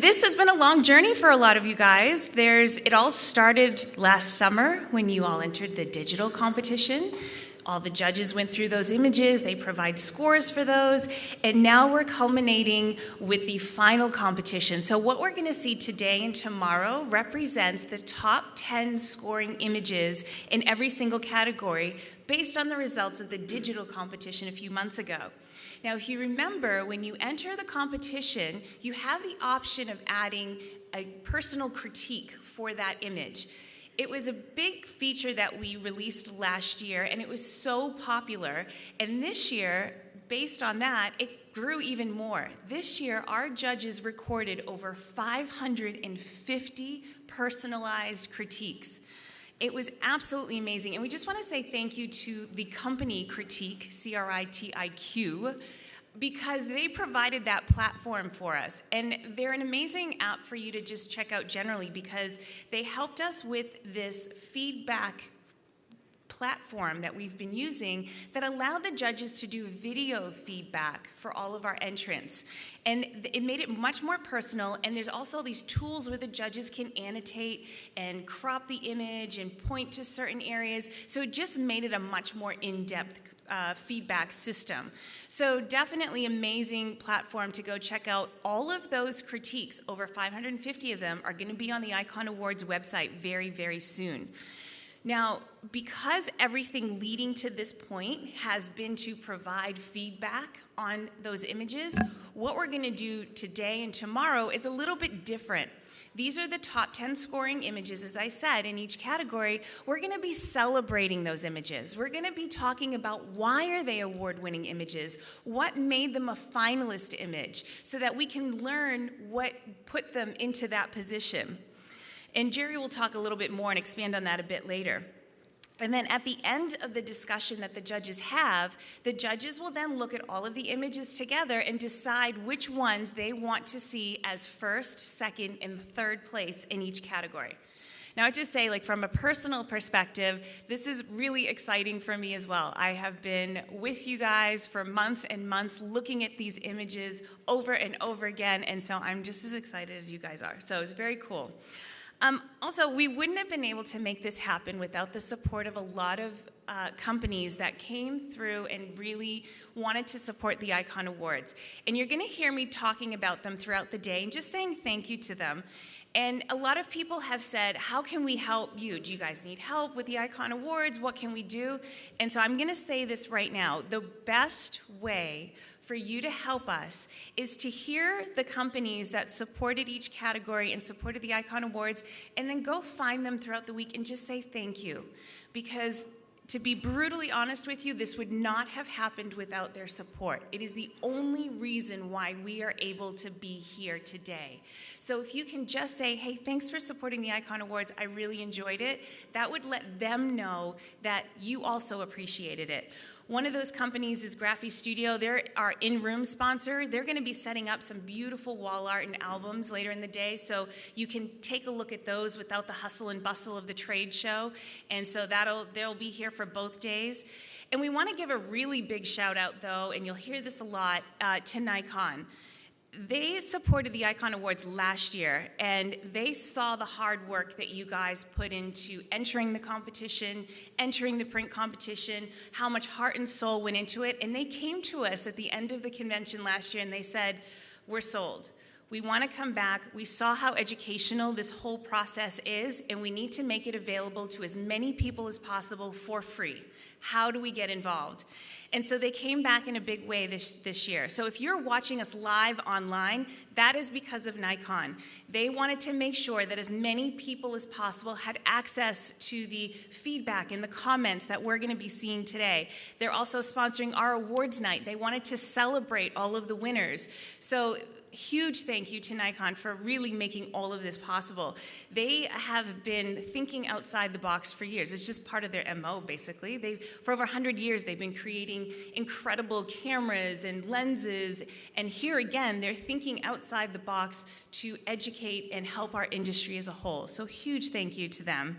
this has been a long journey for a lot of you guys. It all started last summer when you all entered the digital competition. All the judges went through those images, they provide scores for those, and now we're culminating with the final competition. So what we're going to see today and tomorrow represents the top 10 scoring images in every single category based on the results of the digital competition a few months ago. Now, if you remember, when you enter the competition, you have the option of adding a personal critique for that image. It was a big feature that we released last year, and it was so popular. And this year, based on that, it grew even more. This year, our judges recorded over 550 personalized critiques. It was absolutely amazing. And we just want to say thank you to the company Critiq, Critiq, because they provided that platform for us. And they're an amazing app for you to just check out generally because they helped us with this feedback platform that we've been using that allowed the judges to do video feedback for all of our entrants. And it made it much more personal, and there's also these tools where the judges can annotate and crop the image and point to certain areas, so it just made it a much more in-depth feedback system. So definitely amazing platform to go check out. All of those critiques, over 550 of them, are going to be on the Icon Awards website very, very soon. Now, because everything leading to this point has been to provide feedback on those images, what we're going to do today and tomorrow is a little bit different. These are the top 10 scoring images, as I said, in each category. We're going to be celebrating those images. We're going to be talking about why are they award-winning images, what made them a finalist image, so that we can learn what put them into that position. And Jerry will talk a little bit more and expand on that a bit later. And then at the end of the discussion that the judges have, the judges will then look at all of the images together and decide which ones they want to see as first, second, and third place in each category. Now, I have to say, like, from a personal perspective, this is really exciting for me as well. I have been with you guys for months and months looking at these images over and over again, and so I'm just as excited as you guys are. So it's very cool. Also, we wouldn't have been able to make this happen without the support of a lot of companies that came through and really wanted to support the Icon Awards. And you're going to hear me talking about them throughout the day and just saying thank you to them. And a lot of people have said, how can we help you? Do you guys need help with the Icon Awards? What can we do? And so I'm going to say this right now. The best way for you to help us is to hear the companies that supported each category and supported the Icon Awards, and then go find them throughout the week and just say thank you. Because to be brutally honest with you, this would not have happened without their support. It is the only reason why we are able to be here today. So if you can just say, hey, thanks for supporting the Icon Awards, I really enjoyed it, that would let them know that you also appreciated it. One of those companies is Graphistudio. They're our in-room sponsor. They're going to be setting up some beautiful wall art and albums later in the day, so you can take a look at those without the hustle and bustle of the trade show. And so they'll be here for both days. And we want to give a really big shout out, though, and you'll hear this a lot, to Nikon. They supported the Icon Awards last year, and they saw the hard work that you guys put into entering the competition, entering the print competition, how much heart and soul went into it, and they came to us at the end of the convention last year and they said, we're sold. We want to come back. We saw how educational this whole process is, and we need to make it available to as many people as possible for free. How do we get involved? And so they came back in a big way this year. So if you're watching us live online, that is because of Nikon. They wanted to make sure that as many people as possible had access to the feedback and the comments that we're going to be seeing today. They're also sponsoring our awards night. They wanted to celebrate all of the winners. So huge thank you to Nikon for really making all of this possible. They have been thinking outside the box for years. It's just part of their MO, basically. For over 100 years, they've been creating incredible cameras and lenses, and here again, they're thinking outside the box to educate and help our industry as a whole. So huge thank you to them.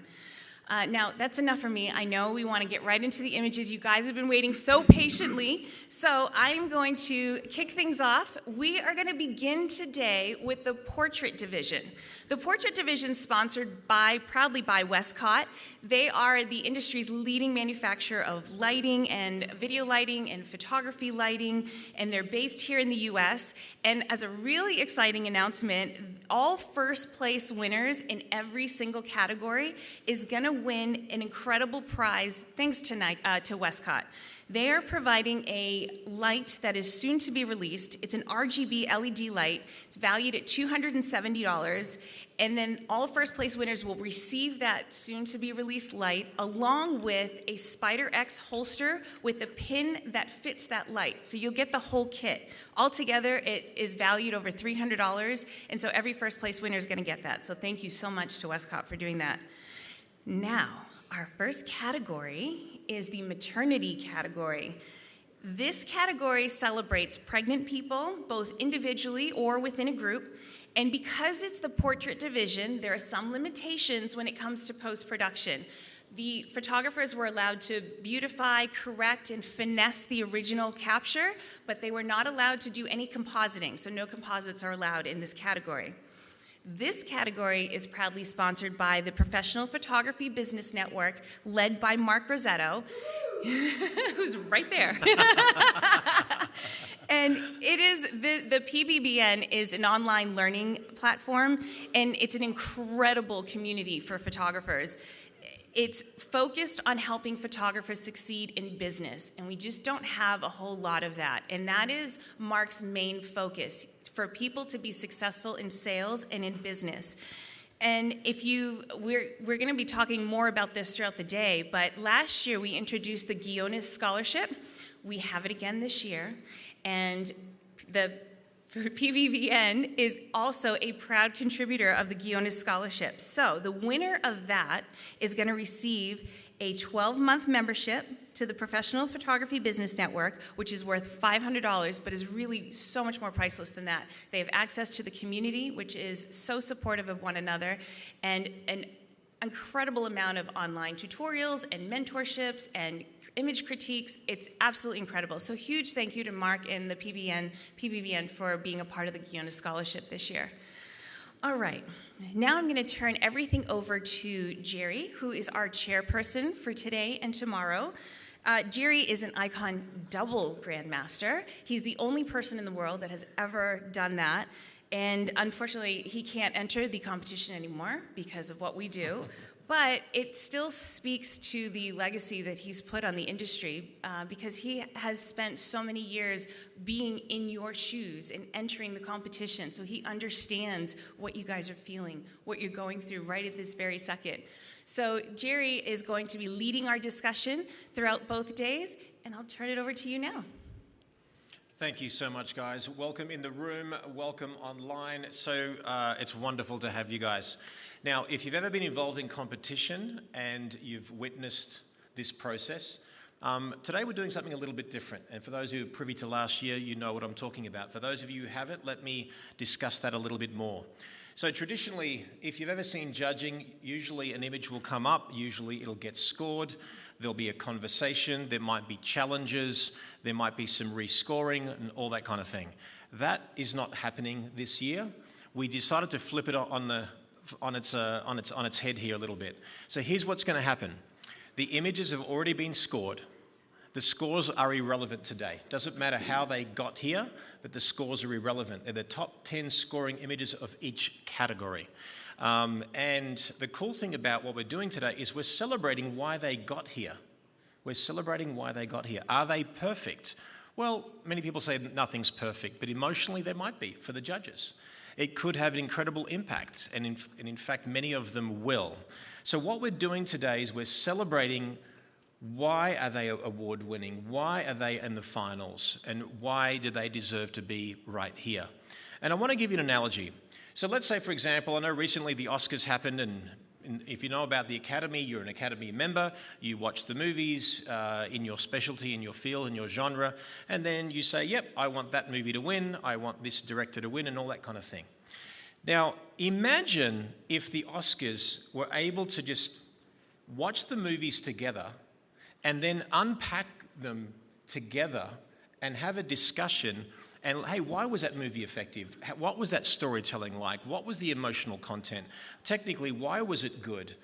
Now, that's enough for me. I know we want to get right into the images. You guys have been waiting so patiently. So I'm going to kick things off. We are going to begin today with the Portrait Division. The Portrait Division is sponsored proudly by Westcott. They are the industry's leading manufacturer of lighting and video lighting and photography lighting, and they're based here in the US. And as a really exciting announcement, all first place winners in every single category is going to win an incredible prize thanks to Westcott. They are providing a light that is soon to be released. It's an RGB LED light. It's valued at $270. And then all first place winners will receive that soon to be released light along with a Spider X holster with a pin that fits that light. So you'll get the whole kit. Altogether, it is valued over $300. And so every first place winner is going to get that. So thank you so much to Westcott for doing that. Now, our first category is the maternity category. This category celebrates pregnant people, both individually or within a group. And because it's the Portrait Division, there are some limitations when it comes to post-production. The photographers were allowed to beautify, correct, and finesse the original capture, but they were not allowed to do any compositing, so no composites are allowed in this category. This category is proudly sponsored by the Professional Photography Business Network, led by Mark Rosetto, who's right there. And it is, the PBBN is an online learning platform, and it's an incredible community for photographers. It's focused on helping photographers succeed in business, and we just don't have a whole lot of that. And that is Mark's main focus, for people to be successful in sales and in business. And we're going to be talking more about this throughout the day, but last year we introduced the Ghionis Scholarship. We have it again this year, and the PBBN is also a proud contributor of the Ghionis Scholarship. So the winner of that is going to receive a 12-month membership to the Professional Photography Business Network, which is worth $500, but is really so much more priceless than that. They have access to the community, which is so supportive of one another, and an incredible amount of online tutorials and mentorships and image critiques. It's absolutely incredible. So huge thank you to Mark and the PBBN for being a part of the Ghionis Scholarship this year. All right, now I'm going to turn everything over to Jerry, who is our chairperson for today and tomorrow. Jerry is an Icon double Grandmaster. He's the only person in the world that has ever done that. And unfortunately, he can't enter the competition anymore because of what we do. But it still speaks to the legacy that he's put on the industry because he has spent so many years being in your shoes and entering the competition. So he understands what you guys are feeling, what you're going through right at this very second. So Jerry is going to be leading our discussion throughout both days, and I'll turn it over to you now. Thank you so much, guys. Welcome in the room, welcome online. So it's wonderful to have you guys. Now, if you've ever been involved in competition and you've witnessed this process, today we're doing something a little bit different. And for those who are privy to last year, you know what I'm talking about. For those of you who haven't, let me discuss that a little bit more. So traditionally, if you've ever seen judging, usually an image will come up, usually it'll get scored, there'll be a conversation, there might be challenges, there might be some rescoring and all that kind of thing. That is not happening this year. We decided to flip it on its head here a little bit. So here's what's going to happen. The images have already been scored. The scores are irrelevant today. Doesn't matter how they got here, but the scores are irrelevant. They're the top 10 scoring images of each category. And the cool thing about what we're doing today is we're celebrating why they got here. We're celebrating why they got here. Are they perfect? Well, many people say that nothing's perfect, but emotionally they might be for the judges. It could have an incredible impact, and in fact, many of them will. So what we're doing today is we're celebrating why are they award-winning, why are they in the finals, and why do they deserve to be right here. And I want to give you an analogy. So let's say, for example, I know recently the Oscars happened, and if you know about the Academy, you're an Academy member, you watch the movies in your specialty, in your field, in your genre, and then you say, yep, I want that movie to win, I want this director to win, and all that kind of thing. Now, imagine if the Oscars were able to just watch the movies together, and then unpack them together and have a discussion. And hey, why was that movie effective? What was that storytelling like? What was the emotional content? Technically, why was it good?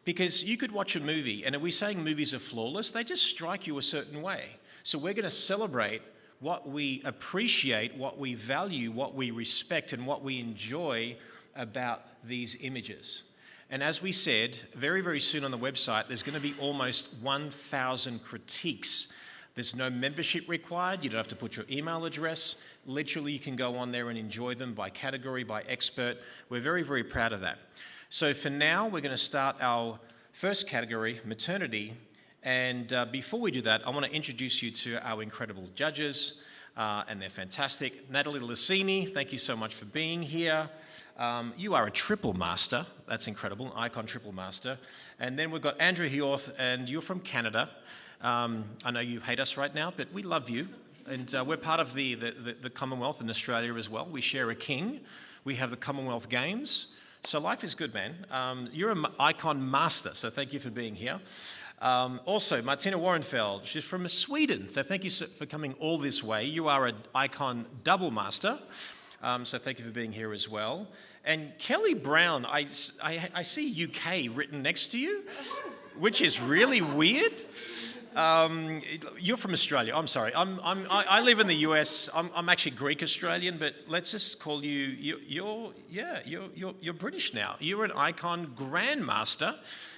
Because you could watch a movie, and are we saying movies are flawless? They just strike you a certain way. So we're going to celebrate what we appreciate, what we value, what we respect, and what we enjoy about these images. And as we said, very, very soon on the website, there's going to be almost 1,000 critiques. There's no membership required. You don't have to put your email address. Literally, you can go on there and enjoy them by category, by expert. We're very, very proud of that. So for now, we're going to start our first category, maternity. And before we do that, I want to introduce you to our incredible judges, and they're fantastic. Natalie Lucini, thank you so much for being here. You are a triple master. That's incredible, icon triple master. And then we've got Andrew Hiorth, and you're from Canada. I know you hate us right now, but we love you. And we're part of the Commonwealth in Australia as well. We share a king. We have the Commonwealth Games. So life is good, man. You're an icon master, so thank you for being here. Also, Martina Warrenfeld, she's from Sweden, so thank you for coming all this way. You are an icon double master, so thank you for being here as well. And Kelly Brown, I see UK written next to you, which is really weird. You're from Australia. I'm sorry. I live in the US. I'm actually Greek Australian, but let's just call you. You're British now. You're an icon grandmaster,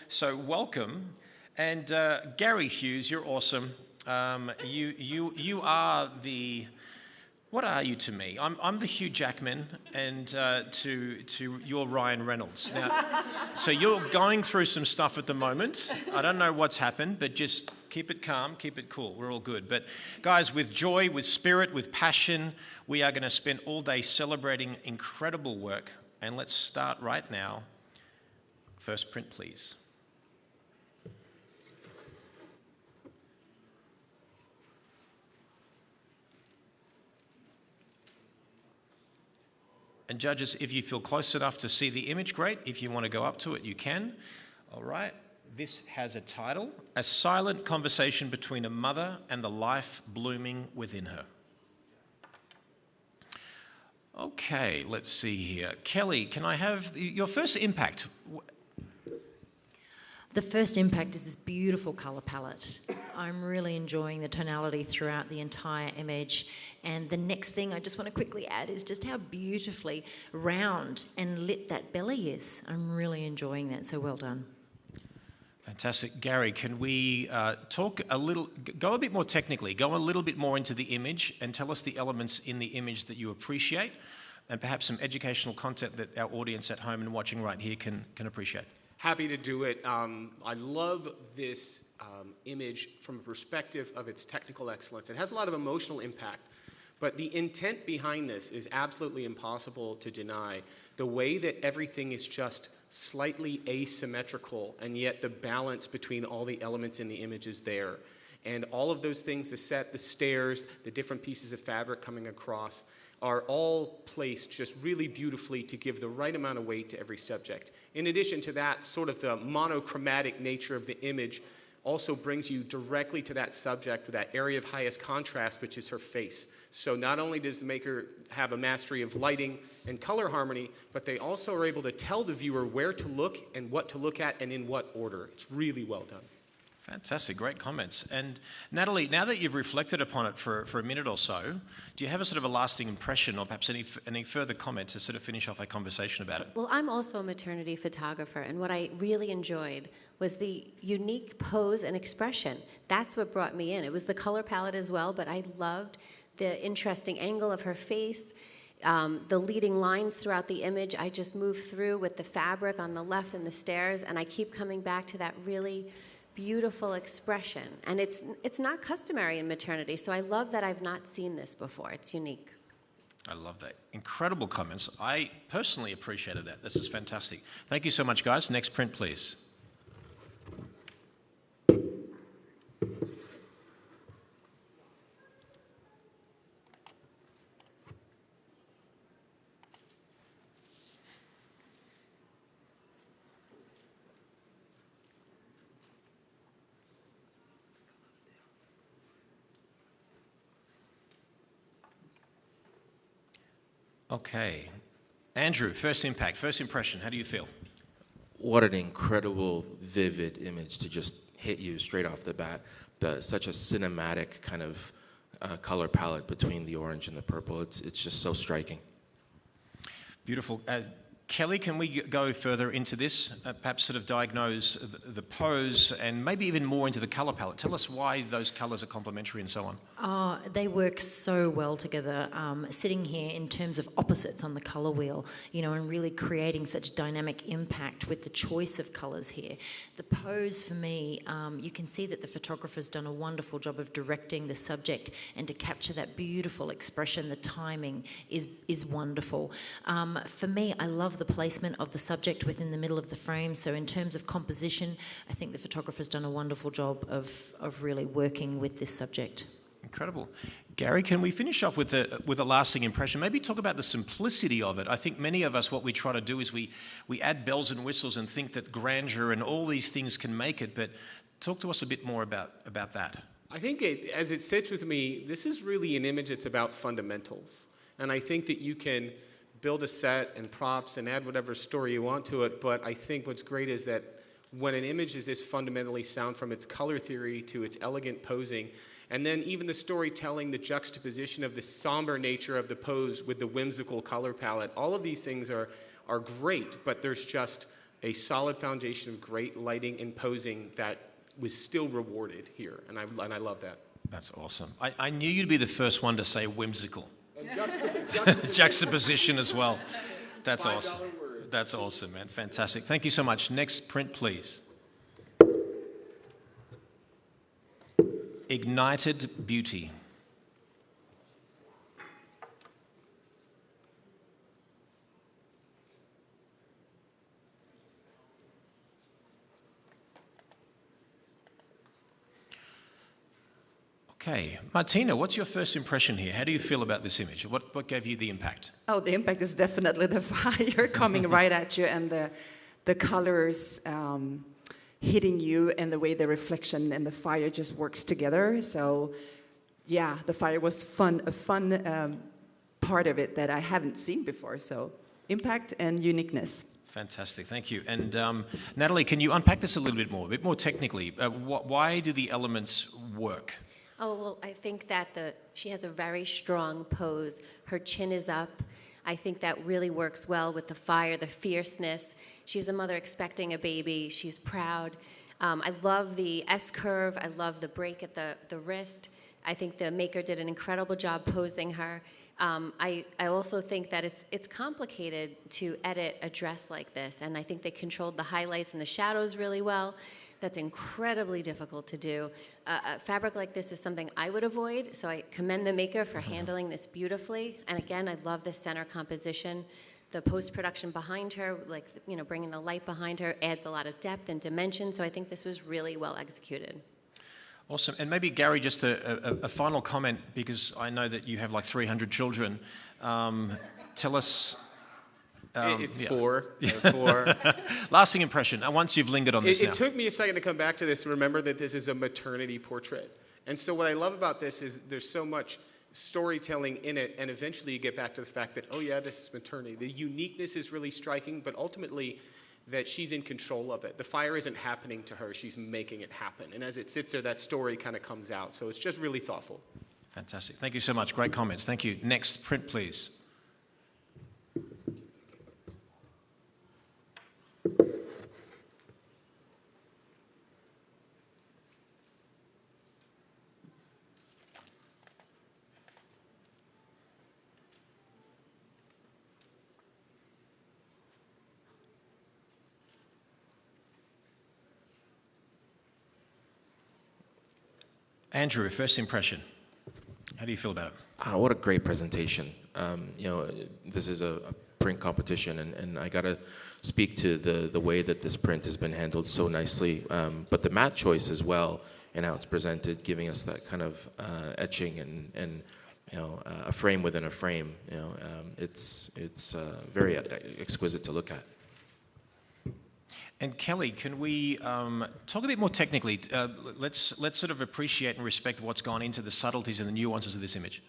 so welcome. And Gary Hughes, you're awesome. You are the. What are you to me? I'm the Hugh Jackman, and to your Ryan Reynolds. Now, so you're going through some stuff at the moment. I don't know what's happened, but just keep it calm, keep it cool. We're all good. But guys, with joy, with spirit, with passion, we are going to spend all day celebrating incredible work. And let's start right now. First print, please. And judges, if you feel close enough to see the image, great. If you want to go up to it, you can. All right. This has a title, A Silent Conversation Between a Mother and the Life Blooming Within Her. Okay, let's see here. Kelly, can I have your first impact? The first impact is this beautiful colour palette. I'm really enjoying the tonality throughout the entire image. And the next thing I just want to quickly add is just how beautifully round and lit that belly is. I'm really enjoying that, so well done. Fantastic. Gary, can we talk a little, go a bit more technically, go a little bit more into the image and tell us the elements in the image that you appreciate and perhaps some educational content that our audience at home and watching right here can appreciate. Happy to do it. I love this image from a perspective of its technical excellence. It has a lot of emotional impact, but the intent behind this is absolutely impossible to deny. The way that everything is just slightly asymmetrical, and yet the balance between all the elements in the image is there. And all of those things, the set, the stairs, the different pieces of fabric coming across, are all placed just really beautifully to give the right amount of weight to every subject. In addition to that, sort of the monochromatic nature of the image also brings you directly to that subject with that area of highest contrast, which is her face. So not only does the maker have a mastery of lighting and color harmony, but they also are able to tell the viewer where to look and what to look at and in what order. It's really well done. Fantastic, great comments. And Natalie, now that you've reflected upon it for a minute or so, do you have a sort of a lasting impression or perhaps any further comments to sort of finish off our conversation about it? Well, I'm also a maternity photographer, and what I really enjoyed was the unique pose and expression. That's what brought me in. It was the color palette as well, but I loved the interesting angle of her face, the leading lines throughout the image. I just moved through with the fabric on the left and the stairs, and I keep coming back to that really beautiful expression. And it's not customary in maternity, so I love that I've not seen this before. It's unique. I love that. Incredible comments. I personally appreciated that. This is fantastic. Thank you so much, guys. Next print, please. Okay. Andrew, first impact, first impression, how do you feel? What an incredible, vivid image to just hit you straight off the bat. Such a cinematic kind of color palette between the orange and the purple. It's just so striking. Beautiful. Kelly, can we go further into this? Perhaps sort of diagnose the pose and maybe even more into the color palette. Tell us why those colors are complementary and so on. They work so well together, sitting here in terms of opposites on the color wheel, you know, and really creating such dynamic impact with the choice of colors here. The pose for me, you can see that the photographer's done a wonderful job of directing the subject and to capture that beautiful expression. The timing is wonderful. For me, I love the placement of the subject within the middle of the frame. So in terms of composition, I think the photographer's done a wonderful job of really working with this subject. Incredible. Gary, can we finish off with a lasting impression? Maybe talk about the simplicity of it. I think many of us, what we try to do is we add bells and whistles and think that grandeur and all these things can make it, but talk to us a bit more about that. I think as it sits with me, this is really an image that's about fundamentals. And I think that you can build a set and props and add whatever story you want to it, but I think what's great is that when an image is this fundamentally sound, from its color theory to its elegant posing, and then even the storytelling, the juxtaposition of the somber nature of the pose with the whimsical color palette, all of these things are great, but there's just a solid foundation of great lighting and posing that was still rewarded here, and I love that. That's awesome. I knew you'd be the first one to say whimsical. Juxtaposition as well. That's awesome. That's awesome, man. Fantastic. Thank you so much. Next print, please. Ignited Beauty. Okay, Martina, what's your first impression here? How do you feel about this image? What gave you the impact? Oh, the impact is definitely the fire coming right at you, and the colors hitting you, and the way the reflection and the fire just works together. So, yeah, the fire was a fun part of it that I haven't seen before. So, impact and uniqueness. Fantastic, thank you. And Natalie, can you unpack this a little bit more technically? Why do the elements work? Oh, well, I think that she has a very strong pose. Her chin is up. I think that really works well with the fire, the fierceness. She's a mother expecting a baby. She's proud. I love the S-curve. I love the break at the wrist. I think the maker did an incredible job posing her. I also think that it's complicated to edit a dress like this, and I think they controlled the highlights and the shadows really well. That's incredibly difficult to do. A fabric like this is something I would avoid, so I commend the maker for handling this beautifully. And again, I love the center composition. The post-production behind her, like, you know, bringing the light behind her adds a lot of depth and dimension, so I think this was really well executed. Awesome. And maybe, Gary, just a final comment, because I know that you have like 300 children. Tell us... It's four. Four. Lasting impression, once you've lingered on this now. It took me a second to come back to this and remember that this is a maternity portrait. And so what I love about this is there's so much storytelling in it, and eventually you get back to the fact that, oh yeah, this is maternity. The uniqueness is really striking, but ultimately that she's in control of it. The fire isn't happening to her, she's making it happen. And as it sits there, that story kind of comes out. So it's just really thoughtful. Fantastic. Thank you so much. Great comments. Thank you. Next print, please. Andrew, first impression. How do you feel about it? What a great presentation. You know, this is a print competition, and I got to speak to the way that this print has been handled so nicely, but the matte choice as well, and how it's presented, giving us that kind of etching and you know, a frame within a frame. You know, it's very exquisite to look at. And Kelly, can we talk a bit more technically? Let's sort of appreciate and respect what's gone into the subtleties and the nuances of this image.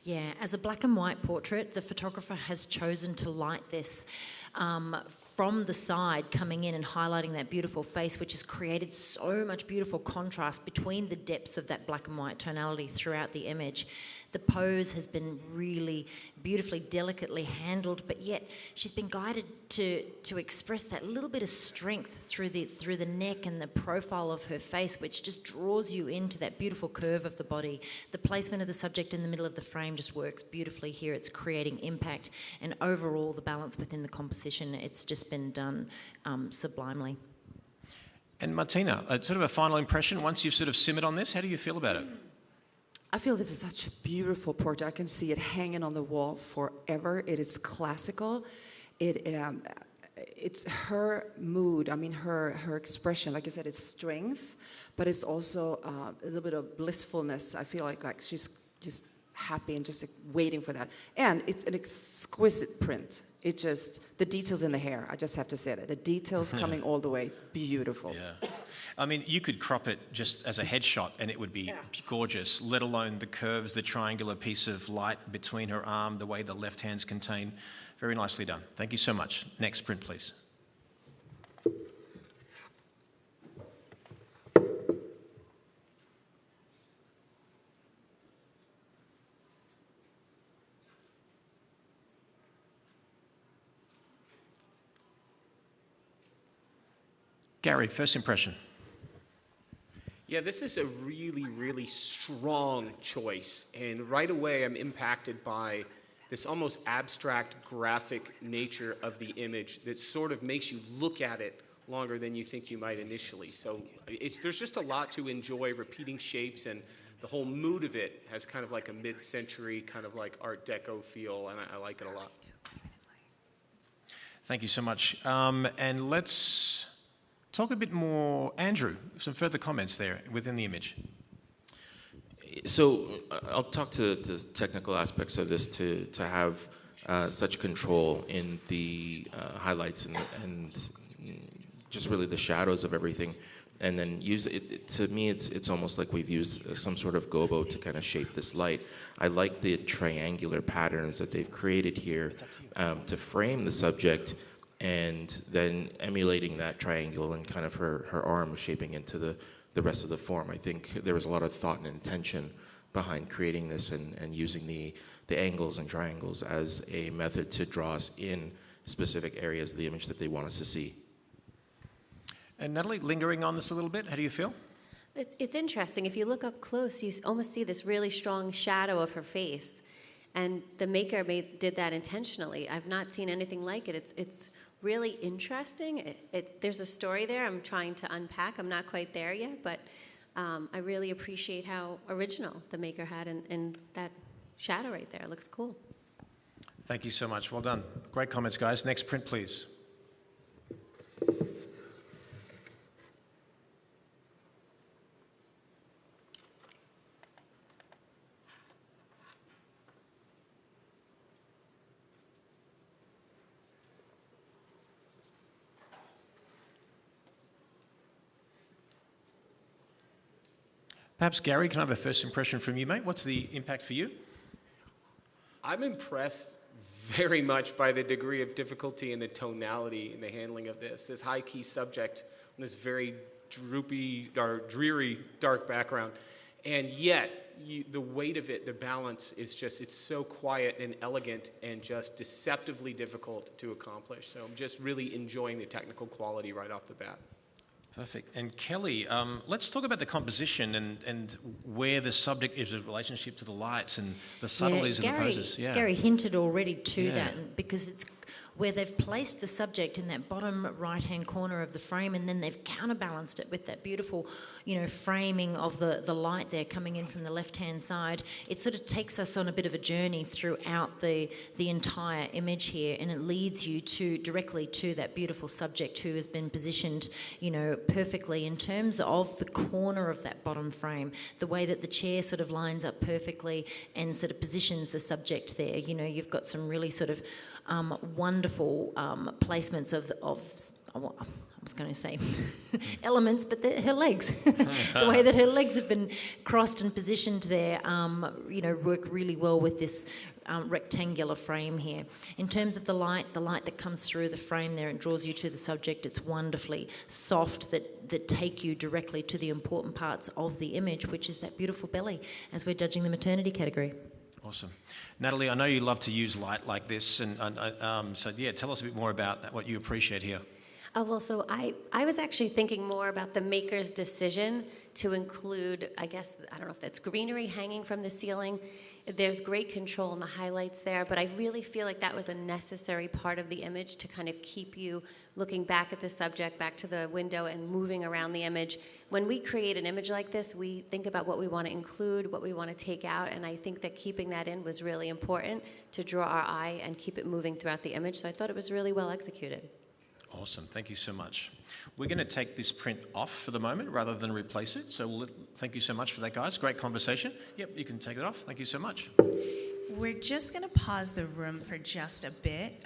Yeah, as a black and white portrait, the photographer has chosen to light this from the side, coming in and highlighting that beautiful face, which has created so much beautiful contrast between the depths of that black and white tonality throughout the image. The pose has been really beautifully, delicately handled, but yet she's been guided to express that little bit of strength through the neck and the profile of her face, which just draws you into that beautiful curve of the body. The placement of the subject in the middle of the frame just works beautifully here. It's creating impact, and overall the balance within the composition, it's just been done sublimely. And Martina, sort of a final impression, once you've sort of simmered on this, how do you feel about it? I feel this is such a beautiful portrait. I can see it hanging on the wall forever. It is classical. It's her mood. I mean, her expression. Like I said, it's strength, but it's also a little bit of blissfulness. I feel like she's just happy and just waiting for that. And it's an exquisite print. It just, the details in the hair, I just have to say that. The details coming all the way, it's beautiful. Yeah. I mean, you could crop it just as a headshot and it would be gorgeous, let alone the curves, the triangular piece of light between her arm, the way the left hand's contained. Very nicely done. Thank you so much. Next print, please. Gary, first impression. Yeah, this is a really, really strong choice. And right away, I'm impacted by this almost abstract graphic nature of the image that sort of makes you look at it longer than you think you might initially. So there's just a lot to enjoy, repeating shapes, and the whole mood of it has kind of like a mid-century, kind of like Art Deco feel, and I like it a lot. Thank you so much. And let's talk a bit more, Andrew, some further comments there within the image. So I'll talk to the technical aspects of this to have such control in the highlights and just really the shadows of everything, and then use it. To me, it's almost like we've used some sort of gobo to kind of shape this light. I like the triangular patterns that they've created here to frame the subject, and then emulating that triangle and kind of her arm shaping into the rest of the form. I think there was a lot of thought and intention behind creating this and using the angles and triangles as a method to draw us in specific areas of the image that they want us to see. And Natalie, lingering on this a little bit, how do you feel? It's interesting. If you look up close, you almost see this really strong shadow of her face. And the maker did that intentionally. I've not seen anything like it. It's really interesting. There's a story there I'm trying to unpack. I'm not quite there yet, but I really appreciate how original the maker had, and that shadow right there looks cool. Thank you so much. Well done. Great comments, guys. Next print, please. Perhaps, Gary, can I have a first impression from you, mate? What's the impact for you? I'm impressed very much by the degree of difficulty and the tonality in the handling of this high-key subject on this very droopy or dreary dark background. And yet, the weight of it, the balance is just, it's so quiet and elegant and just deceptively difficult to accomplish. So I'm just really enjoying the technical quality right off the bat. Perfect. And Kelly, let's talk about the composition and where the subject is in relationship to the lights and the subtleties of the poses. Yeah. Gary hinted already to that, because it's where they've placed the subject in that bottom right-hand corner of the frame, and then they've counterbalanced it with that beautiful, framing of the light there coming in from the left-hand side. It sort of takes us on a bit of a journey throughout the entire image here, and it leads you directly to that beautiful subject who has been positioned, perfectly in terms of the corner of that bottom frame, the way that the chair sort of lines up perfectly and sort of positions the subject there. You've got some really sort of wonderful placements of was going to say elements, but her legs. The way that her legs have been crossed and positioned there, work really well with this rectangular frame here. In terms of the light that comes through the frame there and draws you to the subject, it's wonderfully soft that take you directly to the important parts of the image, which is that beautiful belly, as we're judging the maternity category. Awesome. Natalie, I know you love to use light like this, and so tell us a bit more about what you appreciate here. So I was actually thinking more about the maker's decision to include, I don't know if that's greenery hanging from the ceiling. There's great control in the highlights there, but I really feel like that was a necessary part of the image to kind of keep you looking back at the subject, back to the window, and moving around the image. When we create an image like this, we think about what we want to include, what we want to take out, and I think that keeping that in was really important to draw our eye and keep it moving throughout the image, so I thought it was really well executed. Awesome, thank you so much. We're going to take this print off for the moment rather than replace it, so thank you so much for that, guys. Great conversation. Yep, you can take it off. Thank you so much. We're just going to pause the room for just a bit.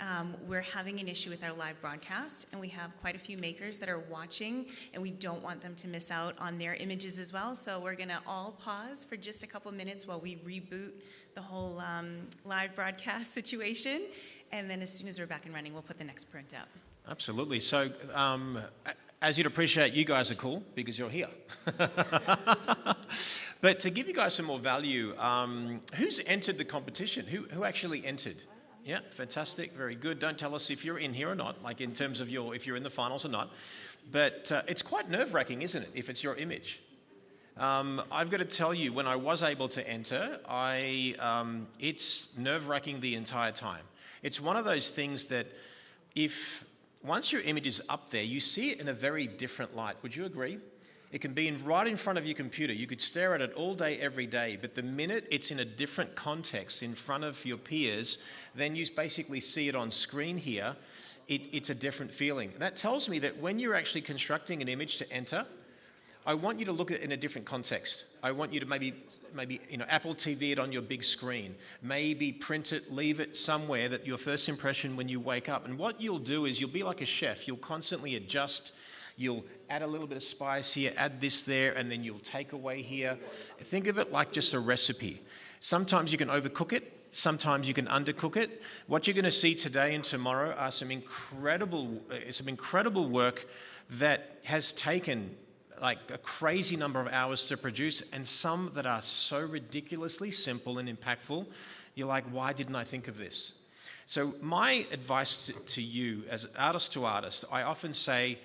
We're having an issue with our live broadcast, and we have quite a few makers that are watching, and we don't want them to miss out on their images as well. So we're going to all pause for just a couple minutes while we reboot the whole live broadcast situation. And then as soon as we're back and running, we'll put the next print up. Absolutely. So, as you'd appreciate, you guys are cool because you're here. But to give you guys some more value, who's entered the competition? Who actually entered? Yeah, fantastic, very good. Don't tell us if you're in here or not, like in terms of if you're in the finals or not. But it's quite nerve-wracking, isn't it, if it's your image? I've got to tell you, when I was able to enter, it's nerve-wracking the entire time. It's one of those things that once your image is up there, you see it in a very different light. Would you agree? It can be right in front of your computer. You could stare at it all day, every day, but the minute it's in a different context in front of your peers, then you basically see it on screen here. It's a different feeling. That tells me that when you're actually constructing an image to enter, I want you to look at it in a different context. I want you to maybe Apple TV it on your big screen. Maybe print it, leave it somewhere that your first impression when you wake up. And what you'll do is you'll be like a chef. You'll constantly adjust. You'll add a little bit of spice here, add this there, and then you'll take away here. Think of it like just a recipe. Sometimes you can overcook it. Sometimes you can undercook it. What you're going to see today and tomorrow are some incredible work that has taken like a crazy number of hours to produce, and some that are so ridiculously simple and impactful, you're like, why didn't I think of this? So my advice to you as artist to artist, I often say,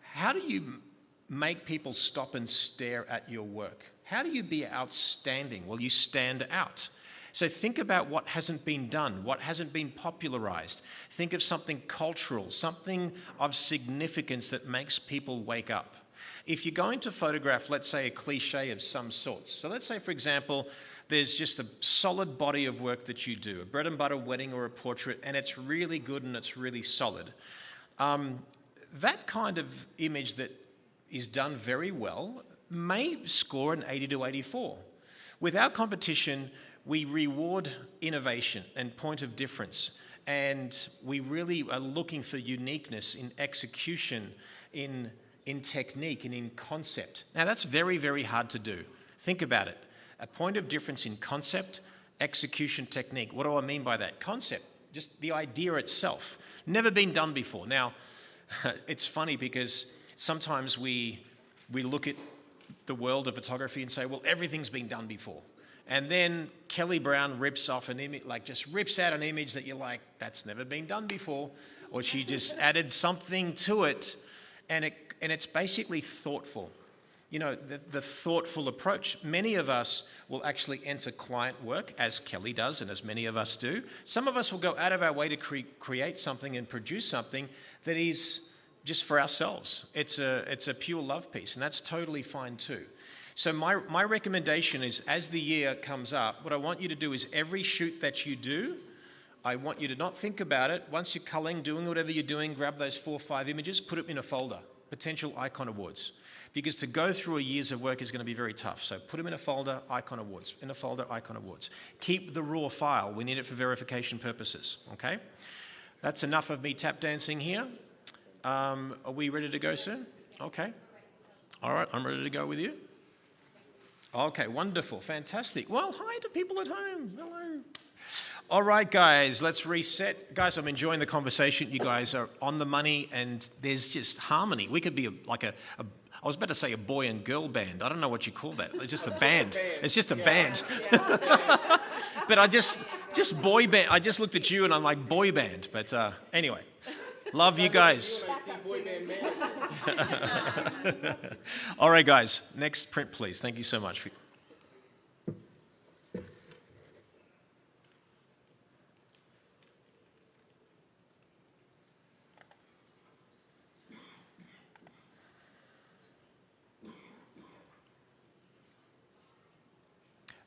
how do you make people stop and stare at your work? How do you be outstanding? Well, you stand out. So think about what hasn't been done, what hasn't been popularized. Think of something cultural, something of significance that makes people wake up. If you're going to photograph, let's say, a cliche of some sorts. So let's say, for example, there's just a solid body of work that you do, a bread and butter wedding or a portrait, and it's really good and it's really solid. That kind of image that is done very well may score an 80 to 84. With our competition, we reward innovation and point of difference, and we really are looking for uniqueness in execution, in technique and in concept. Now that's very, very hard to do. Think about it. A point of difference in concept, execution, technique. What do I mean by that? Concept, just the idea itself. Never been done before. Now, it's funny because sometimes we look at the world of photography and say, well, everything's been done before. And then Kelly Brown rips off an image, like just rips out an image that you're like, that's never been done before. Or she just added something to it, and it's basically thoughtful. You know, the thoughtful approach. Many of us will actually enter client work, as Kelly does and as many of us do. Some of us will go out of our way to create something and produce something that is just for ourselves. It's a pure love piece, and that's totally fine too. So my recommendation is, as the year comes up, what I want you to do is every shoot that you do, I want you to not think about it. Once you're culling, doing whatever you're doing, grab those 4 or 5 images, put them in a folder, potential icon awards. Because to go through a year's of work is going to be very tough. So put them in a folder, icon awards. In a folder, icon awards. Keep the raw file. We need it for verification purposes, okay? That's enough of me tap dancing here. Are we ready to go soon? Okay. All right, I'm ready to go with you. Okay, wonderful, fantastic. Well, hi to people at home. Hello. All right, guys, let's reset. Guys, I'm enjoying the conversation. You guys are on the money, and there's just harmony. We could be I was about to say a boy and girl band. I don't know what you call that. It's just a band. It's just a band. But I just boy band. I just looked at you and I'm like boy band. But anyway, love you guys. All right, guys. Next print, please. Thank you so much.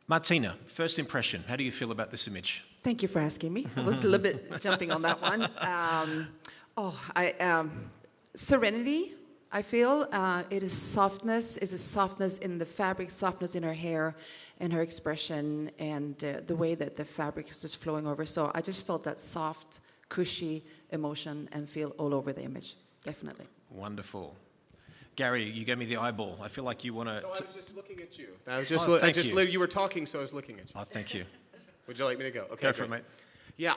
Martina, first impression. How do you feel about this image? Thank you for asking me. I was a little bit jumping on that one. Serenity, I feel. It is softness. It's a softness in the fabric, softness in her hair and her expression, and the way that the fabric is just flowing over. So I just felt that soft, cushy emotion and feel all over the image, definitely. Wonderful. Gary, you gave me the eyeball. I feel like you want to... No, I was just looking at you. You were talking, so I was looking at you. Oh, thank you. Would you like me to go? Okay, go for it, mate. Yeah,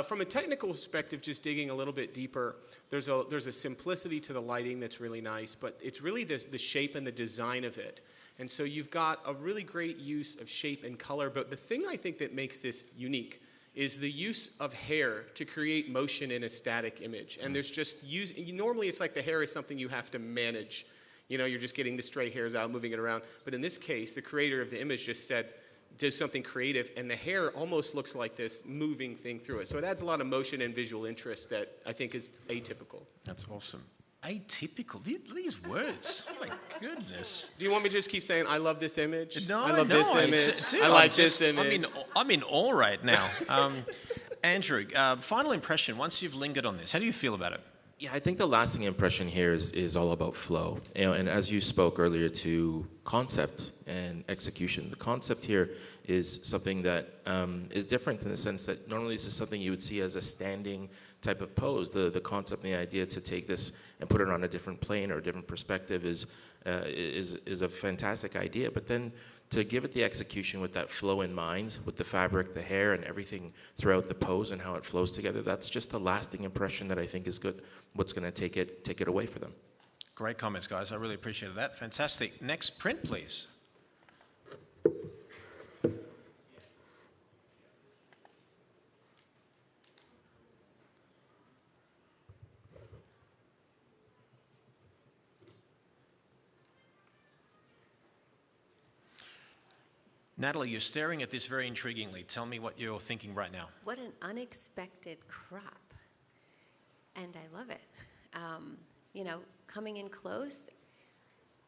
from a technical perspective, just digging a little bit deeper, there's a simplicity to the lighting that's really nice, but it's really the shape and the design of it. And so you've got a really great use of shape and color, but the thing I think that makes this unique is the use of hair to create motion in a static image. And there's just normally it's like the hair is something you have to manage. You know, you're just getting the stray hairs out, moving it around. But in this case, the creator of the image just said, do something creative, and the hair almost looks like this moving thing through it. So it adds a lot of motion and visual interest that I think is atypical. That's awesome. Atypical. These words. Oh my goodness. Do you want me to just keep saying, I love this image? No, I love this image. I like this image. I'm in awe right now. Andrew, final impression, once you've lingered on this, how do you feel about it? Yeah, I think the lasting impression here is all about flow. You know, and as you spoke earlier to concept and execution, the concept here is something that is different in the sense that normally this is something you would see as a standing type of pose. The concept and the idea to take this and put it on a different plane or a different perspective is a fantastic idea. But then to give it the execution with that flow in mind, with the fabric, the hair, and everything throughout the pose and how it flows together, that's just a lasting impression that I think is good. What's going to take it away for them. Great comments, guys. I really appreciated that. Fantastic. Next print, please. Natalie, you're staring at this very intriguingly. Tell me what you're thinking right now. What an unexpected crop. And I love it. You know, coming in close,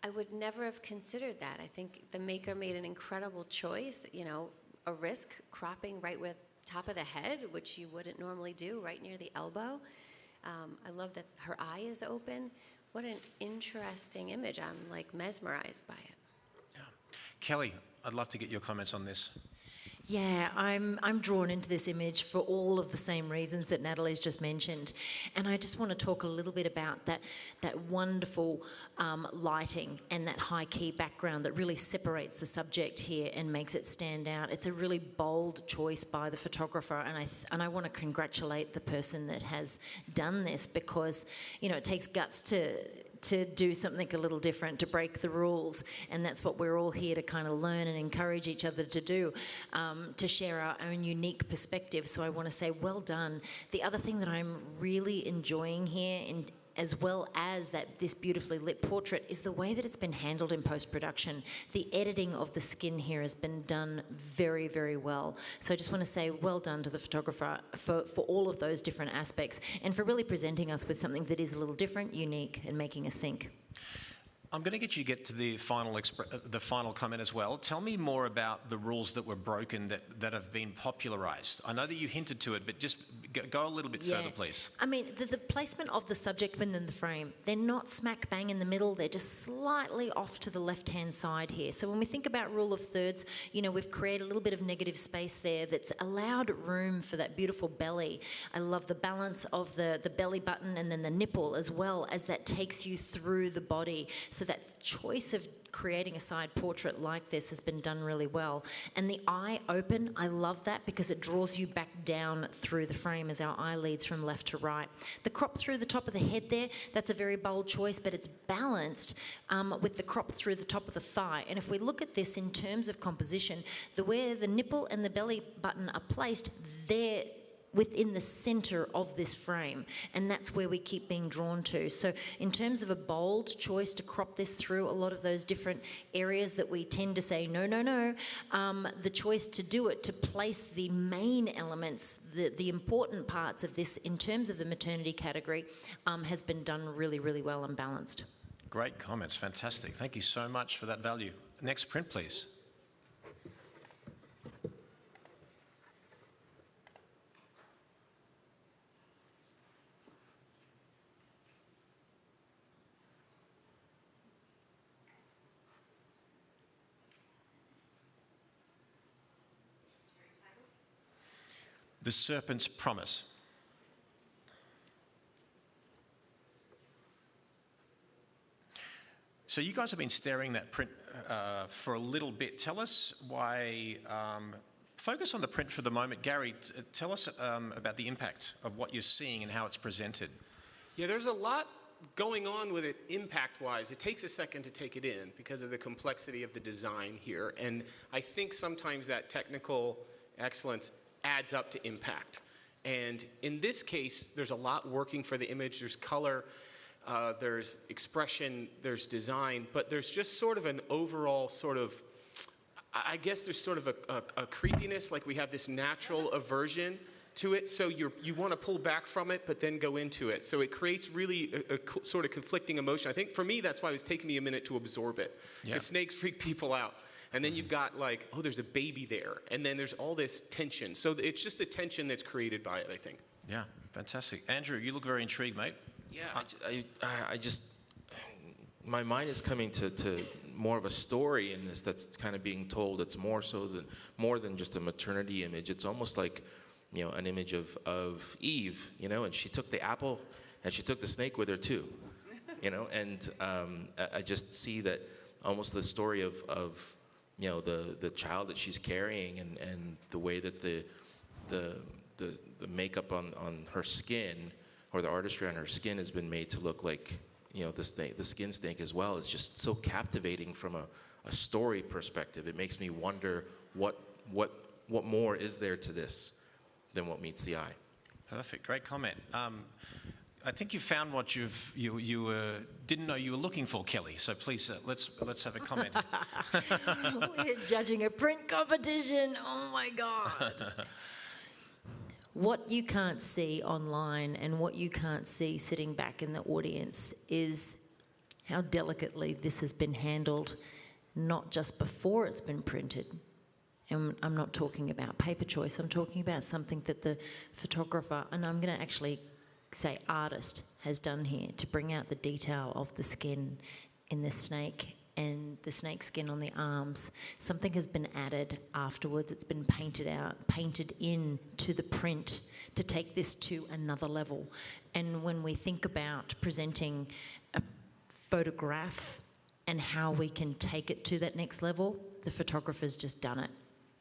I would never have considered that. I think the maker made an incredible choice, you know, a risk cropping right with top of the head, which you wouldn't normally do, right near the elbow. I love that her eye is open. What an interesting image. I'm like mesmerized by it. Yeah. Kelly, I'd love to get your comments on this. Yeah, I'm drawn into this image for all of the same reasons that Natalie's just mentioned. And I just want to talk a little bit about that wonderful lighting and that high key background that really separates the subject here and makes it stand out. It's a really bold choice by the photographer, and I want to congratulate the person that has done this, because, you know, it takes guts to do something a little different, to break the rules, and that's what we're all here to kind of learn and encourage each other to do, to share our own unique perspective. So I want to say well done. The other thing that I'm really enjoying here, as well as this beautifully lit portrait, is the way that it's been handled in post-production. The editing of the skin here has been done very, very well. So I just want to say well done to the photographer for all of those different aspects, and for really presenting us with something that is a little different, unique, and making us think. I'm going to get you to get to the final comment as well. Tell me more about the rules that were broken that have been popularized. I know that you hinted to it, but just Go a little bit further, please. I mean, the placement of the subject within the frame, they're not smack bang in the middle, they're just slightly off to the left-hand side here. So when we think about rule of thirds, you know, we've created a little bit of negative space there that's allowed room for that beautiful belly. I love the balance of the belly button and then the nipple as well, as that takes you through the body. So that choice of creating a side portrait like this has been done really well. And the eye open, I love that because it draws you back down through the frame as our eye leads from left to right. The crop through the top of the head there, that's a very bold choice, but it's balanced with the crop through the top of the thigh. And if we look at this in terms of composition, where the nipple and the belly button are placed, they're within the center of this frame, and that's where we keep being drawn to. So in terms of a bold choice to crop this through a lot of those different areas that we tend to say no, no, no, the choice to do it, to place the main elements, the important parts of this in terms of the maternity category, has been done really, really well and balanced. Great comments, fantastic. Thank you so much for that value. Next print, please. The Serpent's Promise. So you guys have been staring that print for a little bit. Tell us why, focus on the print for the moment. Gary, tell us about the impact of what you're seeing and how it's presented. Yeah, there's a lot going on with it impact-wise. It takes a second to take it in because of the complexity of the design here. And I think sometimes that technical excellence adds up to impact. And in this case, there's a lot working for the image. There's color, there's expression, there's design, but there's just sort of an overall sort of, I guess there's sort of a creepiness, like we have this natural aversion to it, so you want to pull back from it, but then go into it. So it creates really a sort of conflicting emotion. I think for me, that's why it was taking me a minute to absorb it. Because snakes freak people out. And then you've got like, oh, there's a baby there. And then there's all this tension. So it's just the tension that's created by it, I think. Yeah, fantastic. Andrew, you look very intrigued, mate. Yeah, I just, my mind is coming to more of a story in this that's kind of being told. It's more than just a maternity image. It's almost like, you know, an image of Eve, you know, and she took the apple and she took the snake with her too, you know, and I just see that almost the story of you know, the child that she's carrying and the way that the makeup on her skin, or the artistry on her skin, has been made to look like, you know, the skin snake as well, is just so captivating from a story perspective. It makes me wonder what more is there to this than what meets the eye. Perfect, great comment. I think you found what you didn't know you were looking for, Kelly. So please, let's have a comment. We're judging a print competition. Oh my God. What you can't see online and what you can't see sitting back in the audience is how delicately this has been handled, not just before it's been printed. And I'm not talking about paper choice. I'm talking about something that the photographer, and I'm going to actually say artist, has done here to bring out the detail of the skin in the snake and the snake skin on the arms. Something has been added afterwards. It's been painted in to the print to take this to another level. And when we think about presenting a photograph and how we can take it to that next level, the photographer's just done it.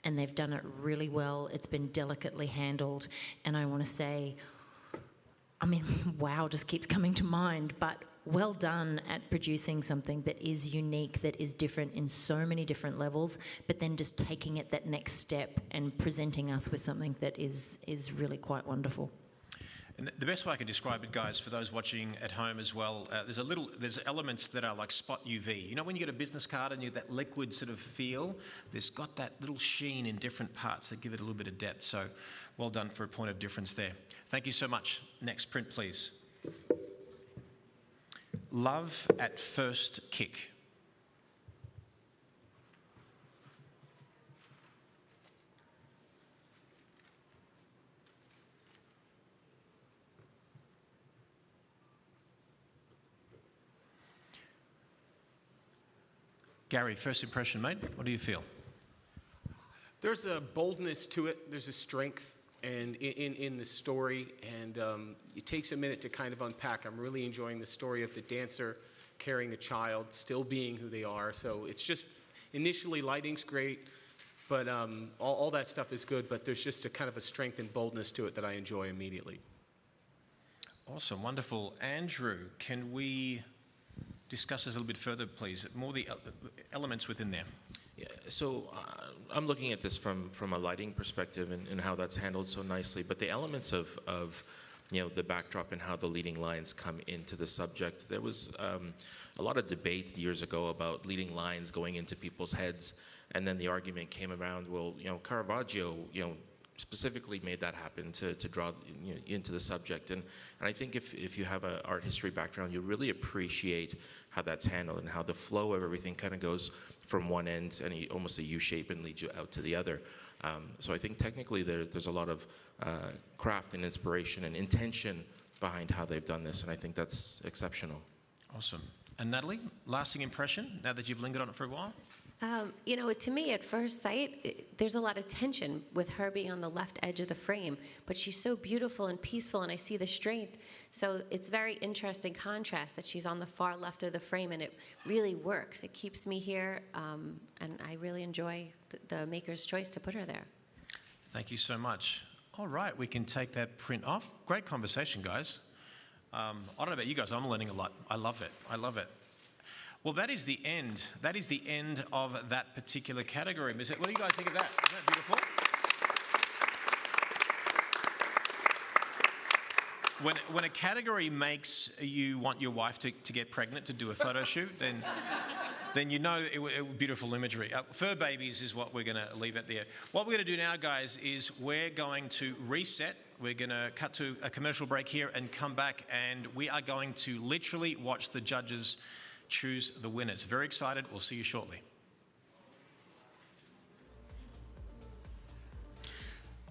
And they've done it really well. It's been delicately handled. And I want to say, I mean, wow just keeps coming to mind, but well done at producing something that is unique, that is different in so many different levels, but then just taking it that next step and presenting us with something that is really quite wonderful. And the best way I can describe it, guys, for those watching at home as well, there's elements that are like spot UV. You know, when you get a business card and you get that liquid sort of feel, there's got that little sheen in different parts that give it a little bit of depth. So well done for a point of difference there. Thank you so much. Next print, please. Love at First Kick. Gary, first impression, mate. What do you feel? There's a boldness to it. There's a strength and in the story, and it takes a minute to kind of unpack. I'm really enjoying the story of the dancer carrying a child, still being who they are. So it's just, initially lighting's great, but all that stuff is good, but there's just a kind of a strength and boldness to it that I enjoy immediately. Awesome, wonderful. Andrew, can we discuss this a little bit further, please? More the elements within there. Yeah, so I'm looking at this from a lighting perspective and how that's handled so nicely, but the elements of the backdrop and how the leading lines come into the subject. There was a lot of debate years ago about leading lines going into people's heads, and then the argument came around, well, Caravaggio, specifically made that happen to draw into the subject. And I think if you have an art history background, you really appreciate how that's handled and how the flow of everything kind of goes from one end and almost a U shape and leads you out to the other. So I think technically there's a lot of craft and inspiration and intention behind how they've done this, and I think that's exceptional. Awesome. And Natalie, lasting impression now that you've lingered on it for a while? To me, at first sight, there's a lot of tension with her being on the left edge of the frame, but she's so beautiful and peaceful, and I see the strength. So it's very interesting contrast that she's on the far left of the frame, and it really works. It keeps me here, and I really enjoy the maker's choice to put her there. Thank you so much. All right, we can take that print off. Great conversation, guys. I don't know about you guys, I'm learning a lot. I love it. I love it. Well, that is the end. That is the end of that particular category. What do you guys think of that? Isn't that beautiful? When a category makes you want your wife to get pregnant to do a photo shoot, then you know it beautiful imagery. Fur babies is what we're going to leave at there. What we're going to do now, guys, is we're going to reset. We're going to cut to a commercial break here and come back, and we are going to literally watch the judges choose the winners. Very excited. We'll see you shortly.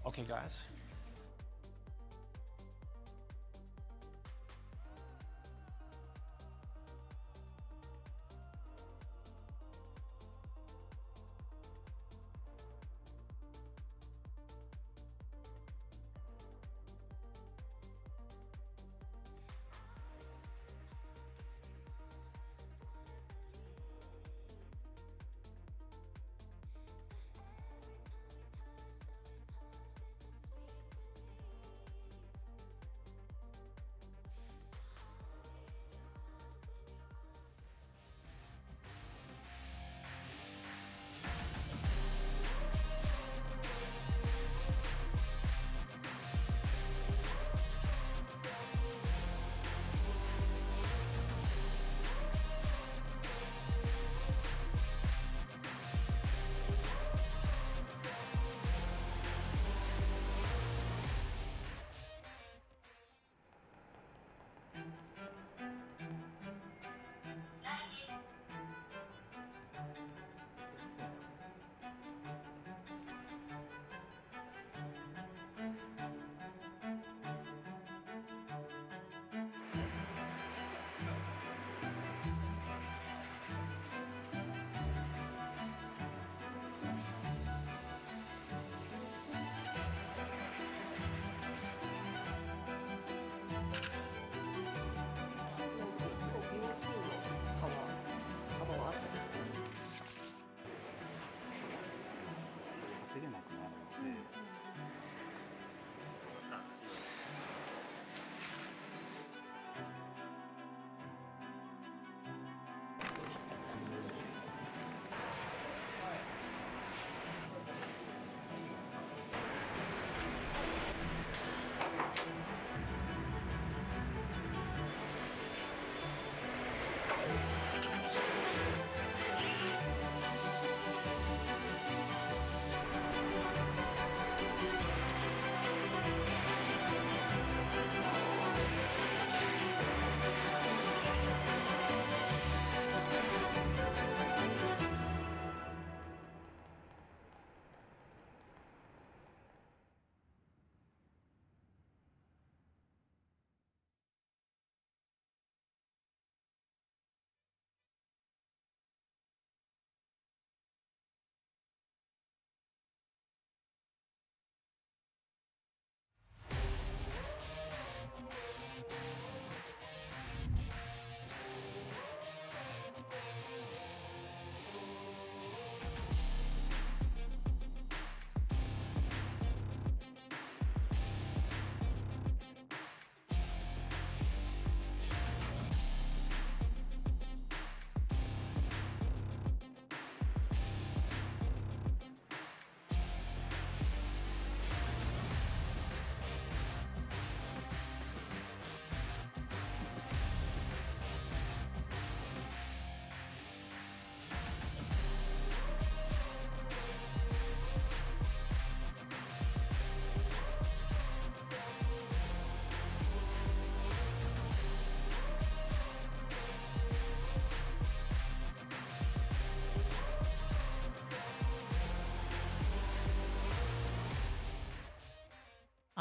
Okay, guys.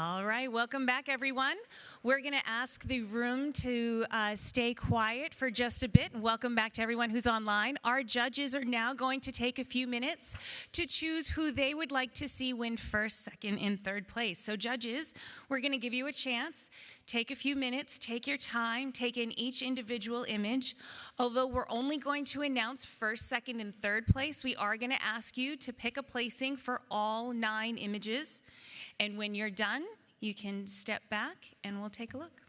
All right, welcome back, everyone. We're going to ask the room to stay quiet for just a bit, and welcome back to everyone who's online. Our judges are now going to take a few minutes to choose who they would like to see win first, second, and third place. So judges, we're going to give you a chance. Take a few minutes, take your time, take in each individual image. Although we're only going to announce first, second, and third place, we are going to ask you to pick a placing for all 9 images. And when you're done, you can step back and we'll take a look.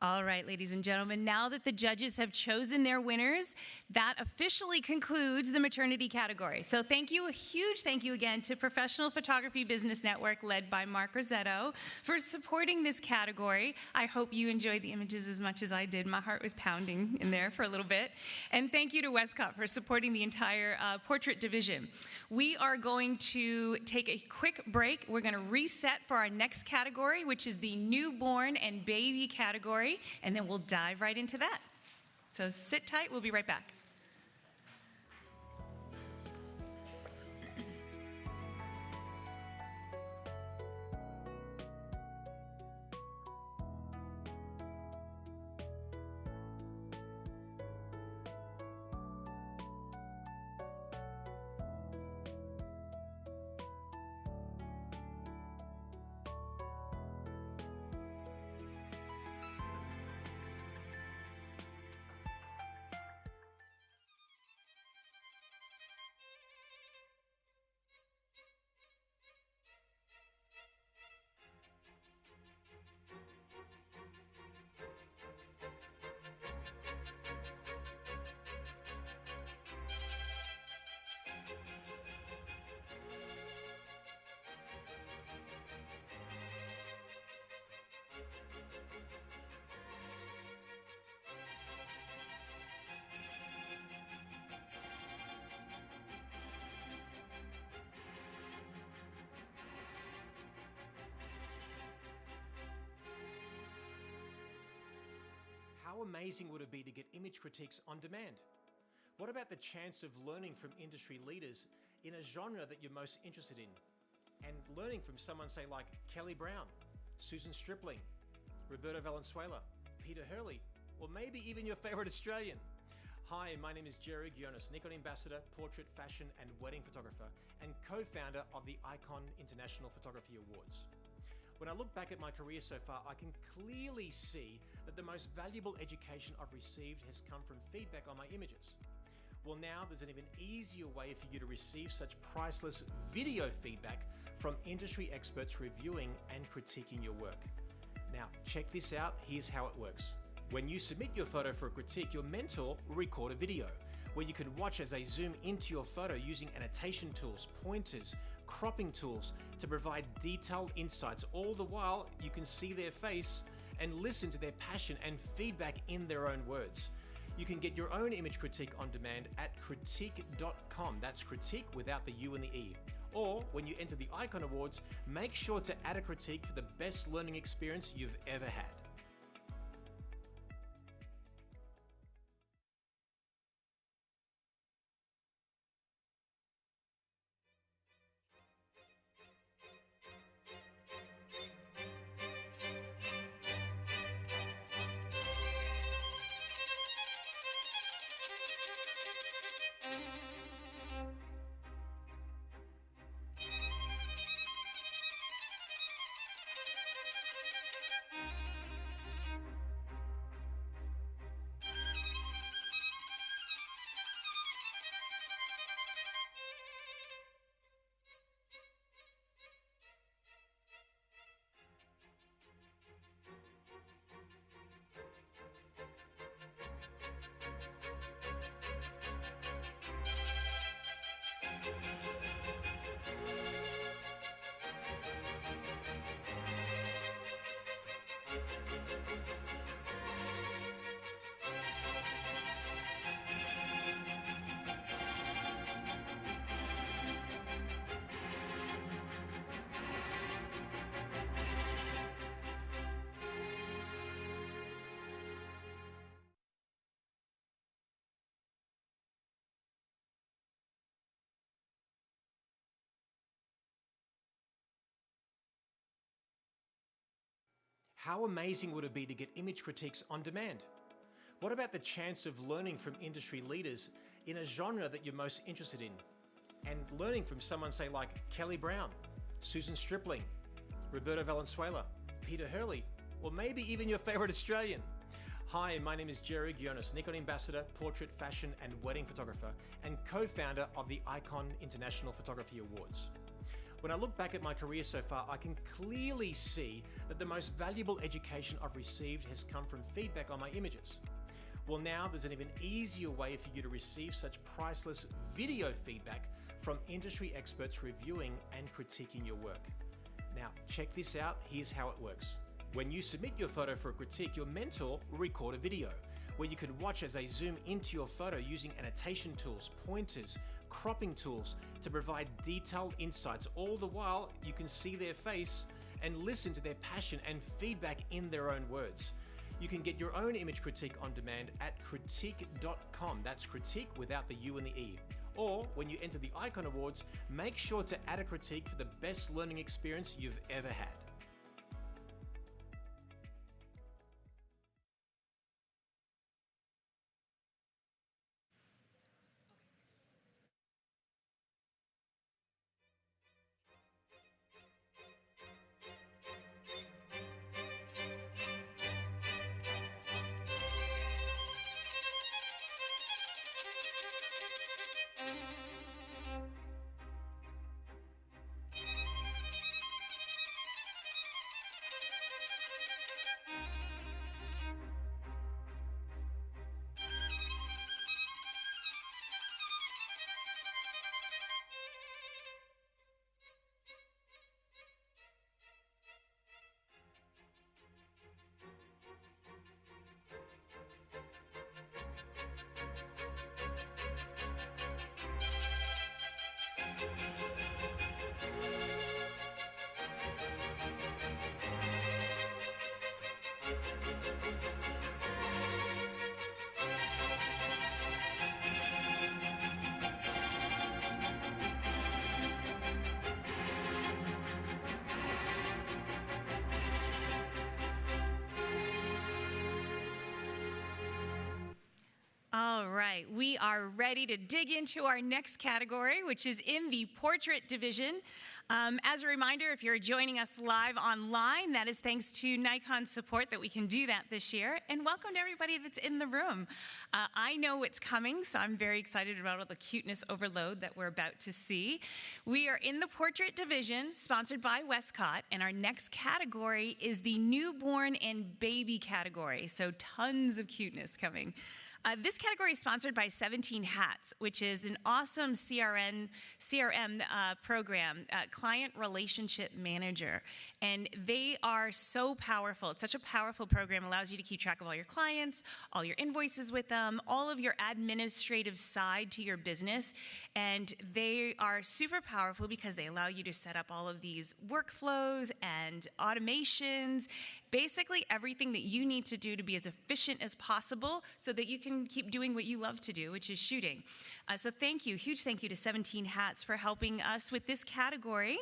All right, ladies and gentlemen, now that the judges have chosen their winners, that officially concludes the maternity category. So thank you, a huge thank you again to Professional Photography Business Network, led by Mark Rosetto, for supporting this category. I hope you enjoyed the images as much as I did. My heart was pounding in there for a little bit. And thank you to Westcott for supporting the entire portrait division. We are going to take a quick break. We're going to reset for our next category, which is the newborn and baby category. And then we'll dive right into that. So sit tight, we'll be right back. How amazing would it be to get image critiques on demand? What about the chance of learning from industry leaders in a genre that you're most interested in? And learning from someone, say, like Kelly Brown, Susan Stripling, Roberto Valenzuela, Peter Hurley, or maybe even your favorite Australian. Hi, my name is Jerry Ghionis, Nikon Ambassador, Portrait, Fashion and Wedding Photographer, and co-founder of the Icon International Photography Awards. When I look back at my career so far, I can clearly see that the most valuable education I've received has come from feedback on my images. Well, now there's an even easier way for you to receive such priceless video feedback from industry experts reviewing and critiquing your work. Now, check this out. Here's how it works. When you submit your photo for a critique, your mentor will record a video where you can watch as they zoom into your photo using annotation tools, pointers, cropping tools to provide detailed insights. All the while, you can see their face and listen to their passion and feedback in their own words. You can get your own image critique on demand at Critiq.com. That's critique without the U and the E. Or when you enter the Icon Awards, make sure to add a critique for the best learning experience you've ever had. How amazing would it be to get image critiques on demand? What about the chance of learning from industry leaders in a genre that you're most interested in? And learning from someone, say, like Kelly Brown, Susan Stripling, Roberto Valenzuela, Peter Hurley, or maybe even your favorite Australian. Hi, my name is Jerry Ghionis, Nikon Ambassador, Portrait, Fashion and Wedding Photographer, and co-founder of the Icon International Photography Awards. When I look back at my career so far, I can clearly see that the most valuable education I've received has come from feedback on my images. Well, now there's an even easier way for you to receive such priceless video feedback from industry experts reviewing and critiquing your work. Now, check this out. Here's how it works. When you submit your photo for a critique, your mentor will record a video where you can watch as they zoom into your photo using annotation tools, pointers, cropping tools to provide detailed insights. All the while, you can see their face and listen to their passion and feedback in their own words. You can get your own image critique on demand at Critiq.com. That's critique without the U and the E. Or when you enter the Icon Awards, make sure to add a critique for the best learning experience you've ever had. All right, we are ready to dig into our next category, which is in the Portrait Division. As a reminder, if you're joining us live online, that is thanks to Nikon's support that we can do that this year. And welcome to everybody that's in the room. I know what's coming, so I'm very excited about all the cuteness overload that we're about to see. We are in the Portrait Division, sponsored by Westcott, and our next category is the Newborn and Baby category, so tons of cuteness coming. This category is sponsored by 17 Hats, which is an awesome CRM program, Client Relationship Manager. And they are so powerful. It's such a powerful program. It allows you to keep track of all your clients, all your invoices with them, all of your administrative side to your business. And they are super powerful because they allow you to set up all of these workflows and automations, basically everything that you need to do to be as efficient as possible so that you can keep doing what you love to do, which is shooting. So thank you, huge thank you to 17 Hats for helping us with this category.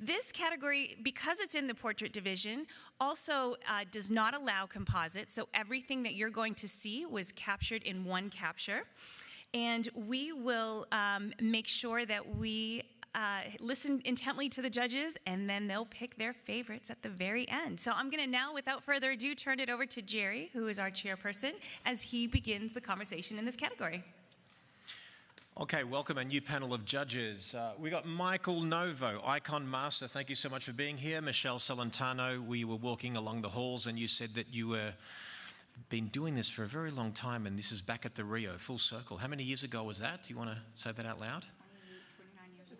This category, because it's in the Portrait Division, also does not allow composites, so everything that you're going to see was captured in one capture. And we will make sure that we listen intently to the judges, and then they'll pick their favorites at the very end. So I'm going to now, without further ado, turn it over to Jerry, who is our chairperson, as he begins the conversation in this category. Okay, welcome a new panel of judges. We got Michael Novo, Icon Master. Thank you so much for being here. Michelle Celentano, we were walking along the halls and you said that you were been doing this for a very long time, and this is back at the Rio, full circle. How many years ago was that? Do you want to say that out loud?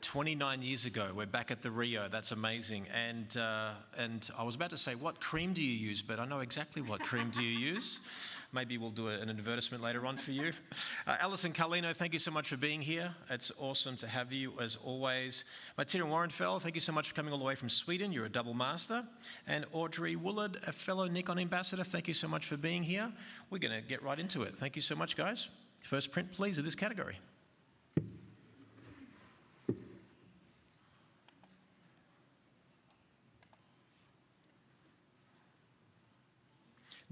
29 years ago, we're back at the Rio. That's amazing. And I was about to say, what cream do you use? But I know exactly what cream do you use. Maybe we'll do an advertisement later on for you. Alison Carlino, thank you so much for being here. It's awesome to have you, as always. Martina Warrenfeld, thank you so much for coming all the way from Sweden. You're a double master. And Audrey Woolard, a fellow Nikon ambassador, thank you so much for being here. We're going to get right into it. Thank you so much, guys. First print, please, of this category.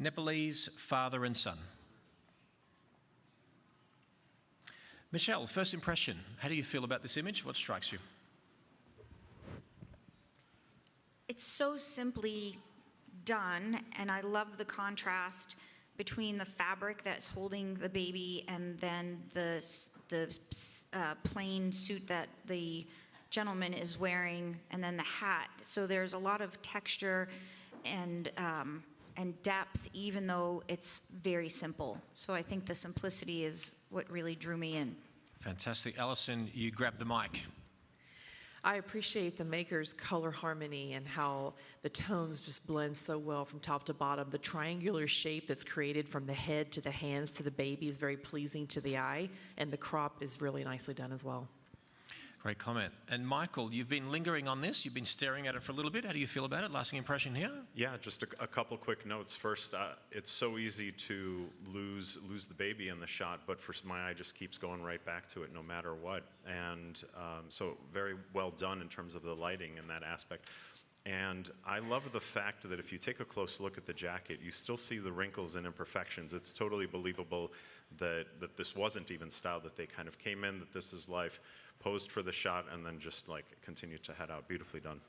Nepalese father and son. Michelle, first impression. How do you feel about this image? What strikes you? It's so simply done, and I love the contrast between the fabric that's holding the baby and then the plain suit that the gentleman is wearing, and then the hat. So there's a lot of texture and depth, even though it's very simple. So I think the simplicity is what really drew me in. Fantastic. Alison, you grabbed the mic. I appreciate the maker's color harmony and how the tones just blend so well from top to bottom. The triangular shape that's created from the head to the hands to the baby is very pleasing to the eye, and the crop is really nicely done as well. Great comment. And Michael, you've been lingering on this. You've been staring at it for a little bit. How do you feel about it? Lasting impression here? Yeah, just a couple quick notes. First, it's so easy to lose the baby in the shot, but my eye just keeps going right back to it no matter what. And so very well done in terms of the lighting in that aspect. And I love the fact that if you take a close look at the jacket, you still see the wrinkles and imperfections. It's totally believable that this wasn't even styled, that they kind of came in, that this is life, posed for the shot, and then just like continued to head out. Beautifully done.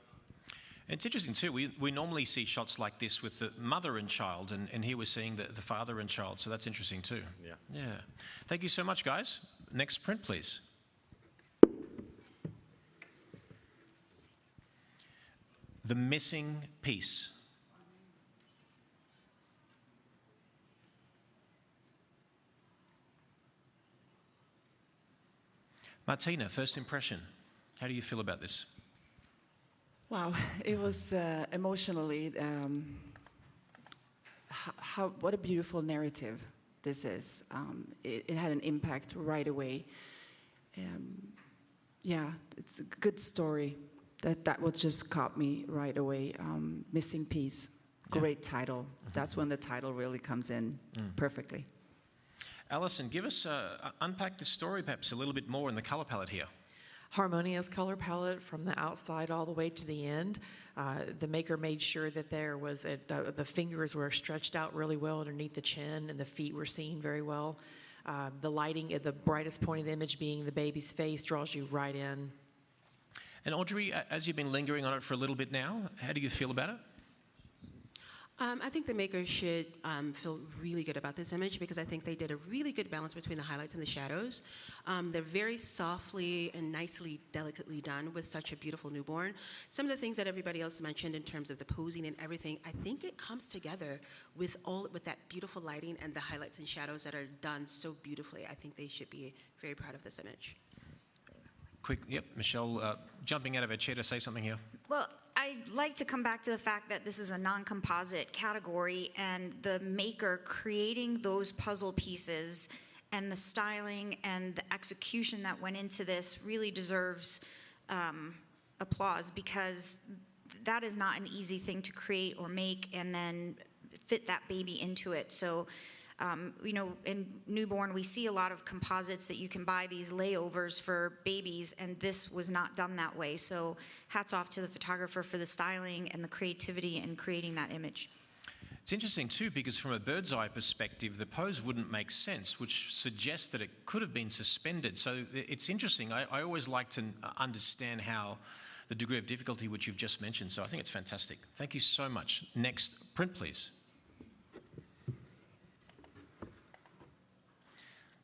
It's interesting too, we normally see shots like this with the mother and child, and here we're seeing the father and child, so that's interesting too. Yeah. Yeah. Thank you so much, guys. Next print, please. The missing piece. Martina, first impression. How do you feel about this? Wow, it was emotionally, what a beautiful narrative this is. It had an impact right away. Yeah, it's a good story. That would just caught me right away. Missing Piece, great title. That's when the title really comes in perfectly. Alison, give us, unpack the story perhaps a little bit more in the color palette here. Harmonious color palette from the outside all the way to the end. The maker made sure that there was the fingers were stretched out really well underneath the chin, and the feet were seen very well. The lighting at the brightest point of the image being the baby's face draws you right in. And Audrey, as you've been lingering on it for a little bit now, how do you feel about it? I think the maker should feel really good about this image, because I think they did a really good balance between the highlights and the shadows. They're very softly and nicely, delicately done with such a beautiful newborn. Some of the things that everybody else mentioned in terms of the posing and everything, I think it comes together with that beautiful lighting and the highlights and shadows that are done so beautifully. I think they should be very proud of this image. Quick, yep, Michelle, jumping out of her chair to say something here. Well, I'd like to come back to the fact that this is a non-composite category, and the maker creating those puzzle pieces and the styling and the execution that went into this really deserves applause, because that is not an easy thing to create or make and then fit that baby into it. So, you know, in newborn, we see a lot of composites that you can buy, these layovers for babies, and this was not done that way. So hats off to the photographer for the styling and the creativity in creating that image. It's interesting too, because from a bird's eye perspective, the pose wouldn't make sense, which suggests that it could have been suspended. So it's interesting. I always like to understand how the degree of difficulty which you've just mentioned. So I think it's fantastic. Thank you so much. Next print, please.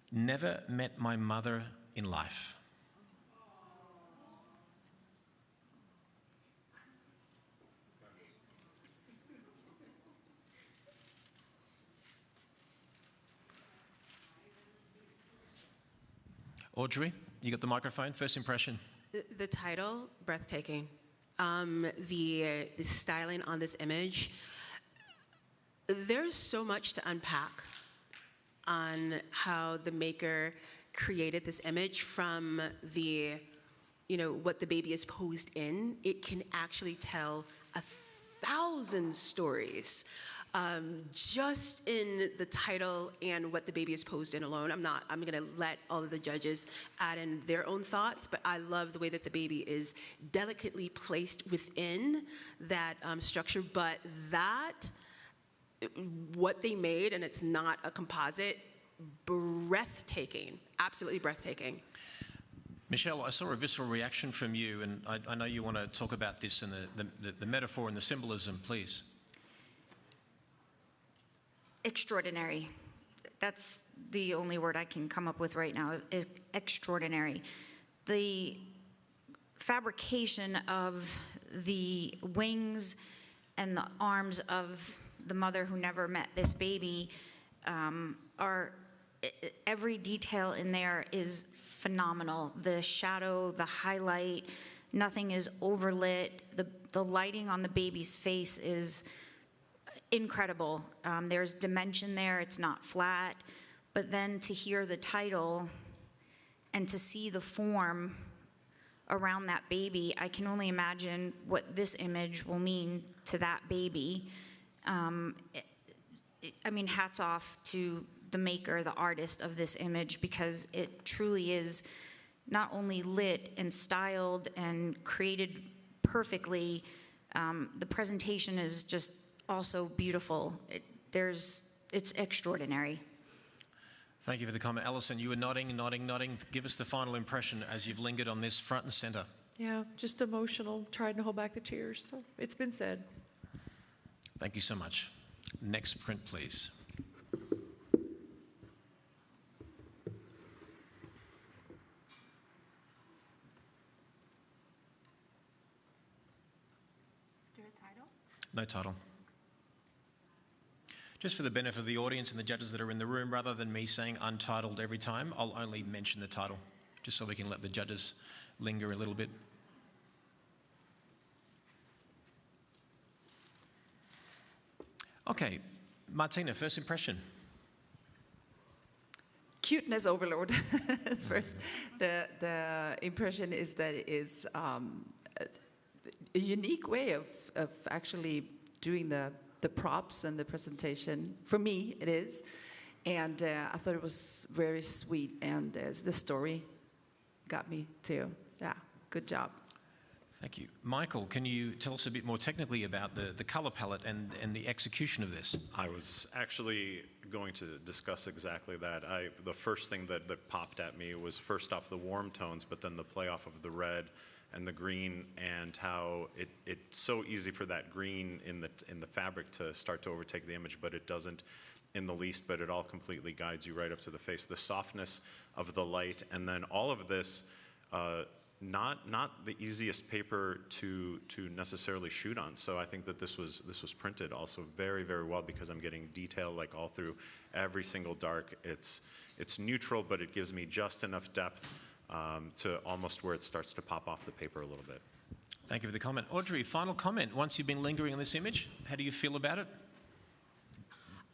Never met my mother in life. Audrey, you got the microphone. First impression. The title, breathtaking. The styling on this image, there's so much to unpack on how the maker created this image from the, you know, what the baby is posed in. It can actually tell 1,000 stories just in the title and what the baby is posed in alone. I'm gonna let all of the judges add in their own thoughts, but I love the way that the baby is delicately placed within that structure, but what they made, and it's not a composite, breathtaking, absolutely breathtaking. Michelle, I saw a visceral reaction from you, and I know you want to talk about this and the metaphor and the symbolism, please. Extraordinary. That's the only word I can come up with right now, is extraordinary. The fabrication of the wings and the arms of the mother who never met this baby every detail in there is phenomenal. The shadow, the highlight, nothing is overlit. The lighting on the baby's face is incredible. There's dimension there, it's not flat. But then to hear the title and to see the form around that baby, I can only imagine what this image will mean to that baby. I mean, hats off to the maker, the artist of this image, because it truly is not only lit and styled and created perfectly, the presentation is just also beautiful. It's extraordinary. Thank you for the comment. Alison, you were nodding. Give us the final impression as you've lingered on this front and center. Yeah, just emotional, trying to hold back the tears. So it's been said. Thank you so much. Next print, please. Is there a title? No title. Just for the benefit of the audience and the judges that are in the room, rather than me saying untitled every time, I'll only mention the title, just so we can let the judges linger a little bit. Okay, Martina, first impression. Cuteness overload. First, the impression is that it is a unique way of actually doing the props and the presentation. For me, it is. And I thought it was very sweet, and the story got me too. Yeah, good job. Thank you. Michael, can you tell us a bit more technically about the color palette and the execution of this? I was actually going to discuss exactly that. The first thing that popped at me was first off the warm tones, but then the play off of the red and the green, and how it's so easy for that green in the fabric to start to overtake the image, but it doesn't in the least, but it all completely guides you right up to the face. The softness of the light, and then all of this, not the easiest paper to necessarily shoot on. So I think that this was printed also very, very well, because I'm getting detail like all through every single dark. It's neutral, but it gives me just enough depth to almost where it starts to pop off the paper a little bit. Thank you for the comment. Audrey, final comment. Once you've been lingering on this image, how do you feel about it?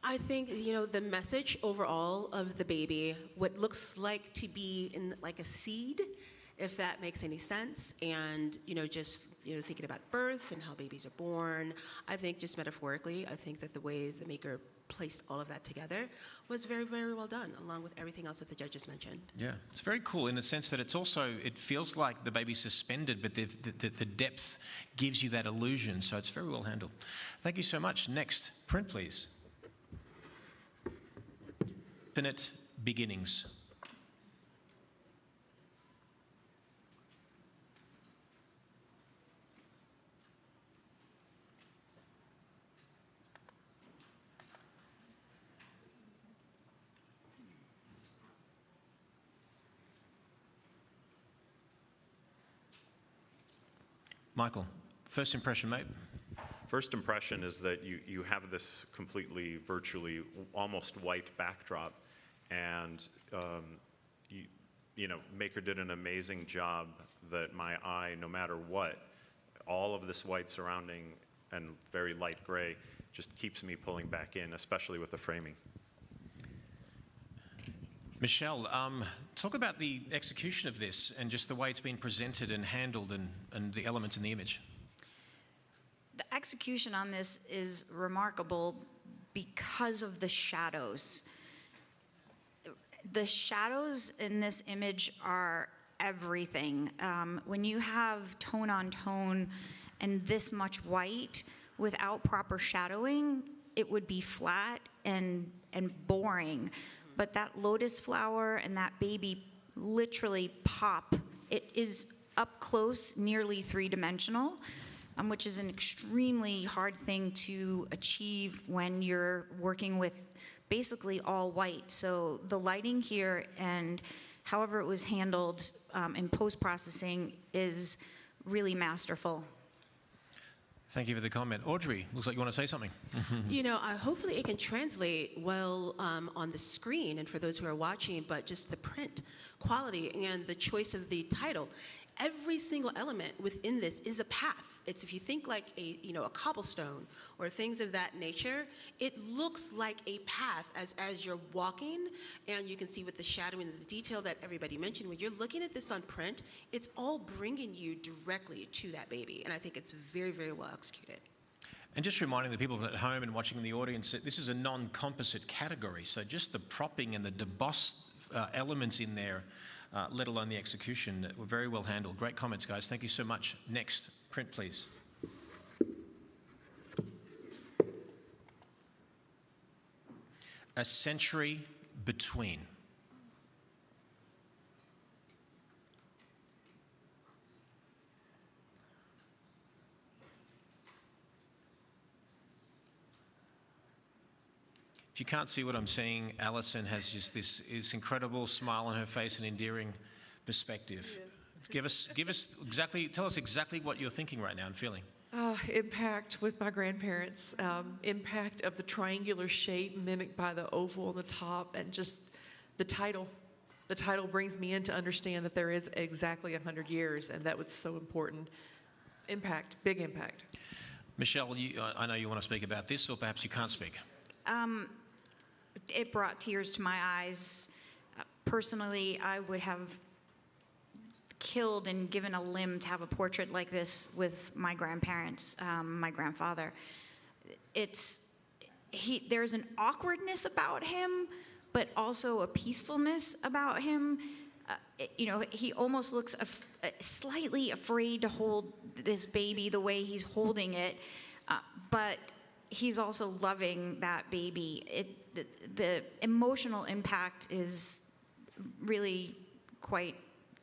I think, the message overall of the baby, what looks like to be in like a seed, if that makes any sense, and just thinking about birth and how babies are born. I think just metaphorically, I think that the way the maker placed all of that together was very, very well done, along with everything else that the judges mentioned. Yeah, it's very cool in the sense that it feels like the baby's suspended, but the depth gives you that illusion, so it's very well handled. Thank you so much. Next, print please. Infinite Beginnings. Michael, first impression, mate? First impression is that you have this completely, virtually, almost white backdrop, and Maker did an amazing job that my eye, no matter what, all of this white surrounding and very light gray just keeps me pulling back in, especially with the framing. Michelle, talk about the execution of this and just the way it's been presented and handled and the elements in the image. The execution on this is remarkable because of the shadows. The shadows in this image are everything. When you have tone on tone and this much white without proper shadowing, it would be flat and boring. But that lotus flower and that baby literally pop. It is up close, nearly three-dimensional, which is an extremely hard thing to achieve when you're working with basically all white. So the lighting here and however it was handled in post-processing is really masterful. Thank you for the comment. Audrey, looks like you want to say something. You know, hopefully it can translate well on the screen and for those who are watching, but just the print quality and the choice of the title. Every single element within this is a path. It's, if you think like a cobblestone or things of that nature, it looks like a path as you're walking, and you can see with the shadowing and the detail that everybody mentioned. When you're looking at this on print, it's all bringing you directly to that baby, and I think it's very, very well executed. And just reminding the people at home and watching in the audience that this is a non-composite category, so just the propping and the debossed elements in there, let alone the execution, were very well handled. Great comments, guys. Thank you so much. Next, print, please. A Century Between. If you can't see what I'm seeing, Alison has just this incredible smile on her face and endearing perspective. Yes. Tell us exactly what you're thinking right now and feeling. Impact with my grandparents, impact of the triangular shape mimicked by the oval on the top, and just the title. The title brings me in to understand that there is exactly 100 years, and that was so important. Impact, big impact. Michelle, I know you want to speak about this, or perhaps you can't speak. It brought tears to my eyes. Personally, I would have killed and given a limb to have a portrait like this with my grandparents, my grandfather. There's an awkwardness about him, but also a peacefulness about him. He almost looks slightly afraid to hold this baby the way he's holding it, but he's also loving that baby. The emotional impact is really quite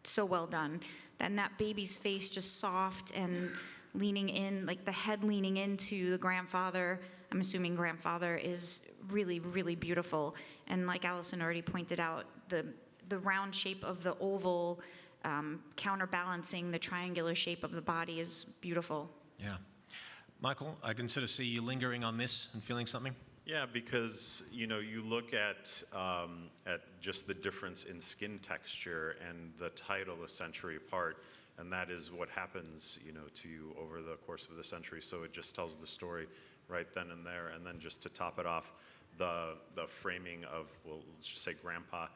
so well done. And that baby's face just soft and leaning in, like the head leaning into the grandfather. I'm assuming grandfather is really, really beautiful. And like Alison already pointed out, the round shape of the oval counterbalancing the triangular shape of the body is beautiful. Yeah. Michael, I can sort of see you lingering on this and feeling something. Yeah, because you look at just the difference in skin texture and the title a century apart, and that is what happens to you over the course of the century. So it just tells the story right then and there. And then just to top it off, the framing of, well, let's just say Grandpa,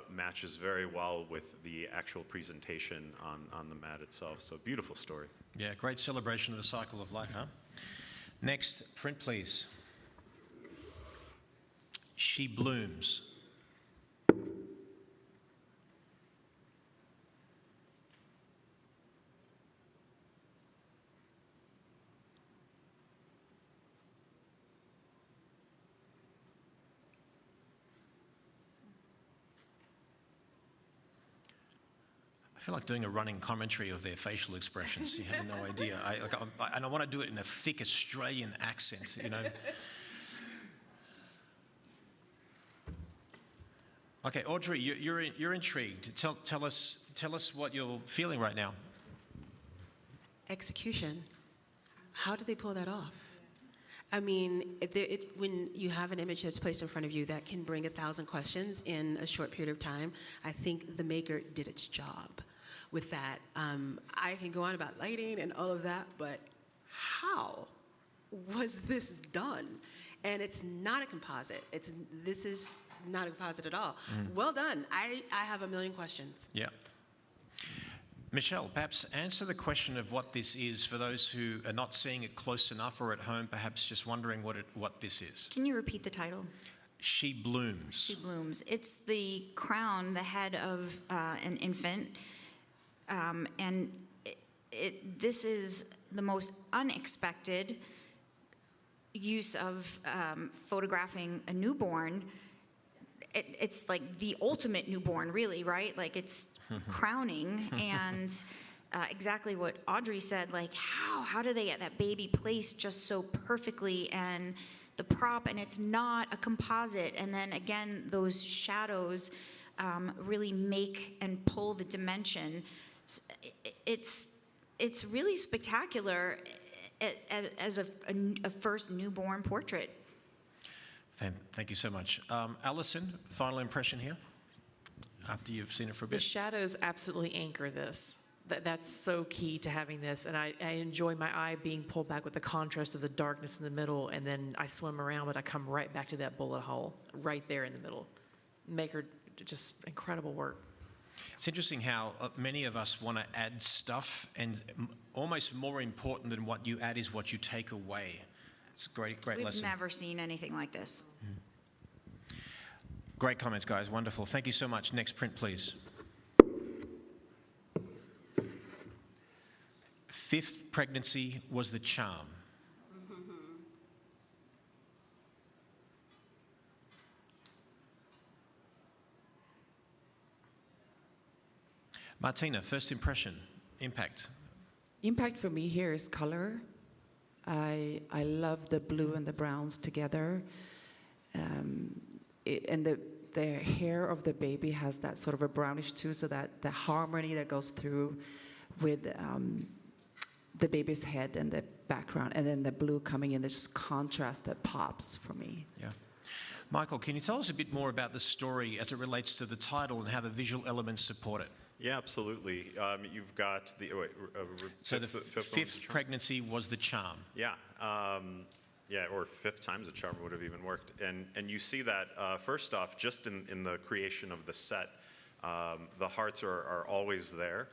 matches very well with the actual presentation on the mat itself. So beautiful story. Yeah, great celebration of the cycle of life, huh? Next, print, please. She Blooms. I feel like doing a running commentary of their facial expressions. You have no idea. And I want to do it in a thick Australian accent, Okay, Audrey, you're intrigued. Tell us what you're feeling right now. Execution. How did they pull that off? I mean, when you have an image that's placed in front of you that can bring 1,000 questions in a short period of time, I think the maker did its job with that. I can go on about lighting and all of that, but how was this done? And it's not a composite. This is not a composite at all. Well done. I have a million questions. Yeah. Michelle, perhaps answer the question of what this is for those who are not seeing it close enough or at home, perhaps just wondering what this is. Can you repeat the title? She Blooms. She Blooms. It's the crown, the head of an infant. And this is the most unexpected use of photographing a newborn. It's like the ultimate newborn, really, right? Like it's crowning, and exactly what Audrey said, like how do they get that baby placed just so perfectly, and the prop, and it's not a composite, and then again those shadows. really make and pull the dimension. It's really spectacular as a first newborn portrait. Thank you so much. Alison, final impression here after you've seen it for a bit? The shadows absolutely anchor this. That's so key to having this, and I enjoy my eye being pulled back with the contrast of the darkness in the middle, and then I swim around, but I come right back to that bullet hole right there in the middle. Maker, just incredible work. It's interesting how many of us want to add stuff, and almost more important than what you add is what you take away. It's a great We've lesson. never seen anything like this. Great comments, guys. Wonderful. Thank you so much. Next print, please. Fifth pregnancy was the charm. Martina, first impression, impact. Impact for me here is color. I love the blue and the browns together. And the hair of the baby has that sort of a brownish too, so that the harmony that goes through with the baby's head and the background, and then the blue coming in, there's just contrast that pops for me. Yeah. Michael, can you tell us a bit more about the story as it relates to the title and how the visual elements support it? Yeah, absolutely. You've got the so the fifth pregnancy was the charm. Yeah, yeah, or fifth time's a charm would have even worked. And you see that first off, just in the creation of the set, the hearts are always there,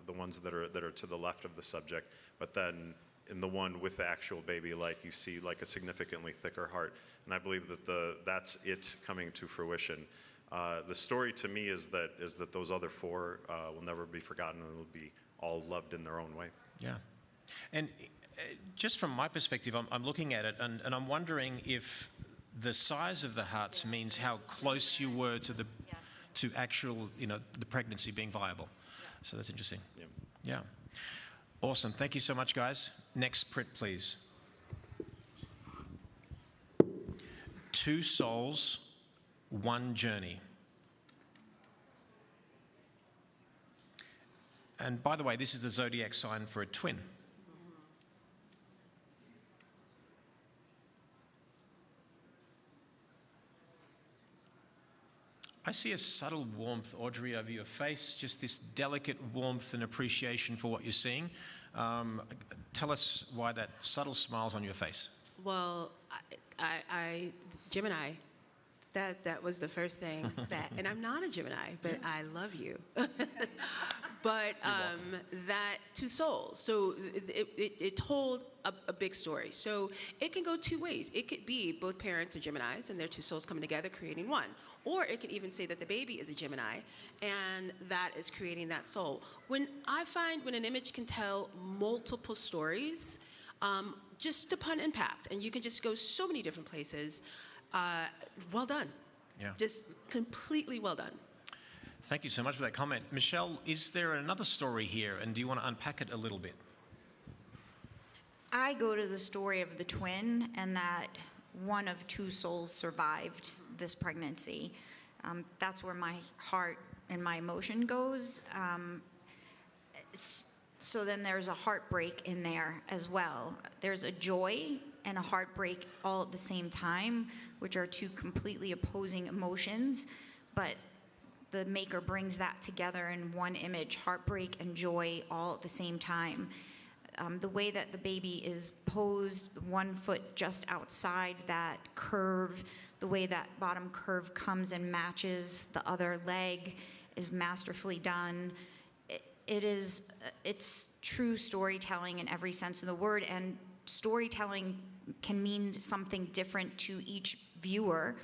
the ones that are to the left of the subject, but then in the one with the actual baby, like you see like a significantly thicker heart, and I believe that that's it coming to fruition. The story to me is that those other four will never be forgotten, and will be all loved in their own way. Yeah, and just from my perspective, I'm looking at it, and I'm wondering if the size of the hearts means how close you were to to actual, the pregnancy being viable. So that's interesting. Yeah. Yeah. Awesome. Thank you so much, guys. Next print, please. Two souls, one journey. And by the way, this is the zodiac sign for a twin. I see a subtle warmth, Audrey, over your face, just this delicate warmth and appreciation for what you're seeing. Tell us why that subtle smile's on your face. Well, I Gemini, that was the first thing that, and I'm not a Gemini, but I love you. But that two souls, so it told a big story. So it can go two ways. It could be both parents are Geminis and their two souls coming together creating one. Or it could even say that the baby is a Gemini and that is creating that soul. When an image can tell multiple stories, just upon impact, and you can just go so many different places, well done. Yeah. Just completely well done. Thank you so much for that comment. Michelle, is there another story here, and do you want to unpack it a little bit? I go to the story of the twin, and that one of two souls survived this pregnancy. That's where my heart and my emotion goes. So then there's a heartbreak in there as well. There's a joy and a heartbreak all at the same time, which are two completely opposing emotions, but the maker brings that together in one image, heartbreak and joy all at the same time. The way that the baby is posed, one foot just outside that curve, the way that bottom curve comes and matches the other leg is masterfully done. It's true storytelling in every sense of the word, and storytelling can mean something different to each viewer.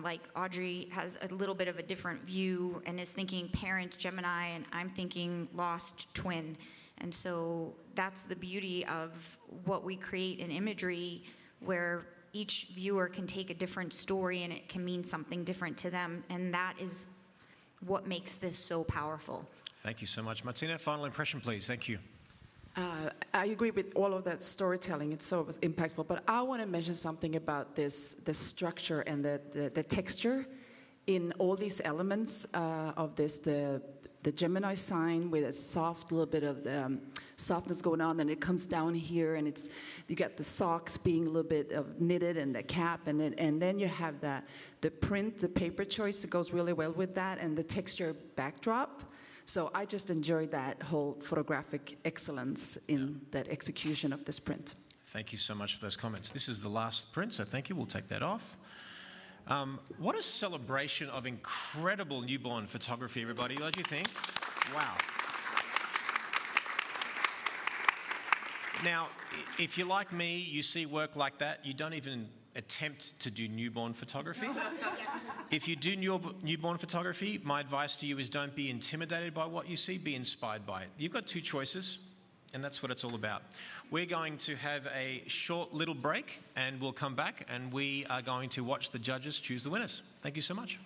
Like Audrey has a little bit of a different view and is thinking parent Gemini, and I'm thinking lost twin. And so that's the beauty of what we create in imagery, where each viewer can take a different story and it can mean something different to them. And that is what makes this so powerful. Thank you so much. Martina, final impression, please. Thank you. I agree with all of that storytelling. It's so impactful. But I want to mention something about the structure and the texture. in all these elements of this, the Gemini sign with a soft little bit of softness going on, and it comes down here, and you get the socks being a little bit of knitted, and the cap, and then you have the print, the paper choice that goes really well with that, and the texture backdrop. So I just enjoyed that whole photographic excellence in that execution of this print. Thank you so much for those comments. This is the last print, so thank you. We'll take that off. What a celebration of incredible newborn photography, everybody. What do you think? Wow. Now, if you're like me, you see work like that, you don't even attempt to do newborn photography. If you do newborn photography, my advice to you is don't be intimidated by what you see, be inspired by it. You've got two choices, and that's what it's all about. We're going to have a short little break, and we'll come back, and we are going to watch the judges choose the winners. Thank you so much.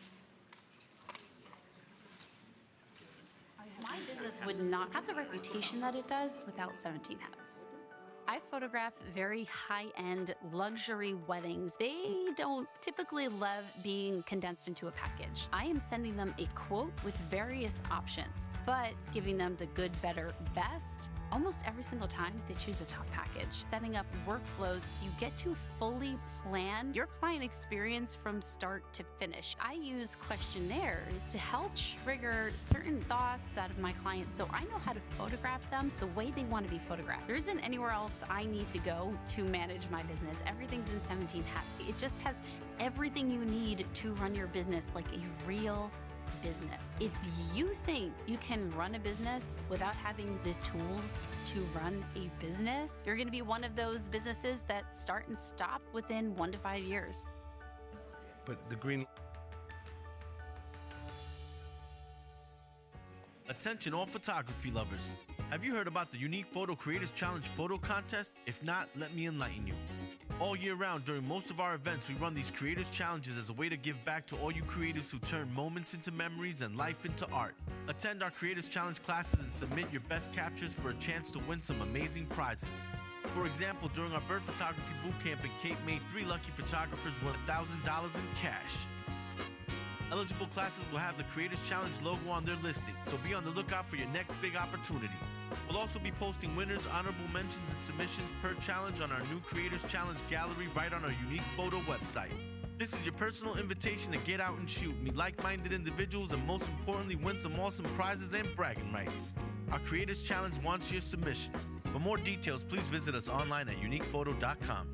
My business would not have the reputation that it does without 17 Hats. I photograph very high-end luxury weddings. They don't typically love being condensed into a package. I am sending them a quote with various options, but giving them the good, better, best almost every single time they choose a top package. Setting up workflows so you get to fully plan your client experience from start to finish. I use questionnaires to help trigger certain thoughts out of my clients so I know how to photograph them the way they want to be photographed. There isn't anywhere else I need to go to manage my business. Everything's in 17 Hats. It just has everything you need to run your business like a real business. If you think you can run a business without having the tools to run a business, you're going to be one of those businesses that start and stop within 1 to 5 years. But the green... Attention all photography lovers. Have you heard about the Unique Photo Creators Challenge photo contest? If not, let me enlighten you. All year round, during most of our events, we run these Creators Challenges as a way to give back to all you creatives who turn moments into memories and life into art. Attend our Creators Challenge classes and submit your best captures for a chance to win some amazing prizes. For example, during our bird photography bootcamp in Cape May, 3 lucky photographers won $1,000 in cash. Eligible classes will have the Creators Challenge logo on their listing, so be on the lookout for your next big opportunity. We'll also be posting winners, honorable mentions, and submissions per challenge on our new Creators Challenge gallery right on our Unique Photo website. This is your personal invitation to get out and shoot, meet like-minded individuals, and most importantly, win some awesome prizes and bragging rights. Our Creators Challenge wants your submissions. For more details, please visit us online at uniquephoto.com.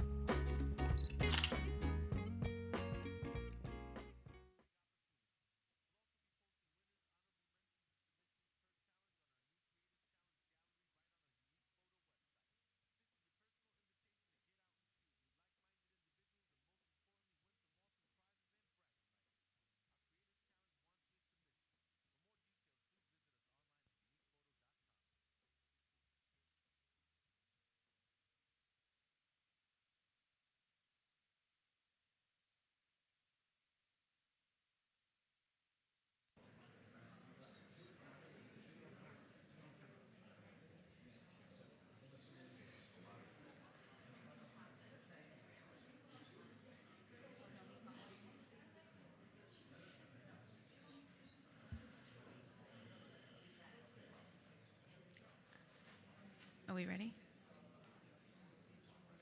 Are we ready?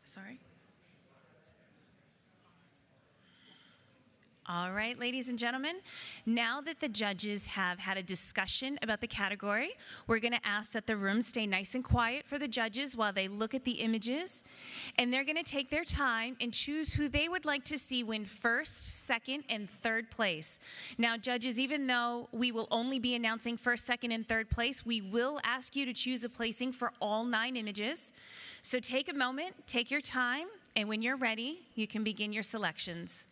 Sorry. All right, ladies and gentlemen, now that the judges have had a discussion about the category, we're going to ask that the room stay nice and quiet for the judges while they look at the images, and they're going to take their time and choose who they would like to see win first, second, and third place. Now, judges, even though we will only be announcing first, second, and third place, we will ask you to choose a placing for all 9 images. So take a moment, take your time, and when you're ready, you can begin your selections.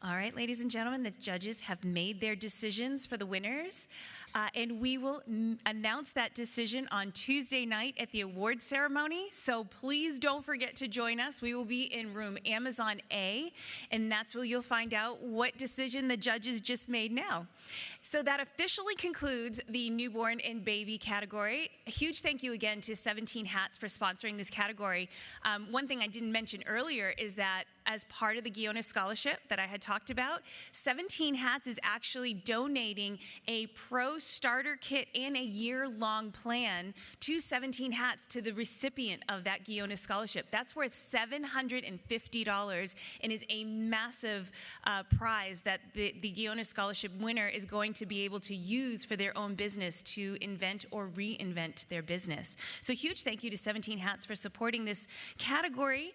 All right, ladies and gentlemen, the judges have made their decisions for the winners, and we will announce that decision on Tuesday night at the award ceremony. So please don't forget to join us. We will be in room Amazon A, and that's where you'll find out what decision the judges just made now. So that officially concludes the newborn and baby category. A huge thank you again to 17 Hats for sponsoring this category. One thing I didn't mention earlier is that as part of the Ghionis Scholarship that I had talked about, 17 Hats is actually donating a pro starter kit and a year-long plan to 17 Hats to the recipient of that Ghionis Scholarship. That's worth $750 and is a massive prize that the Ghionis Scholarship winner is going to be able to use for their own business to invent or reinvent their business. So huge thank you to 17 Hats for supporting this category.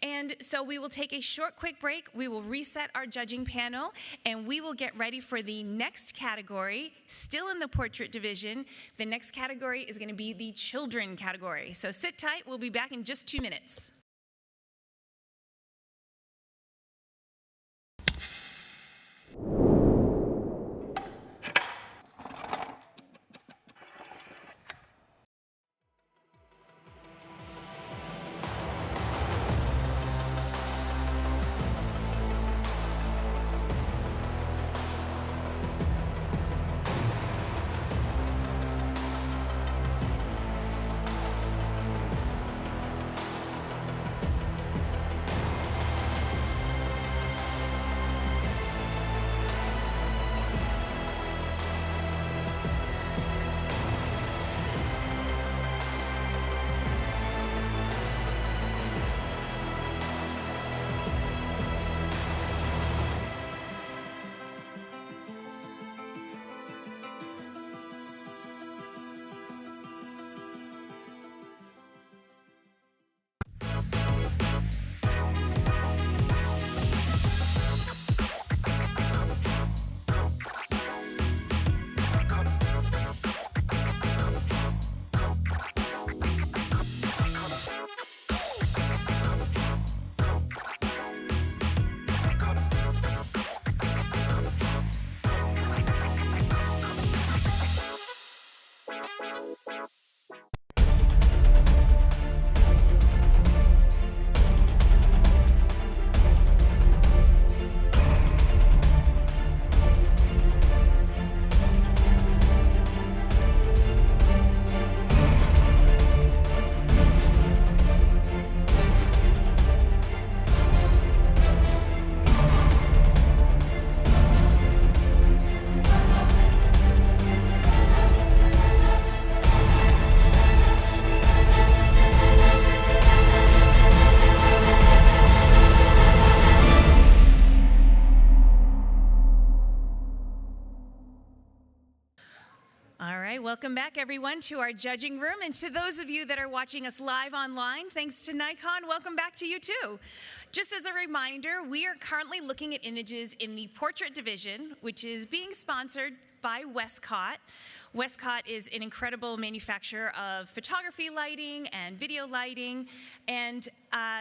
And so we will take a short, quick break. We will reset our judging panel, and we will get ready for the next category, still in the portrait division. The next category is going to be the children category. So sit tight. We'll be back in just 2 minutes. Welcome back, everyone, to our judging room. And to those of you that are watching us live online, thanks to Nikon, welcome back to you too. Just as a reminder, we are currently looking at images in the portrait division, which is being sponsored by Westcott. Westcott is an incredible manufacturer of photography lighting and video lighting, and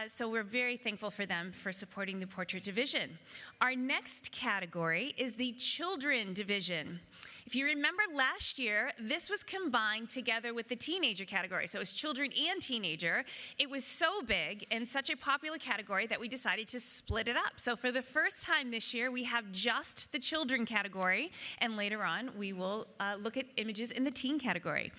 so we're very thankful for them for supporting the portrait division. Our next category is the children division. If you remember last year, this was combined together with the teenager category. So it was children and teenager. It was so big and such a popular category that we decided to split it up. So for the first time this year, we have just the children category, and later on, we will look at images in the teen category.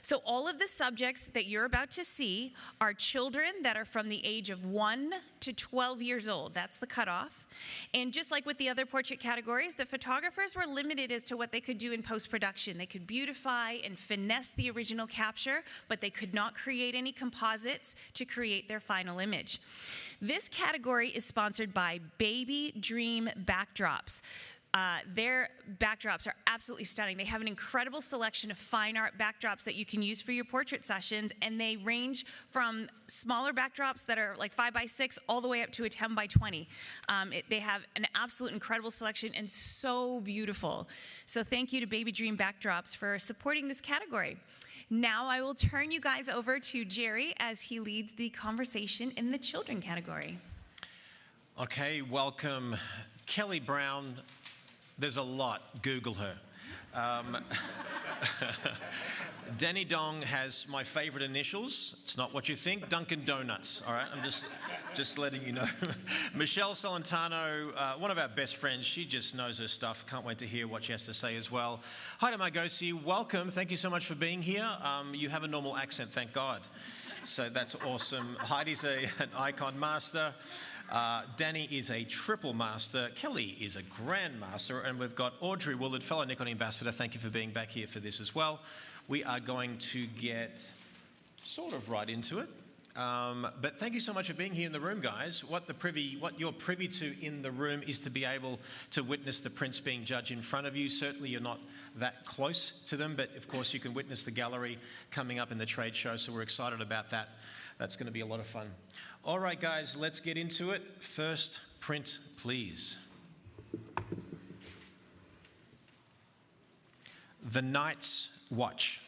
So all of the subjects that you're about to see are children that are from the age of 1 to 12 years old. That's the cutoff. And just like with the other portrait categories, the photographers were limited as to what they could do in post-production. They could beautify and finesse the original capture, but they could not create any composites to create their final image. This category is sponsored by Baby Dream Backdrops. Their backdrops are absolutely stunning. They have an incredible selection of fine art backdrops that you can use for your portrait sessions, and they range from smaller backdrops that are like 5x6 all the way up to a 10x20. They have an absolute incredible selection and so beautiful. So thank you to Baby Dream Backdrops for supporting this category. Now I will turn you guys over to Jerry as he leads the conversation in the children category. Okay, welcome Kelly Brown, there's a lot. Google her. Danny Dong has my favorite initials. It's not what you think. Dunkin' Donuts. All right, I'm just letting you know. Michelle Solentano, one of our best friends. She just knows her stuff. Can't wait to hear what she has to say as well. Hi to Magosi. Welcome. Thank you so much for being here. You have a normal accent, thank God. So that's awesome. Heidi's an icon master. Danny is a triple master. Kelly is a grand master. And we've got Audrey Willard, fellow Nikon ambassador. Thank you for being back here for this as well. We are going to get sort of right into it. But thank you so much for being here in the room, guys. What you're privy to in the room is to be able to witness the prints being judged in front of you. Certainly you're not that close to them, but of course you can witness the gallery coming up in the trade show, so we're excited about that. That's going to be a lot of fun. All right, guys, let's get into it. First print, please. The Night's Watch.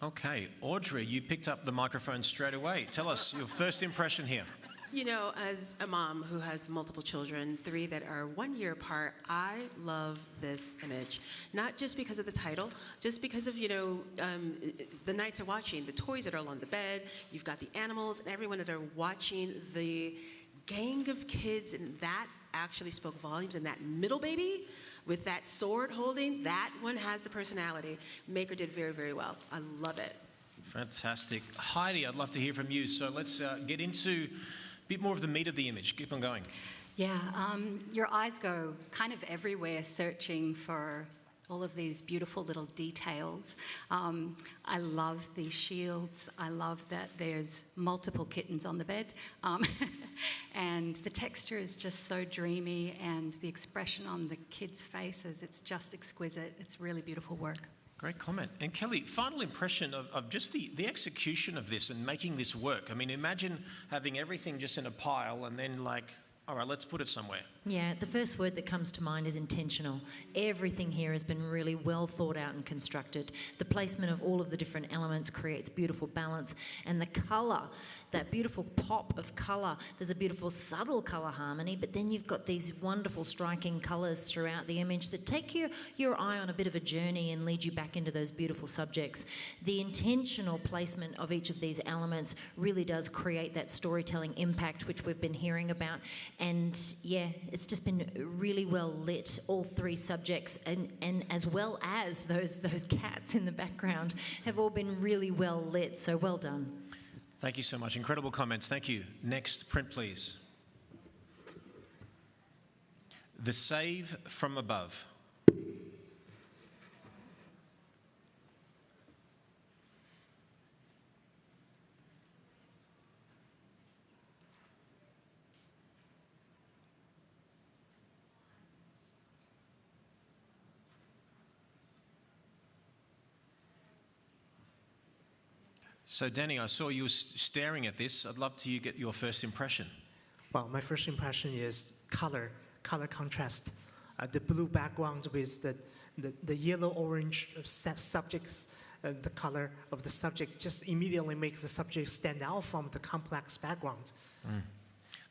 Okay, Audrey, you picked up the microphone straight away. Tell us your first impression here. You know, as a mom who has multiple children, 3 that are 1 year apart, I love this image. Not just because of the title, just because of, you know, the nights are watching, the toys that are on the bed, you've got the animals, and everyone that are watching, the gang of kids, and that actually spoke volumes. And that middle baby with that sword holding, that one has the personality. Maker did very, very well. I love it. Fantastic. Heidi, I'd love to hear from you. So let's get into a bit more of the meat of the image. Keep on going. Yeah, your eyes go kind of everywhere searching for all of these beautiful little details. I love these shields. I love that there's multiple kittens on the bed. And the texture is just so dreamy, and the expression on the kids' faces, it's just exquisite. It's really beautiful work. Great comment. And Kelly, final impression of just the execution of this and making this work. I mean, imagine having everything just in a pile and then like, all right, let's put it somewhere. Yeah, the first word that comes to mind is intentional. Everything here has been really well thought out and constructed. The placement of all of the different elements creates beautiful balance, and the colour, that beautiful pop of colour. There's a beautiful subtle colour harmony, but then you've got these wonderful striking colours throughout the image that take your eye on a bit of a journey and lead you back into those beautiful subjects. The intentional placement of each of these elements really does create that storytelling impact which we've been hearing about. And yeah, it's just been really well lit, all 3 subjects, and as well as those cats in the background have all been really well lit, so well done. Thank you so much. Incredible comments. Thank you. Next print, please. The Save from Above. So, Danny, I saw you staring at this. I'd love to get your first impression. Well, my first impression is color contrast. The blue background with the yellow-orange subjects, the color of the subject just immediately makes the subject stand out from the complex background. Mm.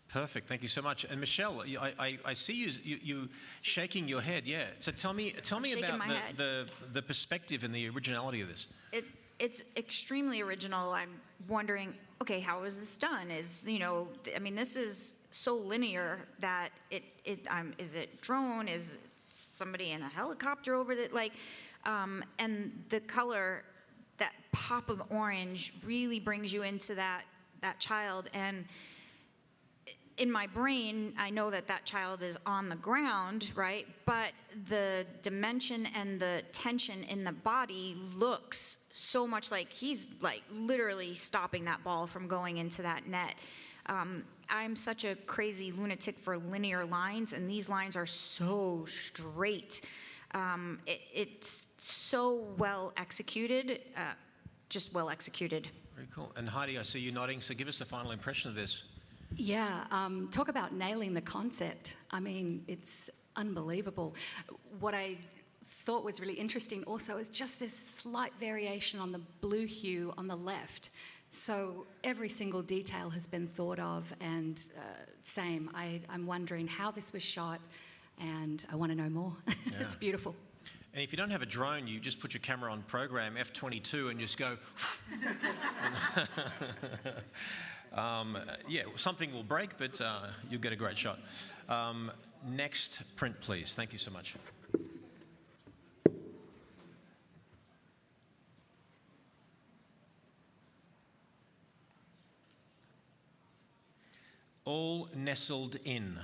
Perfect. Thank you so much. And Michelle, I see you shaking your head. Yeah. So tell me about the perspective and the originality of this. It's extremely original. I'm wondering, okay, how is this done? This is so linear that is it drone? Is somebody in a helicopter over it? And the color, that pop of orange really brings you into that child. And in my brain, I know that child is on the ground, right? But the dimension and the tension in the body looks so much like he's literally stopping that ball from going into that net. I'm such a crazy lunatic for linear lines, and these lines are so straight. It's so well executed, just well executed. Very cool. And Heidi, I see you nodding, so give us the final impression of this. Yeah, talk about nailing the concept. I mean, it's unbelievable. What I thought was really interesting also is just this slight variation on the blue hue on the left. So every single detail has been thought of, and same. I'm wondering how this was shot, and I want to know more. Yeah. It's beautiful. And if you don't have a drone, you just put your camera on program F22 and just go. Yeah, something will break, but you'll get a great shot. Next print, please. Thank you so much. All nestled in.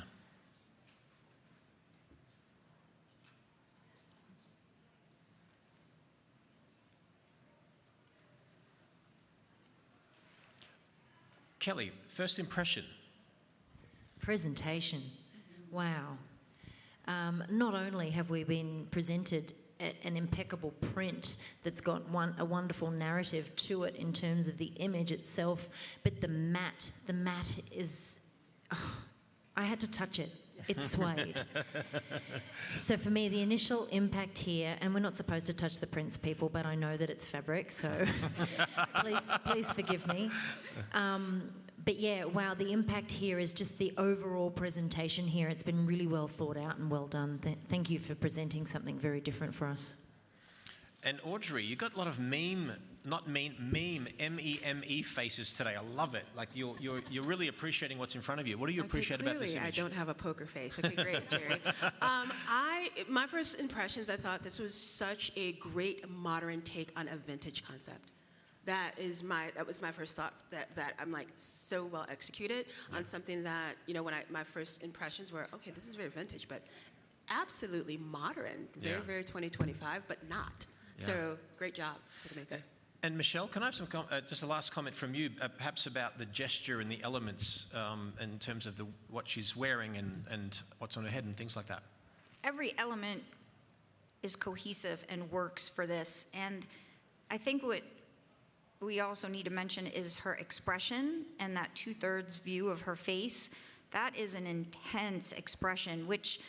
Kelly, first impression. Presentation. Wow. Not only have we been presented an impeccable print that's got a wonderful narrative to it in terms of the image itself, but the matte is... Oh, I had to touch it. It swayed. So for me, the initial impact here, and we're not supposed to touch the prints, people, but I know that it's fabric, so please forgive me. But yeah, wow, the impact here is just the overall presentation here. It's been really well thought out and well done. Thank you for presenting something very different for us. And Audrey, you got a lot of meme, M-E-M-E faces today. I love it. Like you're really appreciating what's in front of you. What do you appreciate about this image? I don't have a poker face. Okay, great, Jerry. My first impressions, I thought this was such a great modern take on a vintage concept. That was my first thought, that I'm like so well executed on something that, you know, my first impressions were, okay, this is very vintage, but absolutely modern, very 2025, but not. Yeah. So great job for the maker. And Michelle, can I have some just a last comment from you, perhaps about the gesture and the elements in terms of what she's wearing and what's on her head and things like that? Every element is cohesive and works for this. And I think what we also need to mention is her expression and that 2/3 view of her face. That is an intense expression, which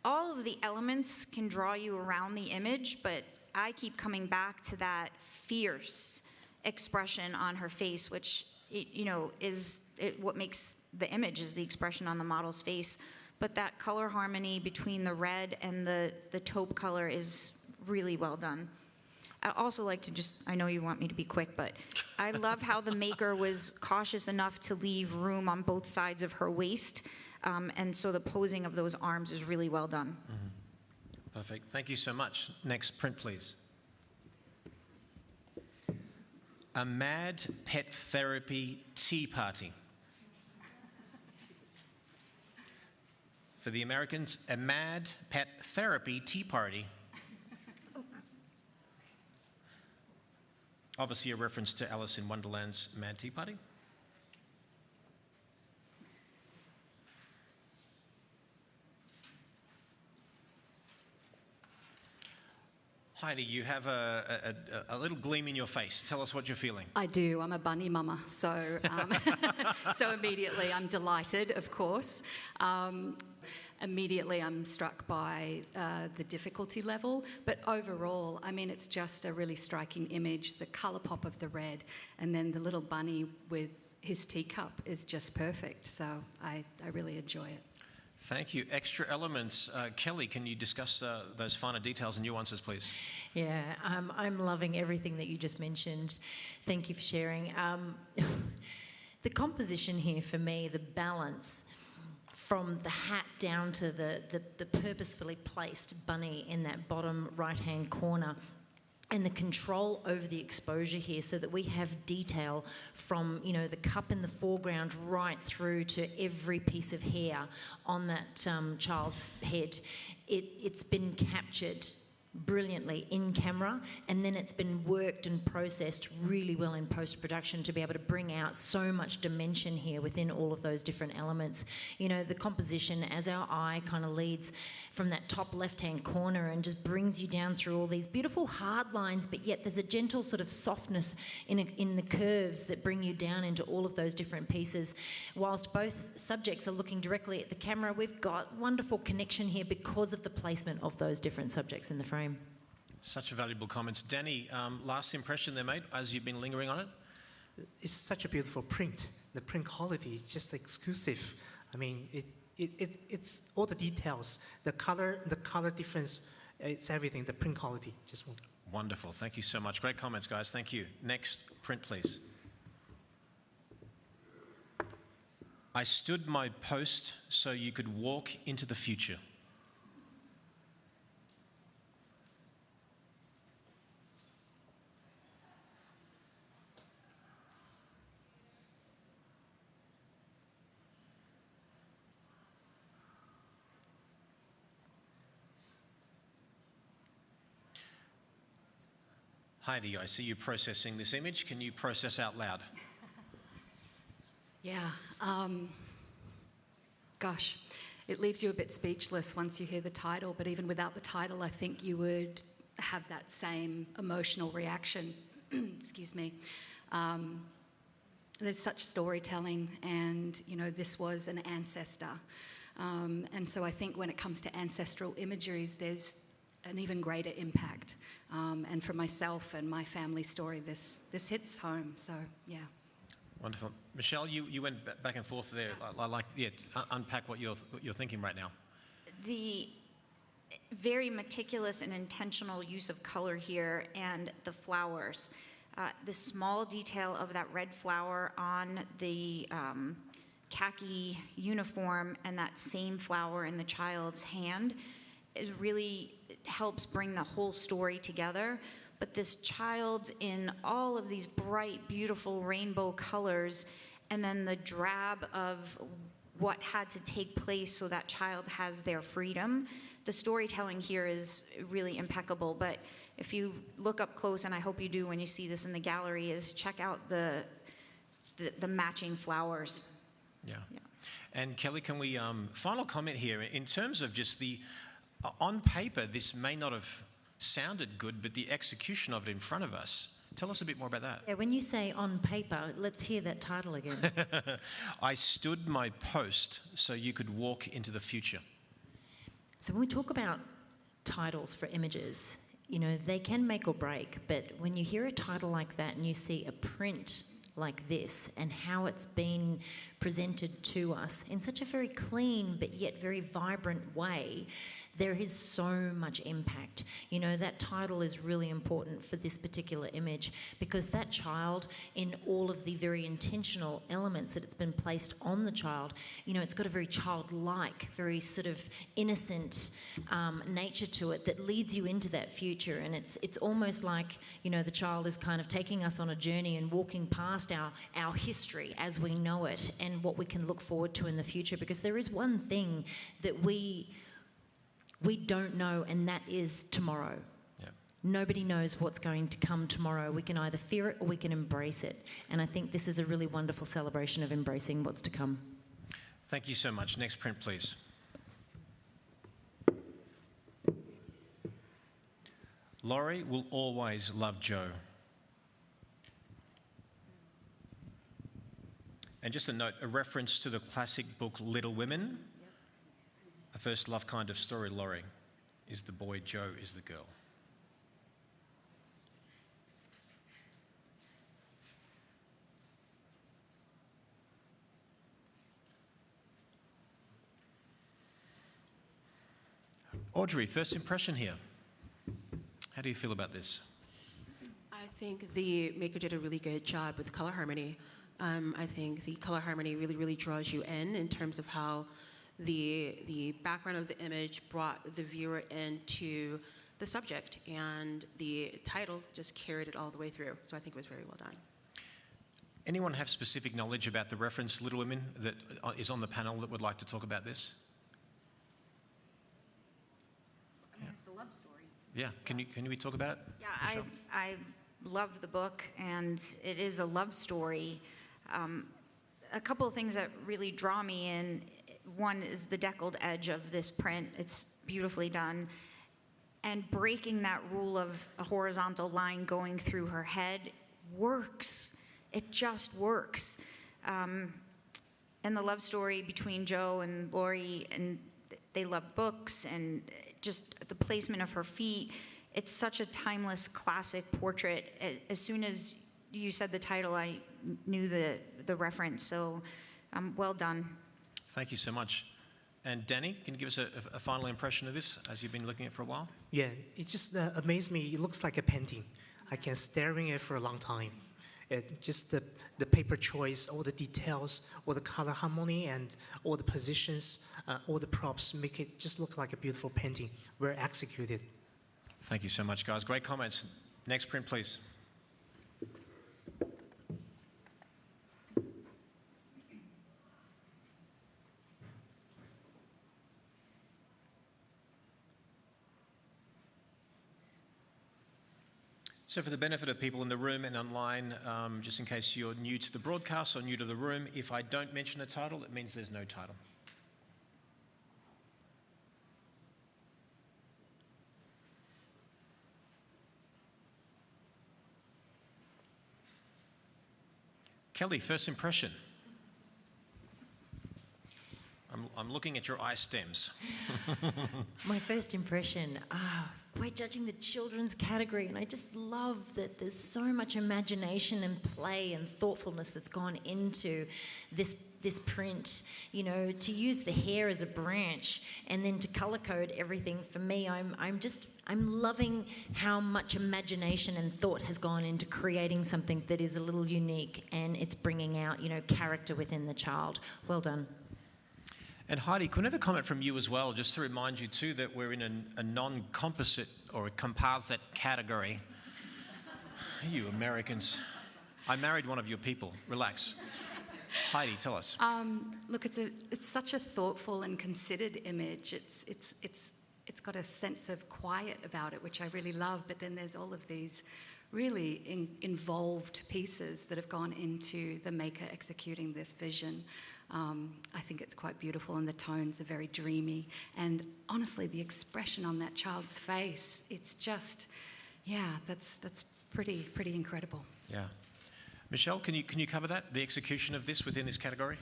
all of the elements can draw you around the image, but I keep coming back to that fierce expression on her face, which, what makes the image is the expression on the model's face. But that color harmony between the red and the taupe color is really well done. I'd also like to I know you want me to be quick, but I love how the maker was cautious enough to leave room on both sides of her waist. And so the posing of those arms is really well done. Mm-hmm. Perfect. Thank you so much. Next print, please. A mad pet therapy tea party. For the Americans, a mad pet therapy tea party. Obviously a reference to Alice in Wonderland's Mad Tea Party. Heidi, you have a little gleam in your face. Tell us what you're feeling. I do. I'm a bunny mama, so so immediately I'm delighted, of course. Immediately I'm struck by the difficulty level, but overall, I mean, it's just a really striking image. The colour pop of the red, and then the little bunny with his teacup is just perfect. So I really enjoy it. Thank you. Extra elements. Kelly, can you discuss those finer details and nuances, please? Yeah, I'm loving everything that you just mentioned. Thank you for sharing. The composition here for me, the balance from the hat down to the purposefully placed bunny in that bottom right-hand corner, and the control over the exposure here so that we have detail from, the cup in the foreground right through to every piece of hair on that child's head. It's been captured brilliantly in camera, and then it's been worked and processed really well in post-production to be able to bring out so much dimension here within all of those different elements. The composition, as our eye kind of leads from that top left-hand corner and just brings you down through all these beautiful hard lines, but yet there's a gentle sort of softness in the curves that bring you down into all of those different pieces. Whilst both subjects are looking directly at the camera, we've got wonderful connection here because of the placement of those different subjects in the frame. Such valuable comments. Danny, last impression there, mate, as you've been lingering on it? It's such a beautiful print. The print quality is just exclusive. I mean, it's all the details, the color difference, it's everything, the print quality. Just wonderful. Thank you so much. Great comments, guys. Thank you. Next print, please. I stood my post so you could walk into the future. Heidi, I see you processing this image. Can you process out loud? Yeah. Gosh, it leaves you a bit speechless once you hear the title, but even without the title, I think you would have that same emotional reaction. Excuse me. There's such storytelling, and this was an ancestor. And so I think when it comes to ancestral imageries, there's an even greater impact. And for myself and my family story, this hits home. So, yeah. Wonderful. Michelle, you went back and forth there. I like, unpack what you're thinking right now. The very meticulous and intentional use of color here, and the flowers. The small detail of that red flower on the khaki uniform and that same flower in the child's hand helps bring the whole story together. But this child's in all of these bright, beautiful rainbow colors, and then the drab of what had to take place so that child has their freedom. The storytelling here is really impeccable, but if you look up close, and I hope you do when you see this in the gallery, is check out the matching flowers. Yeah. And Kelly, can we, final comment here, in terms of just on paper, this may not have sounded good, but the execution of it in front of us. Tell us a bit more about that. Yeah, when you say on paper, let's hear that title again. I stood my post so you could walk into the future. So when we talk about titles for images, they can make or break, but when you hear a title like that and you see a print like this and how it's been presented to us in such a very clean but yet very vibrant way, there is so much impact. That title is really important for this particular image because that child, in all of the very intentional elements that it's been placed on the child, it's got a very childlike, very sort of innocent nature to it that leads you into that future. And it's almost like, the child is kind of taking us on a journey and walking past our history as we know it and what we can look forward to in the future, because there is one thing that we don't know, and that is tomorrow. Yeah. Nobody knows what's going to come tomorrow. We can either fear it or we can embrace it. And I think this is a really wonderful celebration of embracing what's to come. Thank you so much. Next print, please. Laurie will always love Joe. And just a note, a reference to the classic book Little Women. A first love kind of story, Laurie, is the boy, Joe is the girl. Audrey, first impression here. How do you feel about this? I think the maker did a really good job with color harmony. I think the color harmony really draws you in terms of how the background of the image brought the viewer into the subject, and the title just carried it all the way through. So I think it was very well done. Anyone have specific knowledge about the reference Little Women that is on the panel that would like to talk about this? It's a love story. Yeah, can we talk about it? Yeah, I love the book, and it is a love story. A couple of things that really draw me in. One is the deckled edge of this print. It's beautifully done. And breaking that rule of a horizontal line going through her head works. It just works. And the love story between Joe and Laurie, and they love books, and just the placement of her feet. it's such a timeless classic portrait. As soon as you said the title, I knew the reference. So well done. Thank you so much. And Danny, can you give us a final impression of this as you've been looking at it for a while? Yeah, it just amazed me. It looks like a painting. I can stare at it for a long time. Just the paper choice, all the details, all the color harmony, and all the positions, all the props make it just look like a beautiful painting. Well executed. Thank you so much, guys. Great comments. Next print, please. So for the benefit of people in the room and online, just in case you're new to the broadcast or new to the room, if I don't mention a title, it means there's no title. Kelly, first impression. I'm looking at your eye stems. My first impression, we're judging the children's category, and I just love that there's so much imagination and play and thoughtfulness that's gone into this print. You know, to use the hair as a branch and then to color code everything. For me, I'm loving how much imagination and thought has gone into creating something that is a little unique, and it's bringing out, you know, character within the child. Well done. And Heidi, could I have a comment from you as well, just to remind you too that we're in a non-composite or a composite category. You Americans. I married one of your people. Relax. Heidi, tell us. Look, it's such a thoughtful and considered image. It's got a sense of quiet about it, which I really love. But then there's all of these really involved pieces that have gone into the maker executing this vision. I think it's quite beautiful, and the tones are very dreamy. And honestly, the expression on that child's face, it's just, yeah, that's pretty incredible. Yeah. Michelle, can you cover that, the execution of this within this category?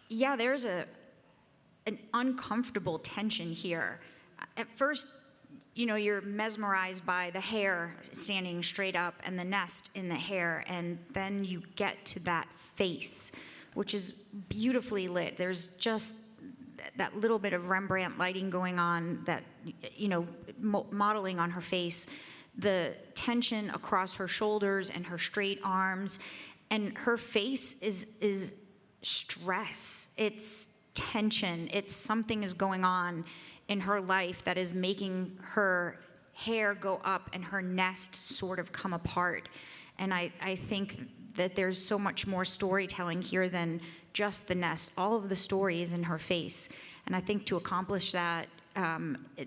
Yeah, there's an uncomfortable tension here. At first, you know, you're mesmerized by the hair standing straight up and the nest in the hair, and then you get to that face, which is beautifully lit. There's just that little bit of Rembrandt lighting going on, that, you know, modeling on her face, the tension across her shoulders and her straight arms, and her face is stress. It's tension. It's something is going on in her life that is making her hair go up and her nest sort of come apart. And I think that there's so much more storytelling here than just the nest. All of the story is in her face. And I think to accomplish that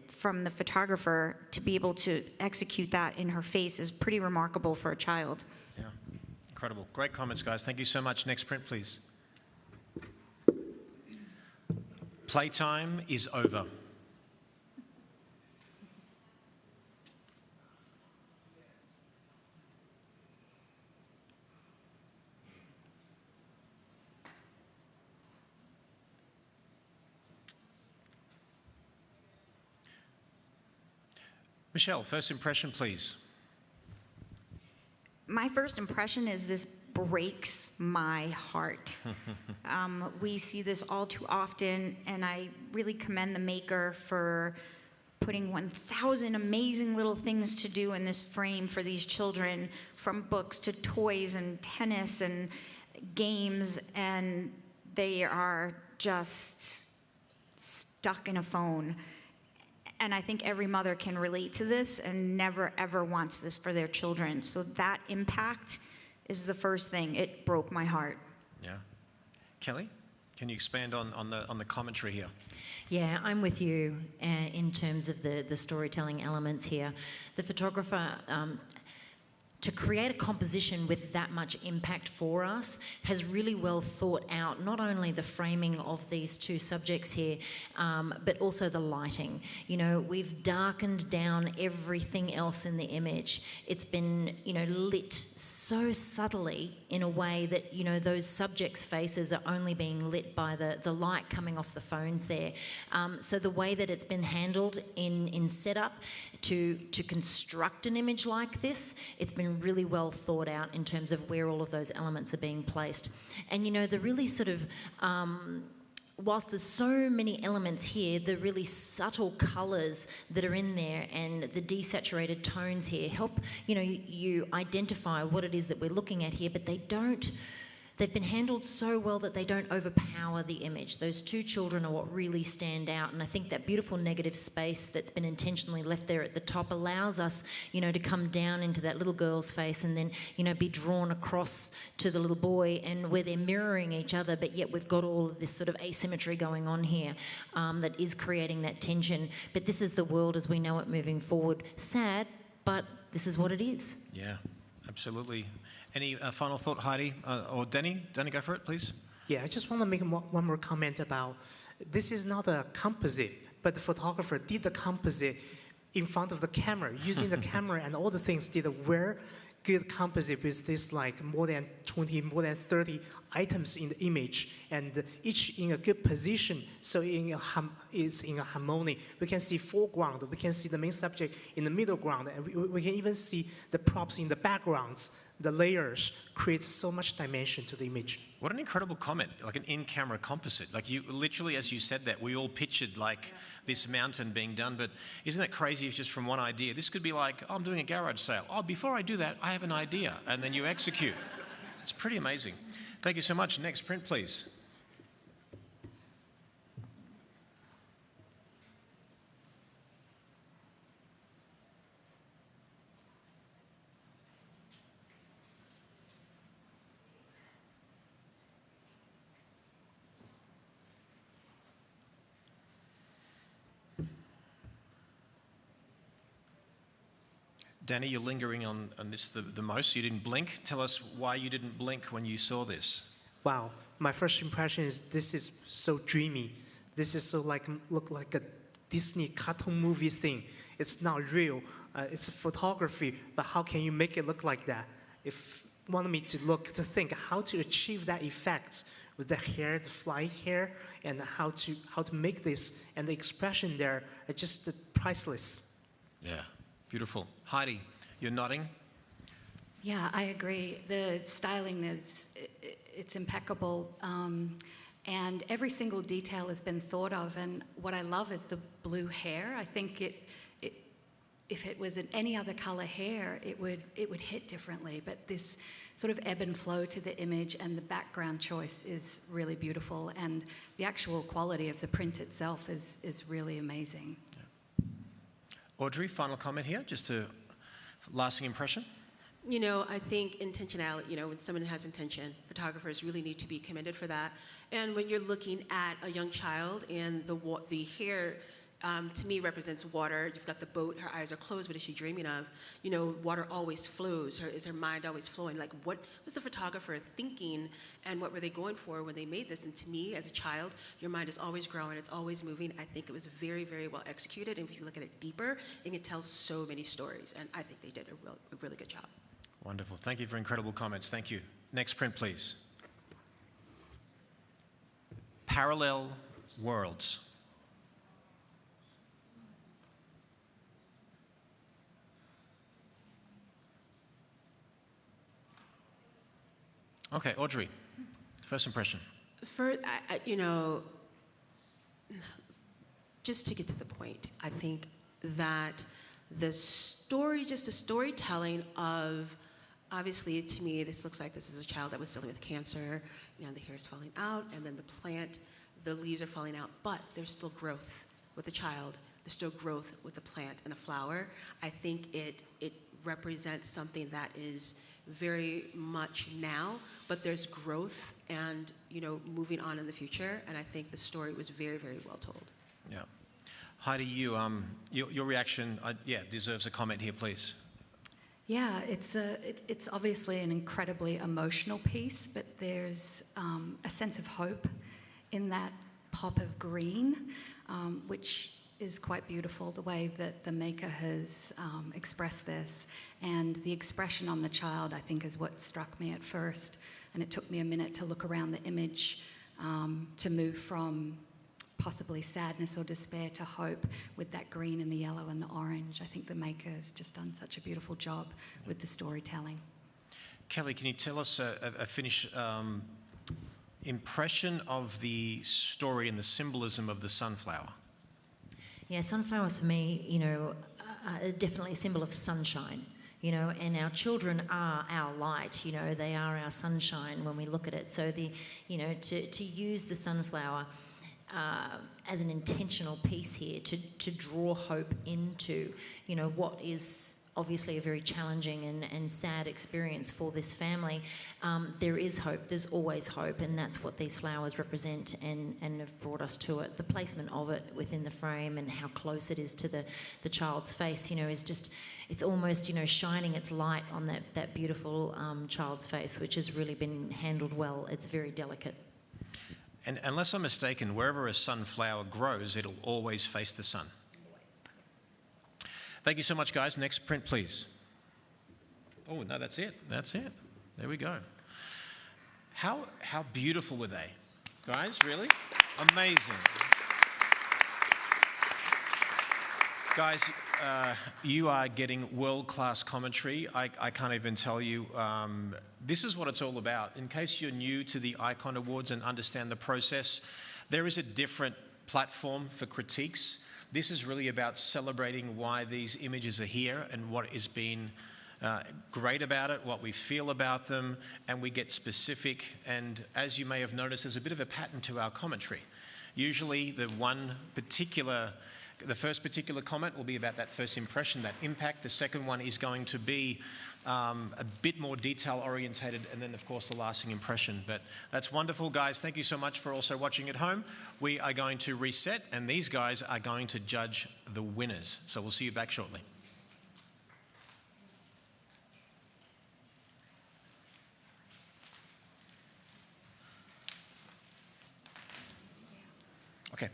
from the photographer, to be able to execute that in her face is pretty remarkable for a child. Yeah, incredible. Great comments, guys. Thank you so much. Next print, please. Playtime is over. Michelle, first impression, please. My first impression is this breaks my heart. We see this all too often, and I really commend the maker for putting 1,000 amazing little things to do in this frame for these children, from books to toys and tennis and games, and they are just stuck in a phone. And I think every mother can relate to this and never, ever wants this for their children. So that impact is the first thing. It broke my heart. Yeah. Kelly, can you expand on the commentary here? Yeah, I'm with you in terms of the storytelling elements here. The photographer to create a composition with that much impact for us has really well thought out, not only the framing of these two subjects here, but also the lighting. You know, we've darkened down everything else in the image. It's been, you know, lit so subtly in a way that, you know, those subjects' faces are only being lit by the light coming off the phones there. So the way that it's been handled in setup to construct an image like this, it's been really well thought out in terms of where all of those elements are being placed. And you know, the really sort of, whilst there's so many elements here, the really subtle colours that are in there and the desaturated tones here help, you know, you identify what it is that we're looking at here, but they've been handled so well that they don't overpower the image. Those two children are what really stand out, and I think that beautiful negative space that's been intentionally left there at the top allows us, you know, to come down into that little girl's face and then, you know, be drawn across to the little boy, and where they're mirroring each other, but yet we've got all of this sort of asymmetry going on here that is creating that tension. But this is the world as we know it moving forward. Sad, but this is what it is. Yeah, absolutely. Any final thought, Heidi? Or Danny? Danny, go for it, please. Yeah, I just want to make one more comment about, this is not a composite, but the photographer did the composite in front of the camera, using the camera and all the things, did a very good composite with this like more than 20, more than 30 items in the image, and each in a good position, so it's in a harmony. We can see foreground, we can see the main subject in the middle ground, and we can even see the props in the backgrounds. The layers create so much dimension to the image. What an incredible comment, like an in-camera composite. Like you literally, as you said that, we all pictured like this mountain being done, but isn't it crazy if just from one idea? This could be like, oh, I'm doing a garage sale. Oh, before I do that, I have an idea, and then you execute. It's pretty amazing. Thank you so much. Next print, please. Danny, you're lingering on this the most. You didn't blink. Tell us why you didn't blink when you saw this. Wow, my first impression is this is so dreamy. This is so look like a Disney cartoon movie thing. It's not real. It's photography, but how can you make it look like that? If you want me to think how to achieve that effect with the hair, the flying hair, and how to make this, and the expression there are just priceless. Yeah. Beautiful. Heidi, you're nodding. Yeah, I agree. The styling it's impeccable. And every single detail has been thought of. And what I love is the blue hair. I think if it was in any other color hair, it would hit differently. But this sort of ebb and flow to the image and the background choice is really beautiful. And the actual quality of the print itself is really amazing. Audrey, final comment here, just a lasting impression. You know, I think intentionality, you know, when someone has intention, photographers really need to be commended for that. And when you're looking at a young child and the hair, to me, represents water. You've got the boat, her eyes are closed, what is she dreaming of? You know, water always flows. Is her mind always flowing? Like, what was the photographer thinking, and what were they going for when they made this? And to me, as a child, your mind is always growing, it's always moving. I think it was very, very well executed, and if you look at it deeper, it can tell so many stories, and I think they did a really good job. Wonderful. Thank you for incredible comments. Thank you. Next print, please. Parallel worlds. Okay, Audrey, first impression. You know, just to get to the point, I think that the storytelling of, obviously to me, this looks like this is a child that was dealing with cancer, you know, the hair is falling out, and then the plant, the leaves are falling out, but there's still growth with the child, there's still growth with the plant and a flower. I think it represents something that is very much now, but there's growth and, you know, moving on in the future, and I think the story was very, very well told. Yeah. Heidi, your reaction, deserves a comment here, please. Yeah, it's obviously an incredibly emotional piece, but there's a sense of hope in that pop of green, which is quite beautiful, the way that the maker has expressed this. And the expression on the child, I think, is what struck me at first. And it took me a minute to look around the image to move from possibly sadness or despair to hope with that green and the yellow and the orange. I think the maker has just done such a beautiful job with the storytelling. Kelly, can you tell us a finished impression of the story and the symbolism of the sunflower? Yeah, sunflowers for me, you know, are definitely a symbol of sunshine, you know, and our children are our light, you know, they are our sunshine when we look at it. So you know, to use the sunflower as an intentional piece here to draw hope into, you know, what is obviously a very challenging and sad experience for this family. There is hope, there's always hope, and that's what these flowers represent and have brought us to it. The placement of it within the frame and how close it is to the child's face, you know, is just, it's almost, you know, shining its light on that beautiful child's face, which has really been handled well. It's very delicate. And unless I'm mistaken, wherever a sunflower grows, it'll always face the sun. Thank you so much, guys. Next print, please. Oh, no, that's it. That's it. There we go. How beautiful were they? Guys, really? Amazing. Guys, you are getting world-class commentary. I can't even tell you. This is what it's all about. In case you're new to the Icon Awards and understand the process, there is a different platform for critiques. This is really about celebrating why these images are here and what has been great about it, what we feel about them, and we get specific. And as you may have noticed, there's a bit of a pattern to our commentary. Usually the first particular comment will be about that first impression, that impact. The second one is going to be a bit more detail orientated, and then of course the lasting impression. But that's wonderful, guys. Thank you so much for also watching at home. We are going to reset, and these guys are going to judge the winners. So we'll see you back shortly. Okay.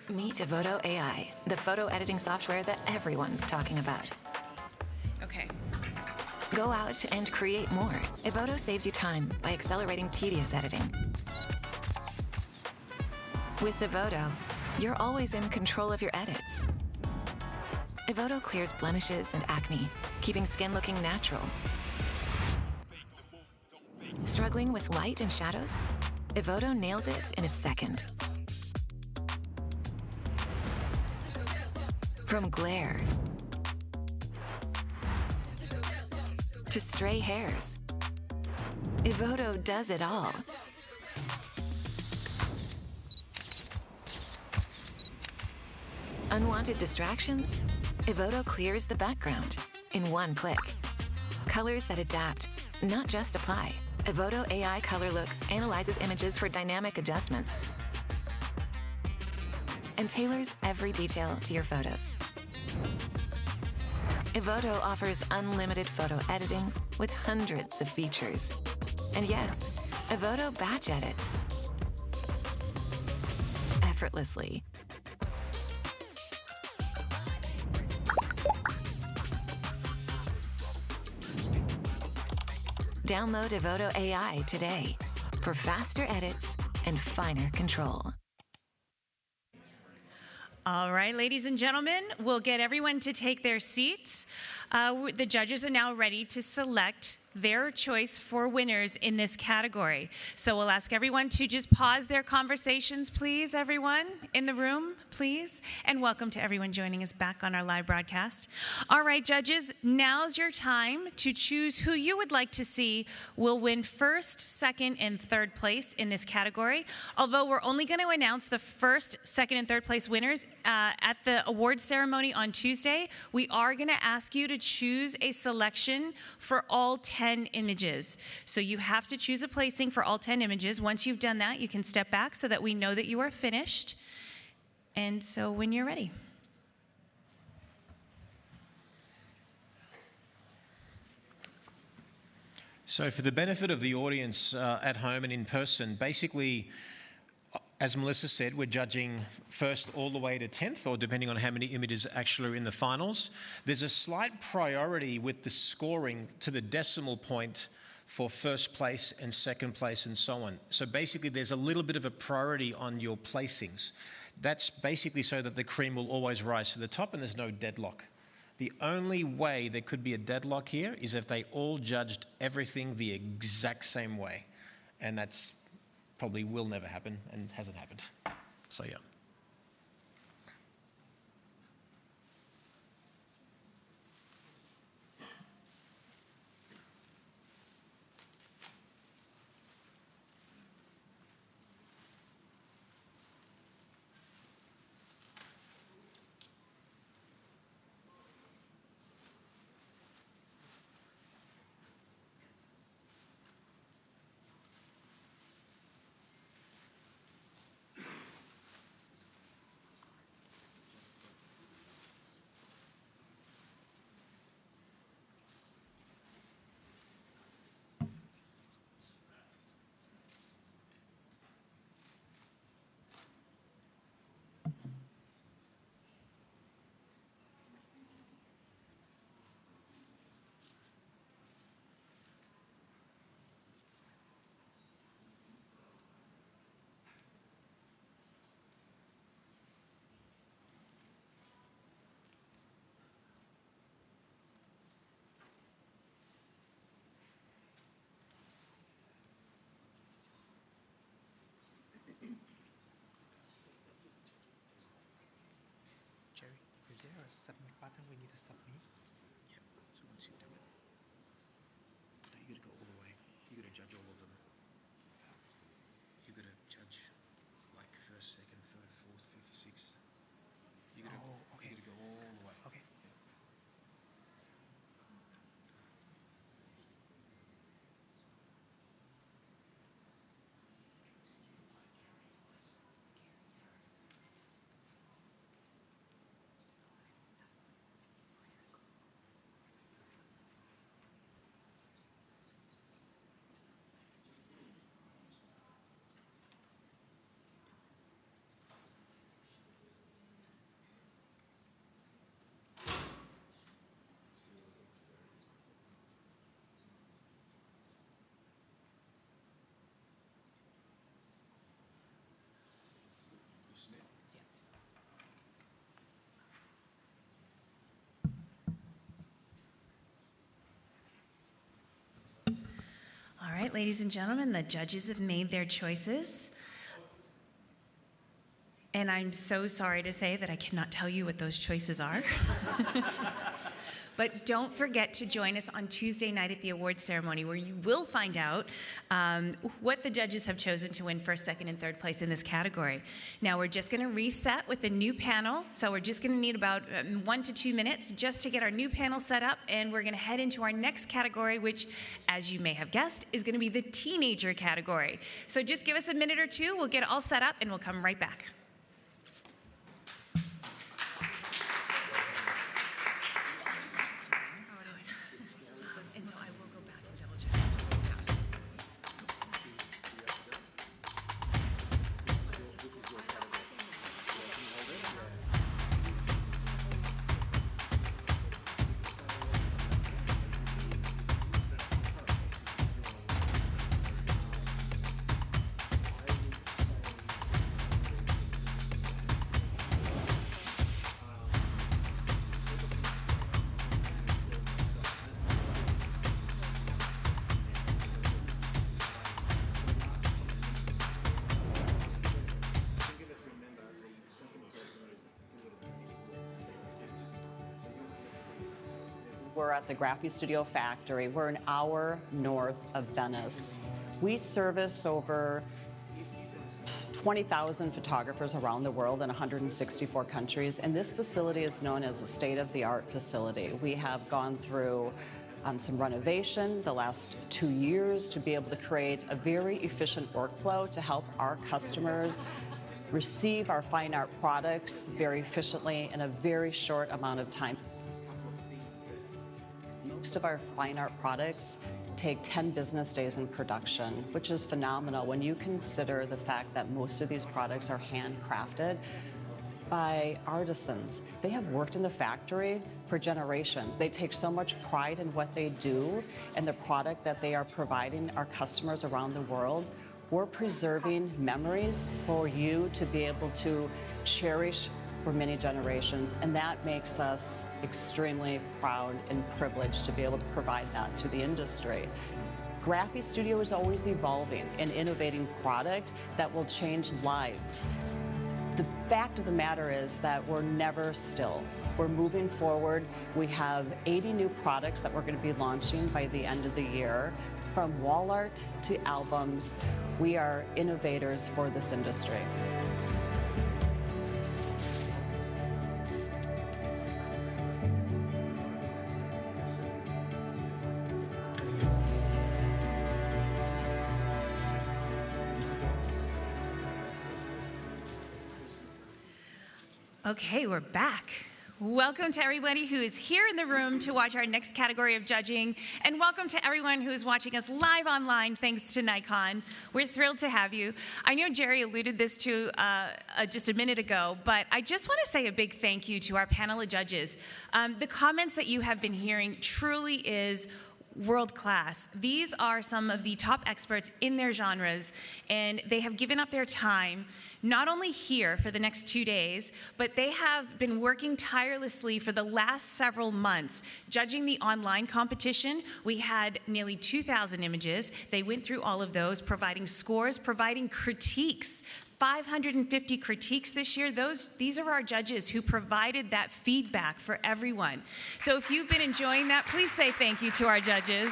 Meet Evoto AI, the photo editing software that everyone's talking about. Okay. Go out and create more. Evoto saves you time by accelerating tedious editing. With Evoto, you're always in control of your edits. Evoto clears blemishes and acne, keeping skin looking natural. Struggling with light and shadows? Evoto nails it in a second. From glare to stray hairs, Evoto does it all. Unwanted distractions? Evoto clears the background in one click. Colors that adapt not just apply. Evoto AI Color Looks analyzes images for dynamic adjustments and tailors every detail to your photos. Evoto offers unlimited photo editing with hundreds of features. And yes, Evoto batch edits effortlessly. Download Evoto AI today for faster edits and finer control. All right, ladies and gentlemen, we'll get everyone to take their seats. The judges are now ready to select their choice for winners in this category. So we'll ask everyone to just pause their conversations, please, everyone in the room, please. And welcome to everyone joining us back on our live broadcast. All right, judges, now's your time to choose who you would like to see will win first, second, and third place in this category. Although we're only going to announce the first, second, and third place winners at the award ceremony on Tuesday, we are going to ask you to choose a selection for all 10 images. So you have to choose a placing for all 10 images. Once you've done that, you can step back so that we know that you are finished. And so when you're ready. So for the benefit of the audience at home and in person, basically, as Melissa said, we're judging first all the way to 10th, or depending on how many images actually are in the finals. There's a slight priority with the scoring to the decimal point for first place and second place and so on. So basically, there's a little bit of a priority on your placings. That's basically so that the cream will always rise to the top and there's no deadlock. The only way there could be a deadlock here is if they all judged everything the exact same way. And that's probably will never happen and hasn't happened. So yeah. Is there a submit button we need to submit? Yep, so once you do it, now you gotta go all the way. You gotta judge all of them. You gotta judge like first, second, third, fourth, fifth, sixth. You gotta, you gotta go all the way. Okay. All right, ladies and gentlemen, the judges have made their choices. And I'm so sorry to say that I cannot tell you what those choices are. But don't forget to join us on Tuesday night at the awards ceremony, where you will find out what the judges have chosen to win first, second, and third place in this category. Now, we're just going to reset with a new panel, so we're just going to need about 1 to 2 minutes just to get our new panel set up, and we're going to head into our next category, which, as you may have guessed, is going to be the teenager category. So just give us a minute or two, we'll get it all set up, and we'll come right back. We're at the Graphistudio factory. We're an hour north of Venice. We service over 20,000 photographers around the world in 164 countries, and this facility is known as a state-of-the-art facility. We have gone through some renovation the last 2 years to be able to create a very efficient workflow to help our customers receive our fine art products very efficiently in a very short amount of time. Most of our fine art products take 10 business days in production, which is phenomenal when you consider the fact that most of these products are handcrafted by artisans. They have worked in the factory for generations. They take so much pride in what they do and the product that they are providing our customers around the world. We're preserving memories for you to be able to cherish for many generations, and that makes us extremely proud and privileged to be able to provide that to the industry. Graphistudio is always evolving and innovating product that will change lives. The fact of the matter is that we're never still. We're moving forward. We have 80 new products that we're going to be launching by the end of the year. From wall art to albums, we are innovators for this industry. Okay, we're back. Welcome to everybody who is here in the room to watch our next category of judging, and welcome to everyone who is watching us live online thanks to Nikon. We're thrilled to have you. I know Jerry alluded this to just a minute ago, but I just want to say a big thank you to our panel of judges. The comments that you have been hearing truly is world class. These are some of the top experts in their genres, and they have given up their time not only here for the next 2 days, but they have been working tirelessly for the last several months judging the online competition. We had nearly 2,000 images. They went through all of those, providing scores, providing critiques. 550 critiques this year. These are our judges who provided that feedback for everyone. So if you've been enjoying that, please say thank you to our judges.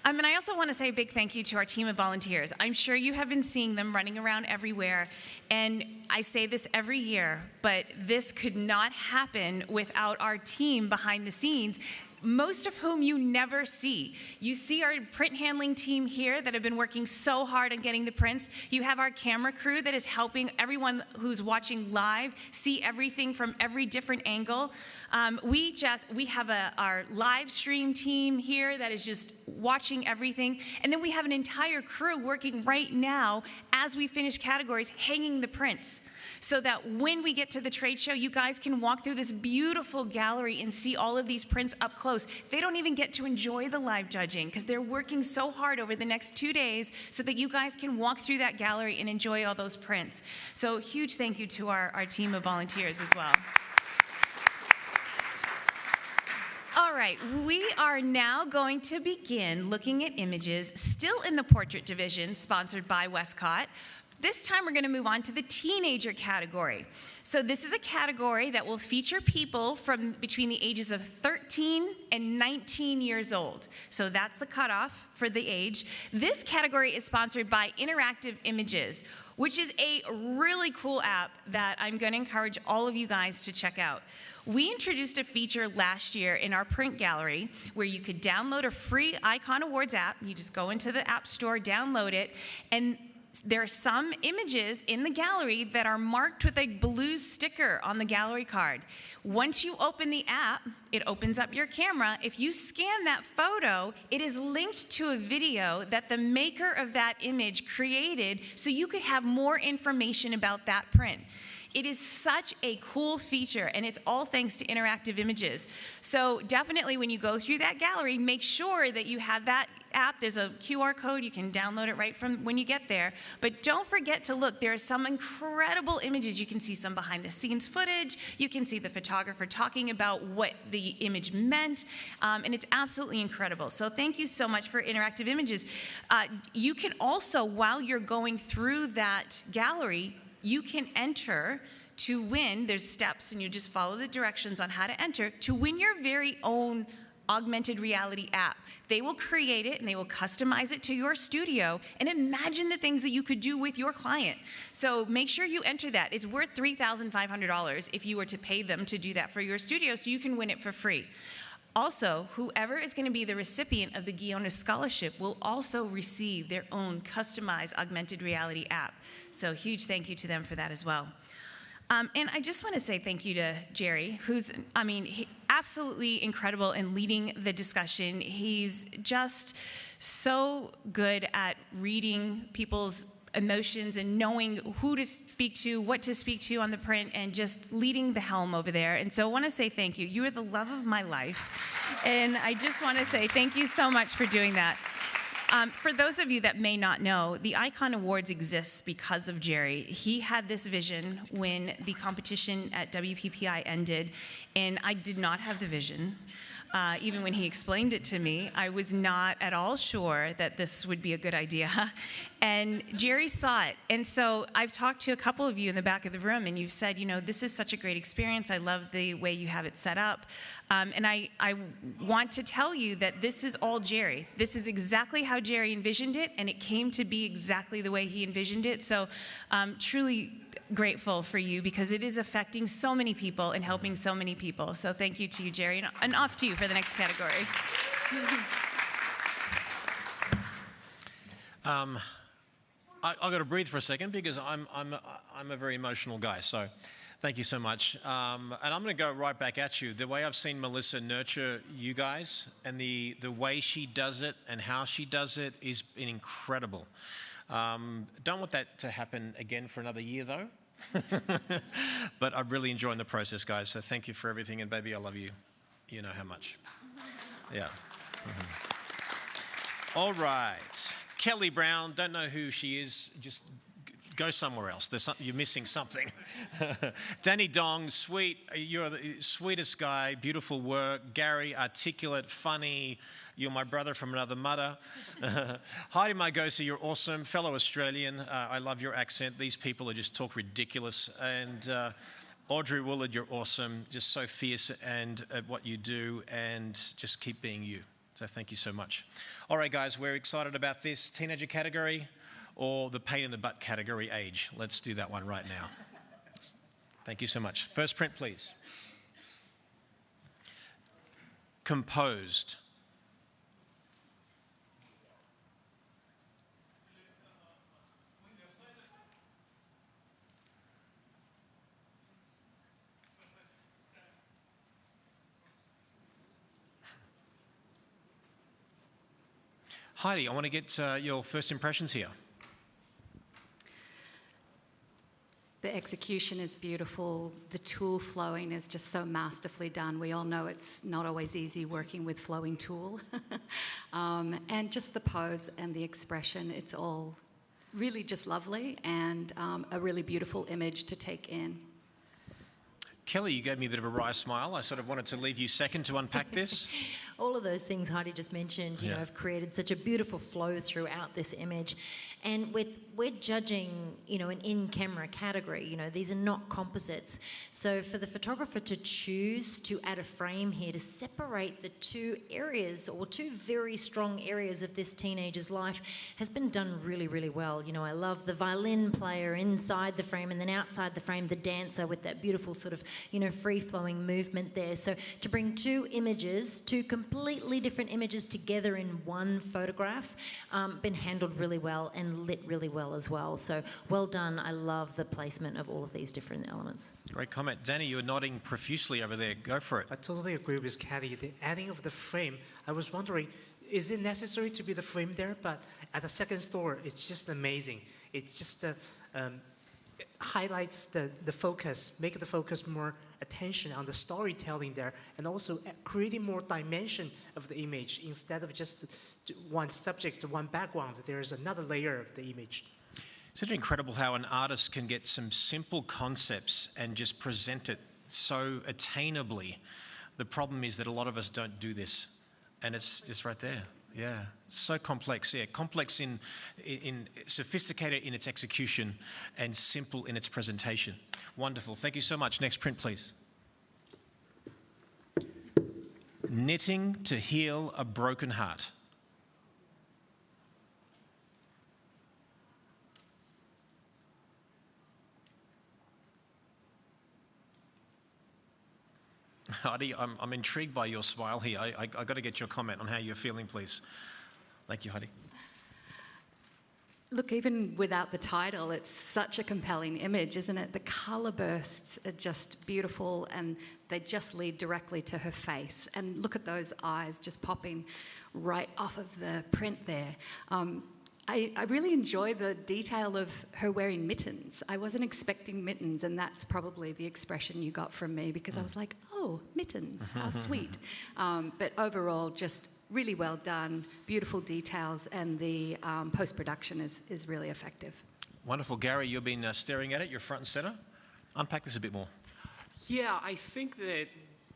And I also want to say a big thank you to our team of volunteers. I'm sure you have been seeing them running around everywhere. And I say this every year, but this could not happen without our team behind the scenes, most of whom you never see. You see our print handling team here that have been working so hard on getting the prints. You have our camera crew that is helping everyone who's watching live see everything from every different angle. We have our live stream team here that is just watching everything. And then we have an entire crew working right now as we finish categories, hanging the prints, so that when we get to the trade show, you guys can walk through this beautiful gallery and see all of these prints up close. They don't even get to enjoy the live judging because they're working so hard over the next 2 days so that you guys can walk through that gallery and enjoy all those prints. So huge thank you to our team of volunteers as well. All right, we are now going to begin looking at images still in the portrait division, sponsored by Westcott. This time we're going to move on to the teenager category. So this is a category that will feature people from between the ages of 13 and 19 years old. So that's the cutoff for the age. This category is sponsored by Interactive Images, which is a really cool app that I'm going to encourage all of you guys to check out. We introduced a feature last year in our print gallery where you could download a free Icon Awards app. You just go into the App Store, download it, and there are some images in the gallery that are marked with a blue sticker on the gallery card. Once you open the app, it opens up your camera. If you scan that photo, it is linked to a video that the maker of that image created so you could have more information about that print. It is such a cool feature, and it's all thanks to Interactive Images. So definitely when you go through that gallery, make sure that you have that app. There's a QR code. You can download it right from when you get there. But don't forget to look. There are some incredible images. You can see some behind-the-scenes footage. You can see the photographer talking about what the image meant, and it's absolutely incredible. So thank you so much for Interactive Images. You can also, while you're going through that gallery, you can enter to win. There's steps, and you just follow the directions on how to enter to win your very own augmented reality app. They will create it and they will customize it to your studio, and imagine the things that you could do with your client. So make sure you enter that. It's worth $3,500 if you were to pay them to do that for your studio, so you can win it for free. Also, whoever is going to be the recipient of the Ghionis Scholarship will also receive their own customized augmented reality app. So huge thank you to them for that as well. And I just want to say thank you to Jerry, who's, absolutely incredible in leading the discussion. He's just so good at reading people's emotions and knowing who to speak to, what to speak to on the print, and just leading the helm over there. And so I want to say thank you. You are the love of my life. And I just want to say thank you so much for doing that. For those of you that may not know, the Icon Awards exists because of Jerry. He had this vision when the competition at WPPI ended, and I did not have the vision. Even when he explained it to me, I was not at all sure that this would be a good idea. And Jerry saw it. And so I've talked to a couple of you in the back of the room, and you've said, this is such a great experience. I love the way you have it set up. And I want to tell you that this is all Jerry. This is exactly how Jerry envisioned it, and it came to be exactly the way he envisioned it. So truly grateful for you, because it is affecting so many people and helping so many people. So thank you to you, Jerry, and off to you for the next category. I've got to breathe for a second, because I'm a very emotional guy. So thank you so much. And I'm going to go right back at you. The way I've seen Melissa nurture you guys, and the way she does it and how she does it is incredible. Don't want that to happen again for another year, though. But I'm really enjoying the process, guys. So thank you for everything. And baby, I love you. You know how much. Yeah. All right. Kelly Brown, don't know who she is. Just go somewhere else. You're missing something. Danny Dong, sweet. You're the sweetest guy. Beautiful work. Gary, articulate, funny. You're my brother from another mother. Heidi Margosa, you're awesome. Fellow Australian, I love your accent. These people just talk ridiculous. And Audrey Willard, you're awesome. Just so fierce and at what you do, and just keep being you. So thank you so much. All right, guys, we're excited about this teenager category or the pain in the butt category age. Let's do that one right now. Thank you so much. First print, please. Composed. Heidi, I want to get your first impressions here. The execution is beautiful. The tool flowing is just so masterfully done. We all know it's not always easy working with flowing tool. And just the pose and the expression, it's all really just lovely, and a really beautiful image to take in. Kelly, you gave me a bit of a wry smile. I sort of wanted to leave you second to unpack this. All of those things Heidi just mentioned, you know, have created such a beautiful flow throughout this image. And we're judging, you know, an in-camera category. You know, these are not composites. So for the photographer to choose to add a frame here to separate the two areas, or two very strong areas of this teenager's life, has been done really, really well. You know, I love the violin player inside the frame, and then outside the frame, the dancer with that beautiful sort of, you know, free-flowing movement there. So to bring two images, two completely different images together in one photograph, been handled really well and lit really well as well. So well done. I love the placement of all of these different elements. Great comment. Danny, you're nodding profusely over there. Go for it. I totally agree with Kelly. The adding of the frame, I was wondering, is it necessary to be the frame there? But at the second store, it's just amazing. It just highlights the focus, make the focus more attention on the storytelling there, and also creating more dimension of the image instead of just one subject, one background. There's another layer of the image. Isn't it incredible how an artist can get some simple concepts and just present it so attainably? The problem is that a lot of us don't do this, and it's just right there. Yeah, so complex. Yeah, complex in sophisticated in its execution and simple in its presentation. Wonderful. Thank you so much. Next print, please. Knitting to heal a broken heart. Heidi, I'm intrigued by your smile here. I got to get your comment on how you're feeling, please. Thank you, Heidi. Look, even without the title, it's such a compelling image, isn't it? The colour bursts are just beautiful, and they just lead directly to her face. And look at those eyes just popping right off of the print there. I really enjoy the detail of her wearing mittens. I wasn't expecting mittens, and that's probably the expression you got from me, because I was like, oh, mittens, how sweet. But overall, just really well done, beautiful details, and the post-production is really effective. Wonderful. Gary, you've been staring at it. You're front and center. Unpack this a bit more. Yeah, I think that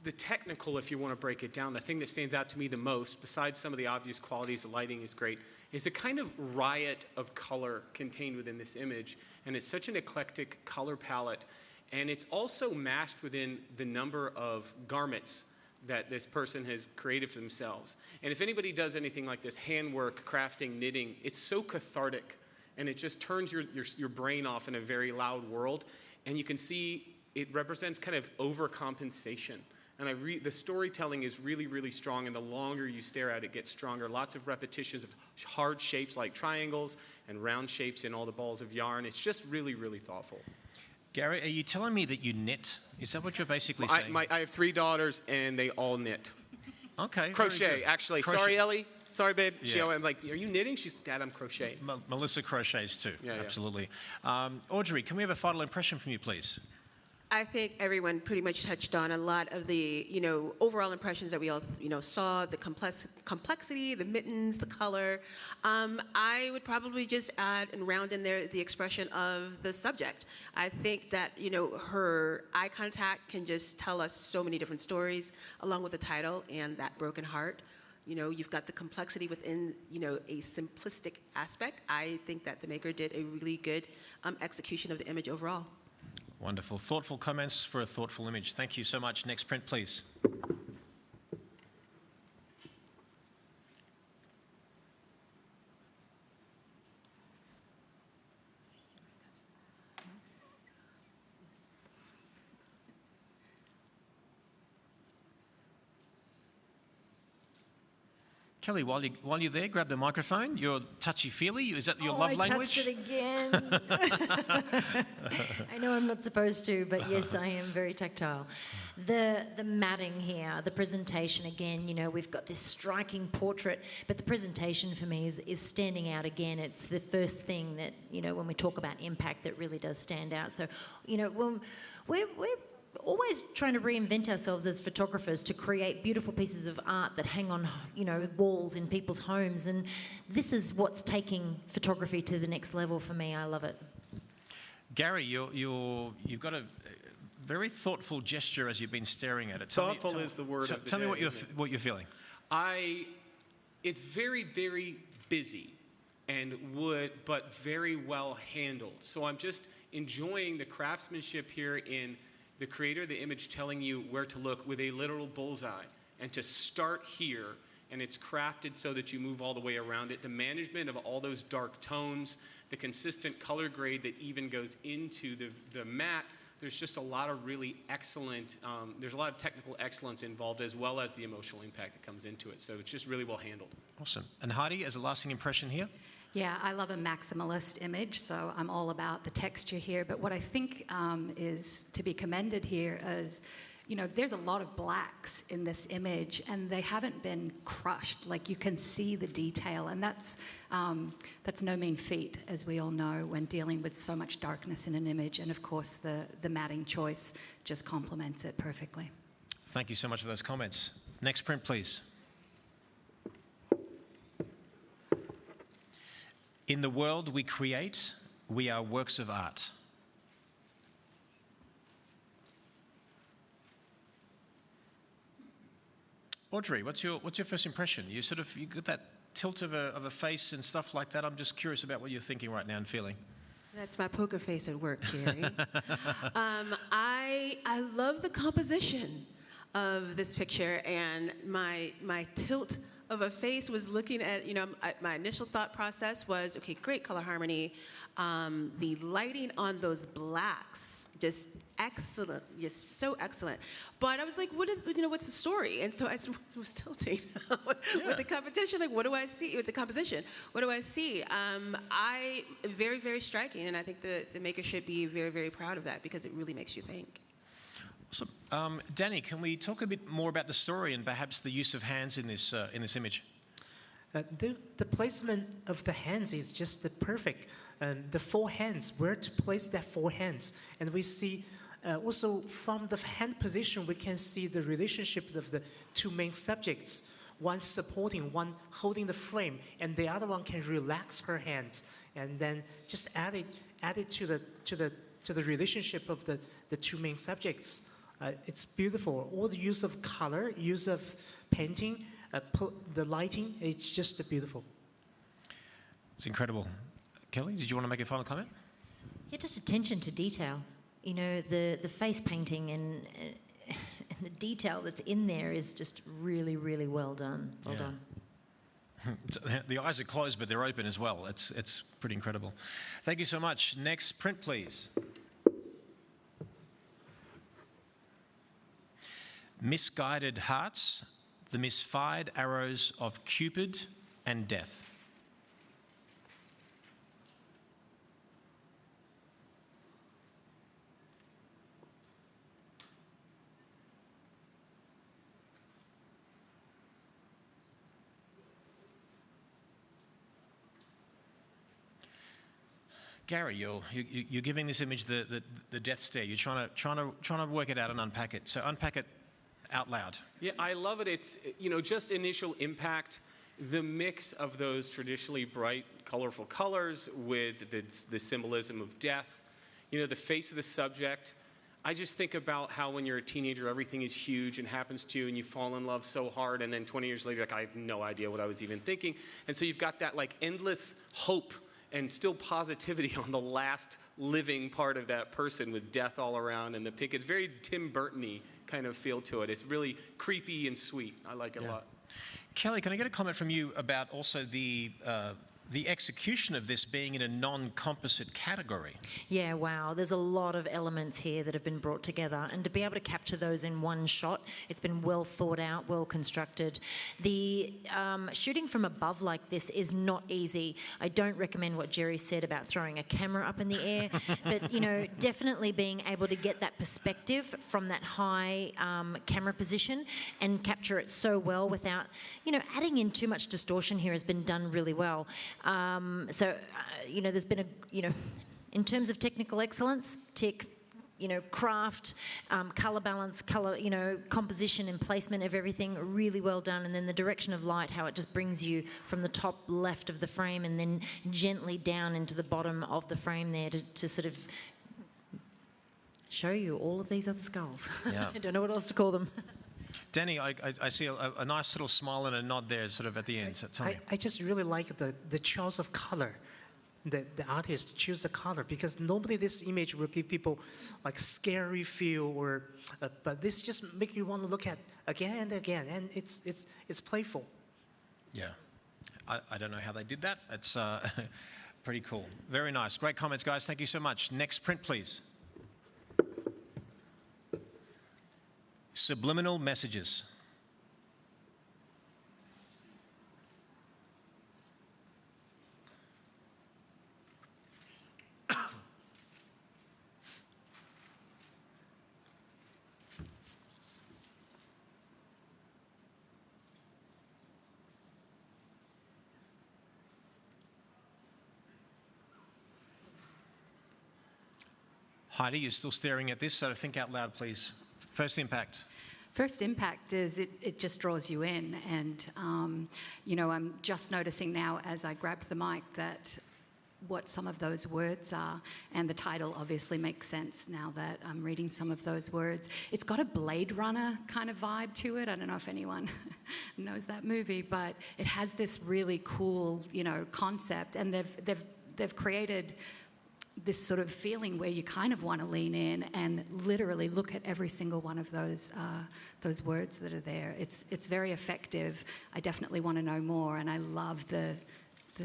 the technical, if you want to break it down, the thing that stands out to me the most, besides some of the obvious qualities, the lighting is great, is the kind of riot of color contained within this image. And it's such an eclectic color palette. And it's also masked within the number of garments that this person has created for themselves. And if anybody does anything like this, handwork, crafting, knitting, it's so cathartic. And it just turns your brain off in a very loud world. And you can see it represents kind of overcompensation. And the storytelling is really, really strong, and the longer you stare at it, it gets stronger. Lots of repetitions of hard shapes like triangles and round shapes in all the balls of yarn. It's just really, really thoughtful. Gary, are you telling me that you knit? Is that what you're basically saying? I have 3 daughters, and they all knit. Okay. Crochet, actually. Crochet. Sorry, Ellie. Sorry, babe. Yeah. I'm like, are you knitting? She's, Dad, I'm crocheting. Melissa crochets too. Yeah, absolutely. Audrey, can we have a final impression from you, please? I think everyone pretty much touched on a lot of the, overall impressions that we all, saw, the complexity, the mittens, the color. I would probably just add and round in there the expression of the subject. I think that, her eye contact can just tell us so many different stories, along with the title and that broken heart. You've got the complexity within, a simplistic aspect. I think that the maker did a really good execution of the image overall. Wonderful. Thoughtful comments for a thoughtful image. Thank you so much. Next print, please. Kelly, while you're there, grab the microphone. You're touchy-feely. Is that your love language? I touched it again. I know I'm not supposed to, but yes, I am very tactile. The matting here, the presentation again, we've got this striking portrait, but the presentation for me is standing out again. It's the first thing that, when we talk about impact, that really does stand out. So, when we're always trying to reinvent ourselves as photographers to create beautiful pieces of art that hang on, walls in people's homes. And this is what's taking photography to the next level for me. I love it. Gary, you've got a very thoughtful gesture as you've been staring at it. Thoughtful is the word of the Tell me day, what you're feeling. It's very, very busy and wood, but very well handled. So I'm just enjoying the craftsmanship here in the creator of the image telling you where to look with a literal bullseye and to start here, and it's crafted so that you move all the way around it. The management of all those dark tones, the consistent color grade that even goes into the matte, there's just a lot of really excellent, there's a lot of technical excellence involved as well as the emotional impact that comes into it. So it's just really well handled. Awesome. And Heidi, as a lasting impression here? Yeah, I love a maximalist image, so I'm all about the texture here. But what I think is to be commended here is, you know, there's a lot of blacks in this image, and they haven't been crushed. Like, you can see the detail, and that's no mean feat, as we all know, when dealing with so much darkness in an image. And of course, the matting choice just complements it perfectly. Thank you so much for those comments. Next print, please. In the world we create, we are works of art. Audrey, what's your first impression? You got that tilt of a face and stuff like that. I'm just curious about what you're thinking right now and feeling. That's my poker face at work, Jerry. I love the composition of this picture, and my tilt of a face was looking at, you know, my initial thought process was, okay, great color harmony. The lighting on those blacks, just excellent, just so excellent. But I was like, what's the story? And so I was tilting with the competition. Like, what do I see with the composition? What do I see? Very, very striking, and I think the maker should be very, very proud of that because it really makes you think. Awesome. Danny, can we talk a bit more about the story and perhaps the use of hands in this image? The placement of the hands is just perfect. The four hands, where to place that four hands. And we see also from the hand position, we can see the relationship of the two main subjects. One supporting, one holding the frame, and the other one can relax her hands, and then just add it to the relationship of the two main subjects. It's beautiful. All the use of color, use of painting, the lighting, it's just beautiful. It's incredible. Kelly, did you want to make a final comment? Yeah, just attention to detail. You know, the face painting and the detail that's in there is just really, really well done. Well done. The eyes are closed, but they're open as well. It's pretty incredible. Thank you so much. Next print, please. Misguided Hearts, the Misfired Arrows of Cupid and Death. Gary, you're giving this image the death stare. You're trying to work it out and unpack it. So unpack it out loud. Yeah, I love it. It's, you know, just initial impact, the mix of those traditionally bright, colorful colors with the symbolism of death, you know, the face of the subject. I just think about how when you're a teenager, everything is huge and happens to you, and you fall in love so hard, and then 20 years later, like, I have no idea what I was even thinking. And so you've got that, like, endless hope and still positivity on the last living part of that person with death all around and the pink. It's very Tim Burton-y kind of feel to it. It's really creepy and sweet. I like it a lot. Kelly, can I get a comment from you about also the execution of this being in a non-composite category? Yeah, wow. There's a lot of elements here that have been brought together, and to be able to capture those in one shot, it's been well thought out, well constructed. The shooting from above like this is not easy. I don't recommend what Jerry said about throwing a camera up in the air, but, you know, definitely being able to get that perspective from that high camera position and capture it so well without, you know, adding in too much distortion here has been done really well. You know, there's been in terms of technical excellence, tick, you know, craft, color balance, color, you know, composition and placement of everything, really well done. And then the direction of light, how it just brings you from the top left of the frame and then gently down into the bottom of the frame there to sort of show you all of these other skulls. Yeah. I don't know what else to call them. Danny, I see a nice little smile and a nod there sort of at the end. So tell me. I just really like the choice of color. The artist choose the color, because normally this image will give people like scary feel, or but this just make you want to look at again and again, and it's playful. Yeah, I don't know how they did that. It's pretty cool. Very nice. Great comments, guys. Thank you so much. Next print, please. Subliminal messages. Heidi, you're still staring at this, so think out loud, please. First impact. First impact is it just draws you in. And, you know, I'm just noticing now as I grabbed the mic that what some of those words are, and the title obviously makes sense now that I'm reading some of those words. It's got a Blade Runner kind of vibe to it. I don't know if anyone knows that movie, but it has this really cool, you know, concept, and they've created this sort of feeling where you kind of want to lean in and literally look at every single one of those words that are there. It's very effective. I definitely want to know more, and I love the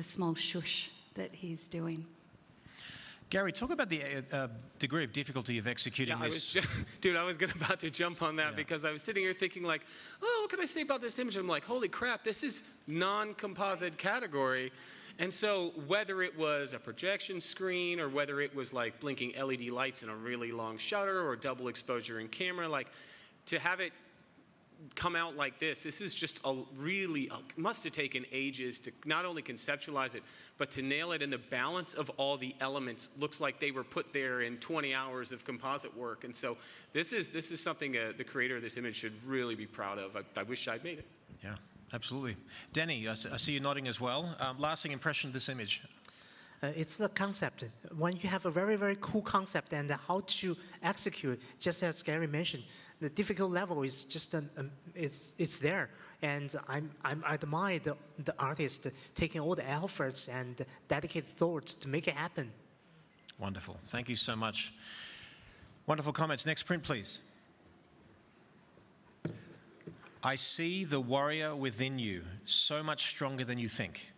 small shush that he's doing. Gary, talk about the degree of difficulty of executing this. Dude, I was about to jump on that because I was sitting here thinking like, oh, what can I say about this image? I'm like, holy crap, this is non-composite category. And so whether it was a projection screen or whether it was like blinking LED lights in a really long shutter or double exposure in camera, like to have it come out like this is just must have taken ages to not only conceptualize it, but to nail it. And the balance of all the elements looks like they were put there in 20 hours of composite work. And so this is something the creator of this image should really be proud of. I wish I'd made it. Yeah. Absolutely. Danny, I see you nodding as well. Lasting impression of this image? It's the concept. When you have a very, very cool concept and how to execute, just as Gary mentioned, the difficult level is just, it's there. And I admire the artist taking all the efforts and dedicated thoughts to make it happen. Wonderful. Thank you so much. Wonderful comments. Next print, please. I see the warrior within you, so much stronger than you think.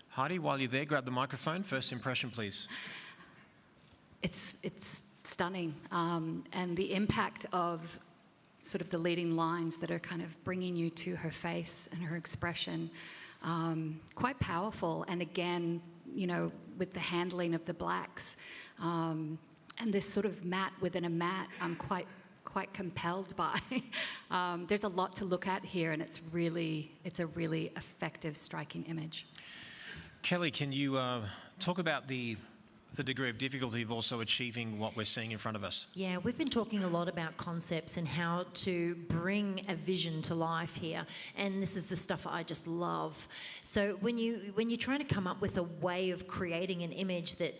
Heidi, while you're there, grab the microphone. First impression, please. It's stunning, and the impact of sort of the leading lines that are kind of bringing you to her face and her expression. Quite powerful, and again, you know, with the handling of the blacks and this sort of matte within a matte, I'm quite compelled by. There's a lot to look at here, and it's a really effective, striking image. Kelly, can you talk about the degree of difficulty of also achieving what we're seeing in front of us? Yeah, we've been talking a lot about concepts and how to bring a vision to life here, and this is the stuff I just love. So when you're trying to come up with a way of creating an image that,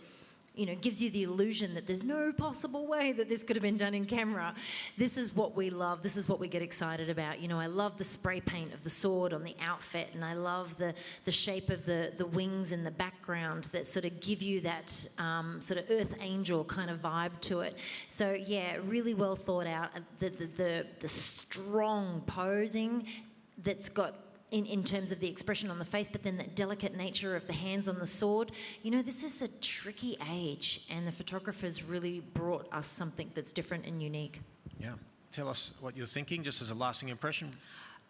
you know, gives you the illusion that there's no possible way that this could have been done in camera, this is what we love. This is what we get excited about. You know, I love the spray paint of the sword on the outfit, and I love the shape of the wings in the background that sort of give you that sort of earth angel kind of vibe to it. So yeah, really well thought out. The strong posing that's got in terms of the expression on the face, but then the delicate nature of the hands on the sword. You know, this is a tricky age, and the photographers really brought us something that's different and unique. Yeah. Tell us what you're thinking, just as a lasting impression.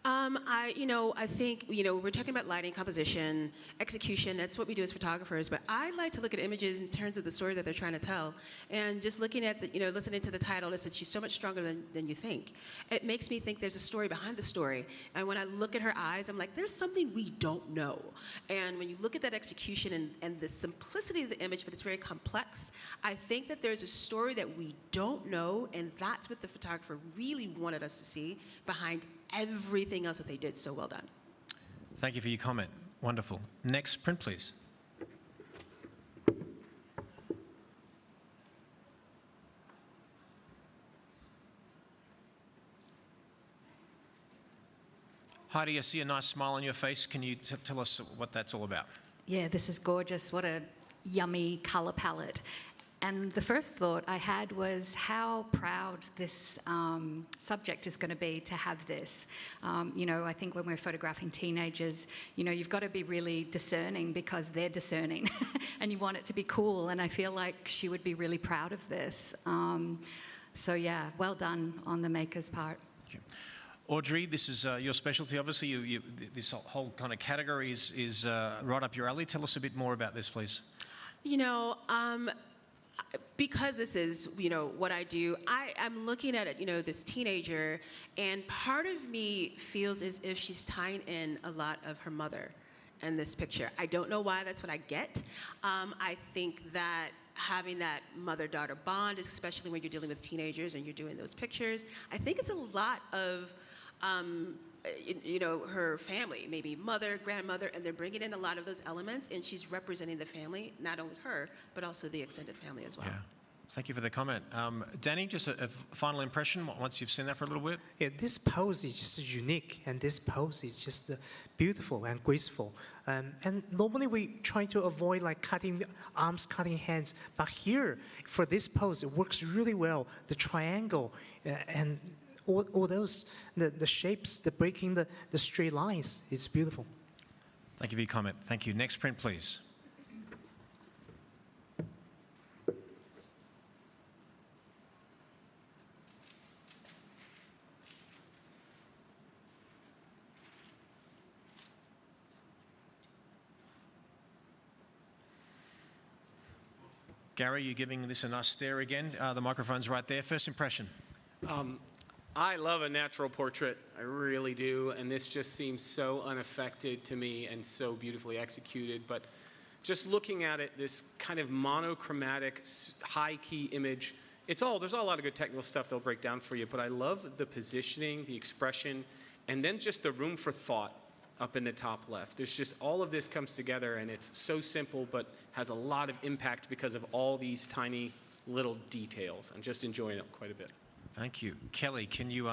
I think, we're talking about lighting, composition, execution. That's what we do as photographers. But I like to look at images in terms of the story that they're trying to tell. And just looking at listening to the title, it says she's so much stronger than you think. It makes me think there's a story behind the story. And when I look at her eyes, I'm like, there's something we don't know. And when you look at that execution and the simplicity of the image, but it's very complex, I think that there's a story that we don't know, and that's what the photographer really wanted us to see behind everything else that they did. So well done. Thank you for your comment. Wonderful. Next print, please. Heidi, I see a nice smile on your face. Can you tell us what that's all about? Yeah, this is gorgeous. What a yummy color palette. And the first thought I had was how proud this subject is going to be to have this. I think when we're photographing teenagers, you've got to be really discerning because they're discerning and you want it to be cool. And I feel like she would be really proud of this. So yeah, well done on the maker's part. Thank you. Audrey, this is your specialty, obviously. This whole kind of category is right up your alley. Tell us a bit more about this, please. Because this is, what I do, I'm looking at it, this teenager, and part of me feels as if she's tying in a lot of her mother in this picture. I don't know why that's what I get. I think that having that mother-daughter bond, especially when you're dealing with teenagers and you're doing those pictures, I think it's a lot of her family, maybe mother, grandmother, and they're bringing in a lot of those elements, and she's representing the family, not only her, but also the extended family as well. Yeah. Thank you for the comment. Danny, just a final impression once you've seen that for a little bit? Yeah, this pose is just unique, and this pose is just beautiful and graceful. And normally we try to avoid like cutting arms, cutting hands, but here, for this pose, it works really well. The triangle and all those, the shapes, the breaking the straight lines, it's beautiful. Thank you for your comment. Thank you. Next print, please. Gary, you're giving this a nice stare again. The microphone's right there. First impression. I love a natural portrait. I really do. And this just seems so unaffected to me and so beautifully executed. But just looking at it, this kind of monochromatic, high-key image, there's a lot of good technical stuff they'll break down for you. But I love the positioning, the expression, and then just the room for thought up in the top left. There's just all of this comes together, and it's so simple, but has a lot of impact because of all these tiny little details. I'm just enjoying it quite a bit. Thank you. Kelly, can you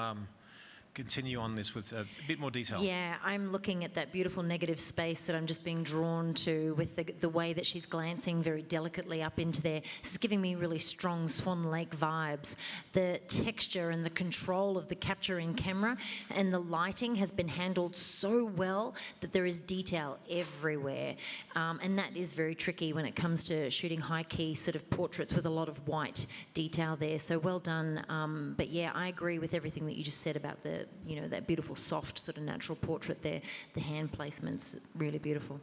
continue on this with a bit more detail? Yeah, I'm looking at that beautiful negative space that I'm just being drawn to with the way that she's glancing very delicately up into there. This is giving me really strong Swan Lake vibes. The texture and the control of the capture in camera and the lighting has been handled so well that there is detail everywhere. And that is very tricky when it comes to shooting high-key sort of portraits with a lot of white detail there. So well done. But yeah, I agree with everything that you just said about that beautiful, soft, sort of natural portrait there. The hand placement's really beautiful.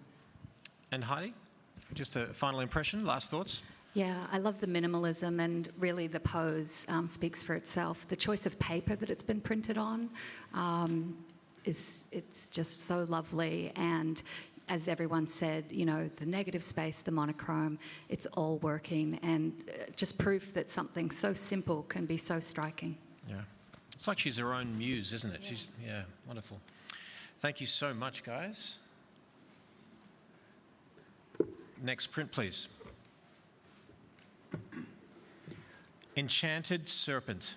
And Heidi, just a final impression, last thoughts? Yeah, I love the minimalism, and really the pose speaks for itself. The choice of paper that it's been printed on it's just so lovely. And as everyone said, the negative space, the monochrome, it's all working, and just proof that something so simple can be so striking. Yeah. It's like she's her own muse, isn't it? Yeah, wonderful. Thank you so much, guys. Next print, please. Enchanted Serpent.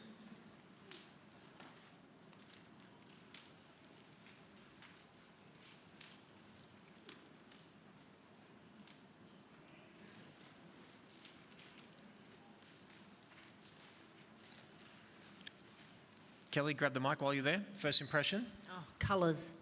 Kelly, grab the mic while you're there. First impression? Oh, colours.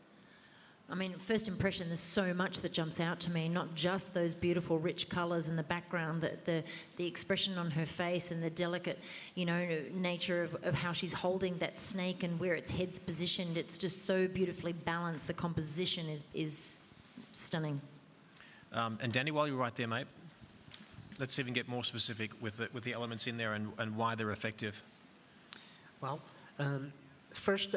I mean, first impression, there's so much that jumps out to me, not just those beautiful rich colours in the background, the expression on her face and the delicate, you know, nature of how she's holding that snake and where its head's positioned. It's just so beautifully balanced. The composition is stunning. And Danny, while you're right there, mate, let's even get more specific with the elements in there and why they're effective. Well, first,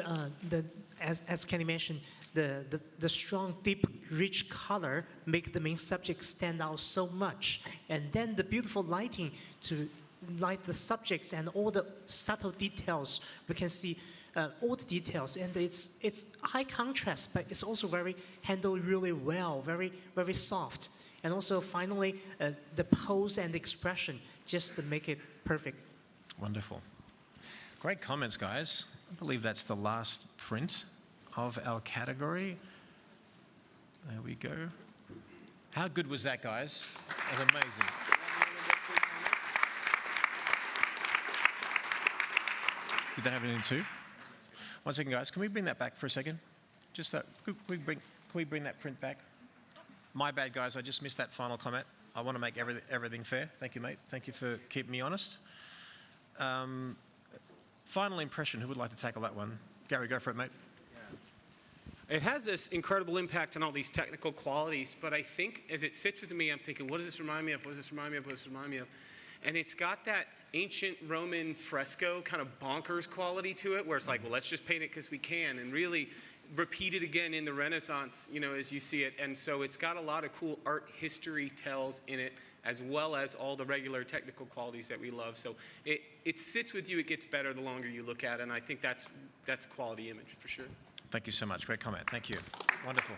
as Kenny mentioned, the strong, deep, rich color make the main subject stand out so much. And then the beautiful lighting to light the subjects and all the subtle details. We can see all the details, and it's high contrast, but it's also very handled really well, very, very soft. And also, finally, the pose and expression just to make it perfect. Wonderful. Great comments, guys. I believe that's the last print of our category. There we go. How good was that, guys? That was amazing. Did that have anything too? One second, guys. Can we bring that back for a second? Just that. Can we bring that print back? My bad, guys. I just missed that final comment. I want to make everything fair. Thank you, mate. Thank you for keeping me honest. Final impression. Who would like to tackle that one? Gary, go for it, mate. It has this incredible impact on all these technical qualities, but I think as it sits with me, I'm thinking, what does this remind me of? What does this remind me of? What does this remind me of? And it's got that ancient Roman fresco kind of bonkers quality to it, where it's like, well, let's just paint it because we can, and really repeat it again in the Renaissance, you know, as you see it. And so it's got a lot of cool art history tells in it, as well as all the regular technical qualities that we love. So it sits with you, it gets better the longer you look at it, and I think that's quality image for sure. Thank you so much. Great comment. Thank you. Wonderful.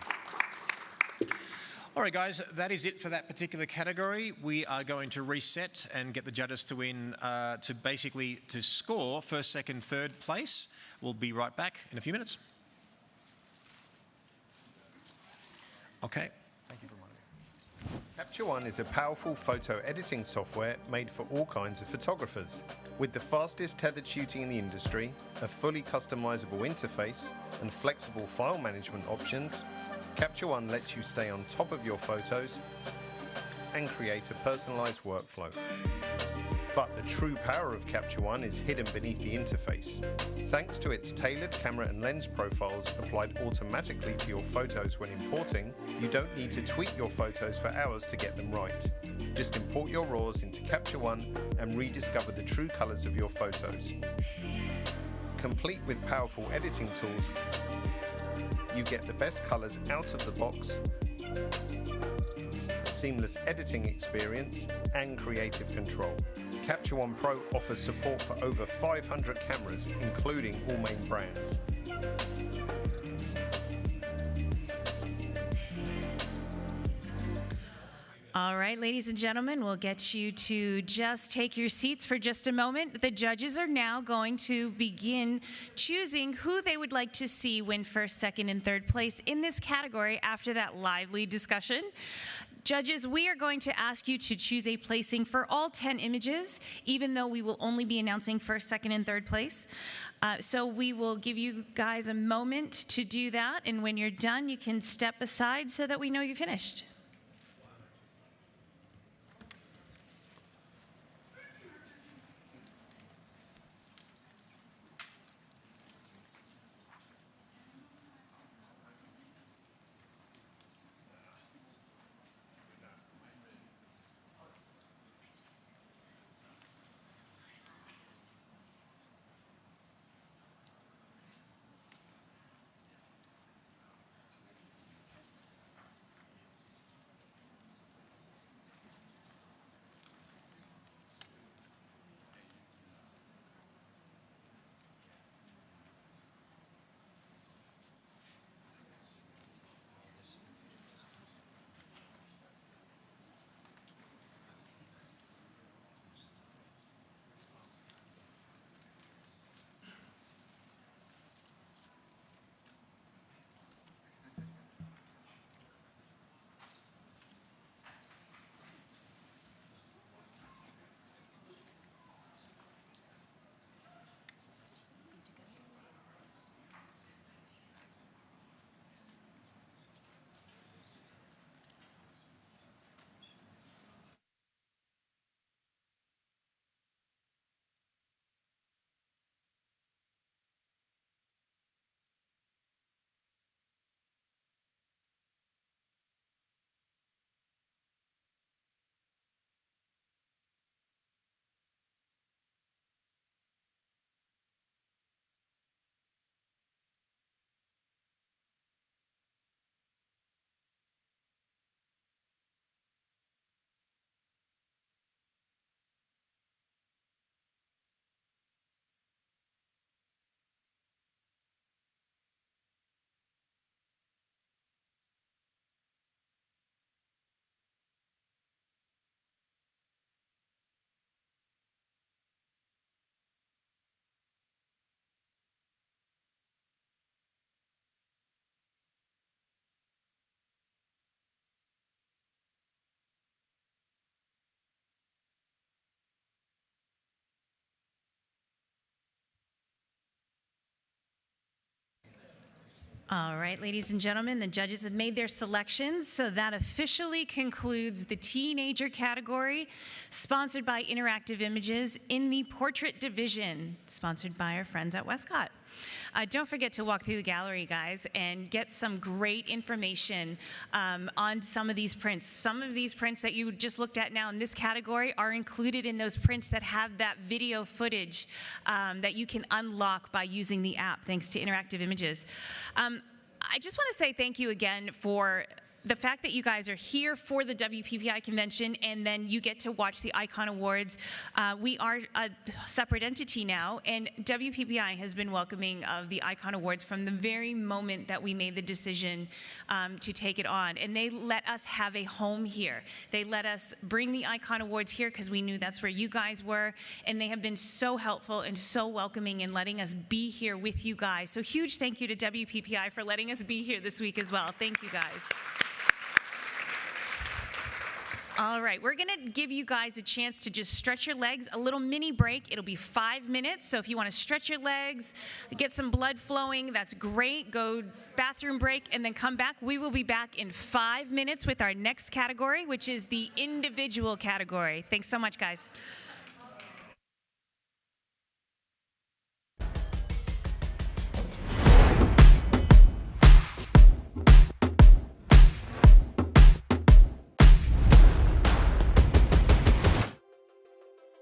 All right, guys, that is it for that particular category. We are going to reset and get the judges to win, to score first, second, third place. We'll be right back in a few minutes. Okay. Thank you for reminding me. Capture One is a powerful photo editing software made for all kinds of photographers. With the fastest tethered shooting in the industry, a fully customizable interface, and flexible file management options, Capture One lets you stay on top of your photos and create a personalized workflow. But the true power of Capture One is hidden beneath the interface. Thanks to its tailored camera and lens profiles applied automatically to your photos when importing, you don't need to tweak your photos for hours to get them right. Just import your RAWs into Capture One and rediscover the true colors of your photos. Complete with powerful editing tools, you get the best colors out of the box, seamless editing experience, and creative control. Capture One Pro offers support for over 500 cameras, including all main brands. All right, ladies and gentlemen, we'll get you to just take your seats for just a moment. The judges are now going to begin choosing who they would like to see win first, second, and third place in this category after that lively discussion. Judges, we are going to ask you to choose a placing for all 10 images, even though we will only be announcing first, second, and third place. So we will give you guys a moment to do that, and when you're done, you can step aside so that we know you finished. All right, ladies and gentlemen, the judges have made their selections, so that officially concludes the teenager category, sponsored by Interactive Images in the portrait division, sponsored by our friends at Westcott. Don't forget to walk through the gallery, guys, and get some great information on some of these prints. Some of these prints that you just looked at now in this category are included in those prints that have that video footage that you can unlock by using the app, thanks to Interactive Images. I just want to say thank you again for the fact that you guys are here for the WPPI convention, and then you get to watch the Icon Awards. We are a separate entity now, and WPPI has been welcoming of the Icon Awards from the very moment that we made the decision to take it on. And they let us have a home here. They let us bring the Icon Awards here because we knew that's where you guys were, and they have been so helpful and so welcoming in letting us be here with you guys. So huge thank you to WPPI for letting us be here this week as well. Thank you, guys. All right, we're gonna give you guys a chance to just stretch your legs, a little mini break. It'll be 5 minutes, so if you wanna stretch your legs, get some blood flowing, that's great. Go bathroom break and then come back. We will be back in 5 minutes with our next category, which is the individual category. Thanks so much, guys.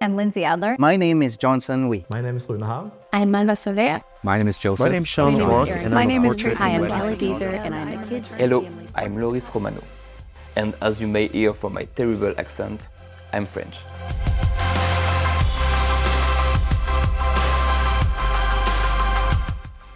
I'm Lindsay Adler. My name is Johnson Wee. My name is Lunaham. I'm Malva Soler. My name is Joseph. My name is Sean Rourke. My name is Trish. I am Ellie Deezer, and I'm a kid. Hello, I'm Loris Romano. And as you may hear from my terrible accent, I'm French.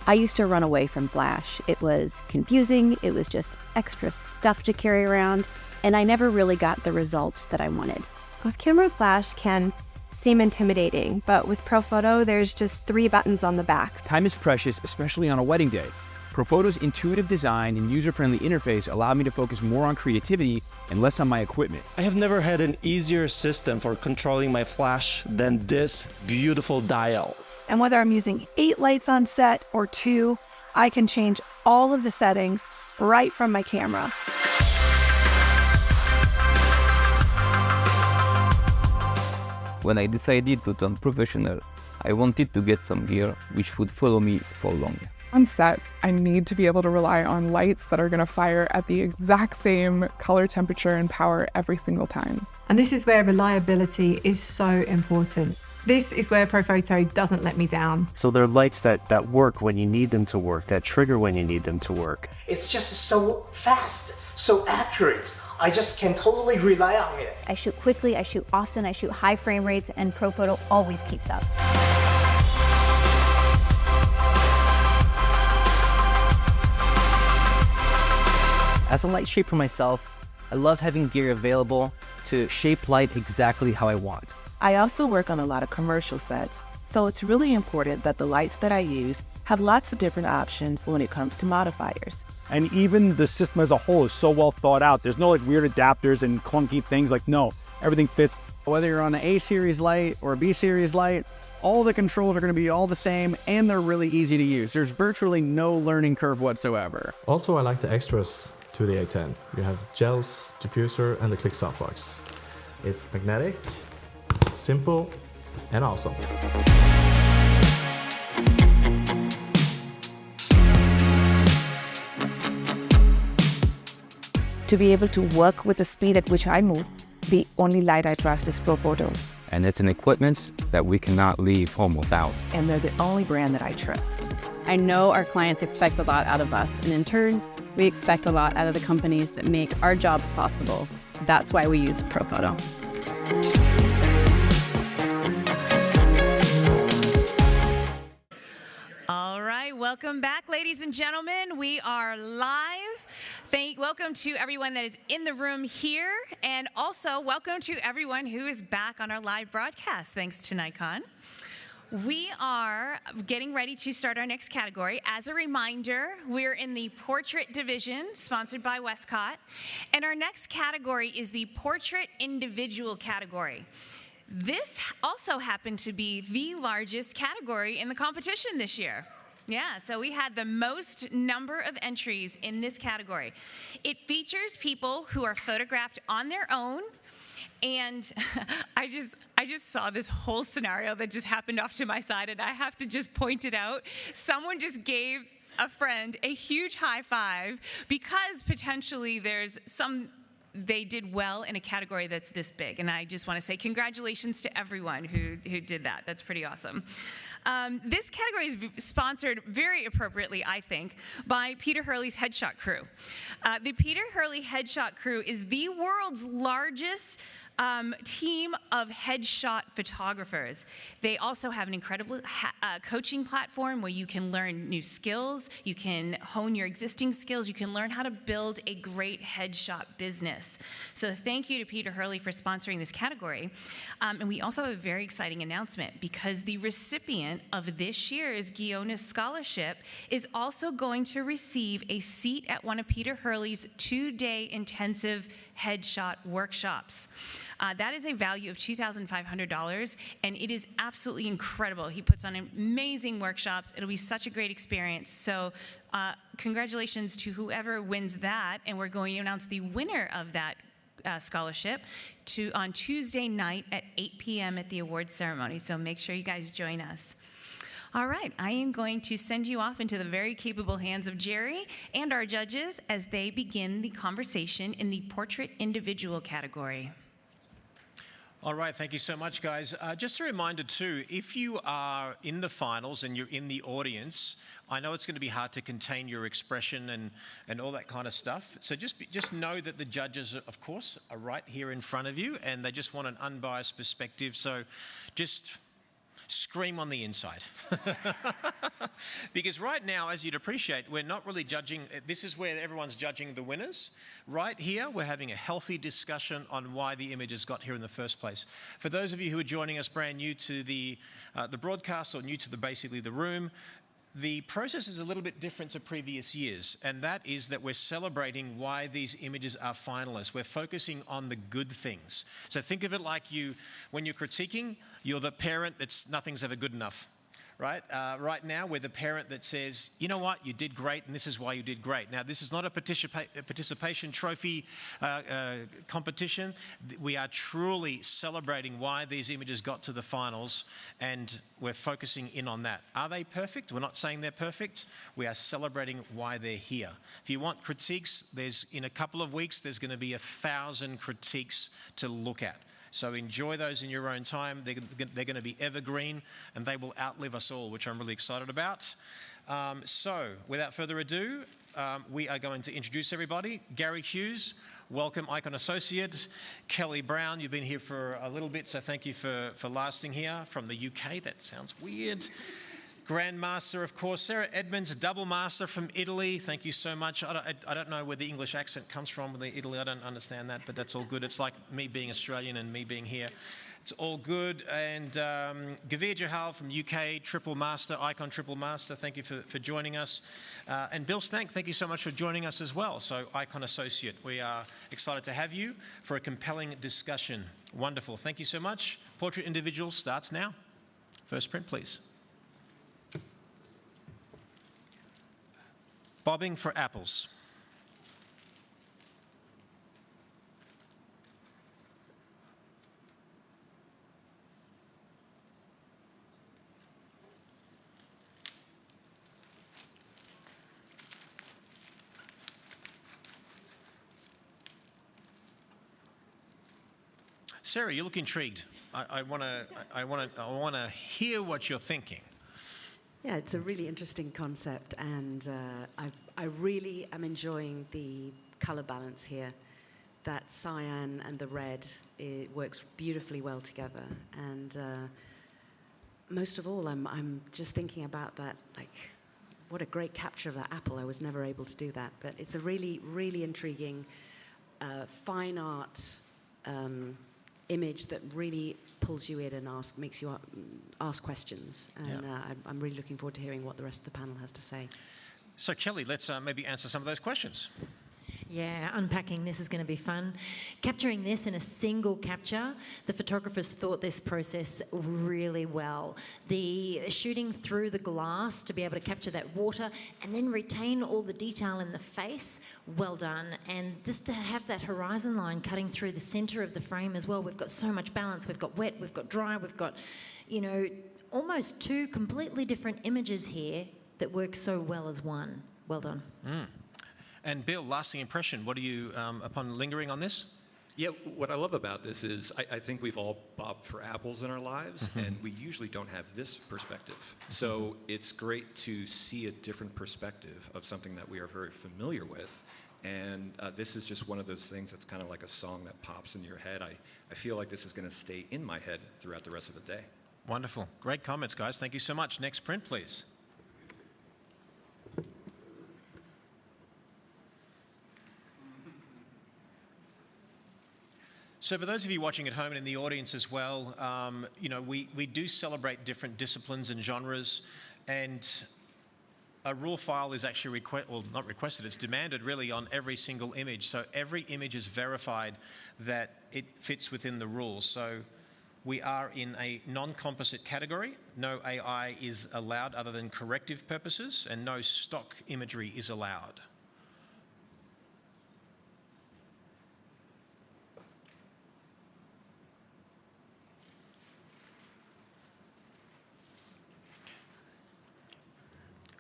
I used to run away from Flash. It was confusing, it was just extra stuff to carry around, and I never really got the results that I wanted. Off-camera Flash can seem intimidating, but with Profoto, there's just 3 buttons on the back. Time is precious, especially on a wedding day. Profoto's intuitive design and user-friendly interface allow me to focus more on creativity and less on my equipment. I have never had an easier system for controlling my flash than this beautiful dial. And whether I'm using 8 lights on set or 2, I can change all of the settings right from my camera. When I decided to turn professional, I wanted to get some gear which would follow me for long. On set, I need to be able to rely on lights that are going to fire at the exact same color, temperature, and power every single time. And this is where reliability is so important. This is where Profoto doesn't let me down. So they're lights that work when you need them to work, that trigger when you need them to work. It's just so fast, so accurate. I just can totally rely on it. I shoot quickly, I shoot often, I shoot high frame rates, and Profoto always keeps up. As a light shaper myself, I love having gear available to shape light exactly how I want. I also work on a lot of commercial sets, so it's really important that the lights that I use have lots of different options when it comes to modifiers. And even the system as a whole is so well thought out. There's no like weird adapters and clunky things. Like, no, everything fits. Whether you're on an A series light or a B series light, all the controls are going to be all the same, and they're really easy to use. There's virtually no learning curve whatsoever. Also, I like the extras to the A10. You have gels, diffuser, and the click softbox. It's magnetic, simple, and awesome. To be able to work with the speed at which I move, the only light I trust is Profoto. And it's an equipment that we cannot leave home without. And they're the only brand that I trust. I know our clients expect a lot out of us, and in turn, we expect a lot out of the companies that make our jobs possible. That's why we use Profoto. All right, welcome back, ladies and gentlemen. We are live. Welcome to everyone that is in the room here, and also welcome to everyone who is back on our live broadcast, thanks to Nikon. We are getting ready to start our next category. As a reminder, we're in the Portrait Division, sponsored by Westcott, and our next category is the Portrait Individual category. This also happened to be the largest category in the competition this year. Yeah, so we had the most number of entries in this category. It features people who are photographed on their own, and I just saw this whole scenario that just happened off to my side, and I have to just point it out. Someone just gave a friend a huge high five because potentially they did well in a category that's this big. And I just want to say congratulations to everyone who did that. That's pretty awesome. This category is sponsored very appropriately, I think, by Peter Hurley's Headshot Crew. The Peter Hurley Headshot Crew is the world's largest team of headshot photographers. They also have an incredible coaching platform where you can learn new skills, you can hone your existing skills, you can learn how to build a great headshot business. So thank you to Peter Hurley for sponsoring this category. And we also have a very exciting announcement because the recipient of this year's Ghionis Scholarship is also going to receive a seat at one of Peter Hurley's 2-day intensive headshot workshops. That is a value of $2,500, and it is absolutely incredible. He puts on amazing workshops. It'll be such a great experience. So congratulations to whoever wins that, and we're going to announce the winner of that scholarship on Tuesday night at 8 p.m. at the awards ceremony. So make sure you guys join us. All right, I am going to send you off into the very capable hands of Jerry and our judges as they begin the conversation in the Portrait Individual category. All right, thank you so much, guys. Just a reminder, too, if you are in the finals and you're in the audience, I know it's going to be hard to contain your expression and all that kind of stuff. So just know that the judges, of course, are right here in front of you, and they just want an unbiased perspective. So just scream on the inside. Because right now, as you'd appreciate, we're not really judging. This is where everyone's judging the winners. Right here, we're having a healthy discussion on why the images got here in the first place. For those of you who are joining us brand new to the broadcast or new to basically the room, the process is a little bit different to previous years, and that is that we're celebrating why these images are finalists. We're focusing on the good things. So think of it like when you're critiquing, you're the parent that's nothing's ever good enough, right? Right now, we're the parent that says, you know what, you did great, and this is why you did great. Now, this is not a participation trophy competition. We are truly celebrating why these images got to the finals, and we're focusing in on that. Are they perfect? We're not saying they're perfect. We are celebrating why they're here. If you want critiques, in a couple of weeks, there's going to be 1,000 critiques to look at. So enjoy those in your own time. They're going to be evergreen, and they will outlive us all, which I'm really excited about. So without further ado, we are going to introduce everybody. Gary Hughes, welcome, Icon Associate. Kelly Brown, you've been here for a little bit, so thank you for lasting here. From the UK, that sounds weird. Grandmaster, of course. Sarah Edmonds, Double Master from Italy. Thank you so much. I don't know where the English accent comes from with Italy. I don't understand that, but that's all good. It's like me being Australian and me being here. It's all good. And Gavir Jahal from UK, Triple Master, Icon Triple Master. Thank you for joining us. And Bill Stank, thank you so much for joining us as well. So Icon Associate, we are excited to have you for a compelling discussion. Wonderful. Thank you so much. Portrait Individual starts now. First print, please. Bobbing for apples. Sarah, you look intrigued. I want to hear what you're thinking. Yeah, it's a really interesting concept, and I really am enjoying the color balance here. That cyan and the red, it works beautifully well together. And most of all, I'm just thinking about that, like, what a great capture of that apple. I was never able to do that, but it's a really, really intriguing fine art image that really pulls you in and makes you ask questions. And I'm really looking forward to hearing what the rest of the panel has to say. So Kelly, let's maybe answer some of those questions. Yeah, unpacking this is going to be fun. Capturing this in a single capture, the photographers thought this process really well. The shooting through the glass to be able to capture that water and then retain all the detail in the face, well done. And just to have that horizon line cutting through the centre of the frame as well. We've got so much balance. We've got wet, we've got dry, we've got, you know, almost two completely different images here that work so well as one. Well done. And Bill, lasting impression, what do you, upon lingering on this? Yeah, what I love about this is I think we've all bobbed for apples in our lives, and we usually don't have this perspective. So it's great to see a different perspective of something that we are very familiar with. And this is just one of those things that's kind of like a song that pops in your head. I feel like this is going to stay in my head throughout the rest of the day. Wonderful. Great comments, guys. Thank you so much. Next print, please. So for those of you watching at home and in the audience as well, you know, we do celebrate different disciplines and genres, and a raw file is actually not requested, it's demanded really on every single image. So every image is verified that it fits within the rules. So we are in a non-composite category. No AI is allowed other than corrective purposes, and no stock imagery is allowed.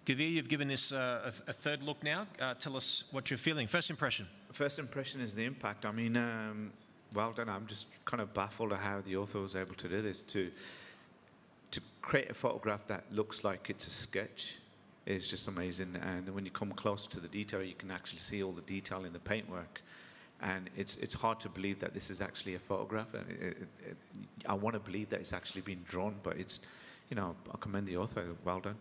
Gavir, you've given this a third look now. Tell us what you're feeling. First impression. First impression is the impact. I mean, well done. I'm just kind of baffled at how the author was able to do this. To create a photograph that looks like it's a sketch is just amazing. And when you come close to the detail, you can actually see all the detail in the paintwork. And it's hard to believe that this is actually a photograph. I want to believe that it's actually been drawn, but it's, you know, I commend the author. Well done.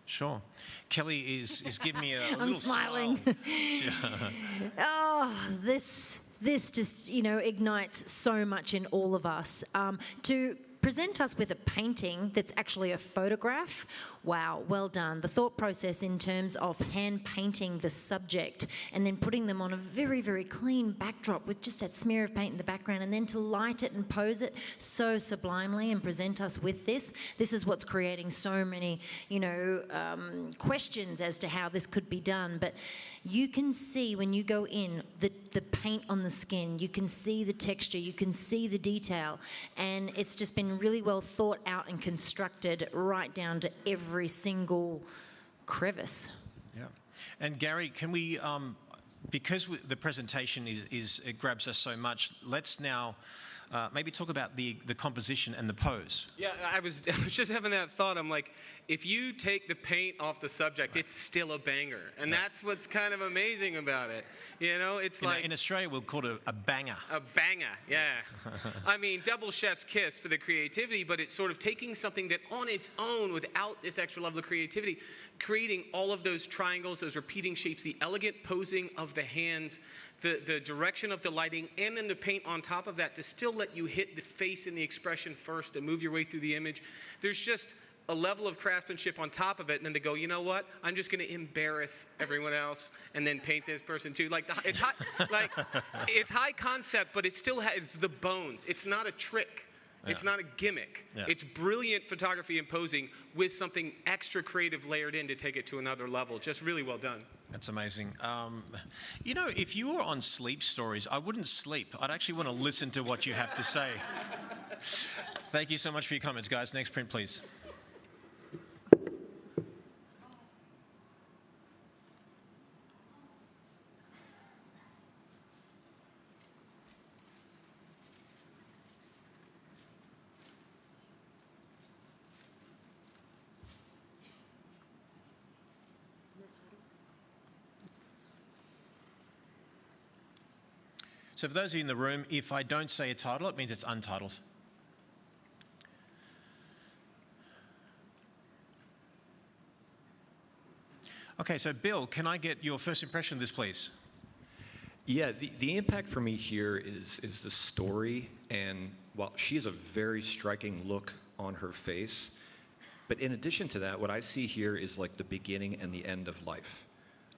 Sure. Kelly is giving me a I'm little smiling. Oh, this just, you know, ignites so much in all of us. To present us with a painting that's actually a photograph, wow, well done. The thought process in terms of hand painting the subject and then putting them on a very, very clean backdrop with just that smear of paint in the background, and then to light it and pose it so sublimely and present us with this. This is what's creating so many, you know, questions as to how this could be done. But you can see when you go in the paint on the skin, you can see the texture, you can see the detail, and it's just been really well thought out and constructed right down to every single crevice. Yeah. And Gary, can we, because the presentation it grabs us so much, let's now maybe talk about the composition and the pose. Yeah, I was just having that thought. I'm like, if you take the paint off the subject, it's still a banger. And that's what's kind of amazing about it. You know, it's like... In Australia, we'll call it a banger. A banger, yeah. I mean, double chef's kiss for the creativity, but it's sort of taking something that on its own, without this extra level of creativity, creating all of those triangles, those repeating shapes, the elegant posing of the hands, the direction of the lighting, and then the paint on top of that to still let you hit the face and the expression first and move your way through the image. There's just a level of craftsmanship on top of it, and then they go, you know what? I'm just going to embarrass everyone else and then paint this person too. Like it's high, like it's high concept, but it still has the bones. It's not a trick. It's not a gimmick. Yeah. It's brilliant photography and posing with something extra creative layered in to take it to another level. Just really well done. That's amazing. You know, if you were on Sleep Stories, I wouldn't sleep. I'd actually want to listen to what you have to say. Thank you so much for your comments, guys. Next print, please. So for those of you in the room, if I don't say a title, it means it's untitled. Okay, so Bill, can I get your first impression of this, please? Yeah, the impact for me here is the story, and while she has a very striking look on her face, but in addition to that, what I see here is like the beginning and the end of life.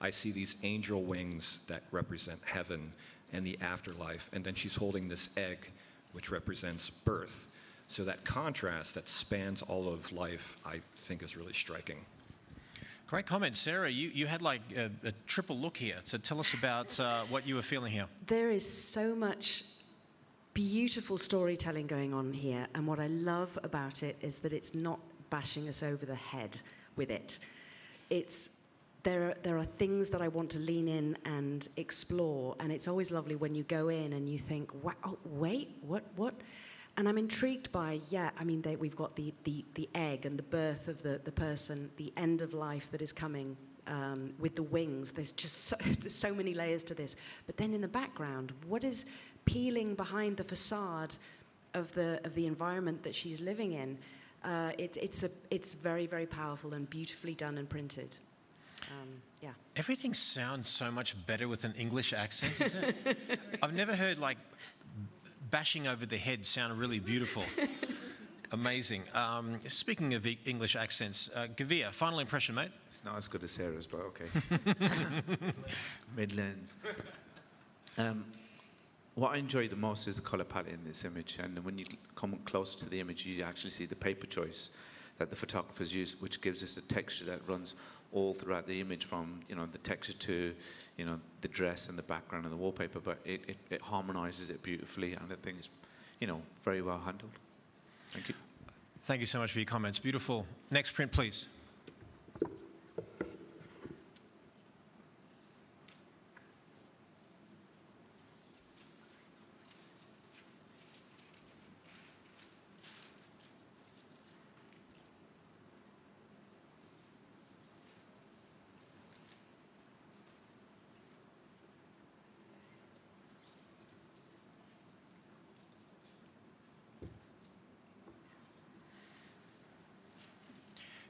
I see these angel wings that represent heaven and the afterlife, and then she's holding this egg, which represents birth. So that contrast that spans all of life, I think, is really striking. Great comment. Sarah, you had like a triple look here. So tell us about what you were feeling here. There is so much beautiful storytelling going on here, and what I love about it is that it's not bashing us over the head with it. There are things that I want to lean in and explore, and it's always lovely when you go in and you think, wow, oh, wait, what? And I'm intrigued by, we've got the egg and the birth of the person, the end of life that is coming with the wings. There's just there's so many layers to this. But then in the background, what is peeling behind the facade of the environment that she's living in? It's very, very powerful and beautifully done and printed. Yeah. Everything sounds so much better with an English accent, isn't it? I've never heard like bashing over the head sound really beautiful. Amazing. Speaking of English accents, Gavir, final impression, mate? It's not as good as Sarah's, but okay. Midlands. What I enjoy the most is the colour palette in this image, and when you come close to the image, you actually see the paper choice that the photographers use, which gives us a texture that runs all throughout the image, from the texture to the dress and the background and the wallpaper, but it harmonizes it beautifully, and I think it's very well handled. Thank you. Thank you so much for your comments. Beautiful. Next print, please.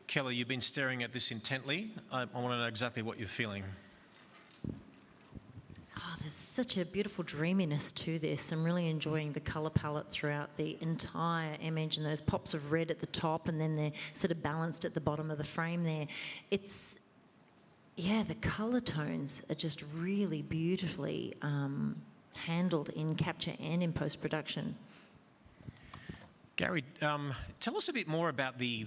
Kelly, you've been staring at this intently. I want to know exactly what you're feeling. Oh, there's such a beautiful dreaminess to this. I'm really enjoying the colour palette throughout the entire image, and those pops of red at the top, and then they're sort of balanced at the bottom of the frame there. The colour tones are just really beautifully handled in capture and in post-production. Gary, tell us a bit more about the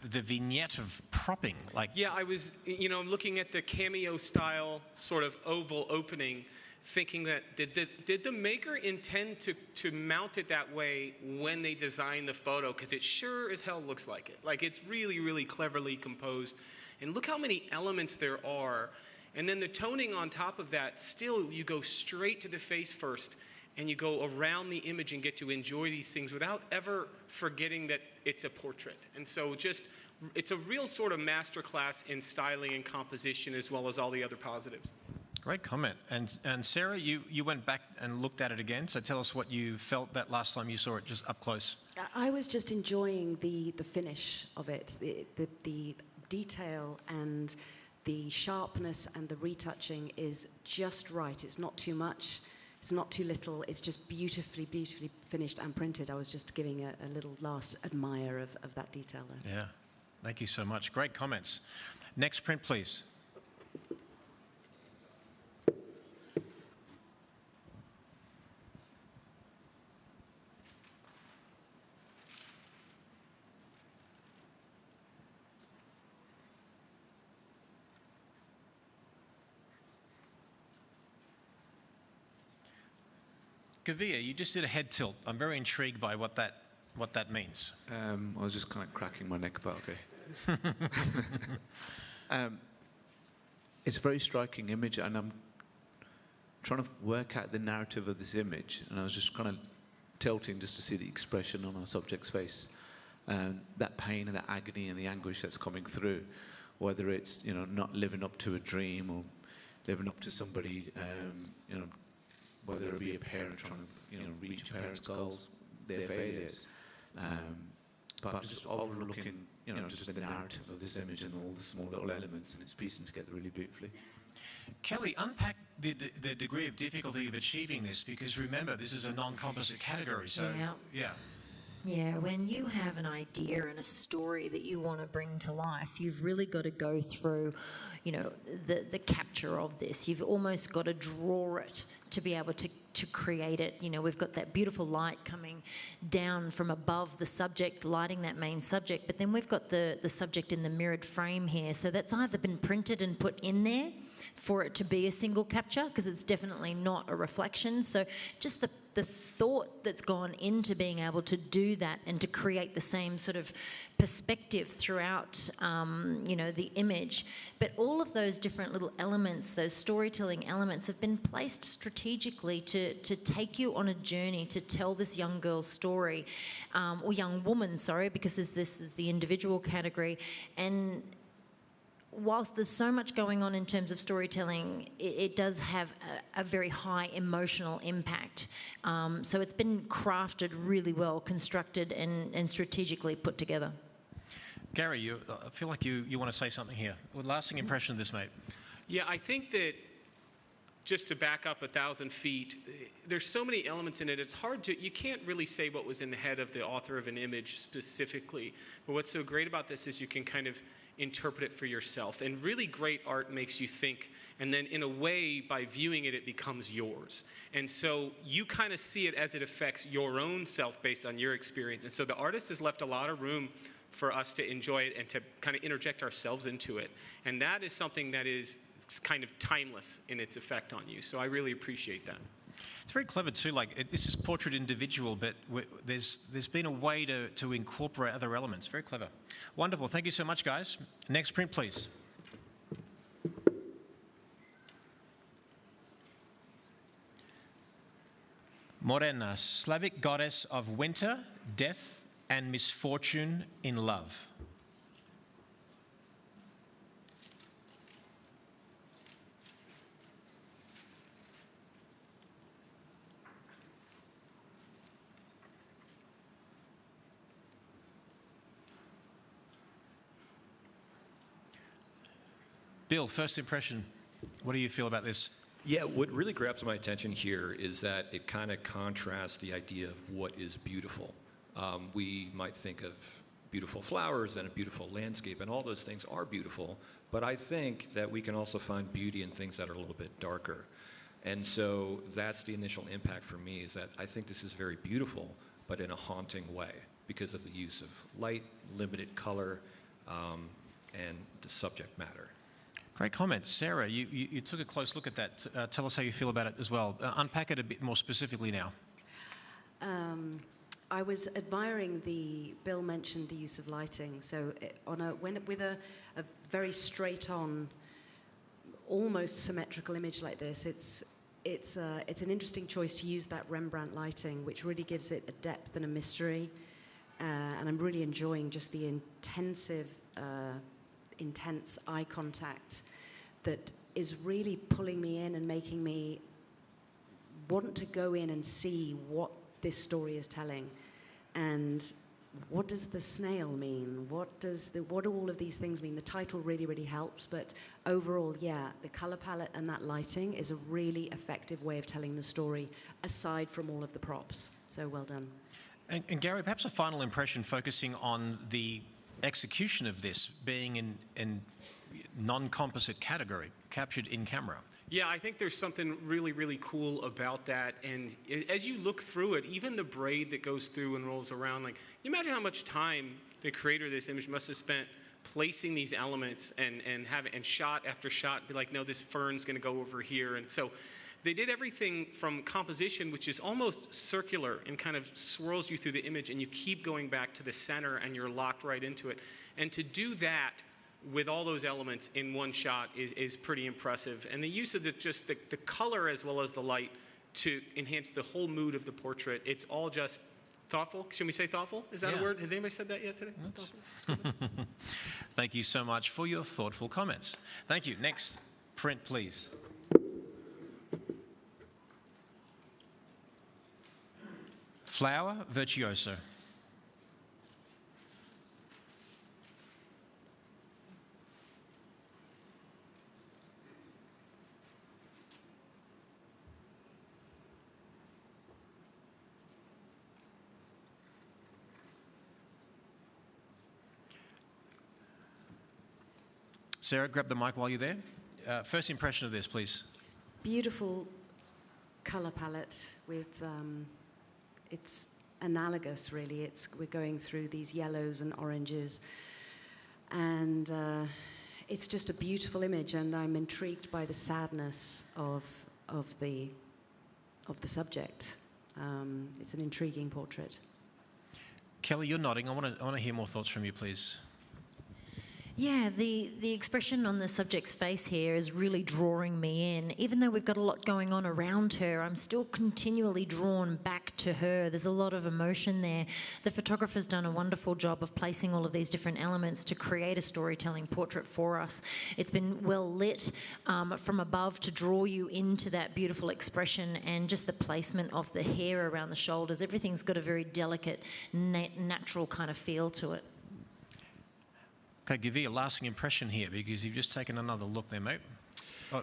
vignette of propping. I was, looking at the cameo style sort of oval opening, thinking that did the maker intend to mount it that way when they designed the photo? Because it sure as hell looks like it. Like, it's really, really cleverly composed, and look how many elements there are. And then the toning on top of that, still you go straight to the face first, and you go around the image and get to enjoy these things without ever forgetting that it's a portrait. And so it's a real sort of masterclass in styling and composition, as well as all the other positives. Great comment. And Sarah, you went back and looked at it again, so tell us what you felt that last time you saw it just up close. I was just enjoying the finish of it, the detail and the sharpness and the retouching is just right. It's not too much. It's not too little. It's just beautifully, beautifully finished and printed. I was just giving a little last admire of that detail there. Yeah. Thank you so much. Great comments. Next print, please. Gavir, you just did a head tilt. I'm very intrigued by what that means. I was just kind of cracking my neck, but okay. It's a very striking image, and I'm trying to work out the narrative of this image, and I was just kind of tilting just to see the expression on our subject's face, that pain and that agony and the anguish that's coming through, whether it's not living up to a dream or living up to somebody, whether it be a parent trying to reach a parent's goals, their failures, but just overlooking just the narrative of this image and all the small little elements, and it's piecing together really beautifully. Kelly, unpack the degree of difficulty of achieving this, because remember, this is a non-composite category, so yeah. Yeah, when you have an idea and a story that you want to bring to life, you've really got to go through, you know, the capture of this. You've almost got to draw it to be able to create it. You know, we've got that beautiful light coming down from above the subject, lighting that main subject, but then we've got the subject in the mirrored frame here. So that's either been printed and put in there for it to be a single capture, because it's definitely not a reflection. So just the thought that's gone into being able to do that and to create the same sort of perspective throughout, you know, the image. But all of those different little elements, those storytelling elements, have been placed strategically to take you on a journey to tell this young girl's story, or young woman, sorry, because this is the individual category. And whilst there's so much going on in terms of storytelling, it does have a very high emotional impact. So it's been crafted really well, constructed and strategically put together. Gary, I feel like you want to say something here. What lasting impression of this, mate? Yeah, I think that just to back up 1,000 feet, there's so many elements in it, it's hard to, you can't really say what was in the head of the author of an image specifically. But what's so great about this is you can kind of interpret it for yourself. And really great art makes you think, and then in a way, by viewing it, it becomes yours. And so you kind of see it as it affects your own self based on your experience. And so the artist has left a lot of room for us to enjoy it and to kind of interject ourselves into it. And that is something that is kind of timeless in its effect on you. So I really appreciate that. It's very clever too. Like this is portrait individual, but there's been a way to incorporate other elements. Very clever. Wonderful. Thank you so much, guys. Next print, please. Morena, Slavic goddess of winter, death, and misfortune in love. Bill, first impression, what do you feel about this? Yeah, what really grabs my attention here is that it kind of contrasts the idea of what is beautiful. We might think of beautiful flowers and a beautiful landscape, and all those things are beautiful, but I think that we can also find beauty in things that are a little bit darker. And so that's the initial impact for me, is that I think this is very beautiful, but in a haunting way, because of the use of light, limited color, and the subject matter. Great comment. Sarah, you took a close look at that. Tell us how you feel about it as well. Unpack it a bit more specifically now. I was admiring Bill mentioned the use of lighting. So with a very straight-on, almost symmetrical image like this, it's an interesting choice to use that Rembrandt lighting, which really gives it a depth and a mystery. And I'm really enjoying just the intense eye contact that is really pulling me in and making me want to go in and see what this story is telling. And what does the snail mean? What do all of these things mean? The title really, really helps, but overall, yeah, the color palette and that lighting is a really effective way of telling the story, aside from all of the props. So well done. And Gary, perhaps a final impression focusing on the execution of this being in non-composite category, captured in camera. Yeah, I think there's something really, really cool about that. And as you look through it, even the braid that goes through and rolls around, like, you imagine how much time the creator of this image must have spent placing these elements and shot after shot, be like, no, this fern's going to go over here. And so they did everything from composition, which is almost circular and kind of swirls you through the image, and you keep going back to the center and you're locked right into it. And to do that with all those elements in one shot is pretty impressive. And the use of the color as well as the light to enhance the whole mood of the portrait, it's all just thoughtful. Should we say thoughtful? Is that a word? Has anybody said that yet today? Thank you so much for your thoughtful comments. Thank you. Next print, please. Flower Virtuoso. Sarah, grab the mic while you're there. First impression of this, please. Beautiful color palette with, it's analogous really. We're going through these yellows and oranges, and it's just a beautiful image, and I'm intrigued by the sadness of the subject. It's an intriguing portrait. Kelly, you're nodding. I want to hear more thoughts from you, please. Yeah, the expression on the subject's face here is really drawing me in. Even though we've got a lot going on around her, I'm still continually drawn back to her. There's a lot of emotion there. The photographer's done a wonderful job of placing all of these different elements to create a storytelling portrait for us. It's been well lit from above to draw you into that beautiful expression, and just the placement of the hair around the shoulders. Everything's got a very delicate, natural kind of feel to it. Okay, give you a lasting impression here, because you've just taken another look there, mate. Oh,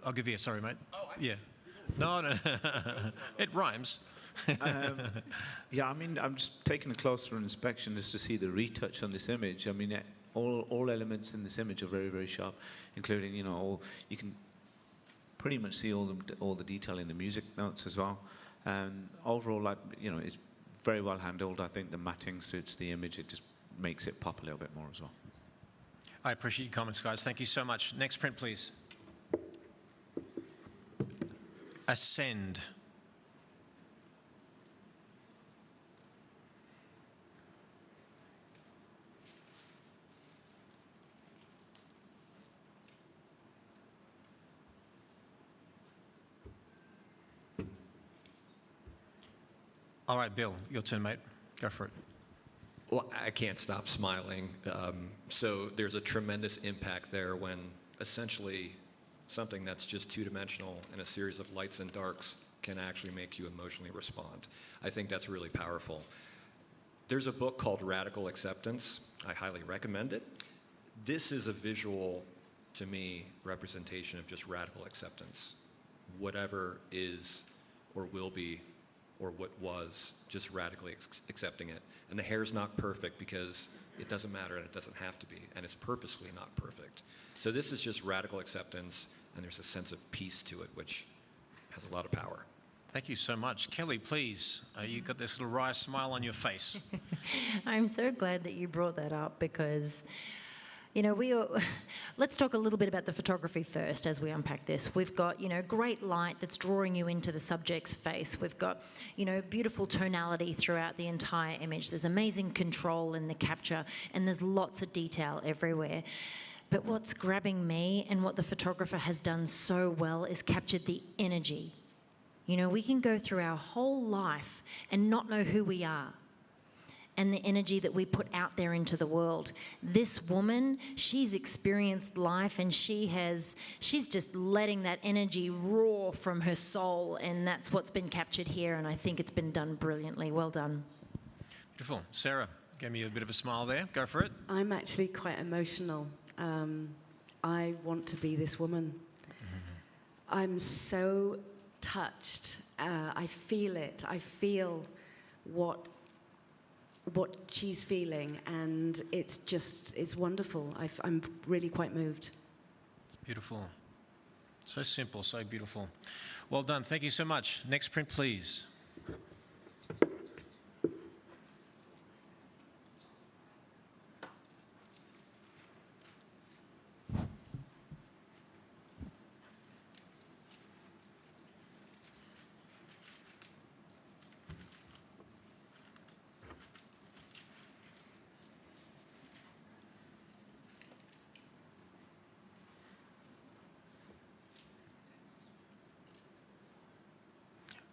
I'll give you a sorry, mate. Oh, yeah. No. It rhymes. Yeah, I mean, I'm just taking a closer inspection just to see the retouch on this image. I mean, all elements in this image are very, very sharp, including, you know, you can pretty much see all the detail in the music notes as well. And overall, like, you know, it's very well handled. I think the matting suits the image. It just makes it pop a little bit more as well. I appreciate your comments, guys. Thank you so much. Next print, please. Ascend. All right, Bill, your turn, mate. Go for it. Well, I can't stop smiling. So there's a tremendous impact there when essentially something that's just two-dimensional and a series of lights and darks can actually make you emotionally respond. I think that's really powerful. There's a book called Radical Acceptance. I highly recommend it. This is a visual, to me, representation of just radical acceptance. Whatever is or will be or what was, just radically accepting it. And the hair's not perfect because it doesn't matter and it doesn't have to be, and it's purposefully not perfect. So this is just radical acceptance, and there's a sense of peace to it, which has a lot of power. Thank you so much. Kelly, please, you've got this little wry smile on your face. I'm so glad that you brought that up, because you know, let's talk a little bit about the photography first as we unpack this. We've got, you know, great light that's drawing you into the subject's face. We've got, you know, beautiful tonality throughout the entire image. There's amazing control in the capture, and there's lots of detail everywhere. But what's grabbing me, and what the photographer has done so well, is captured the energy. You know, we can go through our whole life and not know who we are, and the energy that we put out there into the world. This woman, she's experienced life, and she's just letting that energy roar from her soul, and that's what's been captured here, and I think it's been done brilliantly. Well done. Beautiful. Sarah, gave me a bit of a smile there. Go for it. I'm actually quite emotional. I want to be this woman. I'm so touched. I feel it. I feel what she's feeling, and it's wonderful. I'm really quite moved. It's beautiful. So simple, so beautiful. Well done. Thank you so much. Next print, please.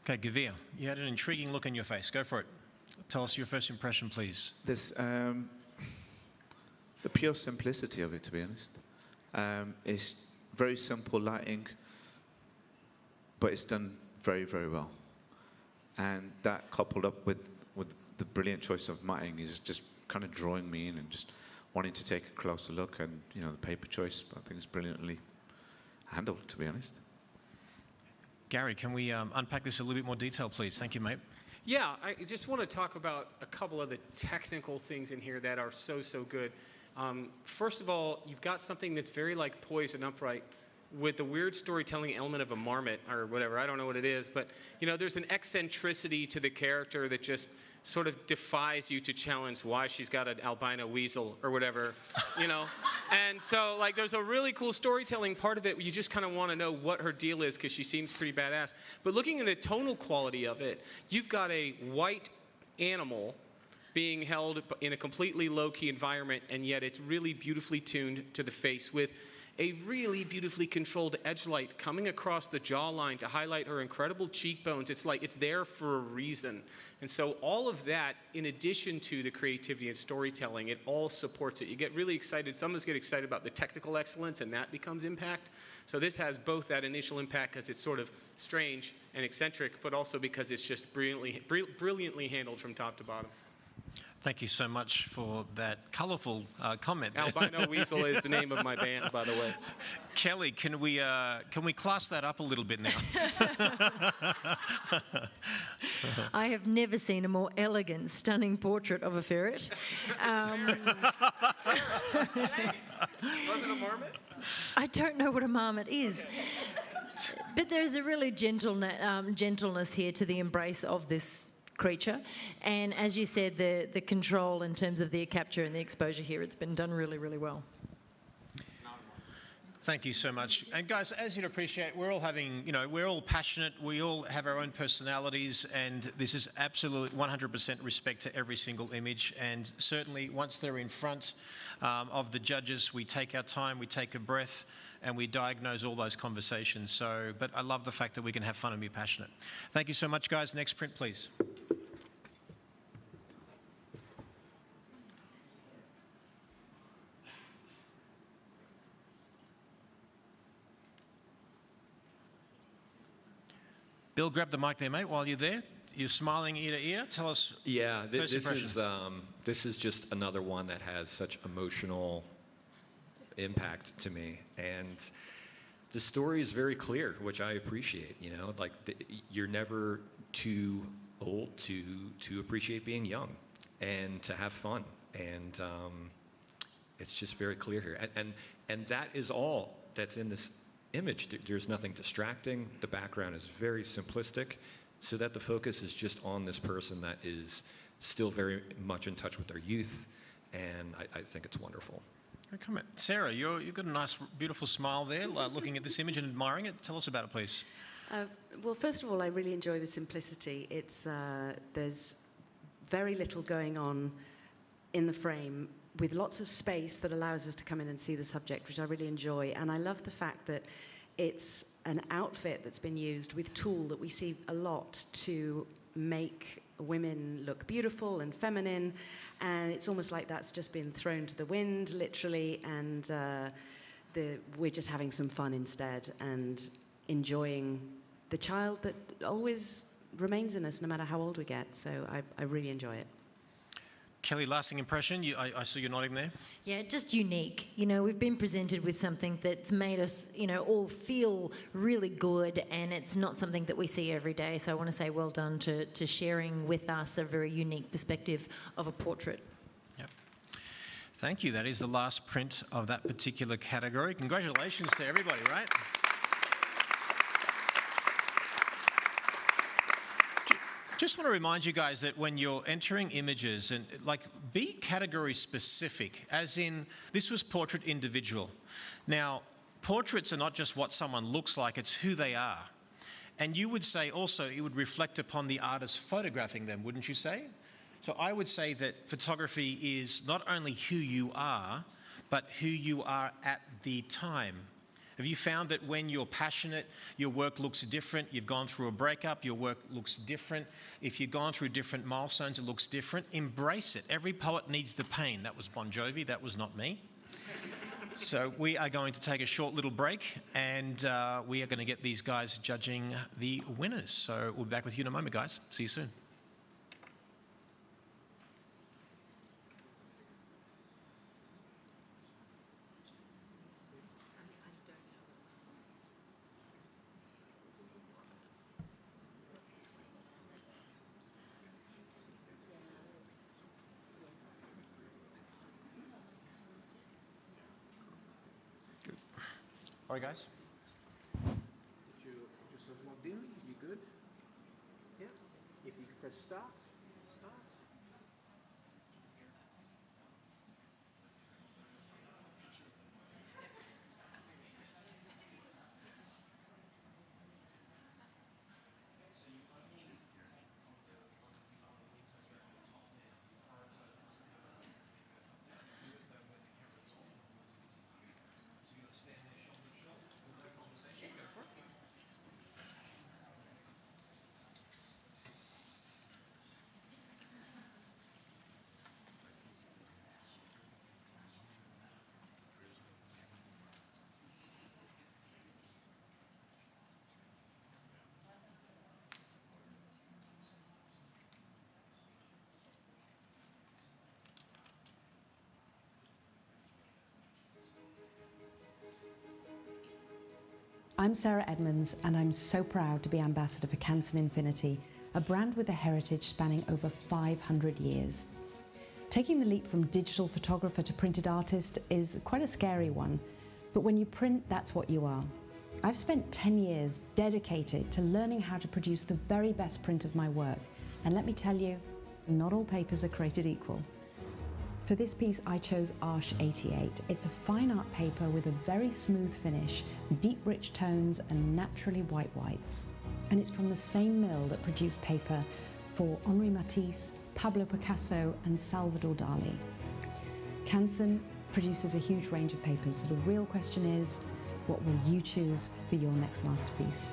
Okay, Gavir, you had an intriguing look in your face. Go for it. Tell us your first impression, please. This, the pure simplicity of it, to be honest. It's very simple lighting, but it's done very, very well. And that coupled up with the brilliant choice of matting is just kind of drawing me in and just wanting to take a closer look. And, you know, the paper choice, I think, is brilliantly handled, to be honest. Gary, can we unpack this in a little bit more detail, please? Thank you, mate. Yeah, I just want to talk about a couple of the technical things in here that are so good. First of all, you've got something that's very like poised and upright with the weird storytelling element of a marmot or whatever. I don't know what it is, but you know, there's an eccentricity to the character that just sort of defies you to challenge why she's got an albino weasel or whatever, you know? And so, like, there's a really cool storytelling part of it where you just kind of want to know what her deal is because she seems pretty badass. But looking at the tonal quality of it, you've got a white animal being held in a completely low-key environment, and yet it's really beautifully tuned to the face with a really beautifully controlled edge light coming across the jawline to highlight her incredible cheekbones. It's like it's there for a reason. And so all of that, in addition to the creativity and storytelling, it all supports it. You get really excited. Some of us get excited about the technical excellence, and that becomes impact. So this has both that initial impact because it's sort of strange and eccentric, but also because it's just brilliantly handled from top to bottom. Thank you so much for that colourful comment. Albino Weasel is the name of my band, by the way. Kelly, can we class that up a little bit now? I have never seen a more elegant, stunning portrait of a ferret. Wasn't a marmot? I don't know what a marmot is. But there's a really gentleness here to the embrace of this creature, and as you said, the control in terms of the capture and the exposure here, it's been done really, really well. Thank you so much. And guys, as you'd appreciate, we're all having, we're all passionate, we all have our own personalities, and this is absolute 100% respect to every single image. And certainly once they're in front of the judges, we take our time, we take a breath, and we diagnose all those conversations. So, but I love the fact that we can have fun and be passionate. Thank you so much, guys. Next print, please. Bill, grab the mic there, mate, while you're there. You're smiling ear to ear. Tell us. Yeah, this is just another one that has such emotional impact to me, and the story is very clear, which I appreciate. Like you're never too old to appreciate being young and to have fun, and it's just very clear here. And that is all that's in this image. There's nothing distracting. The background is very simplistic, so that the focus is just on this person that is still very much in touch with their youth, and I think it's wonderful. Great comment. Sarah, you've got a nice, beautiful smile there, looking at this image and admiring it. Tell us about it, please. Well, first of all, I really enjoy the simplicity. There's very little going on in the frame, with lots of space that allows us to come in and see the subject, which I really enjoy. And I love the fact that it's an outfit that's been used with tulle that we see a lot to make women look beautiful and feminine. And it's almost like that's just been thrown to the wind, literally, and we're just having some fun instead and enjoying the child that always remains in us no matter how old we get. So I really enjoy it. Kelly, lasting impression? I saw you nodding there. Yeah, just unique. We've been presented with something that's made us, all feel really good, and it's not something that we see every day. So I want to say well done to sharing with us a very unique perspective of a portrait. Yep. Thank you. That is the last print of that particular category. Congratulations to everybody, right? Just want to remind you guys that when you're entering images, and be category specific, as in this was portrait individual. Now, portraits are not just what someone looks like, it's who they are. And you would say also it would reflect upon the artist photographing them, wouldn't you say? So I would say that photography is not only who you are, but who you are at the time. Have you found that when you're passionate, your work looks different? You've gone through a breakup, your work looks different. If you've gone through different milestones, it looks different. Embrace it. Every poet needs the pain. That was Bon Jovi, that was not me. So we are going to take a short little break, and we are going to get these guys judging the winners. So we'll be back with you in a moment, guys. See you soon. All right, guys. Get yourselves logged in. You good? Yeah. If you can press start. I'm Sarah Edmonds, and I'm so proud to be ambassador for Canson Infinity, a brand with a heritage spanning over 500 years. Taking the leap from digital photographer to printed artist is quite a scary one, but when you print, that's what you are. I've spent 10 years dedicated to learning how to produce the very best print of my work, and let me tell you, not all papers are created equal. For this piece, I chose Arch 88. It's a fine art paper with a very smooth finish, deep rich tones and naturally white whites. And it's from the same mill that produced paper for Henri Matisse, Pablo Picasso and Salvador Dali. Canson produces a huge range of papers, so the real question is, what will you choose for your next masterpiece?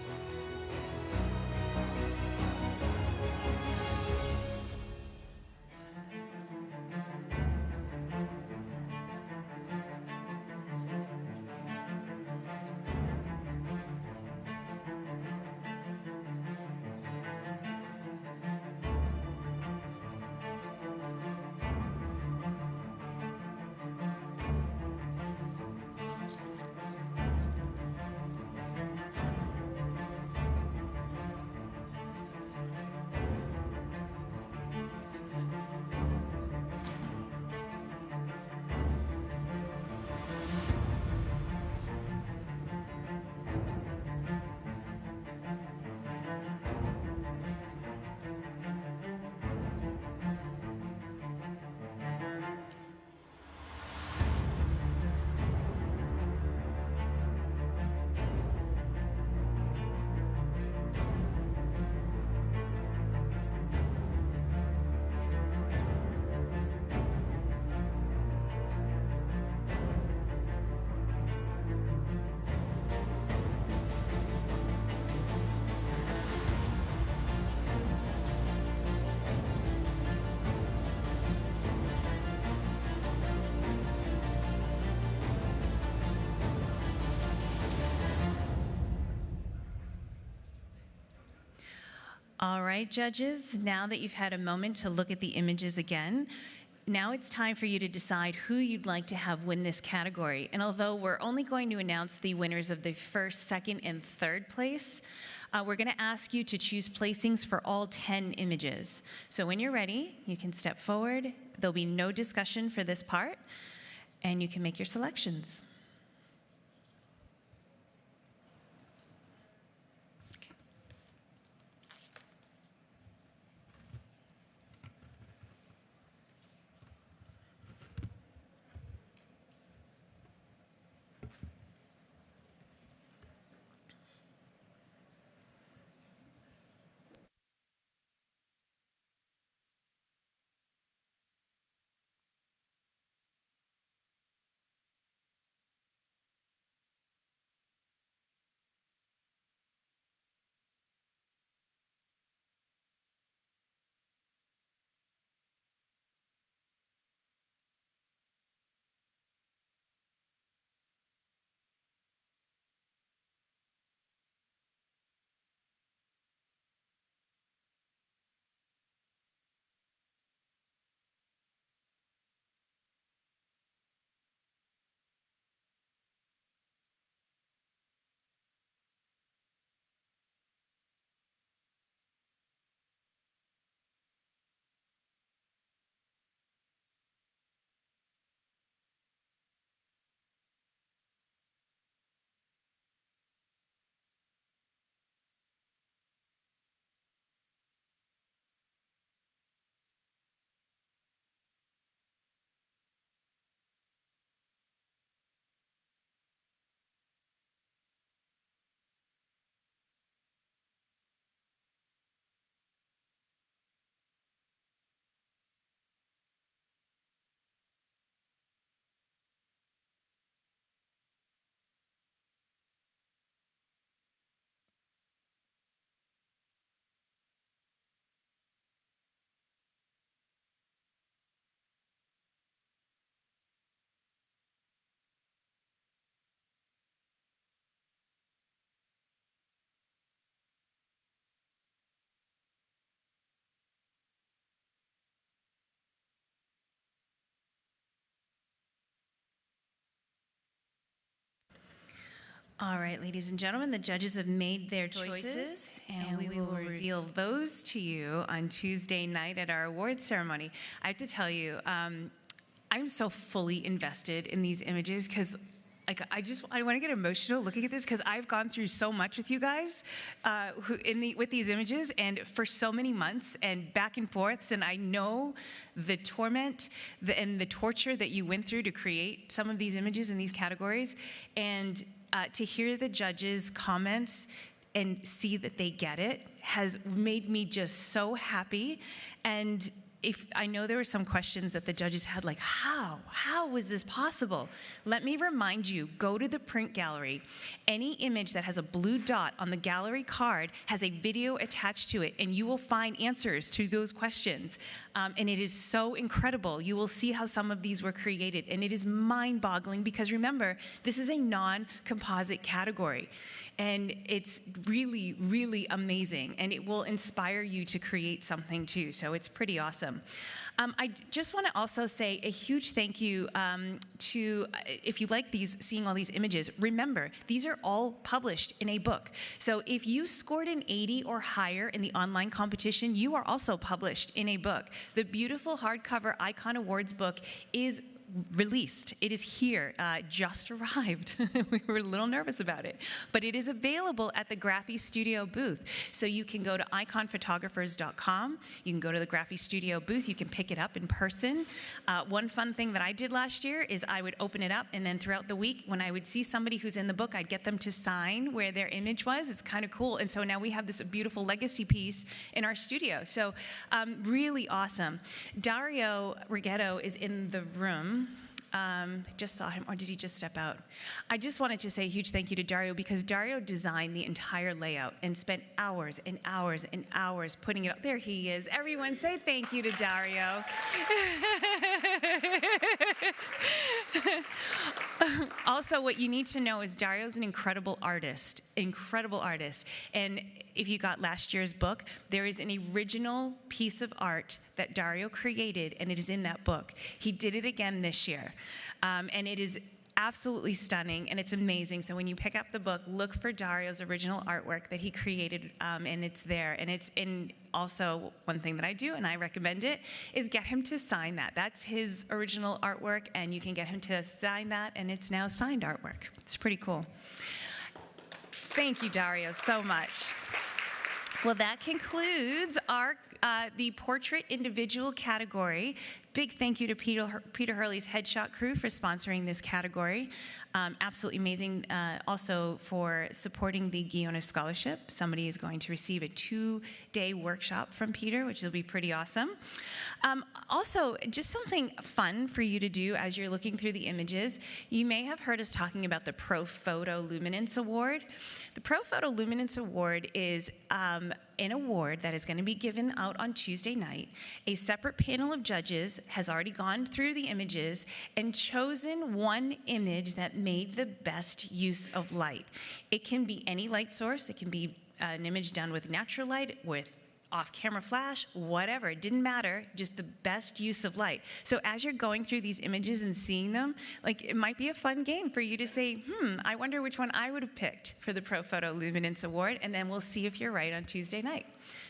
All right, judges, now that you've had a moment to look at the images again, now it's time for you to decide who you'd like to have win this category. And although we're only going to announce the winners of the first, second, and third place, we're going to ask you to choose placings for all 10 images. So when you're ready, you can step forward. There'll be no discussion for this part, and you can make your selections. All right, ladies and gentlemen, the judges have made their choices, and we will reveal those to you on Tuesday night at our awards ceremony. I have to tell you, I'm so fully invested in these images because I want to get emotional looking at this because I've gone through so much with you guys with these images and for so many months and back and forths, and I know the torment and the torture that you went through to create some of these images in these categories, and to hear the judges' comments and see that they get it has made me just so happy. And if I know there were some questions that the judges had, like, how was this possible? Let me remind you, go to the print gallery. Any image that has a blue dot on the gallery card has a video attached to it, and you will find answers to those questions. And it is so incredible. You will see how some of these were created, and it is mind-boggling because remember, this is a non-composite category. And it's really, really amazing, and it will inspire you to create something too, so it's pretty awesome. I just want to also say a huge thank you to, if you like seeing all these images, remember, these are all published in a book. So if you scored an 80 or higher in the online competition, you are also published in a book. The beautiful hardcover Icon Awards book is released. It is here, just arrived. We were a little nervous about it, but it is available at the Graphistudio booth. So you can go to iconphotographers.com, you can go to the Graphistudio booth, you can pick it up in person. One fun thing that I did last year is I would open it up, and then throughout the week, when I would see somebody who's in the book, I'd get them to sign where their image was. It's kind of cool, and so now we have this beautiful legacy piece in our studio. So really awesome. Dario Righetto is in the room. Just saw him, or did he just step out? I just wanted to say a huge thank you to Dario because Dario designed the entire layout and spent hours and hours and hours putting it up. There he is. Everyone say thank you to Dario. Also, what you need to know is Dario's an incredible artist. And if you got last year's book, there is an original piece of art that Dario created, and it is in that book. He did it again this year, and it is absolutely stunning, and it's amazing. So when you pick up the book, look for Dario's original artwork that he created, and it's there. And it's in also one thing that I do, and I recommend it, is get him to sign that. That's his original artwork, and you can get him to sign that, and it's now signed artwork. It's pretty cool. Thank you, Dario, so much. Well, that concludes our the portrait individual category. Big thank you to Peter Hurley's Headshot crew for sponsoring this category. Absolutely amazing. Also for supporting the Ghionis Scholarship. Somebody is going to receive a 2-day workshop from Peter, which will be pretty awesome. Also, just something fun for you to do as you're looking through the images. You may have heard us talking about the Profoto Luminance Award. The Profoto Luminance Award is an award that is going to be given out on Tuesday night. A separate panel of judges has already gone through the images and chosen one image that made the best use of light. It can be any light source. It can be an image done with natural light, with off-camera flash, whatever, it didn't matter, just the best use of light. So as you're going through these images and seeing them, like, it might be a fun game for you to say, I wonder which one I would have picked for the Profoto Luminance Award, and then we'll see if you're right on Tuesday night.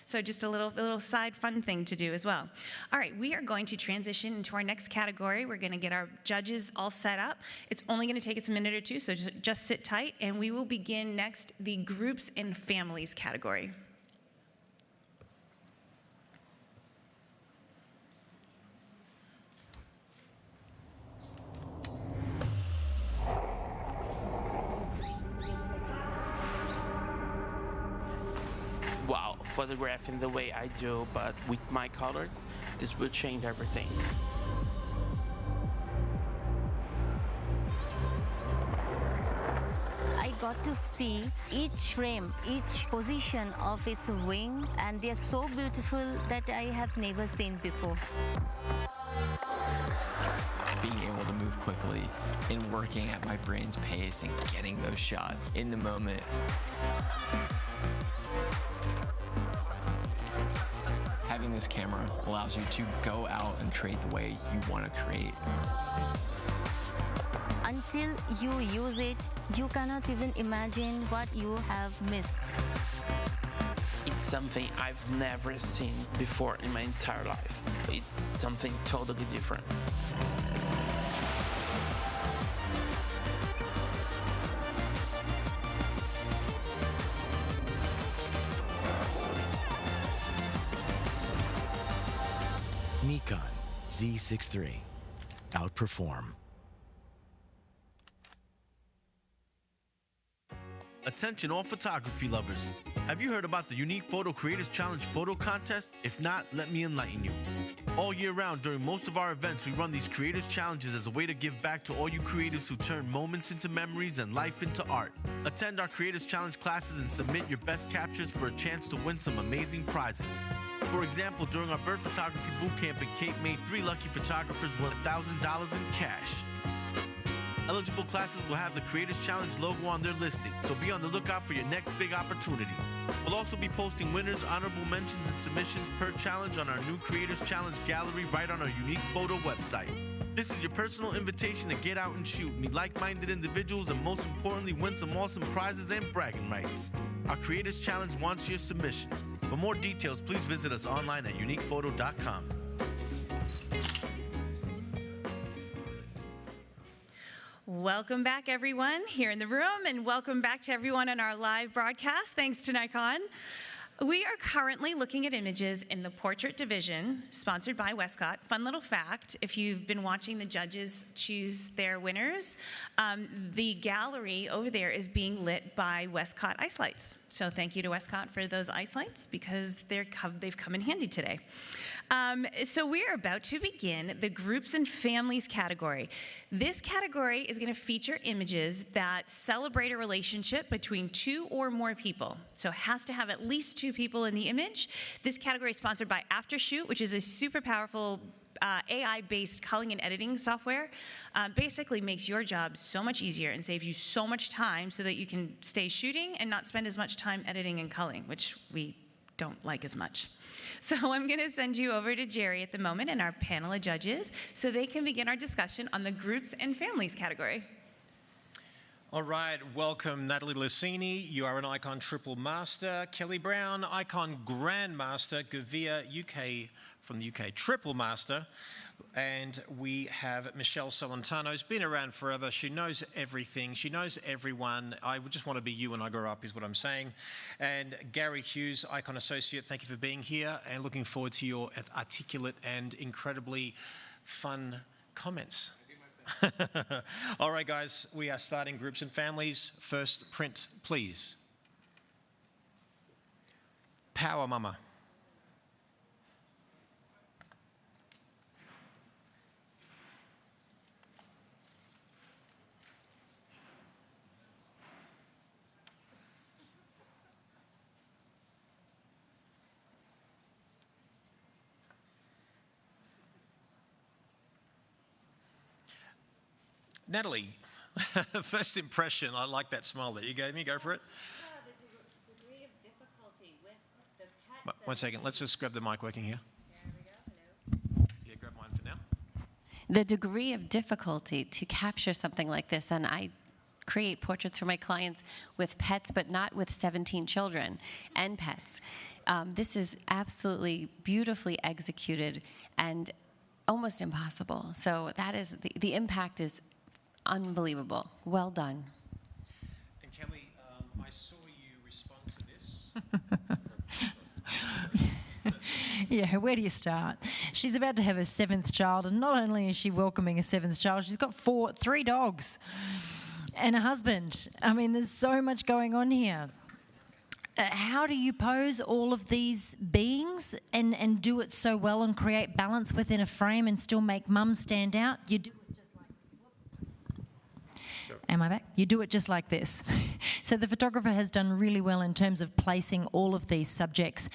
So just a little side fun thing to do as well. All right, we are going to transition into our next category. We're going to get our judges all set up. It's only going to take us a minute or two, so just sit tight, and we will begin next the groups and families category. Wow, photographing the way I do, but with my colors, this will change everything. I got to see each frame, each position of its wing, and they're so beautiful that I have never seen before. Being able to move quickly and working at my brain's pace and getting those shots in the moment. Having this camera allows you to go out and create the way you want to create. Until you use it, you cannot even imagine what you have missed. It's something I've never seen before in my entire life. It's something totally different. Nikon Z6 III. Outperform. Attention all photography lovers. Have you heard about the Unique Photo Creators Challenge photo contest? If not, let me enlighten you. All year round, during most of our events, we run these Creators Challenges as a way to give back to all you creators who turn moments into memories and life into art. Attend our Creators Challenge classes and submit your best captures for a chance to win some amazing prizes. For example, during our bird photography bootcamp in Cape May, 3 lucky photographers won $1,000 in cash. Eligible classes will have the Creators Challenge logo on their listing, so be on the lookout for your next big opportunity. We'll also be posting winners, honorable mentions, and submissions per challenge on our new Creators Challenge gallery right on our Unique Photo website. This is your personal invitation to get out and shoot, meet like-minded individuals, and most importantly, win some awesome prizes and bragging rights. Our Creators Challenge wants your submissions. For more details, please visit us online at uniquephoto.com. Welcome back, everyone, here in the room, and welcome back to everyone on our live broadcast. Thanks to Nikon. We are currently looking at images in the Portrait Division, sponsored by Westcott. Fun little fact, if you've been watching the judges choose their winners, the gallery over there is being lit by Westcott ice lights. So thank you to Westcott for those ice lights, because they've come in handy today. So we're about to begin the Groups and Families category. This category is going to feature images that celebrate a relationship between 2 or more people. So it has to have at least 2 people in the image. This category is sponsored by Aftershoot, which is a super powerful AI-based culling and editing software. Basically makes your job so much easier and saves you so much time so that you can stay shooting and not spend as much time editing and culling, which we don't like as much. So I'm going to send you over to Jerry at the moment and our panel of judges so they can begin our discussion on the Groups and Families category. All right, welcome Natalie Lucini. You are an Icon Triple Master. Kelly Brown, Icon Grandmaster. Gavia, UK, from the UK, Triple Master. And we have Michelle Solentano, who's been around forever. She knows everything. She knows everyone. I would just want to be you when I grow up, is what I'm saying. And Gary Hughes, Icon Associate, thank you for being here and looking forward to your articulate and incredibly fun comments. All right, guys, we are starting Groups and Families. First print, please. Power Mama. Natalie, first impression, I like that smile that you gave me. Go for it. The degree of difficulty with the pets. One second, let's just grab the mic working here. There we go. Hello. Yeah, grab mine for now. The degree of difficulty to capture something like this, and I create portraits for my clients with pets, but not with 17 children and pets. This is absolutely beautifully executed and almost impossible. So that is, the impact is unbelievable. Well done. And Kelly, I saw you respond to this. Yeah, where do you start? She's about to have her 7th child, and not only is she welcoming a 7th child, she's got 3 dogs and a husband. I mean, there's so much going on here. How do you pose all of these beings and do it so well and create balance within a frame and still make mum stand out? You do it just like, whoops. Am I back? You do it just like this. So the photographer has done really well in terms of placing all of these subjects.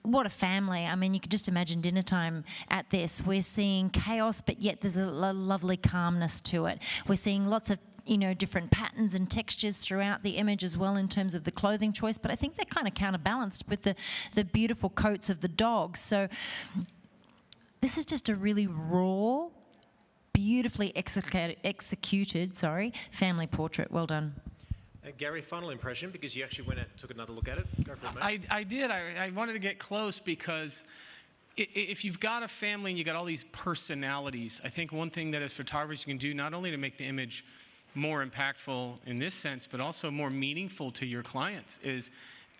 What a family. I mean, you could just imagine dinner time at this. We're seeing chaos, but yet there's a lovely calmness to it. We're seeing lots of different patterns and textures throughout the image as well in terms of the clothing choice, but I think they're kind of counterbalanced with the beautiful coats of the dogs. So this is just a really raw, beautiful beautifully executed family portrait. Well done. Gary, final impression, because you actually went and took another look at it. Go for it, mate. I did. I wanted to get close because if you've got a family and you've got all these personalities, I think one thing that as photographers you can do, not only to make the image more impactful in this sense, but also more meaningful to your clients, is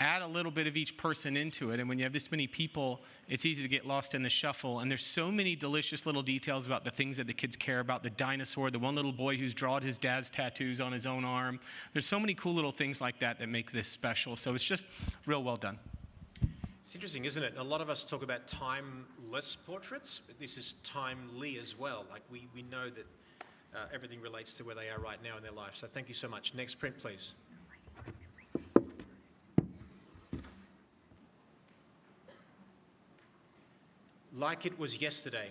add a little bit of each person into it. And when you have this many people, it's easy to get lost in the shuffle. And there's so many delicious little details about the things that the kids care about. The dinosaur, the one little boy who's drawn his dad's tattoos on his own arm. There's so many cool little things like that that make this special. So it's just real well done. It's interesting, isn't it? A lot of us talk about timeless portraits, but this is timely as well. Like we know that everything relates to where they are right now in their life. So thank you so much. Next print, please. Like it was yesterday.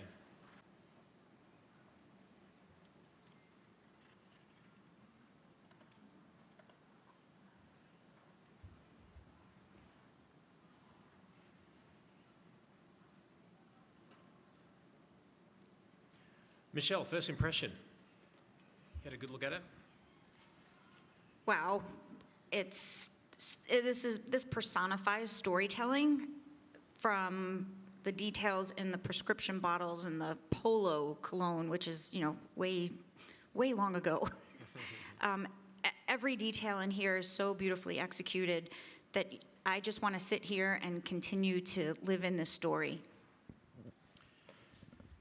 Michelle, first impression. You had a good look at it? Wow, this personifies storytelling, from the details in the prescription bottles and the Polo cologne, which is, way long ago. Every detail in here is so beautifully executed that I just want to sit here and continue to live in this story.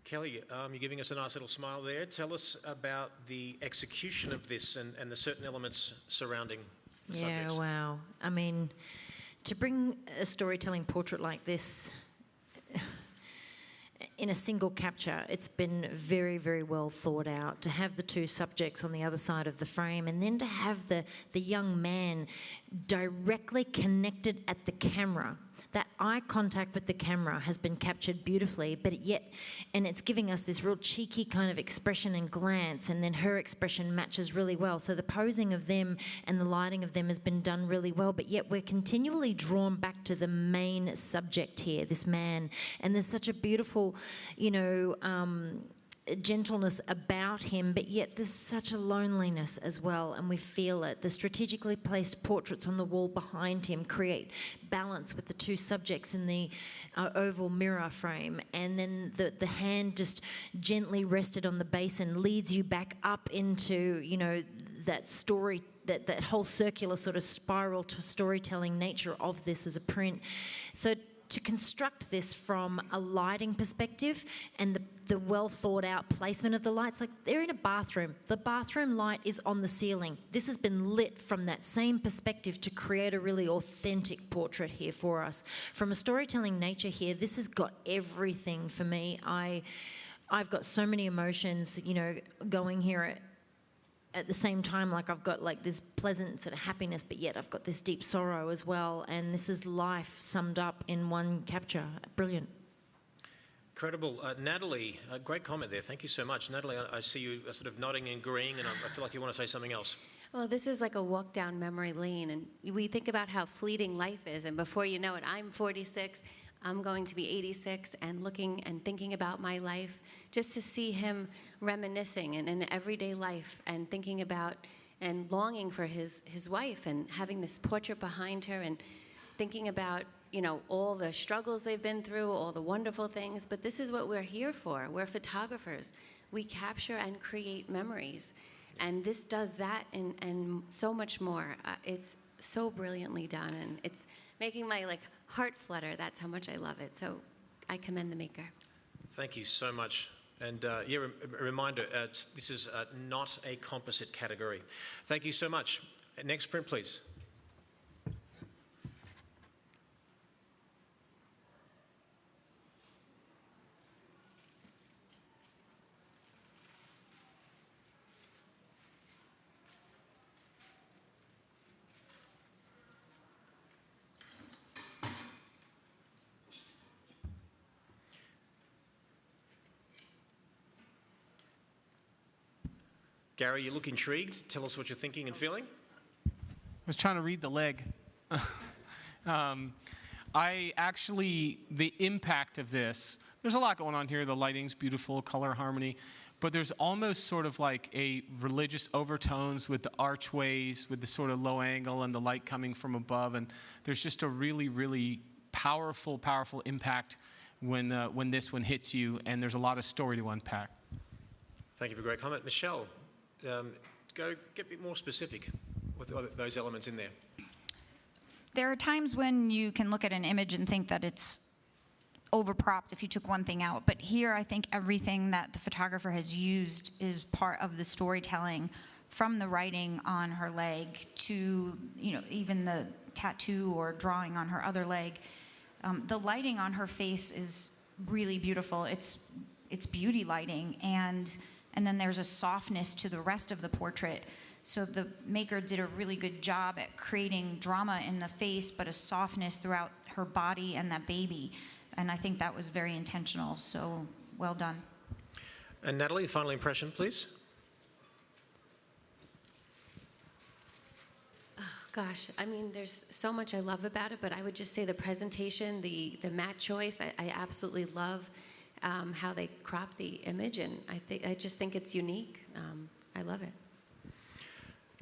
Kelly, you're giving us a nice little smile there. Tell us about the execution of this and the certain elements surrounding the subjects. Yeah, wow. I mean, to bring a storytelling portrait like this in a single capture, it's been very, very well thought out. To have the two subjects on the other side of the frame, and then to have the young man directly connected at the camera. That eye contact with the camera has been captured beautifully, but and it's giving us this real cheeky kind of expression and glance, and then her expression matches really well. So the posing of them and the lighting of them has been done really well, but yet we're continually drawn back to the main subject here, this man. And there's such a beautiful, gentleness about him, but yet there's such a loneliness as well, and we feel it. The strategically placed portraits on the wall behind him create balance with the two subjects in the oval mirror frame, and then the hand just gently rested on the basin leads you back up into, that story, that whole circular sort of spiral to storytelling nature of this as a print. So to construct this from a lighting perspective and the well thought out placement of the lights, like they're in a bathroom. The bathroom light is on the ceiling. This has been lit from that same perspective to create a really authentic portrait here for us. From a storytelling nature here, this has got everything for me. I've got so many emotions, going here at the same time. Like I've got like this pleasant sort of happiness, but yet I've got this deep sorrow as well. And this is life summed up in one capture. Brilliant. Incredible. Natalie, great comment there. Thank you so much. Natalie, I see you sort of nodding and agreeing, and I feel like you want to say something else. Well, this is like a walk down memory lane, and we think about how fleeting life is, and before you know it, I'm 46, I'm going to be 86, and looking and thinking about my life, just to see him reminiscing and in everyday life and thinking about and longing for his wife, and having this portrait behind her and thinking about, all the struggles they've been through, all the wonderful things. But this is what we're here for. We're photographers. We capture and create memories. And this does that and so much more. It's so brilliantly done, and it's making my heart flutter. That's how much I love it. So I commend the maker. Thank you so much. And a reminder, this is not a composite category. Thank you so much. Next print, please. Gary, you look intrigued. Tell us what you're thinking and feeling. I was trying to read the leg. The impact of this, there's a lot going on here. The lighting's beautiful, color harmony. but there's almost sort of like a religious overtones with the archways, with the sort of low angle and the light coming from above. And there's just a really, really powerful, powerful impact when this one hits you, and there's a lot of story to unpack. Thank you for a great comment. Michelle, go get a bit more specific with those elements in there. There are times when you can look at an image and think that it's overpropped if you took one thing out, but here I think everything that the photographer has used is part of the storytelling, from the writing on her leg to, you know, even the tattoo or drawing on her other leg. The lighting on her face is really beautiful. It's beauty lighting, and then there's a softness to the rest of the portrait. So the maker did a really good job at creating drama in the face, but a softness throughout her body and that baby. And I think that was very intentional, so well done. And Natalie, final impression, please. Oh, gosh, I mean, there's so much I love about it, but I would just say the presentation, the matte choice, I absolutely love how they crop the image, and I just think it's unique. I love it.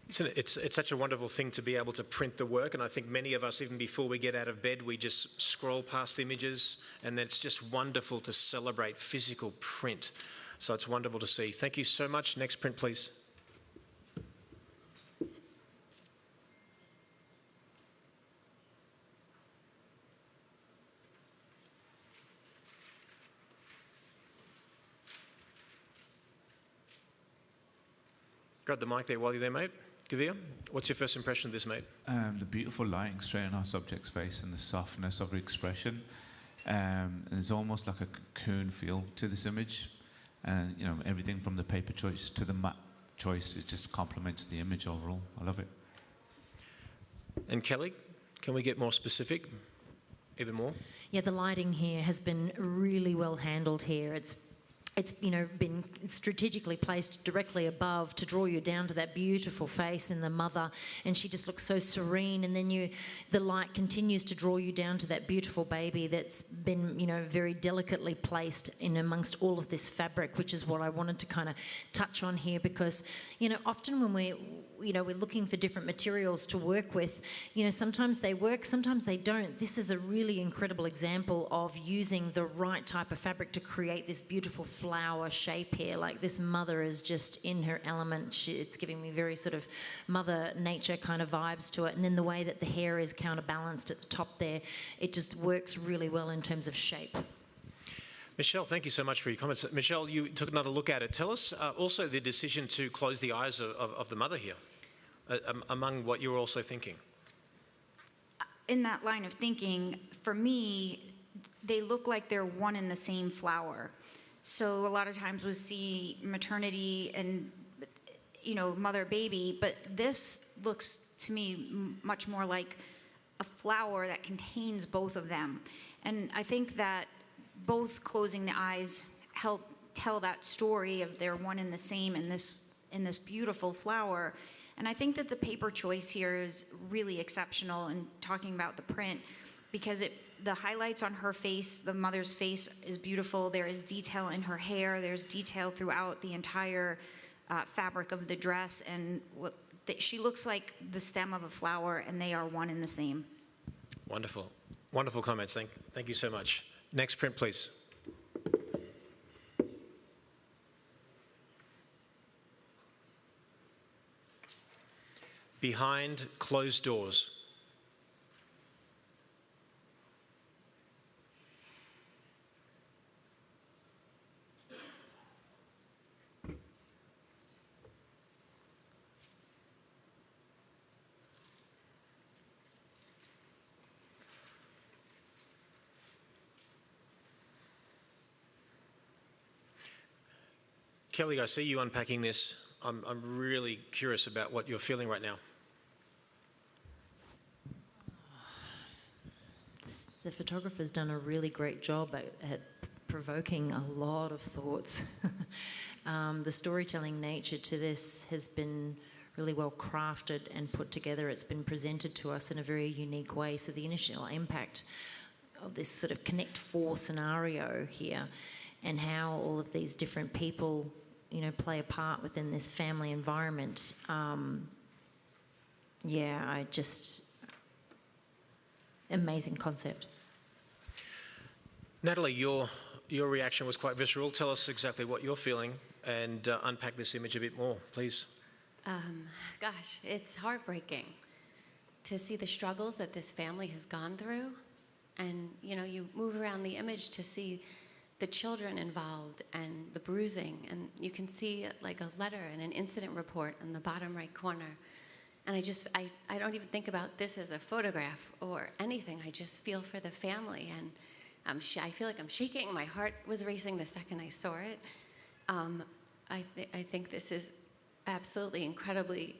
It's such a wonderful thing to be able to print the work, and I think many of us, even before we get out of bed, we just scroll past images, and it's just wonderful to celebrate physical print. So it's wonderful to see. Thank you so much. Next print, please. Grab the mic there while you're there, mate. Gavir, what's your first impression of this, mate? The beautiful lighting straight on our subject's face and the softness of her expression. There's almost like a cocoon feel to this image. And, you know, everything from the paper choice to the matte choice, it just complements the image overall. I love it. And Kelly, can we get more specific, even more? Yeah, the lighting here has been really well handled here. It's you know, been strategically placed directly above to draw you down to that beautiful face in the mother, and she just looks so serene. And then the light continues to draw you down to that beautiful baby that's been, you know, very delicately placed in amongst all of this fabric, which is what I wanted to kind of touch on here, because, you know, often when we're looking for different materials to work with, you know, sometimes they work, sometimes they don't. This is a really incredible example of using the right type of fabric to create this beautiful flower shape here. Like, this mother is just in her element. It's giving me very sort of Mother Nature kind of vibes to it. And then the way that the hair is counterbalanced at the top there, it just works really well in terms of shape. Michelle, thank you so much for your comments. Michelle, you took another look at it. Tell us also the decision to close the eyes of the mother here, among what you were also thinking. In that line of thinking, for me, they look like they're one and the same flower. So a lot of times we see maternity and, you know, mother-baby, but this looks to me much more like a flower that contains both of them. And I think that both closing the eyes help tell that story of they're one and the same in this beautiful flower. And I think that the paper choice here is really exceptional in talking about the print, because the highlights on her face, the mother's face, is beautiful. There is detail in her hair. There's detail throughout the entire fabric of the dress, and she looks like the stem of a flower, and they are one and the same. Wonderful. Wonderful comments. Thank you so much. Next print, please. Behind closed doors. Kelly, I see you unpacking this. I'm really curious about what you're feeling right now. The photographer's done a really great job at provoking a lot of thoughts. The storytelling nature to this has been really well crafted and put together. It's been presented to us in a very unique way. So the initial impact of this sort of Connect 4 scenario here, and how all of these different people, play a part within this family environment. Amazing concept. Natalie, your reaction was quite visceral. Tell us exactly what you're feeling and unpack this image a bit more, please. Gosh, it's heartbreaking to see the struggles that this family has gone through. And, you move around the image to see the children involved and the bruising. And you can see like a letter and an incident report in the bottom right corner. And I don't even think about this as a photograph or anything. I just feel for the family. And I feel like I'm shaking. My heart was racing the second I saw it. I think this is absolutely incredibly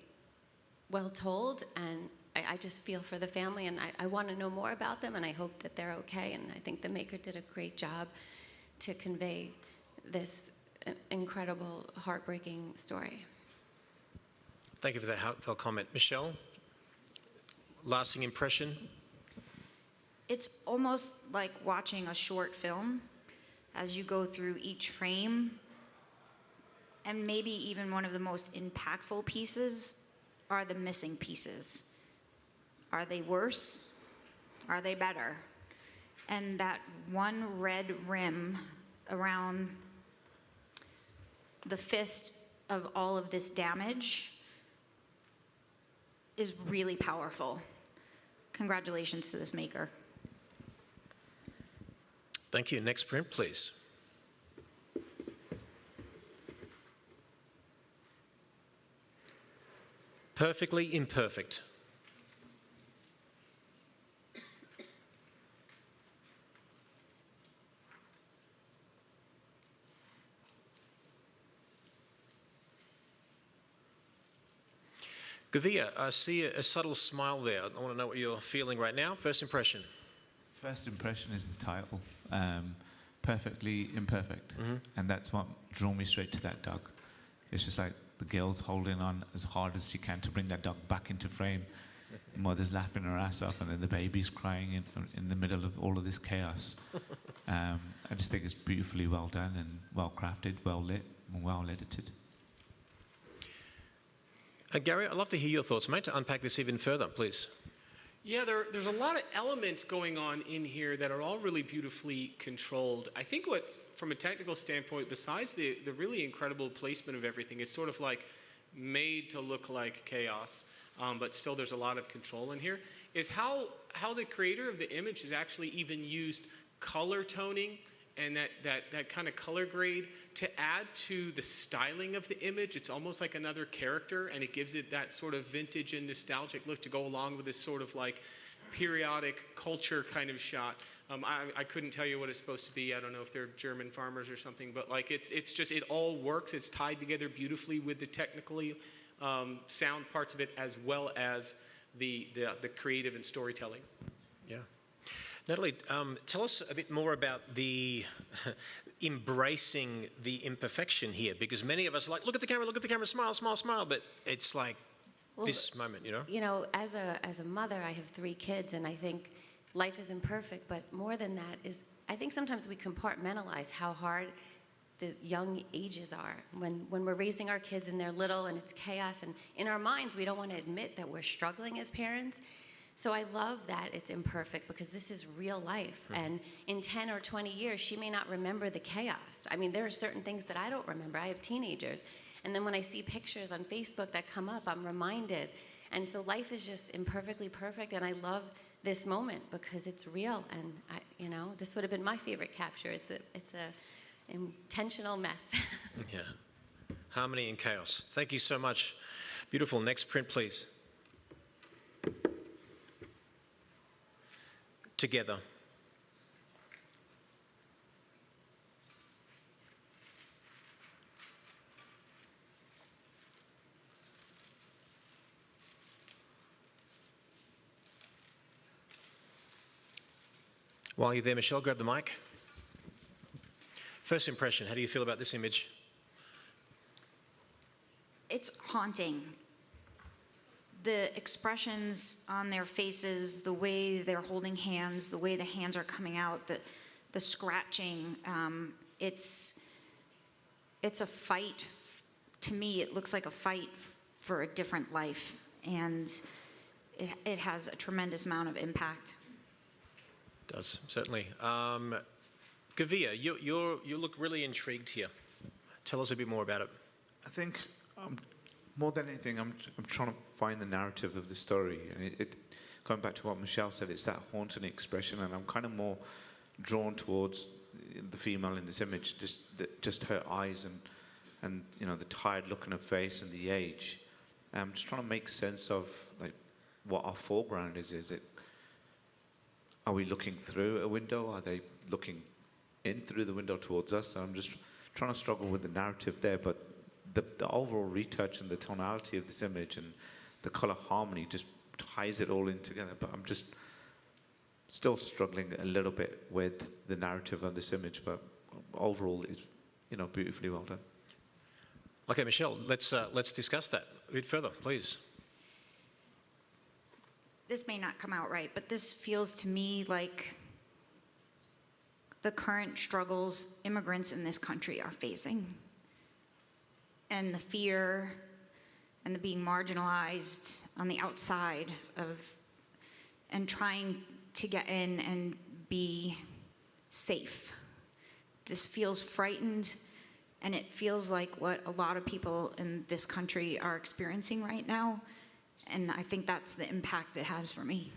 well told, and I just feel for the family, and I want to know more about them, and I hope that they're okay. And I think the maker did a great job to convey this incredible, heartbreaking story. Thank you for that heartfelt comment. Michelle, lasting impression? It's almost like watching a short film as you go through each frame. And maybe even one of the most impactful pieces are the missing pieces. Are they worse? Are they better? And that one red rim around the fist of all of this damage is really powerful. Congratulations to this maker. Thank you. Next print, please. Perfectly imperfect. Gavia, I see a subtle smile there. I want to know what you're feeling right now. First impression. First impression is the title, Perfectly Imperfect. And that's what drew me straight to that dog. It's just like the girl's holding on as hard as she can to bring that dog back into frame. Mother's laughing her ass off, and then the baby's crying in the middle of all of this chaos. I just think it's beautifully well done and well crafted, well lit, and well edited. Gary, I'd love to hear your thoughts, mate, to unpack this even further, please. Yeah, there's a lot of elements going on in here that are all really beautifully controlled. I think what's, from a technical standpoint, besides the really incredible placement of everything, it's sort of like made to look like chaos, but still there's a lot of control in here, is how the creator of the image has actually even used color toning and that kind of color grade to add to the styling of the image. It's almost like another character, and it gives it that sort of vintage and nostalgic look to go along with this sort of like periodic culture kind of shot. I couldn't tell you what it's supposed to be. I don't know if they're German farmers or something, but like it's just, it all works. It's tied together beautifully with the technically sound parts of it, as well as the creative and storytelling. Yeah. Natalie, tell us a bit more about the embracing the imperfection here, because many of us are like, look at the camera, smile, smile, smile, but it's like this moment, you know? You know, as a mother, I have 3 kids, and I think life is imperfect, but more than that is, I think sometimes we compartmentalize how hard the young ages are. When we're raising our kids and they're little and it's chaos, and in our minds, we don't want to admit that we're struggling as parents. So I love that it's imperfect, because this is real life. And in 10 or 20 years, she may not remember the chaos. I mean, there are certain things that I don't remember. I have teenagers. And then when I see pictures on Facebook that come up, I'm reminded. And so life is just imperfectly perfect. And I love this moment because it's real. And you know, this would have been my favorite capture. It's a intentional mess. Yeah. Harmony and chaos. Thank you so much. Beautiful. Next print, please. Together. While you're there, Michelle, grab the mic. First impression, how do you feel about this image? It's haunting. The expressions on their faces, the way they're holding hands, the way the hands are coming out, the scratching, it's it's a fight. To me, it looks like a fight for a different life, and it has a tremendous amount of impact. It does, certainly. Gavia, you look really intrigued here. Tell us a bit more about it. I think more than anything, I'm trying to find the narrative of the story. And going back to what Michelle said, it's that haunting expression, and I'm kind of more drawn towards the female in this image, just her eyes and you know, the tired look on her face and the age. I'm just trying to make sense of like what our foreground is. Are we looking through a window? Are they looking in through the window towards us? So I'm just trying to struggle with the narrative there, but the overall retouch and the tonality of this image and the color harmony just ties it all in together. But I'm just still struggling a little bit with the narrative of this image, but overall it's, you know, beautifully well done. Okay, Michelle, let's discuss that a bit further, please. This may not come out right, but this feels to me like the current struggles immigrants in this country are facing, and the fear and the being marginalized on the outside of, and trying to get in and be safe. This feels frightened, and it feels like what a lot of people in this country are experiencing right now, and I think that's the impact it has for me.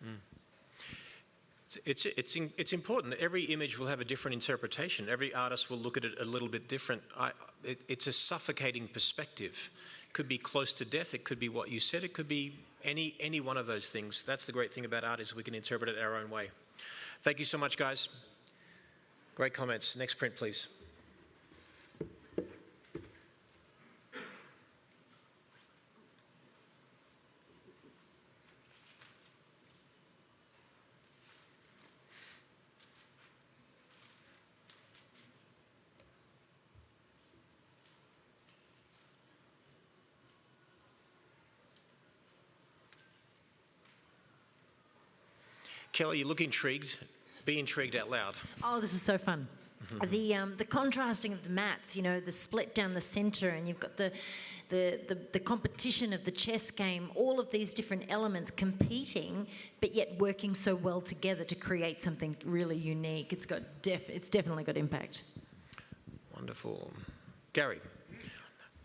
Mm. It's important. Every image will have a different interpretation. Every artist will look at it a little bit different. It's a suffocating perspective. It could be close to death. It could be what you said. It could be any one of those things. That's the great thing about art, is we can interpret it our own way. Thank you so much, guys. Great comments. Next print, please. Kelly, you look intrigued. Be intrigued out loud. Oh, this is so fun. The contrasting of the mats, you know, the split down the center, and you've got the competition of the chess game, all of these different elements competing, but yet working so well together to create something really unique. It's definitely got impact. Wonderful. Gary,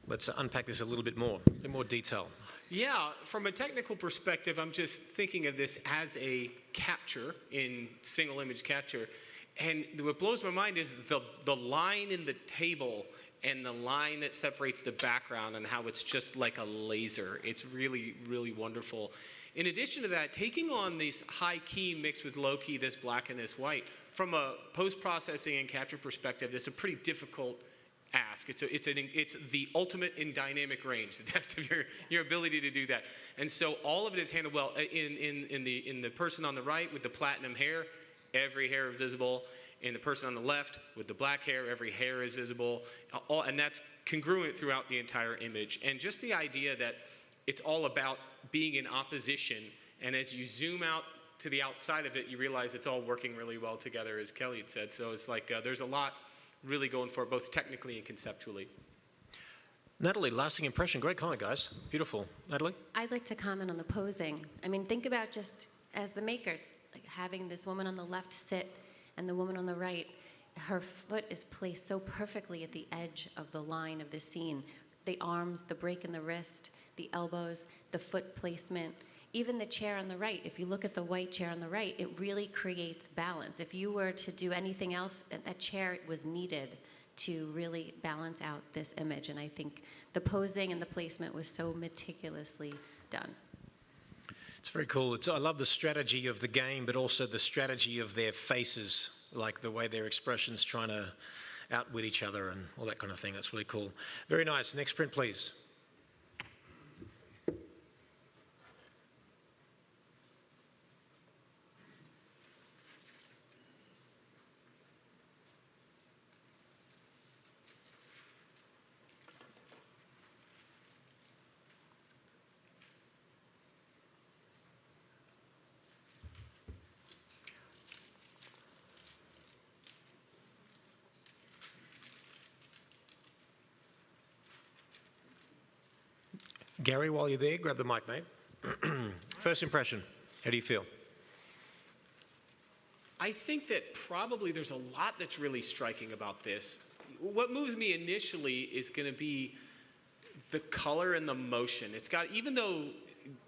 let's unpack this a little bit more, in more detail. Yeah, from a technical perspective, I'm just thinking of this as a capture in single image capture. And what blows my mind is the line in the table and the line that separates the background, and how it's just like a laser. It's really, really wonderful. In addition to that, taking on these high key mixed with low key, this black and this white, from a post-processing and capture perspective, that's a pretty difficult ask. It's the ultimate in dynamic range, the test of your ability to do that. And so all of it is handled well. In the person on the right with the platinum hair, every hair is visible. In the person on the left with the black hair, every hair is visible. And that's congruent throughout the entire image. And just the idea that it's all about being in opposition, and as you zoom out to the outside of it, you realize it's all working really well together, as Kelly had said. So it's like there's a lot really going for it, both technically and conceptually. Natalie, lasting impression. Great comment, guys. Beautiful. Natalie? I'd like to comment on the posing. I mean, think about just as the makers, like having this woman on the left sit and the woman on the right. Her foot is placed so perfectly at the edge of the line of the scene. The arms, the break in the wrist, the elbows, the foot placement. Even the chair on the right, if you look at the white chair on the right, it really creates balance. If you were to do anything else, that chair was needed to really balance out this image. And I think the posing and the placement was so meticulously done. It's very cool. I love the strategy of the game, but also the strategy of their faces, like the way their expressions trying to outwit each other and all that kind of thing. That's really cool. Very nice. Next print, please. Gary, while you're there, grab the mic, mate. First impression, how do you feel? I think that probably there's a lot that's really striking about this. What moves me initially is going to be the color and the motion. It's got, even though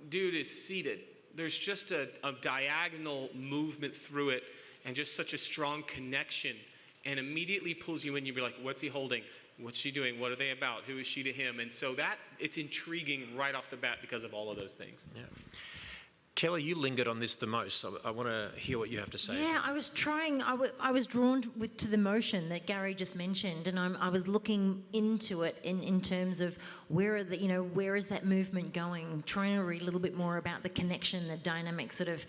dude is seated, there's just a diagonal movement through it and just such a strong connection, and immediately pulls you in. You'll be like, what's he holding? What's she doing? What are they about? Who is she to him? And so that, it's intriguing right off the bat because of all of those things. Yeah. Kelly, you lingered on this the most. I want to hear what you have to say. Yeah, I was trying. I was drawn to the motion that Gary just mentioned, and I was looking into it in terms of where is that movement going? Trying to read a little bit more about the connection, the dynamic sort of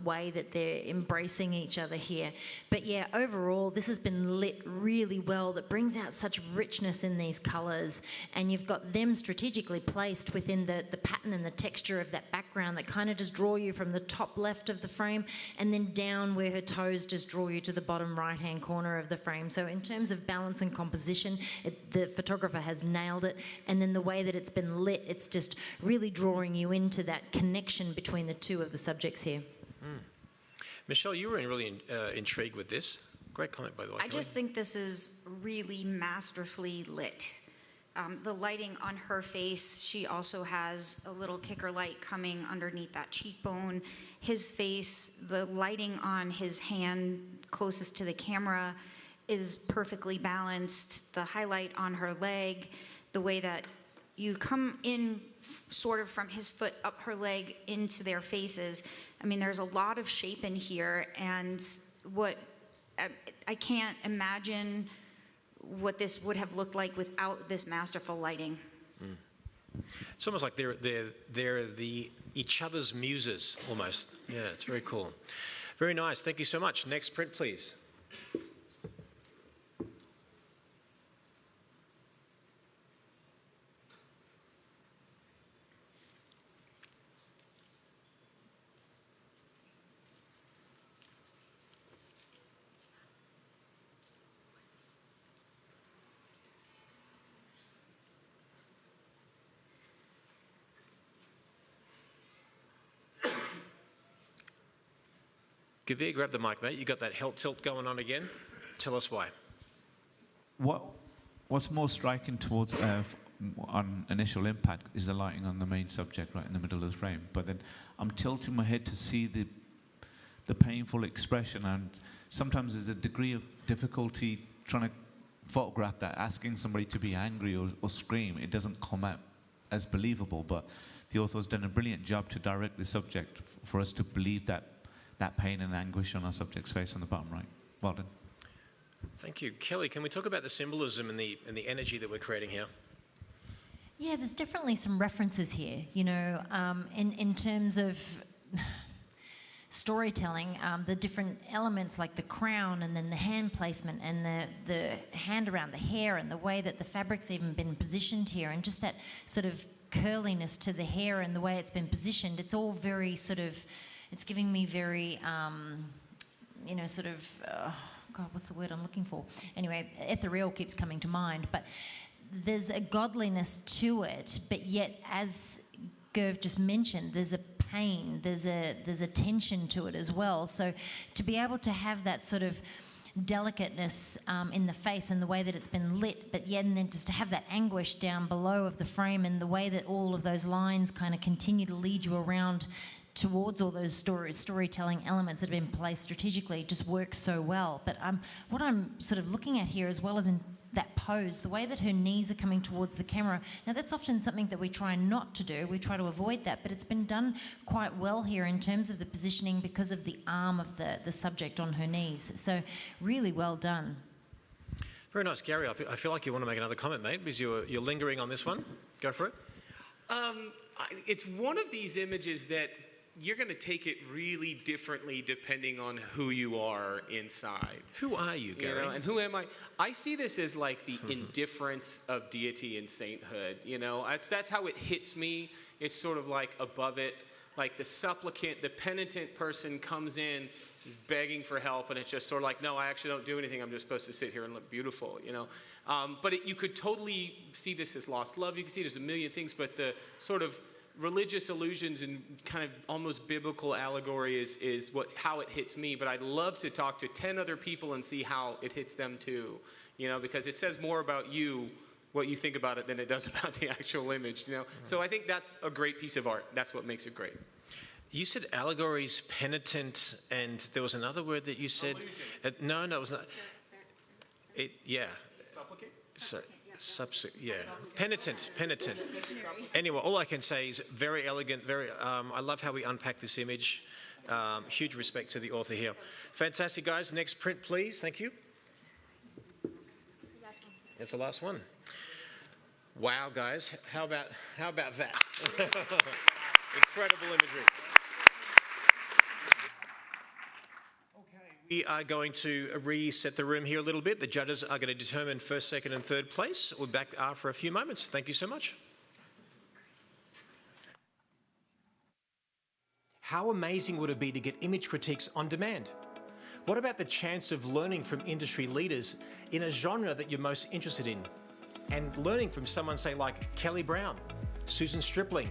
way that they're embracing each other here. But yeah, overall, this has been lit really well. That brings out such richness in these colours, and you've got them strategically placed within the pattern and the texture of that background that kind of just draw you from the top left of the frame and then down where her toes just draw you to the bottom right hand corner of the frame. So in terms of balance and composition, the photographer has nailed it, and then the way that it's been lit, it's just really drawing you into that connection between the two of the subjects here. Michelle, you were really intrigued with this. Great comment, by the way. I just think this is really masterfully lit. The lighting on her face, she also has a little kicker light coming underneath that cheekbone. His face, the lighting on his hand closest to the camera is perfectly balanced. The highlight on her leg, the way that you come in sort of from his foot up her leg into their faces. I mean, there's a lot of shape in here, and I can't imagine what this would have looked like without this masterful lighting. It's almost like they're each other's muses, almost. Yeah, it's very cool. Very nice. Thank you so much. Next print, please. Gavir, grab the mic, mate. You got that hell tilt going on again. Tell us why. What's more striking towards on initial impact is the lighting on the main subject right in the middle of the frame. But then I'm tilting my head to see the painful expression, and sometimes there's a degree of difficulty trying to photograph that, asking somebody to be angry or scream. It doesn't come out as believable, but the author's done a brilliant job to direct the subject for us to believe that pain and anguish on our subject's face on the bottom right. Well done. Thank you. Kelly, can we talk about the symbolism and the energy that we're creating here? Yeah, there's definitely some references here, in terms of storytelling, the different elements like the crown and then the hand placement and the hand around the hair and the way that the fabric's even been positioned here, and just that sort of curliness to the hair and the way it's been positioned. It's all very sort of, it's giving me very, God, what's the word I'm looking for? Anyway, ethereal keeps coming to mind, but there's a godliness to it, but yet, as Gerv just mentioned, there's a pain, there's a tension to it as well. So to be able to have that sort of delicateness in the face and the way that it's been lit, but yet and then just to have that anguish down below of the frame and the way that all of those lines kind of continue to lead you around towards all those storytelling elements that have been placed strategically just works so well. But what I'm sort of looking at here, as well as in that pose, the way that her knees are coming towards the camera. Now that's often something that we try not to do. We try to avoid that, but it's been done quite well here in terms of the positioning because of the arm of the subject on her knees. So really well done. Very nice, Gary. I feel like you want to make another comment, mate, because you're lingering on this one. Go for it. It's one of these images that you're going to take it really differently depending on who you are inside. Who are you, Gary? And who am I? I see this as like the indifference of deity and sainthood. That's how it hits me. It's sort of like above it. like the supplicant, the penitent person comes in, is begging for help, and it's just sort of like, no, I actually don't do anything. I'm just supposed to sit here and look beautiful, you know. But you could totally see this as lost love. You can see it as a million things, but the sort of religious allusions and kind of almost biblical allegory is how it hits me. But I'd love to talk to 10 other people and see how it hits them too, you know, because it says more about you, what you think about it, than it does about the actual image, you know. So I think that's a great piece of art. That's what makes it great. You said allegories, penitent, and there was another word that you said. No, it was not. Yeah. Supplicate? Yeah. Penitent. Anyway, all I can say is very elegant, I love how we unpack this image. Huge respect to the author here. Fantastic, guys. Next print, please. Thank you. It's the last one. Wow, guys. How about that? Incredible imagery. We are going to reset the room here a little bit. The judges are going to determine first, second, and third place. We'll be back for a few moments. Thank you so much. How amazing would it be to get image critiques on demand? What about the chance of learning from industry leaders in a genre that you're most interested in? And learning from someone, say, like Kelly Brown, Susan Stripling,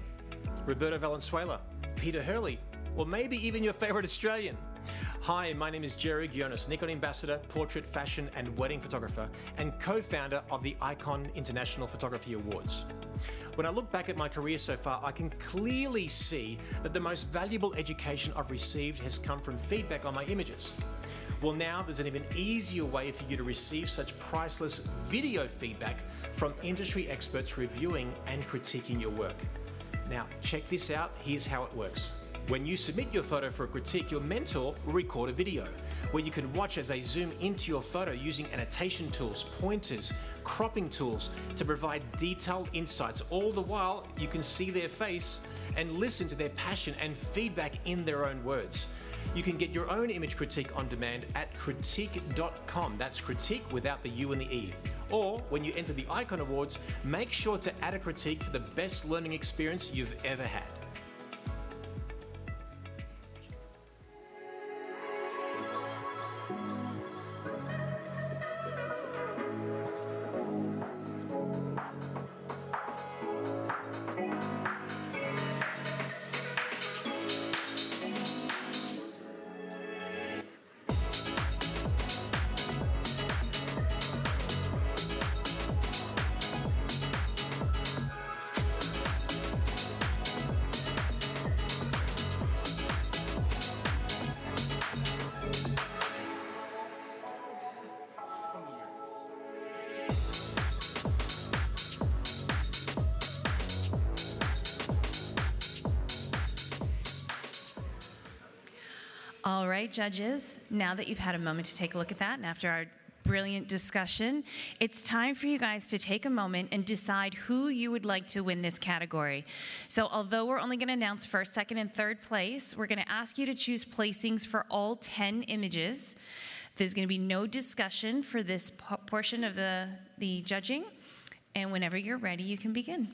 Roberto Valenzuela, Peter Hurley, or maybe even your favorite Australian. Hi, my name is Jerry Ghionis, Nikon Ambassador, Portrait, Fashion and Wedding Photographer, and co-founder of the Icon International Photography Awards. When I look back at my career so far, I can clearly see that the most valuable education I've received has come from feedback on my images. Well, now there's an even easier way for you to receive such priceless video feedback from industry experts reviewing and critiquing your work. Now, check this out. Here's how it works. When you submit your photo for a critique, your mentor will record a video where you can watch as they zoom into your photo using annotation tools, pointers, cropping tools to provide detailed insights. All the while, you can see their face and listen to their passion and feedback in their own words. You can get your own image critique on demand at Critiq.com. That's critique without the U and the E. Or when you enter the Icon Awards, make sure to add a critique for the best learning experience you've ever had. All right, judges, now that you've had a moment to take a look at that and after our brilliant discussion, it's time for you guys to take a moment and decide who you would like to win this category. So although we're only going to announce first, second, and third place, we're going to ask you to choose placings for all 10 images. There's going to be no discussion for this portion of the judging, and whenever you're ready, you can begin.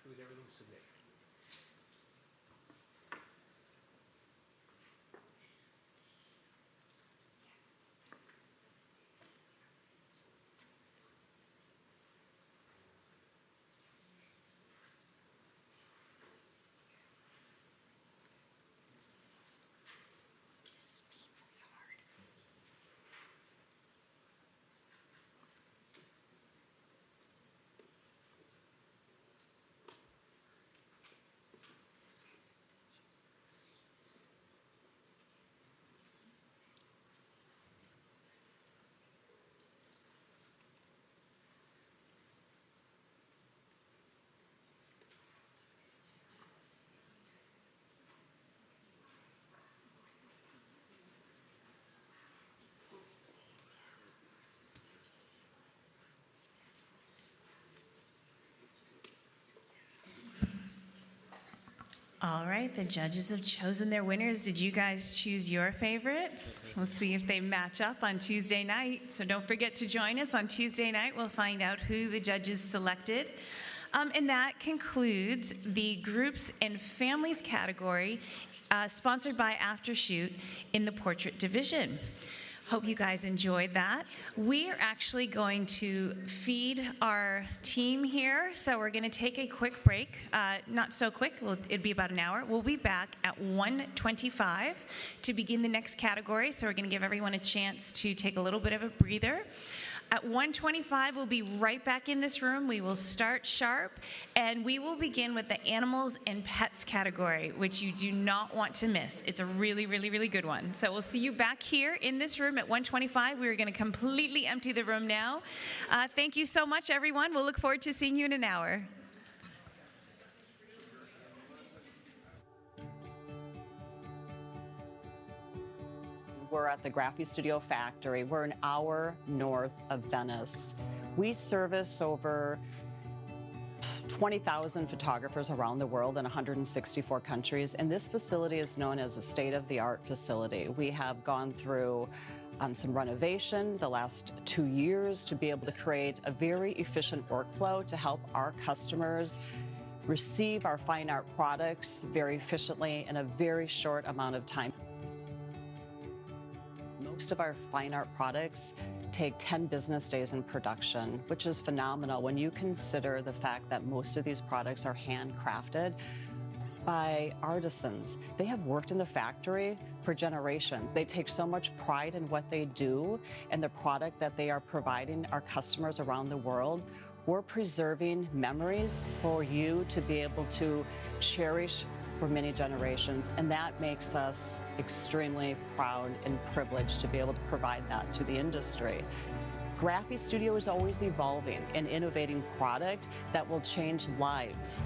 with everything submit. All right, the judges have chosen their winners. Did you guys choose your favorites? We'll see if they match up on Tuesday night. So don't forget to join us on Tuesday night. We'll find out who the judges selected. And that concludes the Groups and Families category, sponsored by Aftershoot in the Portrait Division. Hope you guys enjoyed that. We are actually going to feed our team here, so we're going to take a quick break. Not so quick, it'll be about an hour. We'll be back at 1:25 to begin the next category, so we're going to give everyone a chance to take a little bit of a breather. At 1:25, we'll be right back in this room. We will start sharp, and we will begin with the Animals and Pets category, which you do not want to miss. It's a really, really, really good one. So we'll see you back here in this room at 1:25. We're going to completely empty the room now. Thank you so much, everyone. We'll look forward to seeing you in an hour. We're at the Graphistudio factory. We're an hour north of Venice. We service over 20,000 photographers around the world in 164 countries, and this facility is known as a state-of-the-art facility. We have gone through some renovation the last 2 years to be able to create a very efficient workflow to help our customers receive our fine art products very efficiently in a very short amount of time. Most of our fine art products take 10 business days in production, which is phenomenal when you consider the fact that most of these products are handcrafted by artisans. They have worked in the factory for generations. They take so much pride in what they do and the product that they are providing our customers around the world. We're preserving memories for you to be able to cherish for many generations, and that makes us extremely proud and privileged to be able to provide that to the industry. Graphistudio is always evolving and innovating product that will change lives.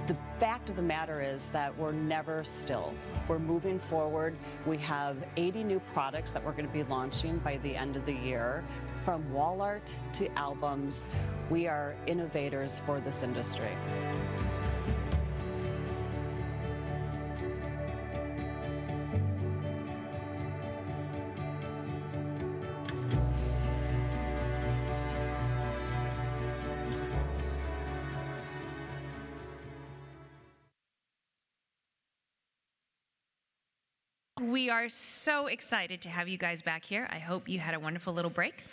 The fact of the matter is that we're never still. We're moving forward. We have 80 new products that we're going to be launching by the end of the year. From wall art to albums, we are innovators for this industry. We are so excited to have you guys back here. I hope you had a wonderful little break.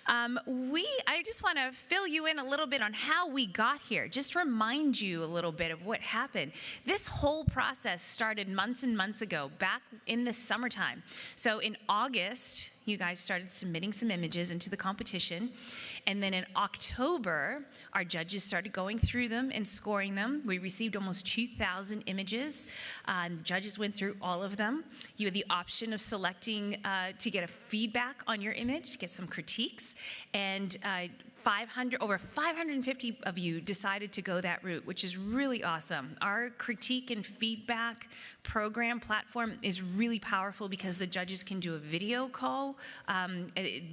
I just want to fill you in a little bit on how we got here, just remind you a little bit of what happened. This whole process started months and months ago, back in the summertime. So in August, you guys started submitting some images into the competition. And then in October, our judges started going through them and scoring them. We received almost 2,000 images. Judges went through all of them. You had the option of selecting to get a feedback on your image, to get some critiques. And over 550 of you decided to go that route, which is really awesome. Our critique and feedback program platform is really powerful because the judges can do a video call.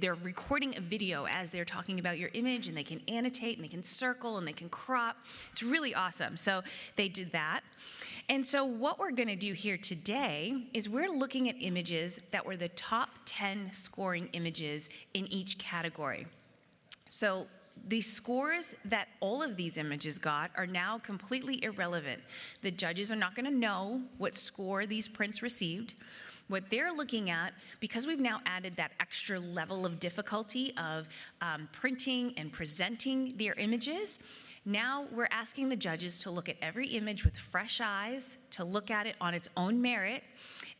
They're recording a video as they're talking about your image, and they can annotate, and they can circle, and they can crop. It's really awesome. So they did that. And so what we're going to do here today is we're looking at images that were the top 10 scoring images in each category. So the scores that all of these images got are now completely irrelevant. The judges are not going to know what score these prints received. What they're looking at, because we've now added that extra level of difficulty of printing and presenting their images, now we're asking the judges to look at every image with fresh eyes, to look at it on its own merit,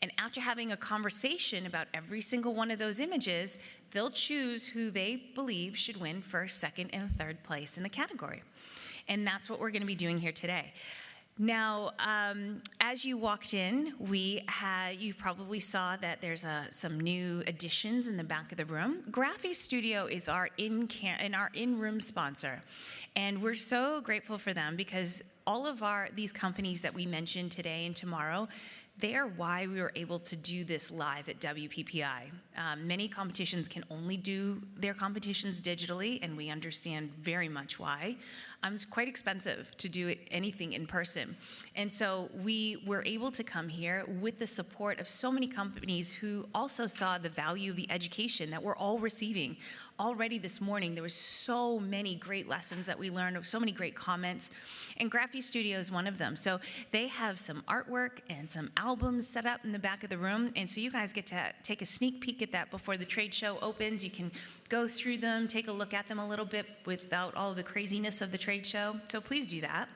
and after having a conversation about every single one of those images, they'll choose who they believe should win first, second, and third place in the category. And that's what we're going to be doing here today. Now, as you walked in, you probably saw that there's some new additions in the back of the room. Graphistudio is our in-room sponsor, and we're so grateful for them because all of these companies that we mentioned today and tomorrow, they are why we were able to do this live at WPPI. Many competitions can only do their competitions digitally, and we understand very much why. It's quite expensive to do anything in person. And so we were able to come here with the support of so many companies who also saw the value of the education that we're all receiving. Already this morning, there was so many great lessons that we learned, so many great comments, and Graphistudio is one of them. So they have some artwork and some albums set up in the back of the room, and so you guys get to take a sneak peek at that before the trade show opens. You can go through them, take a look at them a little bit without all the craziness of the trade show, so please do that.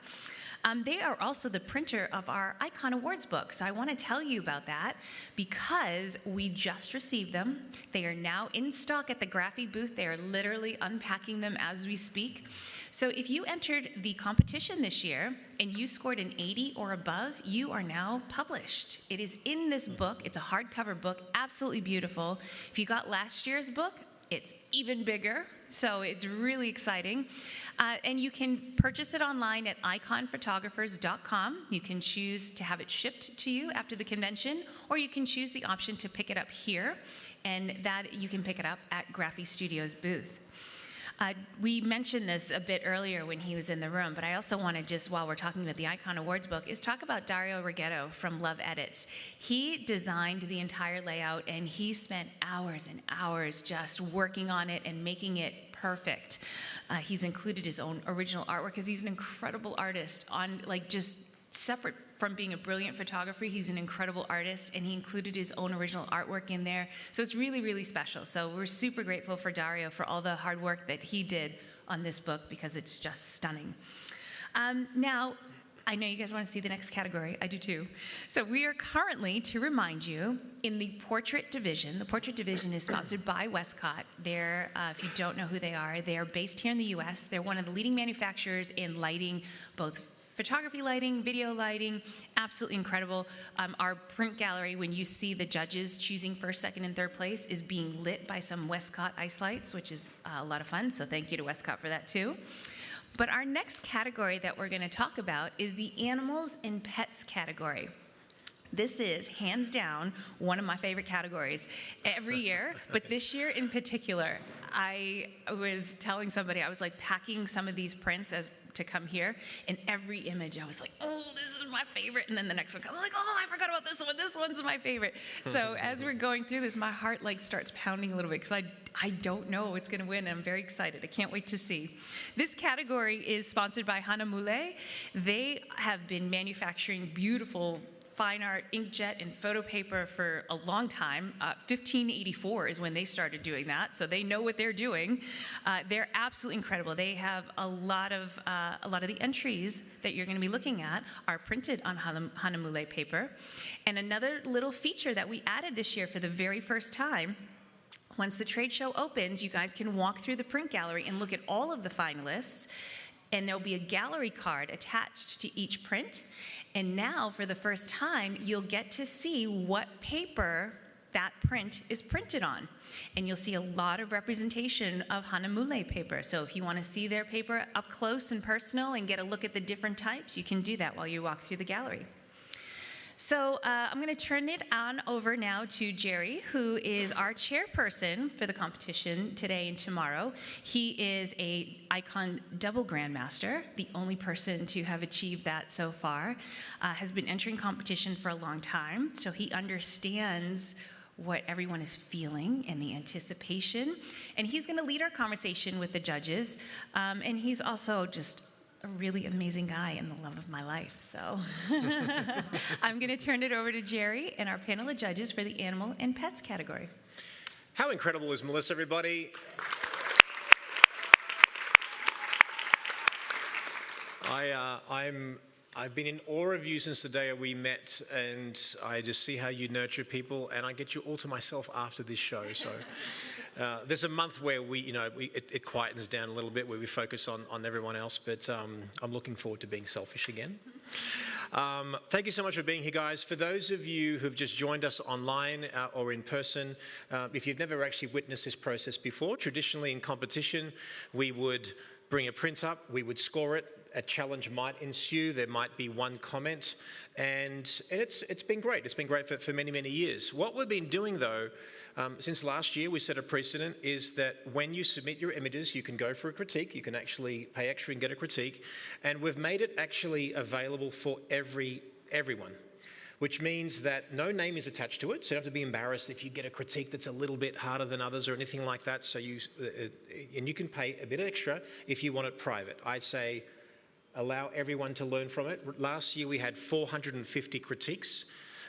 They are also the printer of our Icon Awards book, so I want to tell you about that because we just received them. They are now in stock at the Graphi booth. They are literally unpacking them as we speak. So if you entered the competition this year and you scored an 80 or above, you are now published. It is in this book. It's a hardcover book, absolutely beautiful. If you got last year's book, it's even bigger, so it's really exciting. And you can purchase it online at iconphotographers.com. You can choose to have it shipped to you after the convention, or you can choose the option to pick it up here, and that you can pick it up at Graphisudio's booth. We mentioned this a bit earlier when he was in the room, but I also want to just, while we're talking about the Icon Awards book, is talk about Dario Righetto from Love Edits. He designed the entire layout, and he spent hours and hours just working on it and making it perfect. He's included his own original artwork because he's an incredible artist just separate from being a brilliant photographer, he's an incredible artist, and he included his own original artwork in there. So it's really, really special. So we're super grateful for Dario for all the hard work that he did on this book because it's just stunning. Now, I know you guys want to see the next category. I do too. So we are currently, to remind you, in the Portrait Division. The Portrait Division is sponsored by Westcott. They're, if you don't know who they are based here in the US. They're one of the leading manufacturers in lighting, both photography lighting, video lighting, absolutely incredible. Our print gallery, when you see the judges choosing first, second, and third place, is being lit by some Westcott ice lights, which is a lot of fun, so thank you to Westcott for that too. But our next category that we're gonna talk about is the Animals and Pets category. This is, hands down, one of my favorite categories every year, but this year in particular. I was telling somebody, I was like packing some of these prints to come here, and every image I was like, oh, this is my favorite, and then the next one comes, I'm like, oh, I forgot about this one's my favorite. So as we're going through this, my heart starts pounding a little bit because I don't know what's gonna win, and I'm very excited. I can't wait to see. This category is sponsored by Hahnemühle. They have been manufacturing beautiful fine art, inkjet, and photo paper for a long time. 1584 is when they started doing that, so they know what they're doing. They're absolutely incredible. They have a lot of the entries that you're going to be looking at are printed on Hahnemühle paper. And another little feature that we added this year for the very first time, once the trade show opens, you guys can walk through the print gallery and look at all of the finalists, and there'll be a gallery card attached to each print. And now, for the first time, you'll get to see what paper that print is printed on. And you'll see a lot of representation of Hahnemühle paper. So if you want to see their paper up close and personal and get a look at the different types, you can do that while you walk through the gallery. So I'm going to turn it on over now to Jerry, who is our chairperson for the competition today and tomorrow. He is a Icon double grandmaster, the only person to have achieved that so far, has been entering competition for a long time, so he understands what everyone is feeling and the anticipation. And he's going to lead our conversation with the judges. And he's also just a really amazing guy and the love of my life. So I'm going to turn it over to Jerry and our panel of judges for the animal and pets category. How incredible is Melissa, everybody? I've been in awe of you since the day we met, and I just see how you nurture people, and I get you all to myself after this show. So there's a month where it quietens down a little bit, where we focus on everyone else, but I'm looking forward to being selfish again. Thank you so much for being here, guys. For those of you who've just joined us online or in person, if you've never actually witnessed this process before, traditionally in competition, we would bring a print up, we would score it, a challenge might ensue, there might be one comment, and it's been great. It's been great for many, many years. What we've been doing, though, since last year, we set a precedent, is that when you submit your images, you can go for a critique. You can actually pay extra and get a critique, and we've made it actually available for everyone, which means that no name is attached to it, so you don't have to be embarrassed if you get a critique that's a little bit harder than others or anything like that. So and you can pay a bit extra if you want it private. I'd say allow everyone to learn from it. Last year we had 450 critiques.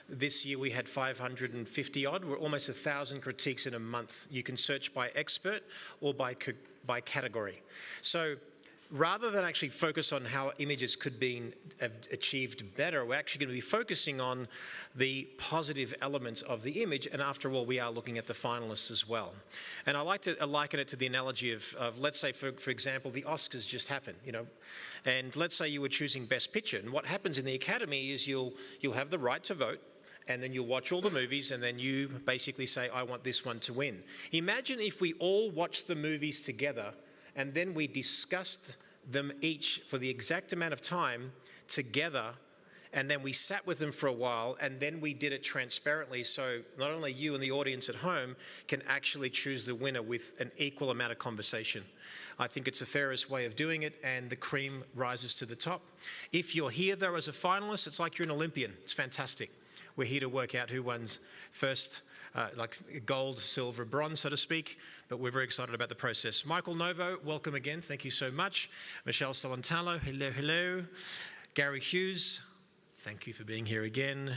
This year we had 550 odd. We're almost 1,000 critiques in a month. You can search by expert or by category. So rather than actually focus on how images could be achieved better, we're actually going to be focusing on the positive elements of the image, and after all, we are looking at the finalists as well. And I like to liken it to the analogy of let's say, for example, the Oscars just happened, and let's say you were choosing Best Picture, and what happens in the Academy is you'll have the right to vote, and then you'll watch all the movies, and then you basically say, I want this one to win. Imagine if we all watched the movies together, and then we discussed them each for the exact amount of time together, and then we sat with them for a while, and then we did it transparently, so not only you and the audience at home can actually choose the winner with an equal amount of conversation. I think it's the fairest way of doing it, and the cream rises to the top. If you're here, though, as a finalist, it's like you're an Olympian. It's fantastic. We're here to work out who wins first, like gold, silver, bronze, so to speak, but we're very excited about the process. Michael Novo, welcome again. Thank you so much. Michelle Solentalo, hello, hello. Gary Hughes, thank you for being here again.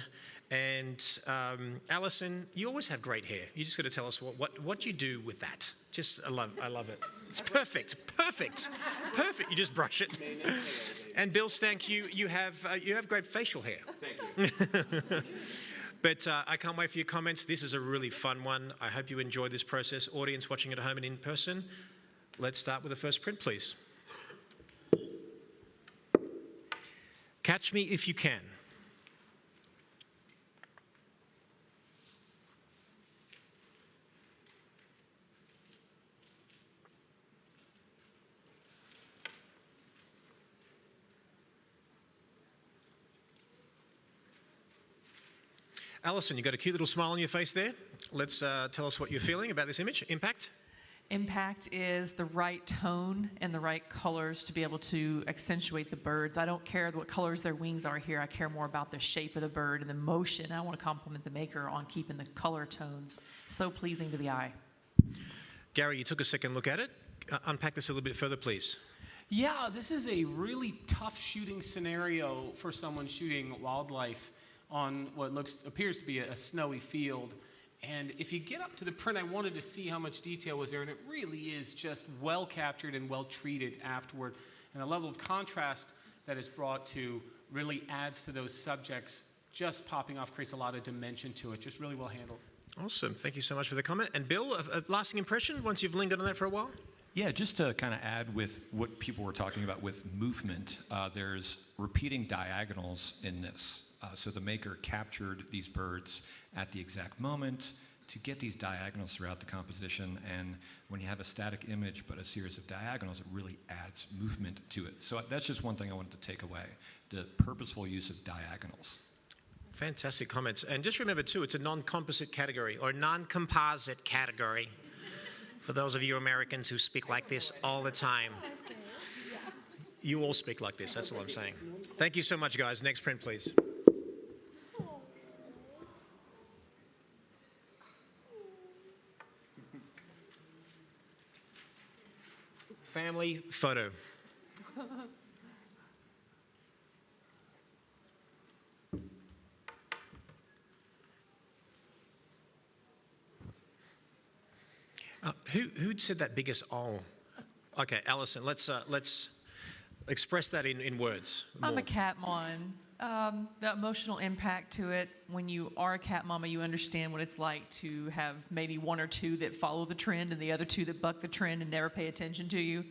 And Alison, you always have great hair. You just got to tell us what you do with that. I love it. It's perfect, perfect, perfect. You just brush it. And Bill Stank, you have great facial hair. Thank you. But I can't wait for your comments. This is a really fun one. I hope you enjoy this process. Audience watching at home and in person, let's start with the first print, please. Catch Me If You Can. Alison, you got a cute little smile on your face there. Let's tell us what you're feeling about this image. Impact? Impact is the right tone and the right colors to be able to accentuate the birds. I don't care what colors their wings are here. I care more about the shape of the bird and the motion. I want to compliment the maker on keeping the color tones so pleasing to the eye. Gary, you took a second look at it. Unpack this a little bit further, please. Yeah, this is a really tough shooting scenario for someone shooting wildlife on what appears to be a snowy field. And if you get up to the print, I wanted to see how much detail was there, and it really is just well captured and well treated afterward. And the level of contrast that is brought to really adds to those subjects just popping off, creates a lot of dimension to it, just really well handled. Awesome, thank you so much for the comment. And Bill, a lasting impression once you've lingered on that for a while? Yeah, just to kind of add with what people were talking about with movement, there's repeating diagonals in this. So the maker captured these birds at the exact moment to get these diagonals throughout the composition, and when you have a static image but a series of diagonals, it really adds movement to it. So that's just one thing I wanted to take away, the purposeful use of diagonals. Fantastic comments. And just remember too, it's a non-composite category or non-composite category for those of you Americans who speak like this all the time. You all speak like this, that's all I'm saying. Thank you so much, guys. Next print, please. family photo. Who'd said that biggest oh? Okay, Alison, let's express that in words. I'm more. a cat mom. The emotional impact to it, when you are a cat mama, you understand what it's like to have maybe one or two that follow the trend and the other two that buck the trend and never pay attention to you.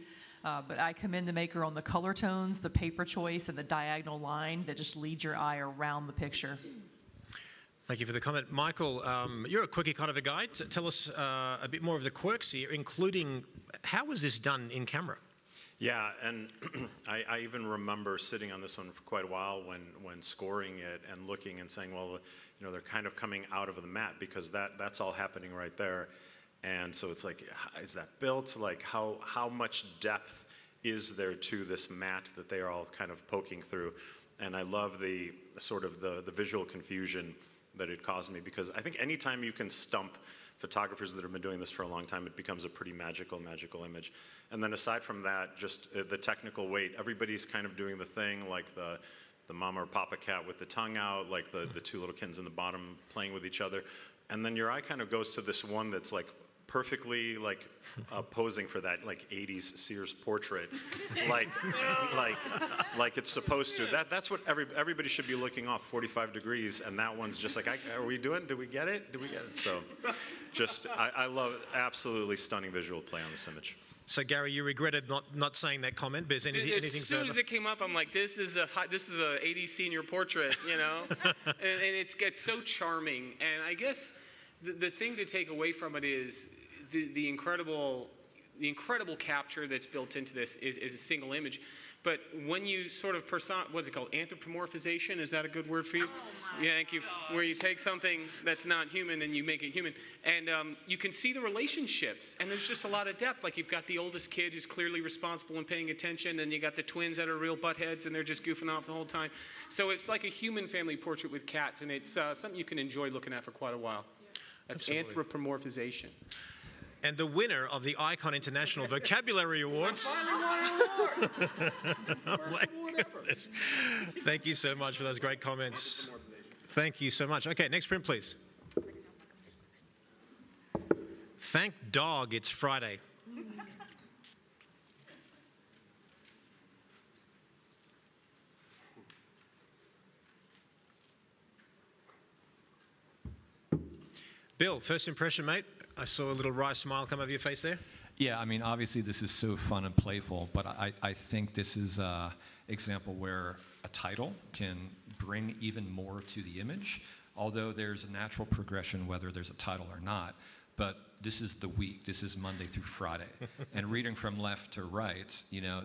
But I commend the maker on the color tones, the paper choice, and the diagonal line that just lead your eye around the picture. Thank you for the comment. Michael, you're a quickie kind of a guy. Tell us a bit more of the quirks here, including how was this done in camera? Yeah, and I even remember sitting on this one for quite a while when scoring it and looking and saying, well, you know, they're kind of coming out of the mat because that's all happening right there. And so it's like, is that built? Like how much depth is there to this mat that they are all kind of poking through? And I love the sort of the visual confusion that it caused me, because I think anytime you can stump photographers that have been doing this for a long time, it becomes a pretty magical image. And then aside from that, just the technical weight, everybody's kind of doing the thing, like the mama or papa cat with the tongue out, like the two little kittens in the bottom playing with each other. And then your eye kind of goes to this one that's like perfectly like posing for that like 80s Sears portrait, like it's supposed to. That's what everybody should be looking off 45 degrees, and that one's just like, are we doing? Did we get it? Did we get it? So, just I love absolutely stunning visual play on this image. So Gary, you regretted not saying that comment, but is anything As soon further? as it came up, I'm like, this is a 80s senior portrait, you know, and it's so charming. And I guess the thing to take away from it is the incredible capture that's built into this is a single image. But when you sort of what's it called? Anthropomorphization? Is that a good word for you? Yeah, thank you. Where you take something that's not human and you make it human. And you can see the relationships, and there's just a lot of depth. Like you've got the oldest kid who's clearly responsible and paying attention, and you got the twins that are real buttheads and they're just goofing off the whole time. So it's like a human family portrait with cats, and it's something you can enjoy looking at for quite a while. That's Absolutely. Anthropomorphization. And the winner of the Icon International Vocabulary Awards. Oh my goodness. Thank you so much for those great comments. Thank you so much. Okay, next print, please. Thank dog it's Friday. Bill, first impression, mate. I saw a little wry smile come over your face there. Yeah, I mean, obviously this is so fun and playful, but I think this is an example where a title can bring even more to the image, although there's a natural progression whether there's a title or not. But this is the week. This is Monday through Friday. And reading from left to right, you know,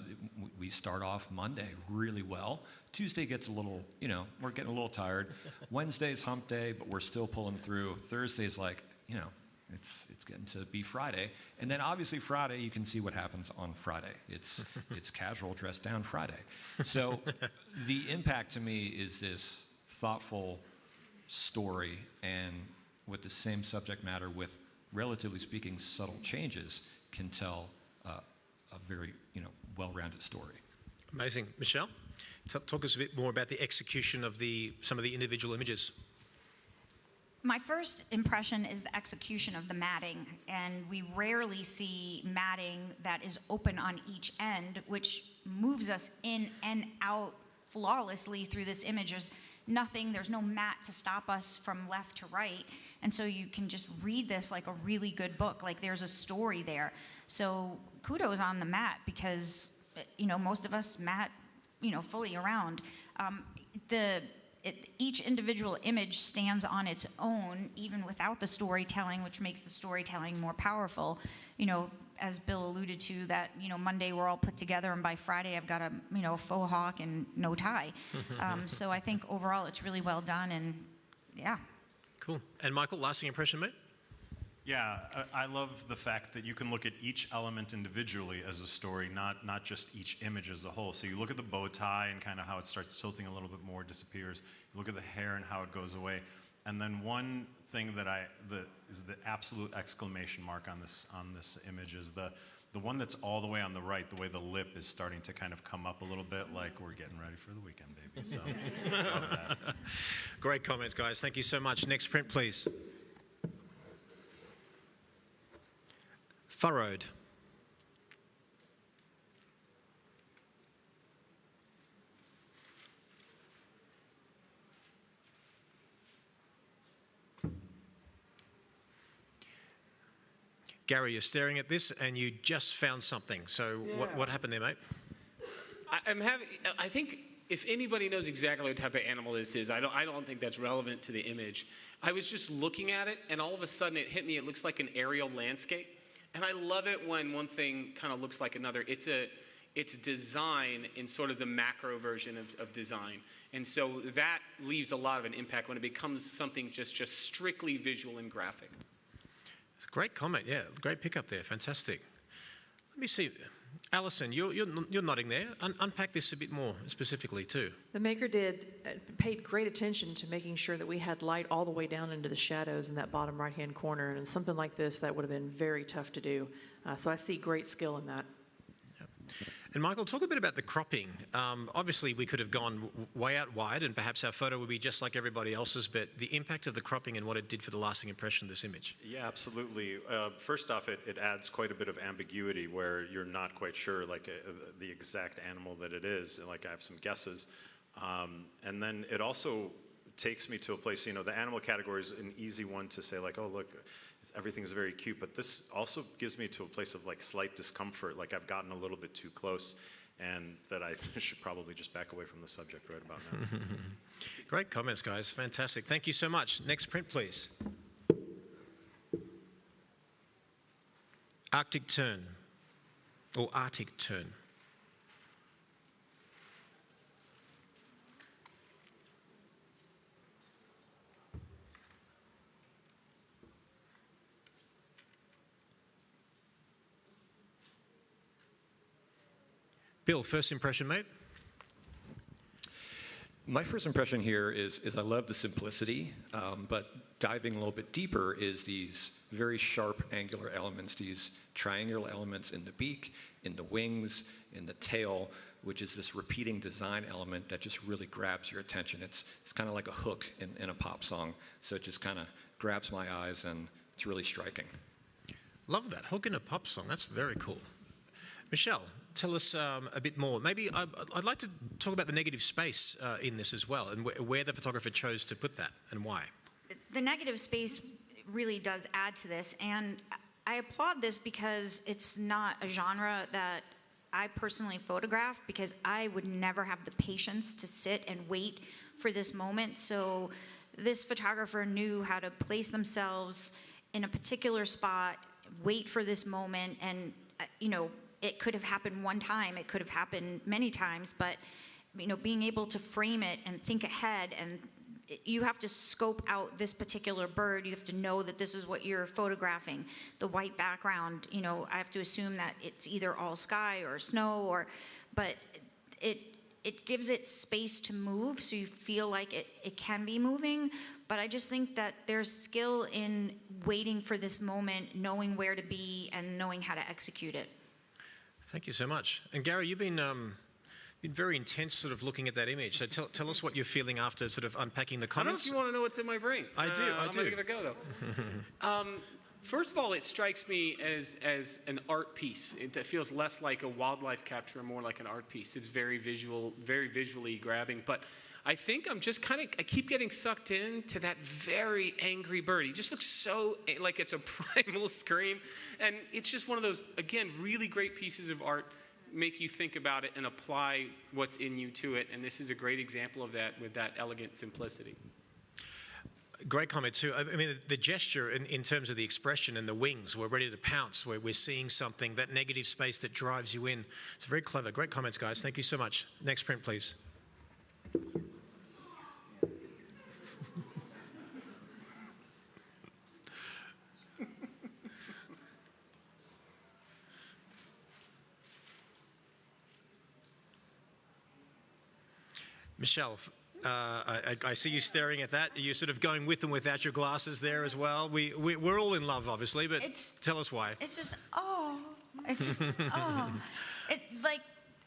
we start off Monday really well. Tuesday gets a little, you know, we're getting a little tired. Wednesday's hump day, but we're still pulling through. Thursday's like, you know, it's getting to be Friday. And then obviously Friday, you can see what happens on Friday. It's casual dressed down Friday. So the impact to me is this thoughtful story, and with the same subject matter with, relatively speaking, subtle changes, can tell a very, you know, well-rounded story. Amazing. Michelle, talk us a bit more about the execution of some of the individual images. My first impression is the execution of the matting, and we rarely see matting that is open on each end, which moves us in and out flawlessly through this image. There's no mat to stop us from left to right, and so you can just read this like a really good book, like there's a story there. So kudos on the mat, because, you know, most of us mat, you know, fully around. Each individual image stands on its own, even without the storytelling, which makes the storytelling more powerful. You know, as Bill alluded to, that, you know, Monday we're all put together, and by Friday I've got a, you know, faux hawk and no tie. So I think overall it's really well done, and yeah. Cool. And Michael, lasting impression, mate? Yeah, I love the fact that you can look at each element individually as a story, not just each image as a whole. So you look at the bow tie and kind of how it starts tilting a little bit more, disappears. You look at the hair and how it goes away. And then one thing that is the absolute exclamation mark on this image is the The one that's all the way on the right, the way the lip is starting to kind of come up a little bit, like we're getting ready for the weekend, baby. So, love that. Great comments, guys. Thank you so much. Next print, please. Furrowed. Gary, you're staring at this and you just found something. So what happened there, mate? I think if anybody knows exactly what type of animal this is, I don't think that's relevant to the image. I was just looking at it, and all of a sudden it hit me. It looks like an aerial landscape, and I love it when one thing kind of looks like another. It's design in sort of the macro version of design, and so that leaves a lot of an impact when it becomes something just strictly visual and graphic. It's a great comment, yeah. Great pickup there, fantastic. Let me see. Alison, you're nodding there. Unpack this a bit more specifically too. The maker paid great attention to making sure that we had light all the way down into the shadows in that bottom right-hand corner, and something like this, that would have been very tough to do. So I see great skill in that. Yep. And Michael, talk a bit about the cropping. Obviously, we could have gone way out wide, and perhaps our photo would be just like everybody else's, but the impact of the cropping and what it did for the lasting impression of this image. Yeah, absolutely. First off, it adds quite a bit of ambiguity where you're not quite sure, like, the exact animal that it is. Like, I have some guesses. And then it also takes me to a place, you know, the animal category is an easy one to say, like, oh, look, everything's very cute, but this also gives me to a place of like slight discomfort, like I've gotten a little bit too close, and that I should probably just back away from the subject right about now. Great comments, guys. Fantastic. Thank you so much. Next print, please. Arctic Tern, or Arctic Tern. Bill, first impression, mate? My first impression here is I love the simplicity, but diving a little bit deeper is these very sharp angular elements, these triangular elements in the beak, in the wings, in the tail, which is this repeating design element that just really grabs your attention. It's kind of like a hook in a pop song, so it just kind of grabs my eyes, and it's really striking. Love that, hook in a pop song. That's very cool. Michelle, tell us a bit more. Maybe I'd like to talk about the negative space in this as well, and where the photographer chose to put that and why. The negative space really does add to this, and I applaud this because it's not a genre that I personally photograph, because I would never have the patience to sit and wait for this moment. So this photographer knew how to place themselves in a particular spot, wait for this moment, and you know, it could have happened one time, it could have happened many times, but you know, being able to frame it and think ahead, and you have to scope out this particular bird. You have to know that this is what you're photographing. The white background, you know, I have to assume that it's either all sky or snow, but it gives it space to move, so you feel like it can be moving. But I just think that there's skill in waiting for this moment, knowing where to be, and knowing how to execute it. Thank you so much. And Gary, you've been very intense sort of looking at that image. So tell us what you're feeling after sort of unpacking the comments. I don't know if you want to know what's in my brain. I do. I'm going to give it a go, though. First of all, it strikes me as an art piece. It feels less like a wildlife capture and more like an art piece. It's very visual, very visually grabbing. But I think I'm just I keep getting sucked in to that very angry bird. He just looks so like it's a primal scream. And it's just one of those, again, really great pieces of art. Make you think about it and apply what's in you to it. And this is a great example of that with that elegant simplicity. Great comment too. I mean, the gesture in terms of the expression and the wings, we're ready to pounce, we're seeing something, that negative space that drives you in. It's very clever. Great comments, guys. Thank you so much. Next print, please. Michelle, I see you staring at that. You're sort of going with and without your glasses there as well. We're all in love, obviously, but tell us why. It's just, oh, It's just, oh. Like,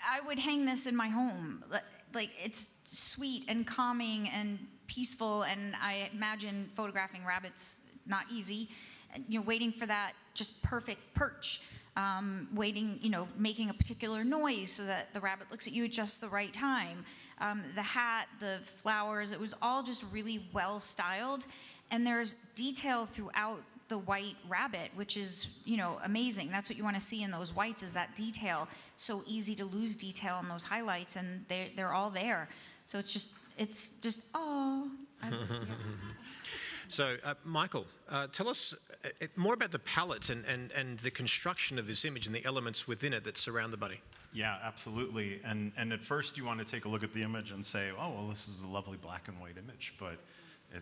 I would hang this in my home. Like, it's sweet and calming and peaceful, and I imagine photographing rabbits not easy. You know, waiting for that just perfect perch. Waiting, you know, making a particular noise so that the rabbit looks at you at just the right time. The hat, the flowers, it was all just really well styled. And there's detail throughout the white rabbit, which is, you know, amazing. That's what you want to see in those whites, is that detail. So easy to lose detail in those highlights, and they're all there. So it's just oh. So, Michael, tell us more about the palette and the construction of this image and the elements within it that surround the bunny. Yeah, absolutely. And at first you want to take a look at the image and say, oh, well, this is a lovely black and white image, but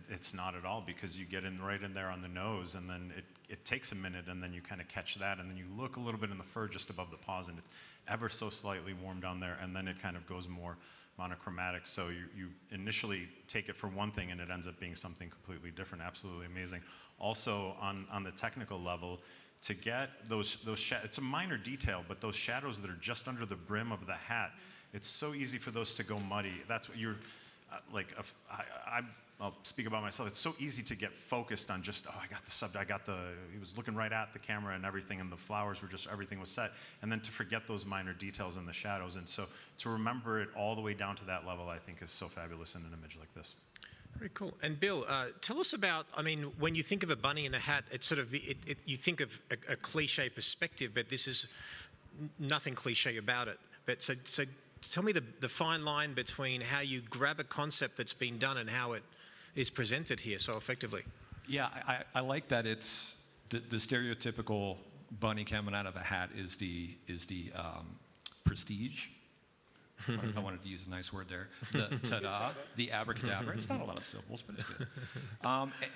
it's not at all, because you get right in there on the nose, and then it takes a minute, and then you kind of catch that, and then you look a little bit in the fur just above the paws, and it's ever so slightly warm down there, and then it kind of goes more monochromatic. So you initially take it for one thing, and it ends up being something completely different. Absolutely amazing. Also, on the technical level, to get those it's a minor detail, but those shadows that are just under the brim of the hat, it's so easy for those to go muddy. That's what you're like. I'll speak about myself. It's so easy to get focused on just, oh, I got the subject, he was looking right at the camera and everything, and the flowers were just, everything was set. And then to forget those minor details in the shadows. And so to remember it all the way down to that level, I think is so fabulous in an image like this. Very cool. And Bill, tell us about, I mean, when you think of a bunny in a hat, it's sort of, you think of a cliche perspective, but this is nothing cliche about it. But so tell me the fine line between how you grab a concept that's been done and how it is presented here so effectively. Yeah, I like that it's the stereotypical bunny coming out of a hat is the prestige. I wanted to use a nice word there. The ta-da, the abracadabra. It's not a lot of syllables, but it's good.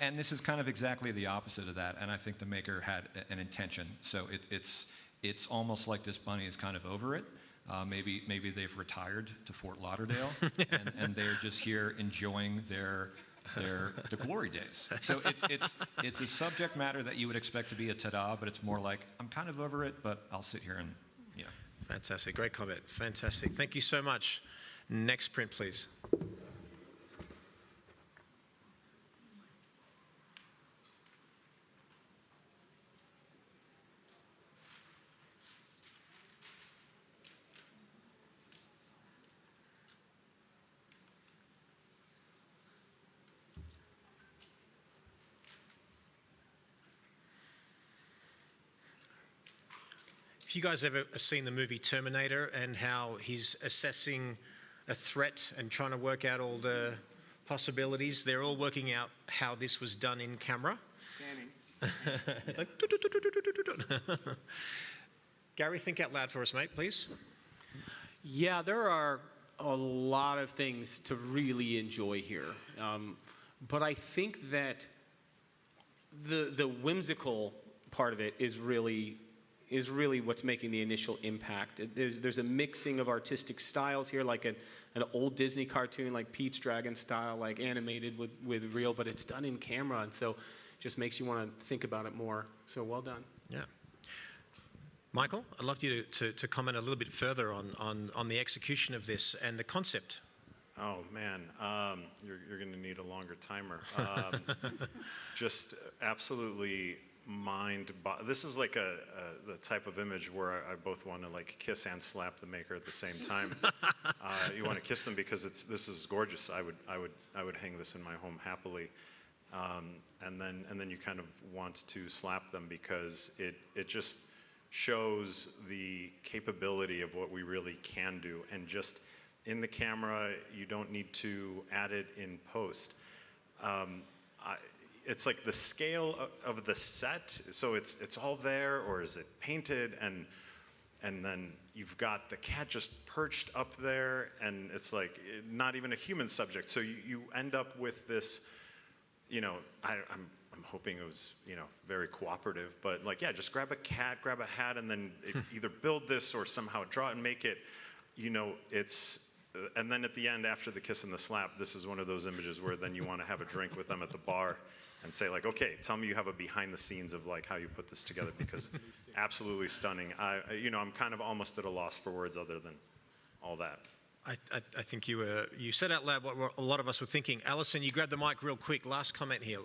And this is kind of exactly the opposite of that. And I think the maker had an intention. So it's almost like this bunny is kind of over it. Maybe they've retired to Fort Lauderdale, and they're just here enjoying the glory days. So it's a subject matter that you would expect to be a ta-da, but it's more like, I'm kind of over it, but I'll sit here and, you know. Fantastic, great comment, fantastic. Thank you so much. Next print, please. If you guys ever seen the movie Terminator and how he's assessing a threat and trying to work out all the possibilities, they're all working out how this was done in camera. It's like, Gary, think out loud for us, mate, please. Yeah, there are a lot of things to really enjoy here. But I think that the whimsical part of it is really what's making the initial impact. There's a mixing of artistic styles here, like an old Disney cartoon, like Pete's Dragon style, like animated with real, but it's done in camera, and so just makes you want to think about it more. So well done. Yeah. Michael, I'd love you to comment a little bit further on the execution of this and the concept. Oh man, you're going to need a longer timer. Just absolutely this is like the type of image where I both want to like kiss and slap the maker at the same time. You want to kiss them because this is gorgeous. I would hang this in my home happily, and then you kind of want to slap them because it just shows the capability of what we really can do, and just in the camera you don't need to add it in post. It's like the scale of the set, so it's all there, or is it painted, and then you've got the cat just perched up there, and it's like not even a human subject. So you end up with this, you know, I'm hoping it was, you know, very cooperative, but like, yeah, just grab a cat, grab a hat, and then either build this or somehow draw it and make it, you know, and then at the end, after the kiss and the slap, this is one of those images where then you want to have a drink with them at the bar and say like, okay, tell me you have a behind the scenes of like how you put this together, because absolutely stunning. I'm kind of almost at a loss for words other than all that. I think you said out loud what a lot of us were thinking. Alison, you grab the mic real quick. Last comment here.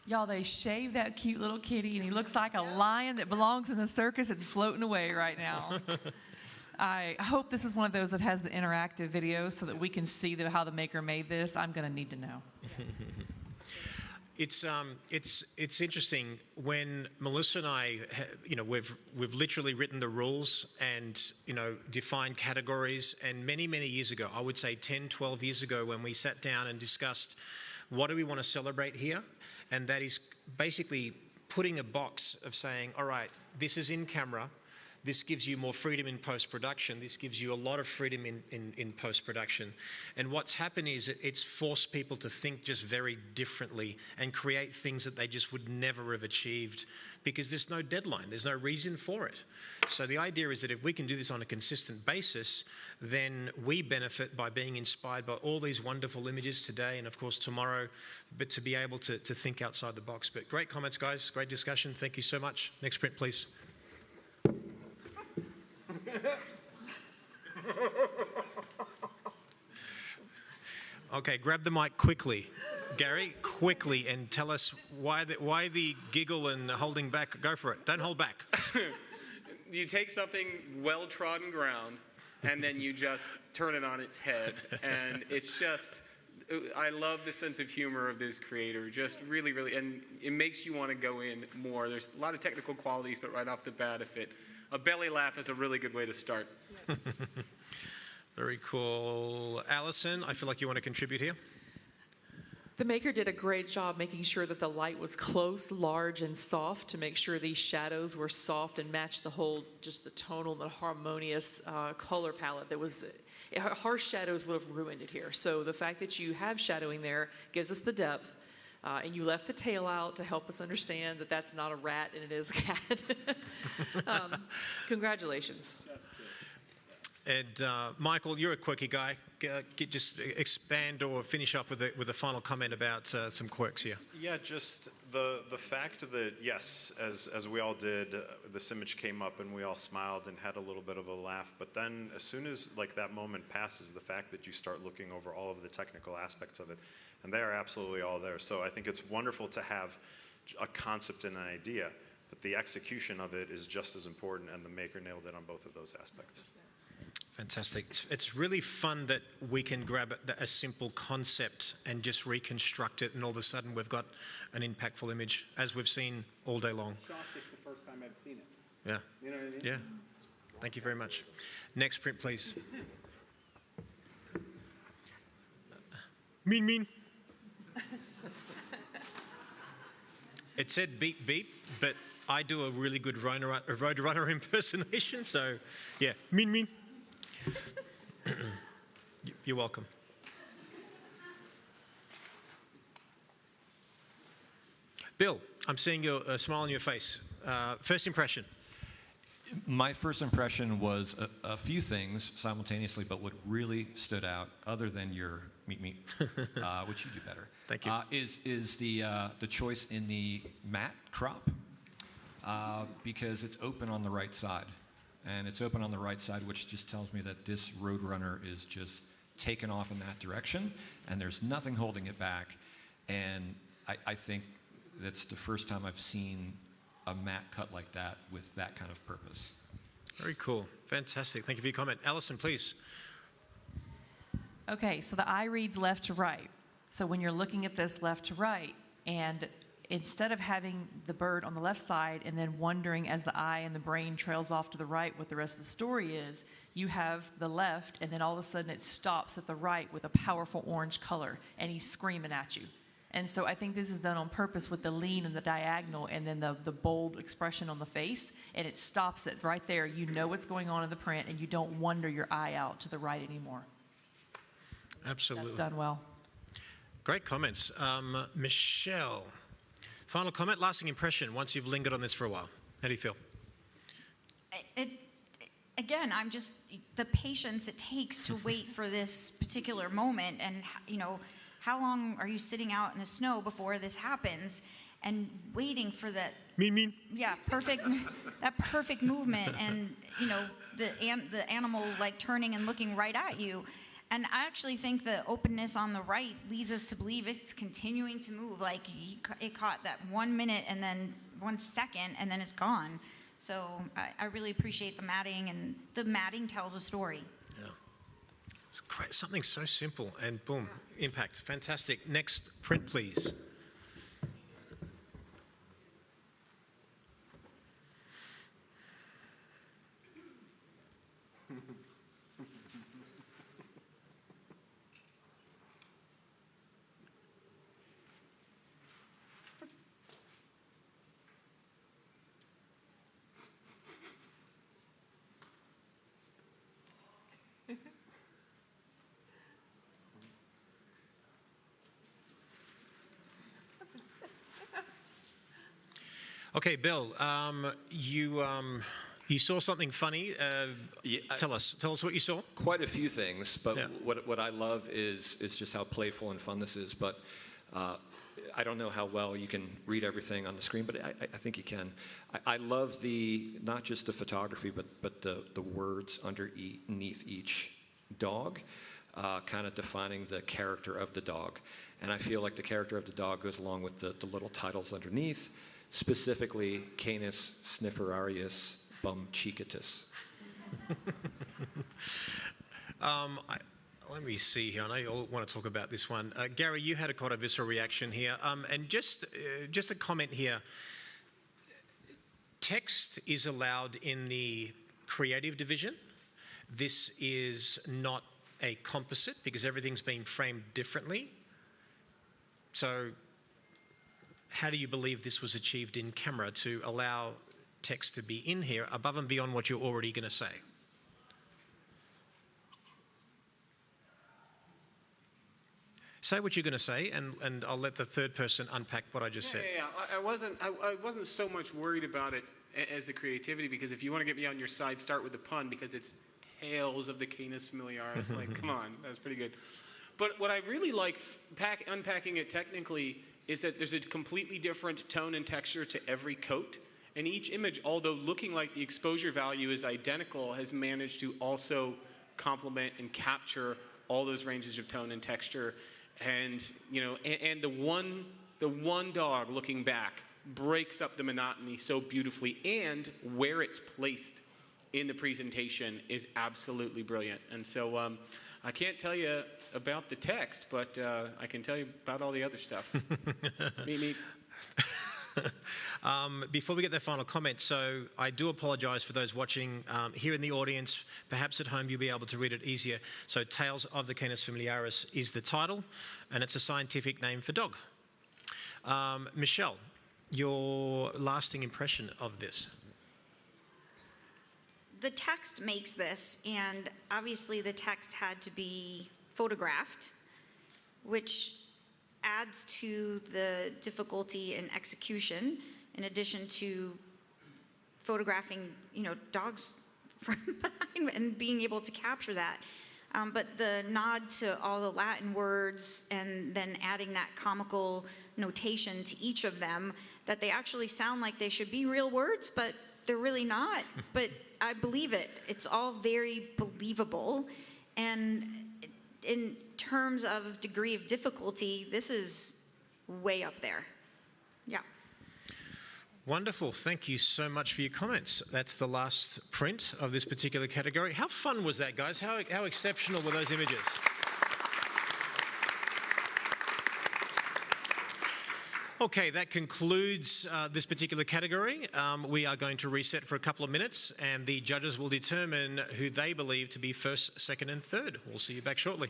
Y'all, they shaved that cute little kitty, and he looks like a lion that belongs in the circus. It's floating away right now. I hope this is one of those that has the interactive video so that we can see how the maker made this. I'm going to need to know. It's interesting when Melissa and I, we've literally written the rules and defined categories. And many years ago, I would say 10, 12 years ago, when we sat down and discussed what do we want to celebrate here, and that is basically putting a box of saying, all right, this is in camera. This gives you more freedom in post-production. This gives you a lot of freedom in post-production. And what's happened is it's forced people to think just very differently and create things that they just would never have achieved, because there's no deadline. There's no reason for it. So the idea is that if we can do this on a consistent basis, then we benefit by being inspired by all these wonderful images today and, of course, tomorrow, but to be able to think outside the box. But great comments, guys. Great discussion. Thank you so much. Next print, please. Okay, grab the mic quickly. Gary, quickly, and tell us why the giggle and holding back. Go for it. Don't hold back. You take something well-trodden ground, and then you just turn it on its head. And it's just, I love the sense of humor of this creator. Just really, really, and it makes you want to go in more. There's a lot of technical qualities, but right off the bat, a belly laugh is a really good way to start. Very cool. Alison, I feel like you want to contribute here. The maker did a great job making sure that the light was close, large, and soft to make sure these shadows were soft and matched just the tonal and the harmonious color palette that was. Harsh shadows would have ruined it here. So the fact that you have shadowing there gives us the depth. And you left the tail out to help us understand that that's not a rat and it is a cat. Congratulations. And Michael, you're a quirky guy. Just expand or finish up with a final comment about some quirks here. Yeah, just the fact that, yes, as we all did, this image came up and we all smiled and had a little bit of a laugh. But then as soon as that moment passes, the fact that you start looking over all of the technical aspects of it, and they are absolutely all there. So I think it's wonderful to have a concept and an idea, but the execution of it is just as important, and the maker nailed it on both of those aspects. Fantastic. It's really fun that we can grab a simple concept and just reconstruct it, and all of a sudden we've got an impactful image, as we've seen all day long. Shocked it's the first time I've seen it. Yeah. You know what I mean? Yeah. Thank you very much. Next print, please. Mean. It said beep beep, but I do a really good Roadrunner impersonation, so yeah, mean. You're welcome. Bill, I'm seeing a smile on your face. First impression. My first impression was a few things simultaneously, but what really stood out, other than your meat, which you do better. Thank you. Is the choice in the matte crop, because it's open on the right side. And it's open on the right side, which just tells me that this Roadrunner is just taken off in that direction, and there's nothing holding it back. And I think that's the first time I've seen a matte cut like that with that kind of purpose. Very cool. Fantastic. Thank you for your comment. Alison, please. Okay, so the eye reads left to right. So when you're looking at this left to right, and instead of having the bird on the left side and then wondering as the eye and the brain trails off to the right what the rest of the story is, you have the left, and then all of a sudden it stops at the right with a powerful orange color, and he's screaming at you. And so I think this is done on purpose with the lean and the diagonal and then the bold expression on the face, and it stops it right there. You know what's going on in the print, and you don't wander your eye out to the right anymore. Absolutely. That's done well. Great comments. Michelle, final comment, lasting impression once you've lingered on this for a while. How do you feel? Again, I'm just, the patience it takes to wait for this particular moment, and, how long are you sitting out in the snow before this happens? And waiting for that. Yeah, perfect. That perfect movement, and the animal like turning and looking right at you. And I actually think the openness on the right leads us to believe it's continuing to move. Like it caught that 1 minute and then 1 second, and then it's gone. So I really appreciate the matting, and the matting tells a story. Yeah, it's great. Something so simple, and boom, impact. Fantastic. Next print, please. Okay, Bill, you saw something funny. Tell us what you saw. Quite a few things, but what I love is just how playful and fun this is. But I don't know how well you can read everything on the screen, but I think you can. I love not just the photography, but the words underneath each dog, kind of defining the character of the dog. And I feel like the character of the dog goes along with the little titles underneath. Specifically, Canis Snifferarius Bumchicatus. Let me see here. I know you all want to talk about this one. Gary, you had quite a visceral reaction here. And just a comment here. Text is allowed in the creative division. This is not a composite because everything's been framed differently. So how do you believe this was achieved in camera to allow text to be in here above and beyond what you're already going to say? Say what you're going to say, and I'll let the third person unpack what I just said. I wasn't so much worried about it as the creativity, because if you want to get me on your side, start with the pun, because it's Tales of the Canis Familiaris. Like, come on, that's pretty good. But what I really like unpacking it technically is that there's a completely different tone and texture to every coat. And each image, although looking like the exposure value is identical, has managed to also complement and capture all those ranges of tone and texture. And and the one dog looking back breaks up the monotony so beautifully, and where it's placed in the presentation is absolutely brilliant. And so I can't tell you about the text, but I can tell you about all the other stuff. Meet. Before we get their final comments, so I do apologise for those watching here in the audience. Perhaps at home you'll be able to read it easier. So Tales of the Canis Familiaris is the title, and it's a scientific name for dog. Michelle, your lasting impression of this? The text makes this, and obviously the text had to be photographed, which adds to the difficulty in execution, in addition to photographing, dogs from behind and being able to capture that. But the nod to all the Latin words and then adding that comical notation to each of them, that they actually sound like they should be real words, but they're really not. But I believe it. It's all very believable. And in terms of degree of difficulty, this is way up there. Yeah. Wonderful. Thank you so much for your comments. That's the last print of this particular category. How fun was that, guys? How exceptional were those images? Okay, that concludes this particular category. We are going to reset for a couple of minutes, and the judges will determine who they believe to be first, second, and third. We'll see you back shortly.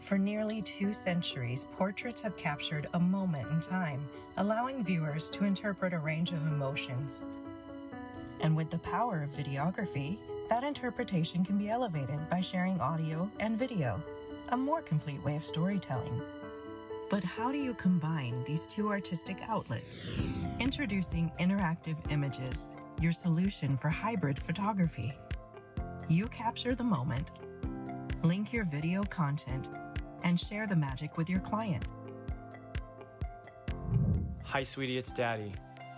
For nearly 2 centuries, portraits have captured a moment in time, allowing viewers to interpret a range of emotions. And with the power of videography, that interpretation can be elevated by sharing audio and video, a more complete way of storytelling. But how do you combine these two artistic outlets? Introducing Interactive Images, your solution for hybrid photography. You capture the moment, link your video content, and share the magic with your client. Hi, sweetie, it's Daddy.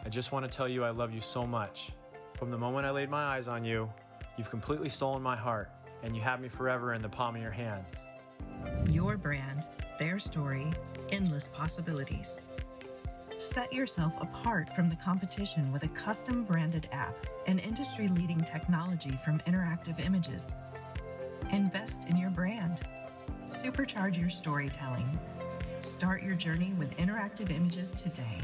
I just want to tell you I love you so much. From the moment I laid my eyes on you, you've completely stolen my heart, and you have me forever in the palm of your hands. Your brand, their story, endless possibilities. Set yourself apart from the competition with a custom branded app and industry-leading technology from Interactive Images. Invest in your brand. Supercharge your storytelling. Start your journey with Interactive Images today.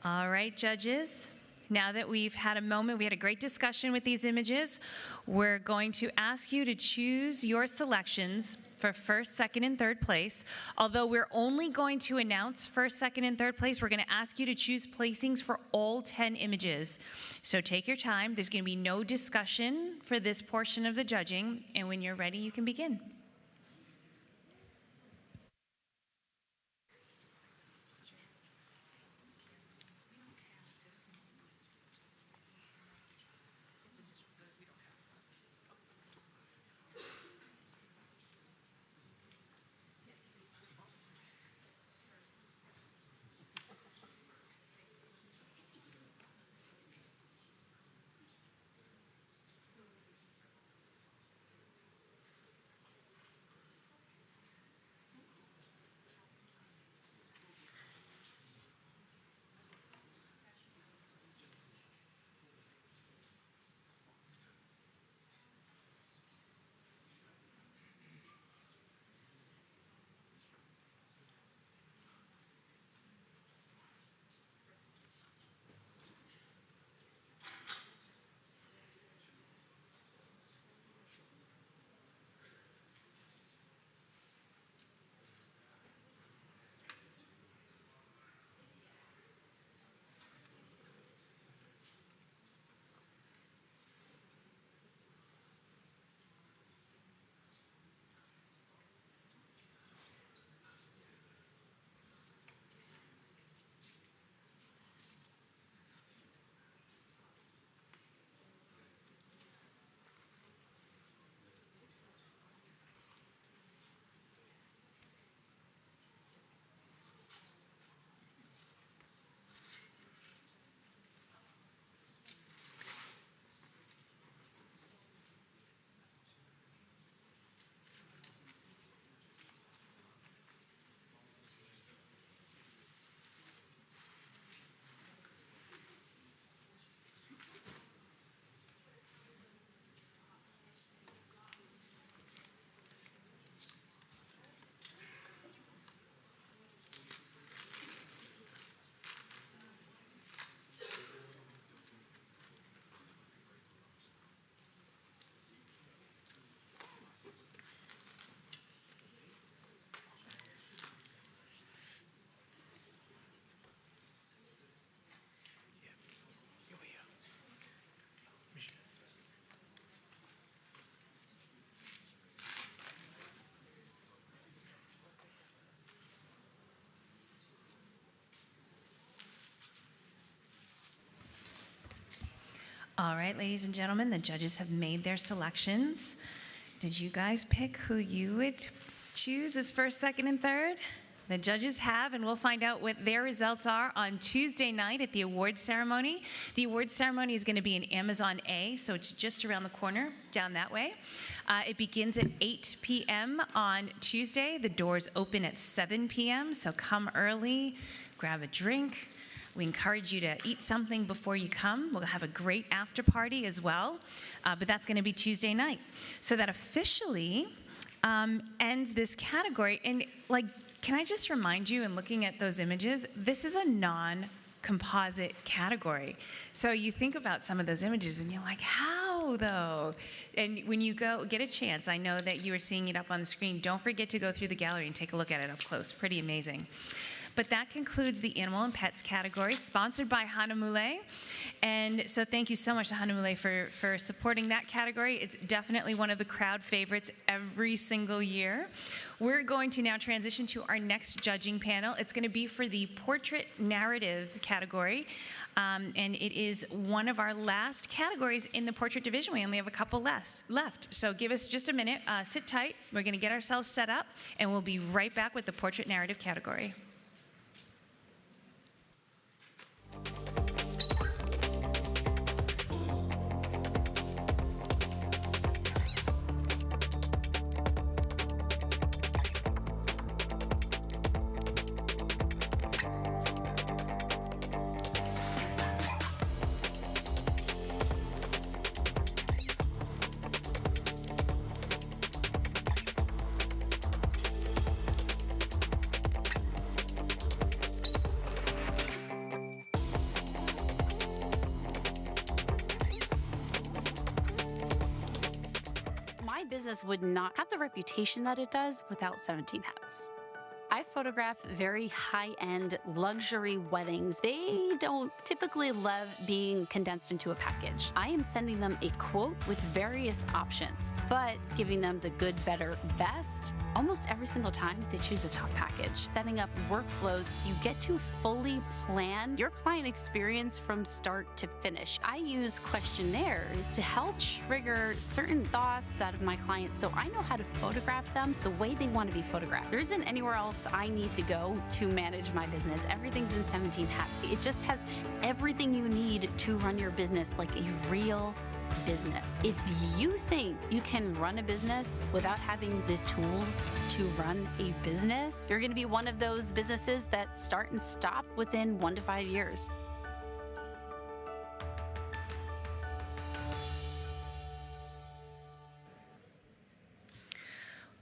All right, judges. Now that we've had a moment, we had a great discussion with these images, we're going to ask you to choose your selections for first, second, and third place. Although we're only going to announce first, second, and third place, we're going to ask you to choose placings for all 10 images. So take your time. There's going to be no discussion for this portion of the judging, and when you're ready, you can begin. All right, ladies and gentlemen, the judges have made their selections. Did you guys pick who you would choose as first, second, and third? The judges have, and we'll find out what their results are on Tuesday night at the awards ceremony. The awards ceremony is going to be in Amazon A, so it's just around the corner, down that way. It begins at 8 p.m. on Tuesday. The doors open at 7 p.m., so come early, grab a drink. We encourage you to eat something before you come. We'll have a great after party as well, but that's going to be Tuesday night. So that officially ends this category. And like, can I just remind you, in looking at those images, this is a composite category. So you think about some of those images and you're like, how though? And when you go get a chance, I know that you are seeing it up on the screen, don't forget to go through the gallery and take a look at it up close. Pretty amazing. But that concludes the animal and pets category, sponsored by Hahnemühle. And so thank you so much to Hahnemühle for supporting that category. It's definitely one of the crowd favorites every single year. We're going to now transition to our next judging panel. It's going to be for the portrait narrative category. And it is one of our last categories in the portrait division. We only have a couple left. So give us just a minute. Sit tight. We're going to get ourselves set up, and we'll be right back with the portrait narrative category. Business would not have the reputation that it does without 17 Hats. I photograph very high-end luxury weddings. They don't typically love being condensed into a package. I am sending them a quote with various options, but giving them the good, better, best almost every single time they choose a top package. Setting up workflows so you get to fully plan your client experience from start to finish. I use questionnaires to help trigger certain thoughts out of my clients so I know how to photograph them the way they want to be photographed. There isn't anywhere else I need to go to manage my business. Everything's in 17 Hats. It just has everything you need to run your business like a real business. If you think you can run a business without having the tools to run a business, you're going to be one of those businesses that start and stop within 1 to 5 years.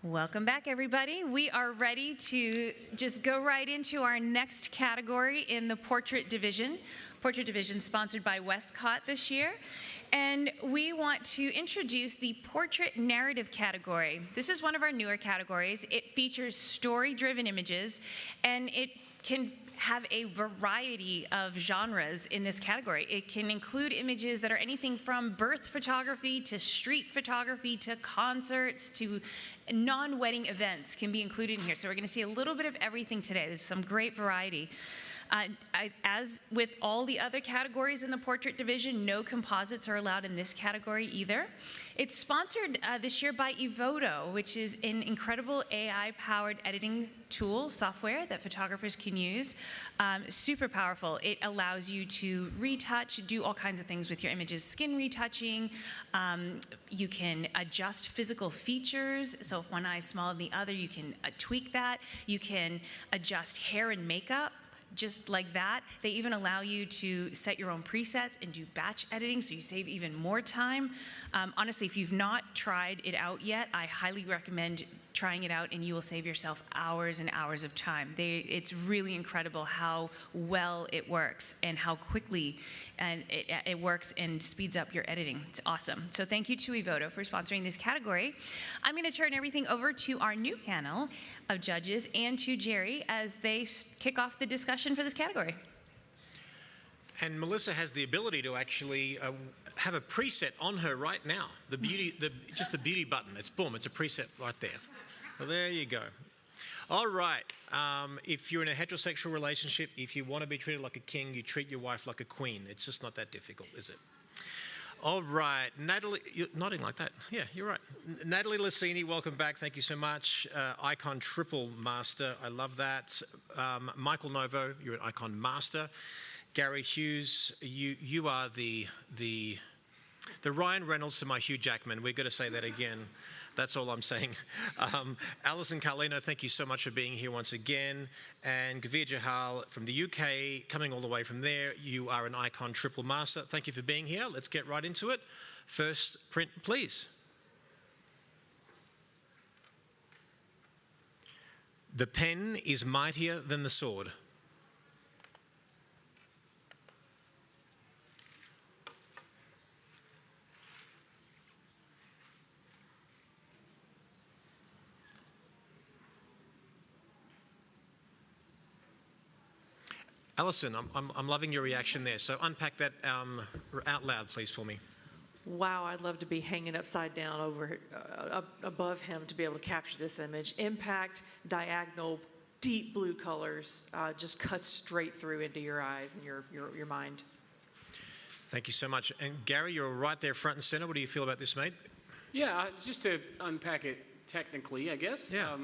Welcome back, everybody. We are ready to just go right into our next category in the portrait division. Portrait division sponsored by Westcott this year. And we want to introduce the portrait narrative category. This is one of our newer categories. It features story-driven images, and it can have a variety of genres in this category. It can include images that are anything from birth photography to street photography to concerts to non-wedding events can be included in here. So we're going to see a little bit of everything today. There's some great variety. As with all the other categories in the portrait division, no composites are allowed in this category either. It's sponsored this year by Evoto, which is an incredible AI-powered editing tool, software that photographers can use. Super powerful. It allows you to retouch, do all kinds of things with your images, skin retouching. You can adjust physical features. So if one eye is smaller than the other, you can tweak that. You can adjust hair and makeup. Just like that. They even allow you to set your own presets and do batch editing so you save even more time. Honestly, if you've not tried it out yet, I highly recommend trying it out, and you will save yourself hours and hours of time. It's really incredible how well it works and how quickly and it works and speeds up your editing. It's awesome. So thank you to Evoto for sponsoring this category. I'm going to turn everything over to our new panel of judges and to Jerry as they kick off the discussion for this category. And Melissa has the ability to actually have a preset on her right now. The beauty, just the beauty button. It's boom, it's a preset right there. So there you go. All right. If you're in a heterosexual relationship, if you want to be treated like a king, you treat your wife like a queen. It's just not that difficult, is it? All right, Natalie, you're nodding like that. Yeah, you're right. Natalie Lassini, welcome back. Thank you so much. Icon Triple Master, I love that. Michael Novo, you're an Icon Master. Gary Hughes, you are the Ryan Reynolds to my Hugh Jackman. We're going to say that again. That's all I'm saying. Alison Carlino, thank you so much for being here once again. And Gavir Jahal from the UK, coming all the way from there. You are an Icon Triple Master. Thank you for being here. Let's get right into it. First print, please. The pen is mightier than the sword. Alison, I'm loving your reaction there. So unpack that out loud, please, for me. Wow, I'd love to be hanging upside down over above him to be able to capture this image. Impact, diagonal, deep blue colors, just cuts straight through into your eyes and your mind. Thank you so much. And Gary, you're right there front and center. What do you feel about this, mate? Yeah, just to unpack it technically, I guess. Yeah.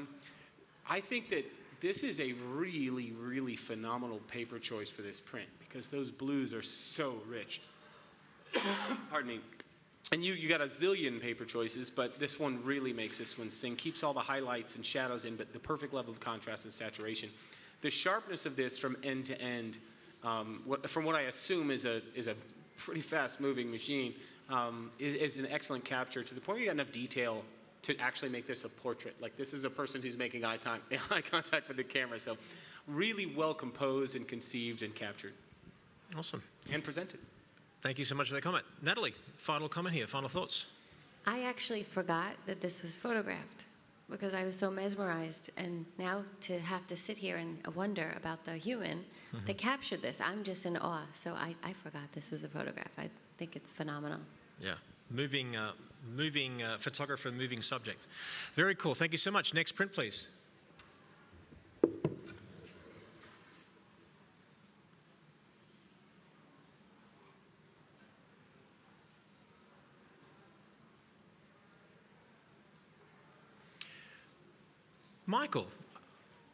I think that this is a really, really phenomenal paper choice for this print because those blues are so rich. Pardon me. And you got a zillion paper choices, but this one really makes this one sing. Keeps all the highlights and shadows in, but the perfect level of contrast and saturation. The sharpness of this from end to end, from what I assume is a pretty fast-moving machine, is an excellent capture to the point where you got enough detail to actually make this a portrait. Like this is a person who's making eye contact with the camera. So really well composed and conceived and captured. Awesome. And presented. Thank you so much for that comment. Natalie, final comment here, final thoughts. I actually forgot that this was photographed because I was so mesmerized. And now to have to sit here and wonder about the human that captured this, I'm just in awe. So I forgot this was a photograph. I think it's phenomenal. Yeah. Moving photographer, moving subject. Very cool. Thank you so much. Next print, please. Michael,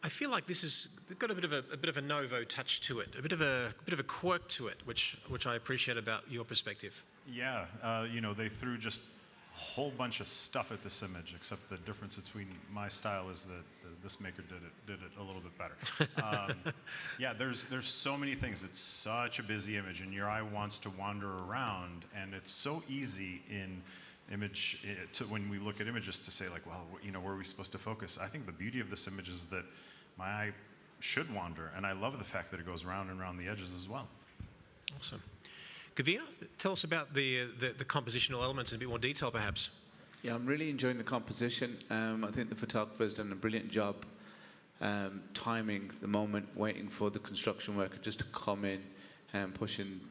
I feel like this has got a bit of a novo touch to it, a bit of a quirk to it, which I appreciate about your perspective. Yeah, you know, they threw just a whole bunch of stuff at this image, except the difference between my style is that this maker did it a little bit better. Yeah, there's so many things. It's such a busy image, and your eye wants to wander around, and it's so easy in image when we look at images to say like, well, you know, where are we supposed to focus? I think the beauty of this image is that my eye should wander, and I love the fact that it goes round and round the edges as well. Awesome. Kavir, tell us about the compositional elements in a bit more detail, perhaps. Yeah, I'm really enjoying the composition. I think the photographer's done a brilliant job timing the moment, waiting for the construction worker just to come in and pushing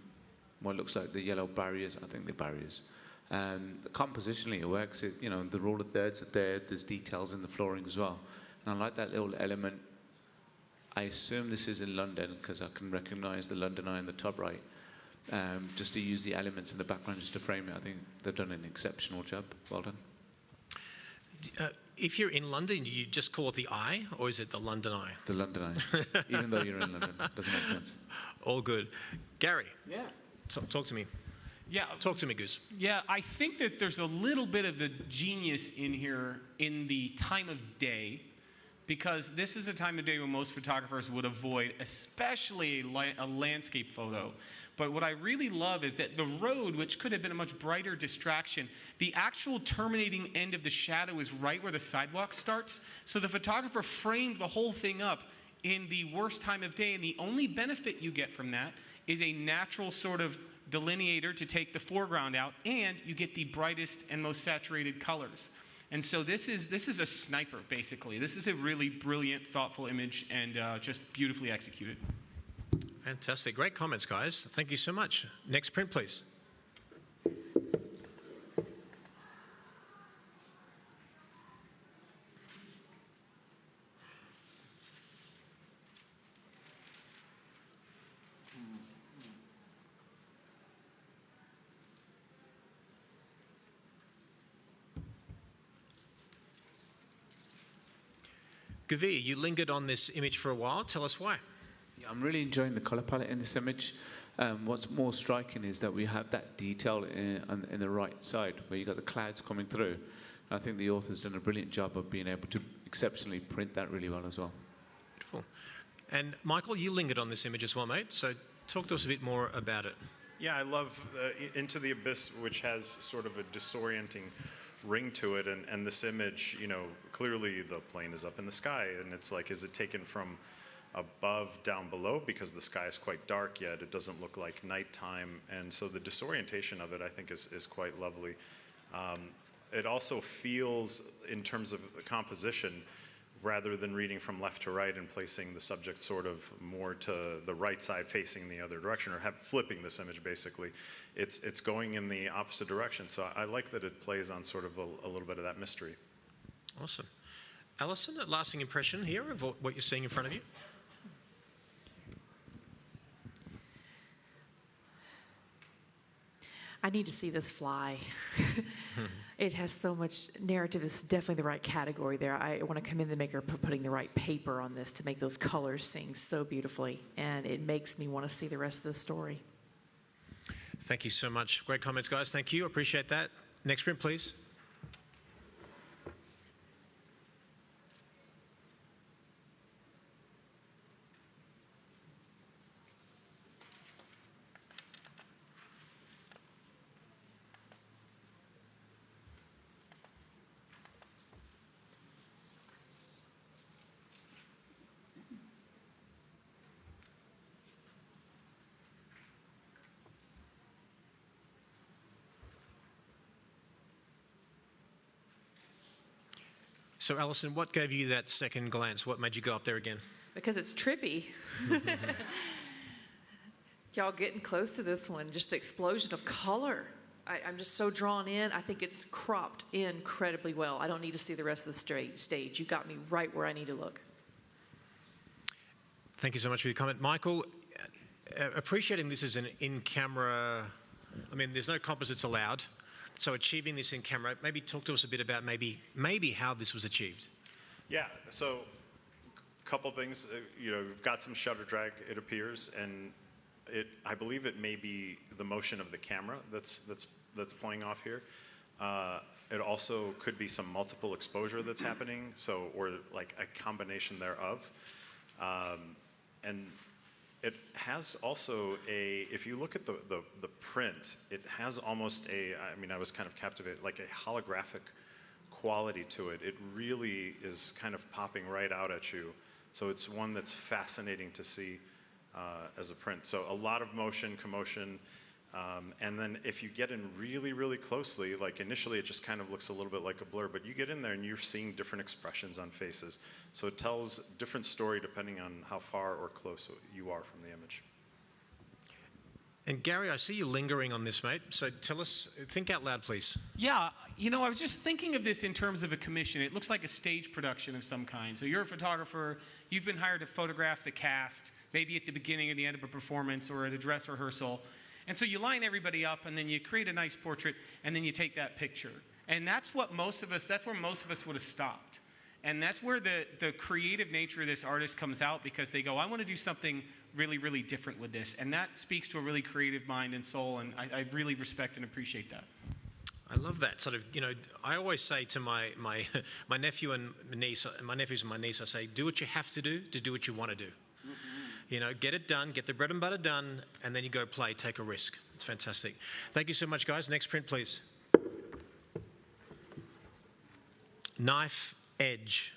what looks like the yellow barriers. I think they're barriers. Compositionally, it works. You know, the roller thirds are there. There's details in the flooring as well. And I like that little element. I assume this is in London because I can recognize the London eye in the top right. Just to use the elements in the background just to frame it. I think they've done an exceptional job. Well done. If you're in London, do you just call it the eye, or is it the London eye? The London eye. Even though you're in London. Doesn't make sense. All good. Gary. Yeah. Talk to me. Yeah. Talk to me, Goose. Yeah, I think that there's a little bit of the genius in here in the time of day, because this is a time of day when most photographers would avoid, especially a landscape photo. But what I really love is that the road, which could have been a much brighter distraction, the actual terminating end of the shadow is right where the sidewalk starts. So the photographer framed the whole thing up in the worst time of day, and the only benefit you get from that is a natural sort of delineator to take the foreground out, and you get the brightest and most saturated colors. And so this is a sniper, basically. This is a really brilliant, thoughtful image, and just beautifully executed. Fantastic. Great comments, guys. Thank you so much. Next print, please. Kavir, you lingered on this image for a while. Tell us why. Yeah, I'm really enjoying the color palette in this image. What's more striking is that we have that detail in the right side where you got the clouds coming through. I think the author's done a brilliant job of being able to exceptionally print that really well as well. Beautiful. And Michael, you lingered on this image as well, mate. So talk to us a bit more about it. Yeah, I love Into the Abyss, which has sort of a disorienting ring to it, and this image, you know, clearly the plane is up in the sky, and it's like, is it taken from above down below, because the sky is quite dark, yet it doesn't look like nighttime, and so the disorientation of it, I think, is quite lovely. It also feels, in terms of the composition, rather than reading from left to right and placing the subject sort of more to the right side facing the other direction, or flipping this image basically, it's going in the opposite direction. So I like that it plays on sort of a little bit of that mystery. Awesome. Alison, a lasting impression here of what you're seeing in front of you? I need to see this fly. It has so much narrative. Is definitely the right category there. I want to commend the maker for putting the right paper on this to make those colors sing so beautifully, and it makes me want to see the rest of the story. Thank you so much. Great comments, guys. Thank you. Appreciate that. Next print, please. So, Alison, what gave you that second glance? What made you go up there again? Because it's trippy. Y'all getting close to this one, just the explosion of color. I'm just so drawn in. I think it's cropped incredibly well. I don't need to see the rest of the stage. You got me right where I need to look. Thank you so much for your comment. Michael, appreciating this as an in-camera, I mean, there's no composites allowed. So achieving this in camera, maybe talk to us a bit about maybe how this was achieved. Yeah, so a couple things. We've got some shutter drag, it appears, and I believe it may be the motion of the camera that's playing off here. It also could be some multiple exposure that's happening, or like a combination thereof. And it has also if you look at the print, it has almost I was kind of captivated, like a holographic quality to it. It really is kind of popping right out at you. So it's one that's fascinating to see as a print. So a lot of motion, commotion, and then if you get in really, really closely, like initially it just kind of looks a little bit like a blur, but you get in there and you're seeing different expressions on faces. So it tells a different story depending on how far or close you are from the image. And Gary, I see you lingering on this, mate. So tell us, think out loud, please. Yeah, I was just thinking of this in terms of a commission. It looks like a stage production of some kind. So you're a photographer, you've been hired to photograph the cast, maybe at the beginning or the end of a performance or at a dress rehearsal. And so you line everybody up, and then you create a nice portrait, and then you take that picture. And that's where most of us would have stopped. And that's where the creative nature of this artist comes out, because they go, I want to do something really, really different with this. And that speaks to a really creative mind and soul, and I really respect and appreciate that. I love that sort of, I always say to my nephew and niece, my nephews and my niece, I say, do what you have to do what you want to do. Get it done, get the bread and butter done, and then you go play, take a risk. It's fantastic. Thank you so much, guys. Next print, please. Knife edge.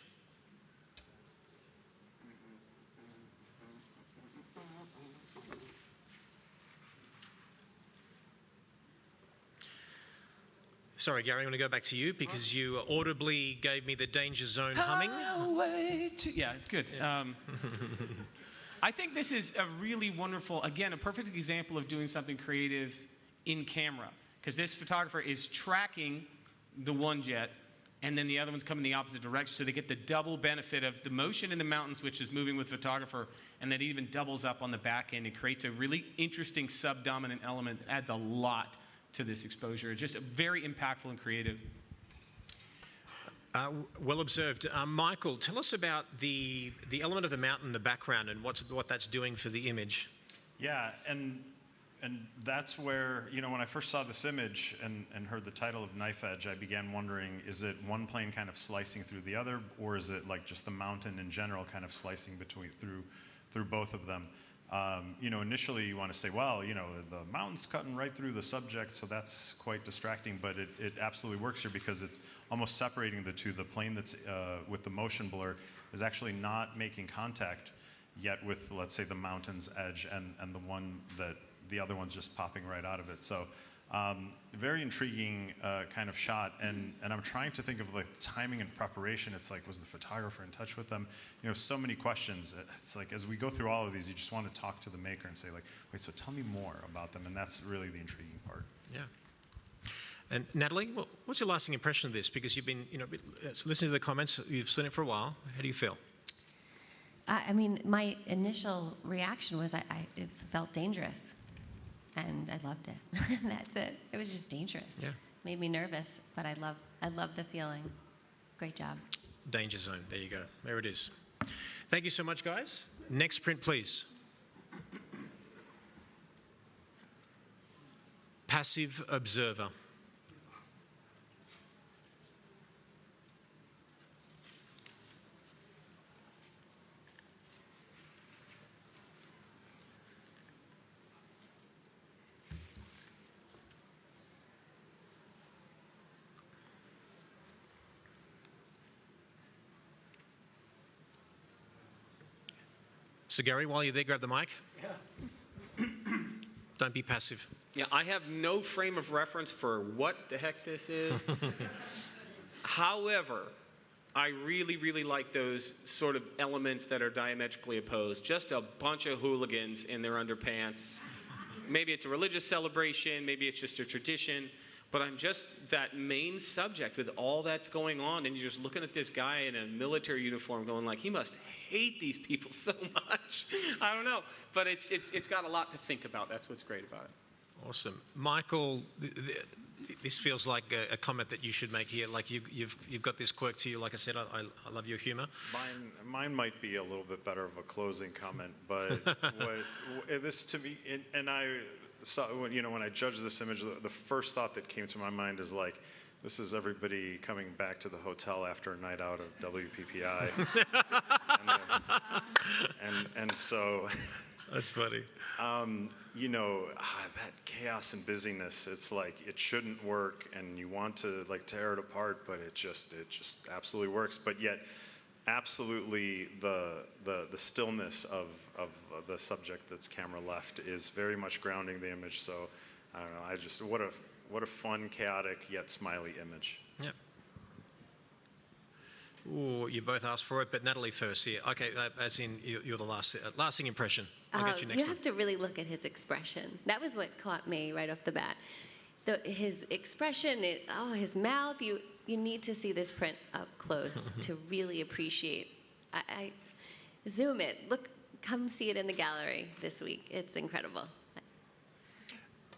Sorry, Gary, I'm going to go back to you because you audibly gave me the danger zone humming. Yeah, it's good. I think this is a really wonderful, again, a perfect example of doing something creative in camera, because this photographer is tracking the one jet, and then the other one's coming the opposite direction, so they get the double benefit of the motion in the mountains, which is moving with photographer, and then it even doubles up on the back end. It creates a really interesting subdominant element that adds a lot to this exposure. It's just very impactful and creative. Well observed. Michael, tell us about the element of the mountain in the background and what that's doing for the image. Yeah, and that's where, when I first saw this image and heard the title of Knife Edge, I began wondering, is it one plane kind of slicing through the other, or is it like just the mountain in general kind of slicing through both of them? Initially you want to say, well, the mountain's cutting right through the subject, so that's quite distracting, but it absolutely works here because it's almost separating the two. The plane that's with the motion blur is actually not making contact yet with, let's say, the mountain's edge, and the other one's just popping right out of it. So Very intriguing kind of shot, and I'm trying to think of like timing and preparation. It's like, was the photographer in touch with them? You know, so many questions. It's like, as we go through all of these, you just want to talk to the maker and say like, wait, so tell me more about them, and that's really the intriguing part. Yeah. And Natalie, what's your lasting impression of this? Because you've been, you know, listening to the comments, you've seen it for a while. How do you feel? I mean, my initial reaction was it felt dangerous. And I loved it. That's it. It was just dangerous. Yeah. Made me nervous, but I love the feeling. Great job. Danger zone. There you go. There it is. Thank you so much, guys. Next print, please. Passive observer. So Gary, while you're there, grab the mic. Yeah. Don't be passive. Yeah, I have no frame of reference for what the heck this is. However, I really, really like those sort of elements that are diametrically opposed. Just a bunch of hooligans in their underpants. Maybe it's a religious celebration, maybe it's just a tradition, but I'm just that main subject with all that's going on, and you're just looking at this guy in a military uniform going like, he must hate these people so much. I don't know, but it's got a lot to think about. That's what's great about it. Awesome. Michael, this feels like a comment that you should make here. Like you've got this quirk to you. Like I said, I love your humor. Mine might be a little bit better of a closing comment, but this to me, and I saw, you know, when I judged this image, the first thought that came to my mind is like, this is everybody coming back to the hotel after a night out of WPPI. and so... That's funny. You know, that chaos and busyness, it's like, it shouldn't work, and you want to like tear it apart, but it just absolutely works. But yet, absolutely the stillness of the subject that's camera left is very much grounding the image. So, I don't know, what a fun, chaotic, yet smiley image. Yep. Ooh, you both asked for it, but Natalie first here. Okay, as in you're the lasting impression. I'll get you next You have to really look at his expression. That was what caught me right off the bat. His expression, his mouth, you need to see this print up close to really appreciate. I zoom it. Look, come see it in the gallery this week. It's incredible.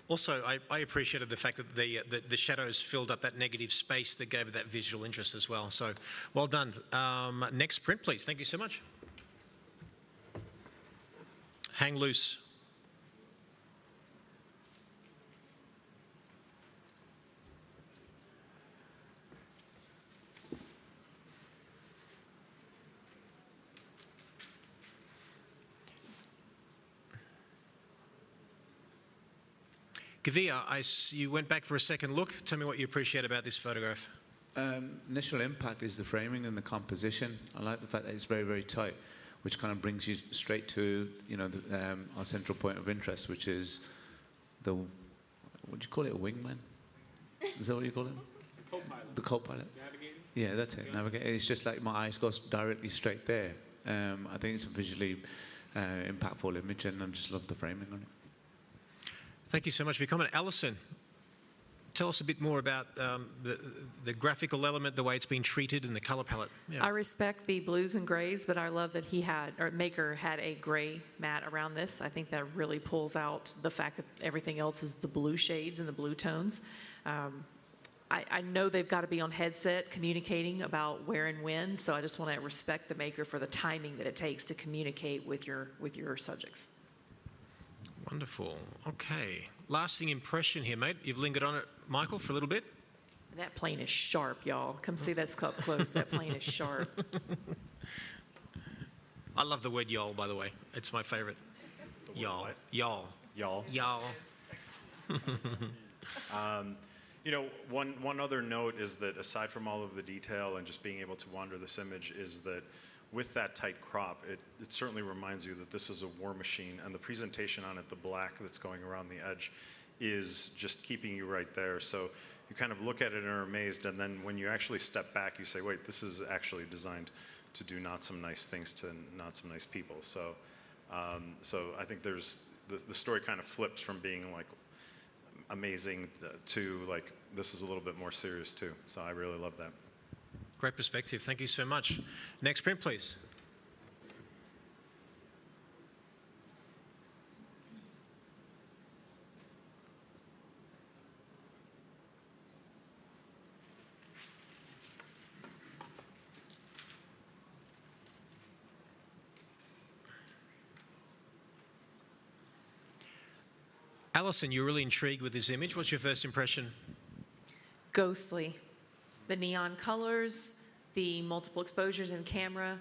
Also, I appreciated the fact that the shadows filled up that negative space that gave it that visual interest as well. So, well done. Next print, please. Thank you so much. Hang loose. Gavia, you went back for a second look. Tell me what you appreciate about this photograph. Initial impact is the framing and the composition. I like the fact that it's very, very tight, which kind of brings you straight to, you know, our central point of interest, which is the, what do you call it, a wingman? Is that what you call it? Co-pilot. The co-pilot. Navigator? Yeah, that's it. Navigator. It's just like my eyes go directly straight there. I think it's a visually impactful image, and I just love the framing on it. Thank you so much for your comment. Alison, tell us a bit more about the graphical element, the way it's been treated, and the color palette. Yeah. I respect the blues and grays, but I love that Maker had a gray mat around this. I think that really pulls out the fact that everything else is the blue shades and the blue tones. I know they've got to be on headset communicating about where and when, so I just want to respect the Maker for the timing that it takes to communicate with your subjects. Wonderful. Okay. Lasting impression here, mate. You've lingered on it, Michael, for a little bit. That plane is sharp, y'all. Come see that up close. That plane is sharp. I love the word y'all, by the way. It's my favorite. Y'all. Y'all. Y'all. Y'all. You know, one other note is that aside from all of the detail and just being able to wander this image, is that with that tight crop, it certainly reminds you that this is a war machine, and the presentation on it, the black that's going around the edge, is just keeping you right there. So you kind of look at it and are amazed, and then when you actually step back, you say, wait, this is actually designed to do not some nice things to not some nice people. So, so I think there's the story kind of flips from being like amazing to like this is a little bit more serious too. So I really love that. Great perspective. Thank you so much. Next print, please. Alison, you're really intrigued with this image. What's your first impression? Ghostly. The neon colors, the multiple exposures in camera,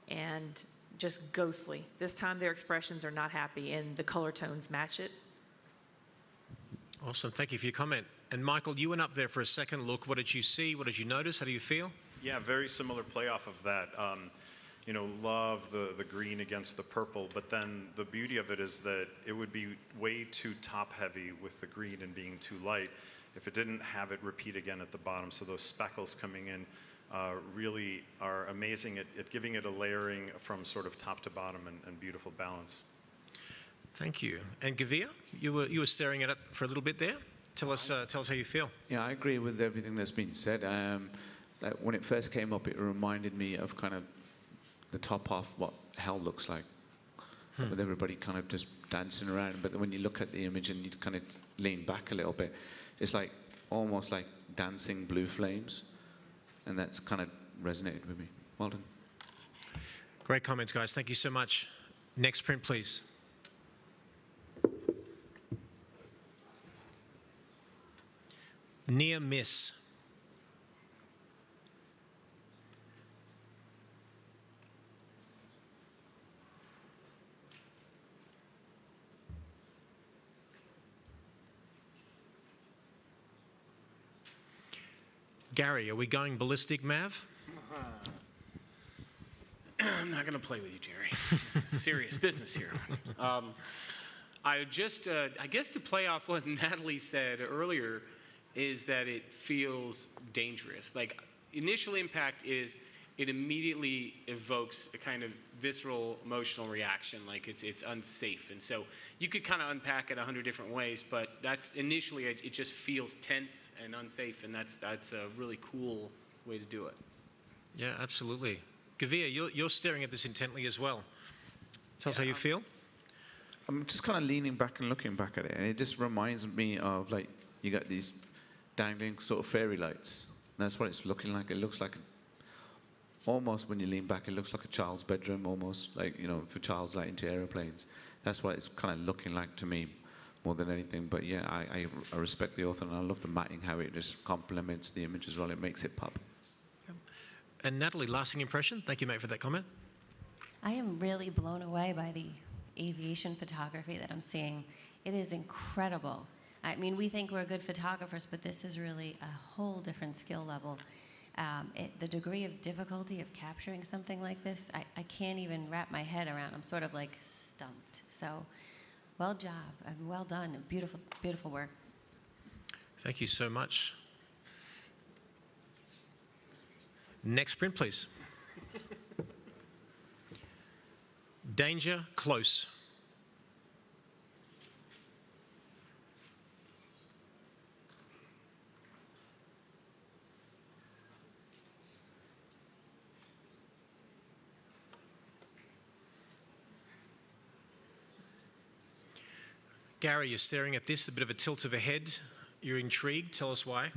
and just ghostly. This time their expressions are not happy and the color tones match it. Awesome. Thank you for your comment. And Michael, you went up there for a second look. What did you see? What did you notice? How do you feel? Yeah, very similar play off of that. You know, love the green against the purple, but then the beauty of it is that it would be way too top heavy with the green and being too light if it didn't have it repeat again at the bottom. So those speckles coming in really are amazing at giving it a layering from sort of top to bottom and beautiful balance. Thank you. And Gavir, you were staring at it for a little bit there. Tell us how you feel. Yeah, I agree with everything that's been said. Like when it first came up, it reminded me of kind of the top half, what hell looks like, with everybody kind of just dancing around. But when you look at the image and you kind of lean back a little bit, it's like almost like dancing blue flames, and that's kind of resonated with me. Well done. Great comments, guys. Thank you so much. Next print, please. Near miss. Gary, are we going ballistic, Mav? I'm not going to play with you, Jerry. Serious business here. I guess to play off what Natalie said earlier is that it feels dangerous. Like, initial impact is it immediately evokes a kind of visceral emotional reaction, like it's unsafe. And so you could kind of unpack it 100 different ways, but that's initially it just feels tense and unsafe, and that's a really cool way to do it. Yeah, absolutely. Gavir, you're staring at this intently as well. Tell us how you feel. I'm just kind of leaning back and looking back at it, and it just reminds me of, like, you got these dangling sort of fairy lights. And that's what it's looking like. It looks like almost, when you lean back, it looks like a child's bedroom, almost like, you know, for child's light into aeroplanes. That's what it's kind of looking like to me more than anything. But yeah, I respect the author, and I love the matting, how it just complements the image as well. It makes it pop. And Natalie, lasting impression? Thank you, mate, for that comment. I am really blown away by the aviation photography that I'm seeing. It is incredible. I mean, we think we're good photographers, but this is really a whole different skill level. The degree of difficulty of capturing something like this, I can't even wrap my head around. I'm sort of like stumped. So, well job, and well done, and beautiful, beautiful work. Thank you so much. Next print, please. Danger close. Gary, you're staring at this, a bit of a tilt of a head. You're intrigued. Tell us why.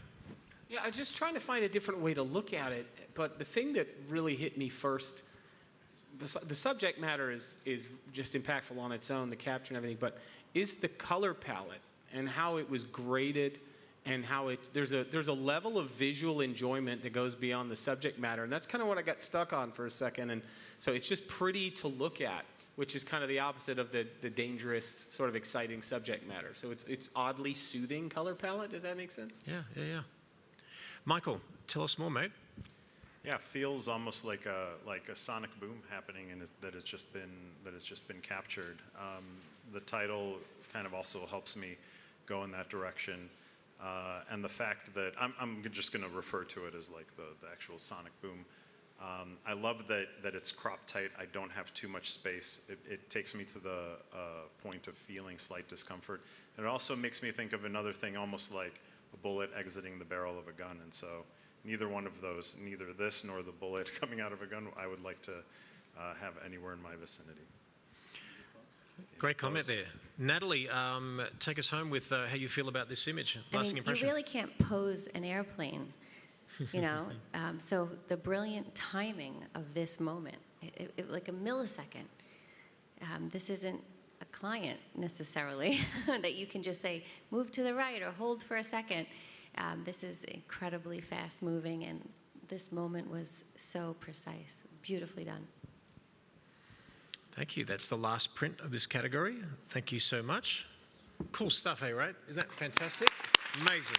Yeah, I'm just trying to find a different way to look at it. But the thing that really hit me first, the subject matter is just impactful on its own, the capture and everything, but is the color palette and how it was graded, and how there's a level of visual enjoyment that goes beyond the subject matter. And that's kind of what I got stuck on for a second. And so it's just pretty to look at, which is kind of the opposite of the dangerous, sort of exciting subject matter. So it's oddly soothing color palette. Does that make sense? Yeah. Michael, tell us more, mate. Yeah, it feels almost like a sonic boom happening, and that it's just been captured. The title kind of also helps me go in that direction. And the fact that, I'm just going to refer to it as like the actual sonic boom. I love that it's crop tight. I don't have too much space. It takes me to the point of feeling slight discomfort. And it also makes me think of another thing, almost like a bullet exiting the barrel of a gun. And so neither one of those, neither this nor the bullet coming out of a gun, I would like to have anywhere in my vicinity. Great comment there. Natalie, take us home with how you feel about this image. Lasting impression. You really can't pose an airplane, you know. So the brilliant timing of this moment, like a millisecond. This isn't a client necessarily that you can just say, move to the right or hold for a second. This is incredibly fast moving, and this moment was so precise, beautifully done. Thank you. That's the last print of this category. Thank you so much. Cool stuff, hey, right? Isn't that fantastic? Amazing.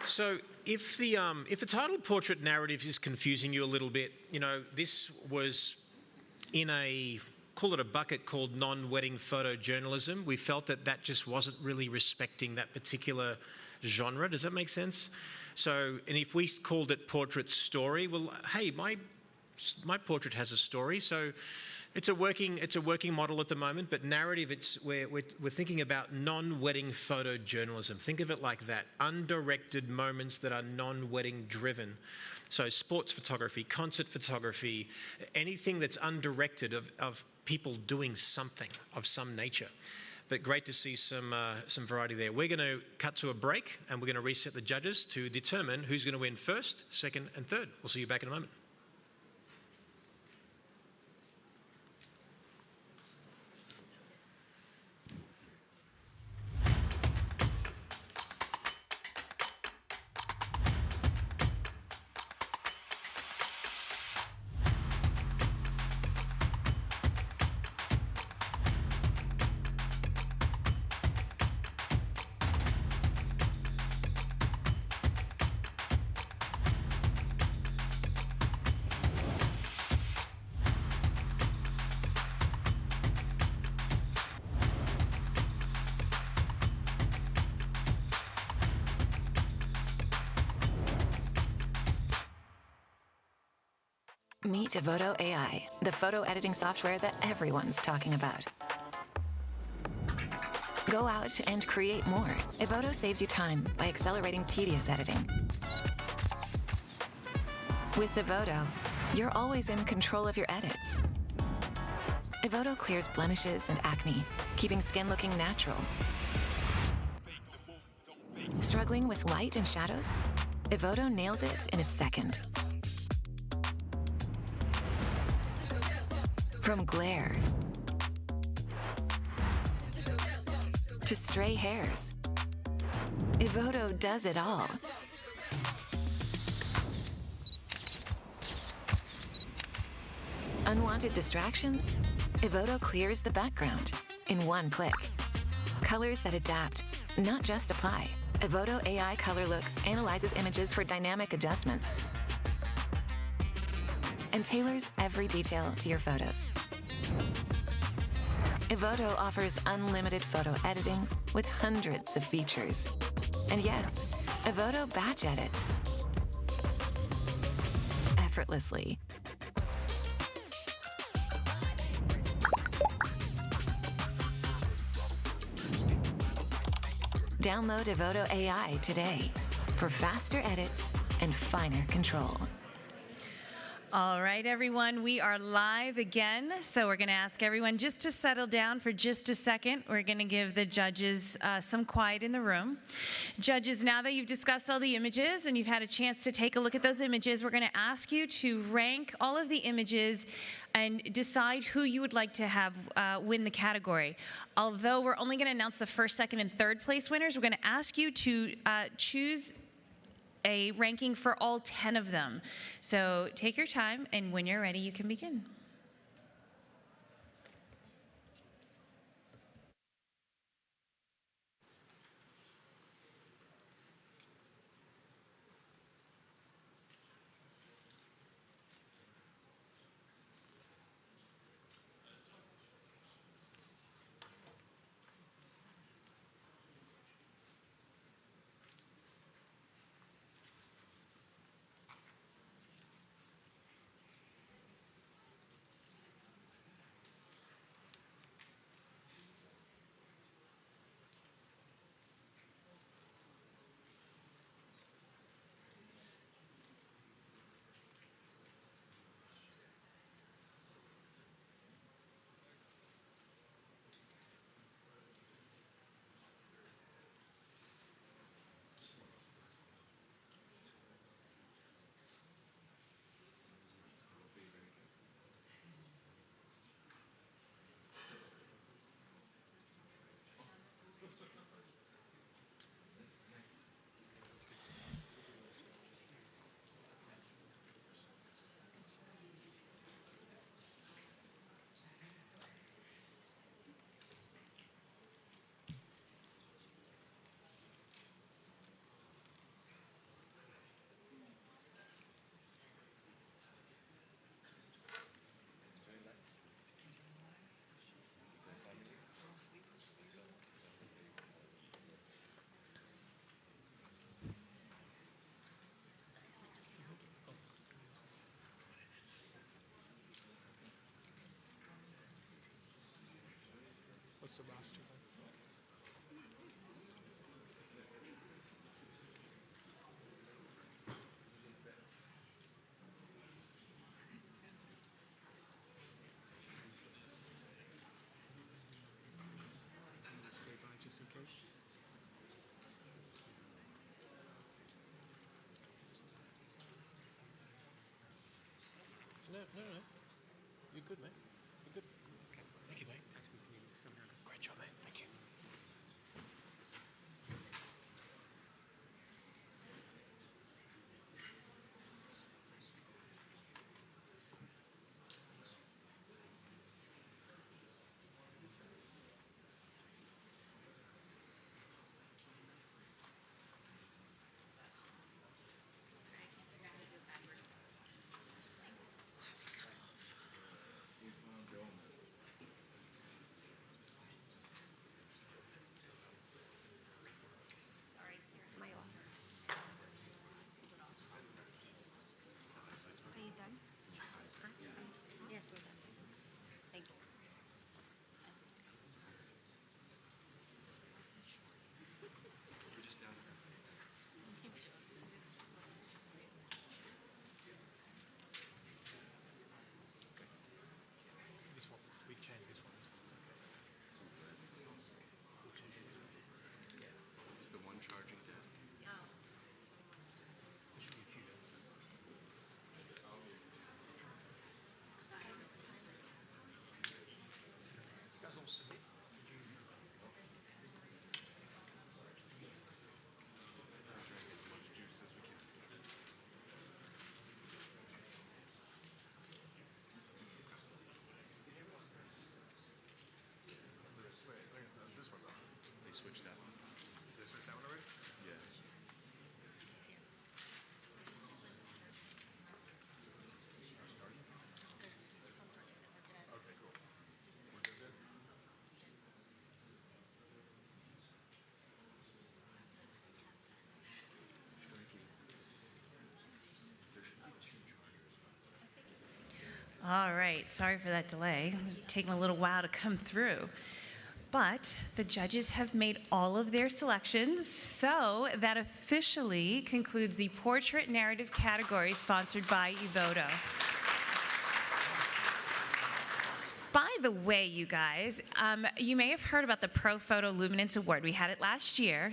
So if the title Portrait Narrative is confusing you a little bit, you know, this was in call it a bucket called non-wedding photojournalism. We felt that just wasn't really respecting that particular genre. Does that make sense? So, and if we called it Portrait Story, well, hey, my portrait has a story, so it's a working model at the moment. But narrative, we're thinking about non-wedding photojournalism. Think of it like that: undirected moments that are non-wedding driven. So sports photography, concert photography, anything that's undirected of people doing something of some nature. But great to see some variety there. We're going to cut to a break, and we're going to reset the judges to determine who's going to win first, second, and third. We'll see you back in a moment. Meet Evoto AI, the photo editing software that everyone's talking about. Go out and create more. Evoto saves you time by accelerating tedious editing. With Evoto, you're always in control of your edits. Evoto clears blemishes and acne, keeping skin looking natural. Struggling with light and shadows? Evoto nails it in a second. From glare to stray hairs, Evoto does it all. Unwanted distractions? Evoto clears the background in one click. Colors that adapt, not just apply. Evoto AI Color Looks analyzes images for dynamic adjustments and tailors every detail to your photos. Evoto offers unlimited photo editing with hundreds of features. And yes, Evoto batch edits effortlessly. Download Evoto AI today for faster edits and finer control. All right, everyone, we are live again. So we're going to ask everyone just to settle down for just a second. We're going to give the judges some quiet in the room. Judges, now that you've discussed all the images and you've had a chance to take a look at those images, we're going to ask you to rank all of the images and decide who you would like to have win the category. Although we're only going to announce the first, second, and third place winners, we're going to ask you to choose a ranking for all 10 of them. So take your time, and when you're ready, you can begin. What's the roster? Stay by just in case. No. You're good, mate. You're good. Okay. Thank you, mate. Great job, mate. Thank you. This one. We change this one. Is the one charging dead? You guys all submit. Did you? Try to get as much juice as we can. Wait, this one though. They switched that one. They switched that one already? Yeah. Okay, cool. We're good then? All right, sorry for that delay. It was taking a little while to come through. But the judges have made all of their selections, so that officially concludes the portrait narrative category sponsored by Evoto. By the way, you guys, you may have heard about the Profoto Luminance Award. We had it last year.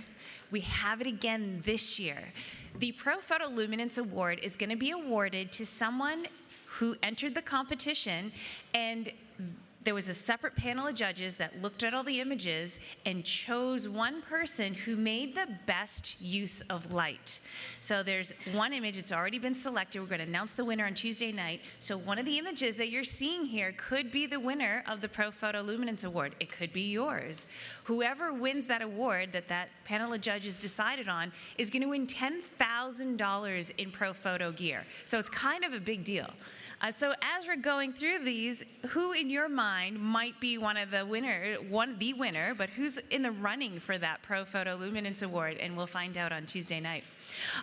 We have it again this year. The Profoto Luminance Award is going to be awarded to someone who entered the competition, and there was a separate panel of judges that looked at all the images and chose one person who made the best use of light. So there's one image that's already been selected. We're going to announce the winner on Tuesday night. So one of the images that you're seeing here could be the winner of the Profoto Luminance Award. It could be yours. Whoever wins that award that panel of judges decided on is going to win $10,000 in Profoto gear. So it's kind of a big deal. So as we're going through these, who in your mind might be the winner, but who's in the running for that Profoto Luminance Award? And we'll find out on Tuesday night.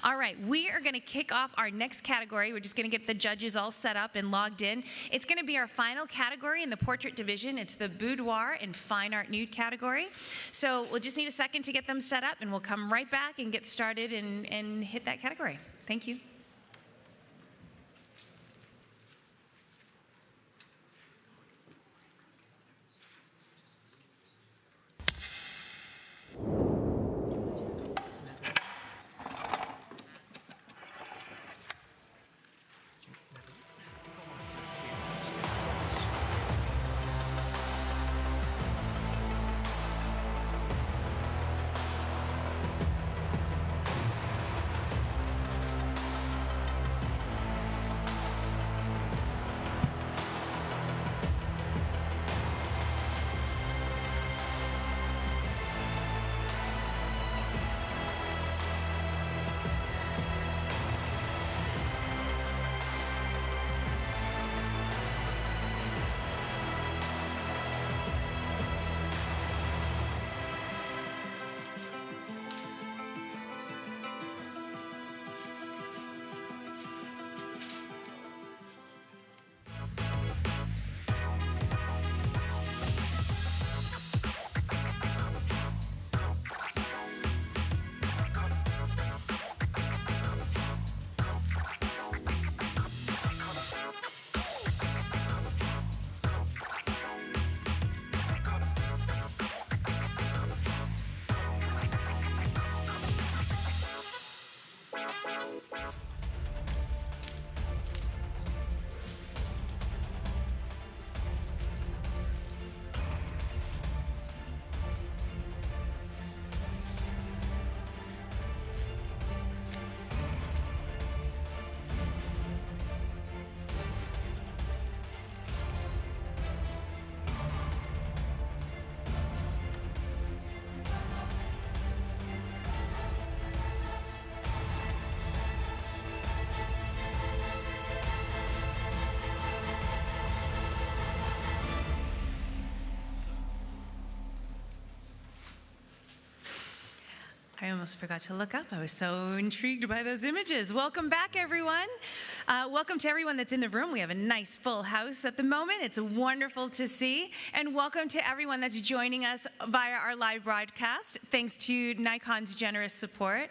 All right, we are going to kick off our next category. We're just going to get the judges all set up and logged in. It's going to be our final category in the portrait division. It's the Boudoir and Fine Art Nude category. So we'll just need a second to get them set up, and we'll come right back and get started and hit that category. Thank you. I almost forgot to look up. I was so intrigued by those images. Welcome back, everyone. Welcome to everyone that's in the room. We have a nice full house at the moment. It's wonderful to see. And welcome to everyone that's joining us via our live broadcast, thanks to Nikon's generous support.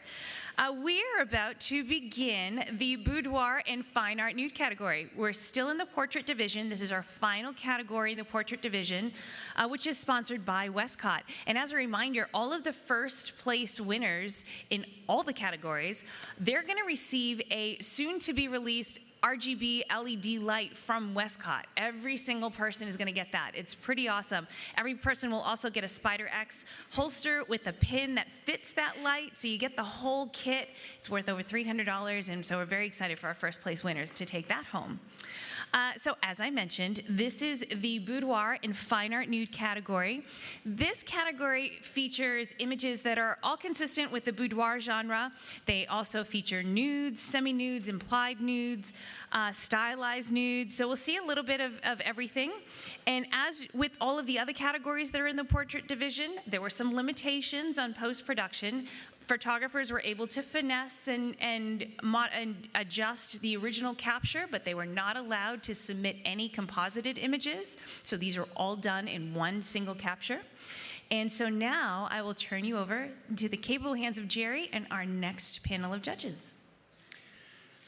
We are about to begin the Boudoir and Fine Art Nude category. We're still in the Portrait Division. This is our final category, the Portrait Division, which is sponsored by Westcott. And as a reminder, all of the first place winners in all the categories, they're going to receive a soon-to-be-released RGB LED light from Westcott. Every single person is going to get that. It's pretty awesome. Every person will also get a Spider X holster with a pin that fits that light, so you get the whole kit. It's worth over $300, and so we're very excited for our first place winners to take that home. So as I mentioned, this is the Boudoir and Fine Art Nude category. This category features images that are all consistent with the boudoir genre. They also feature nudes, semi-nudes, implied nudes, stylized nudes. So we'll see a little bit of everything. And as with all of the other categories that are in the Portrait Division, there were some limitations on post-production. Photographers were able to finesse and adjust the original capture, but they were not allowed to submit any composited images. So these are all done in one single capture. And so now I will turn you over to the capable hands of Jerry and our next panel of judges.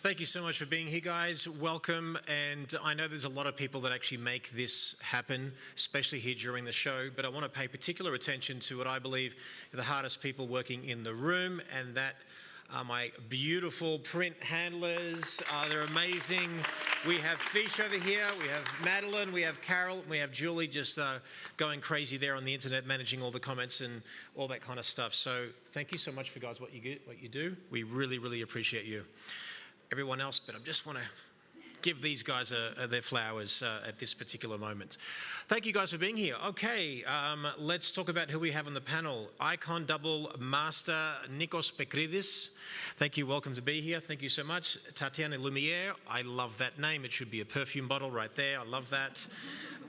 Thank you so much for being here, guys. Welcome. And I know there's a lot of people that actually make this happen, especially here during the show, but I want to pay particular attention to what I believe are the hardest people working in the room, and that are my beautiful print handlers. They're amazing. We have Fish over here, we have Madeline, we have Carol, we have Julie just going crazy there on the internet, managing all the comments and all that kind of stuff. So thank you so much for guys, what you do. We really, really appreciate you. Everyone else, but I just want to give these guys their flowers at this particular moment. Thank you guys for being here. Okay, let's talk about who we have on the panel. Icon Double Master Nikos Pekridis. Thank you, welcome to be here. Thank you so much. Tatiana Lumiere, I love that name. It should be a perfume bottle right there. I love that.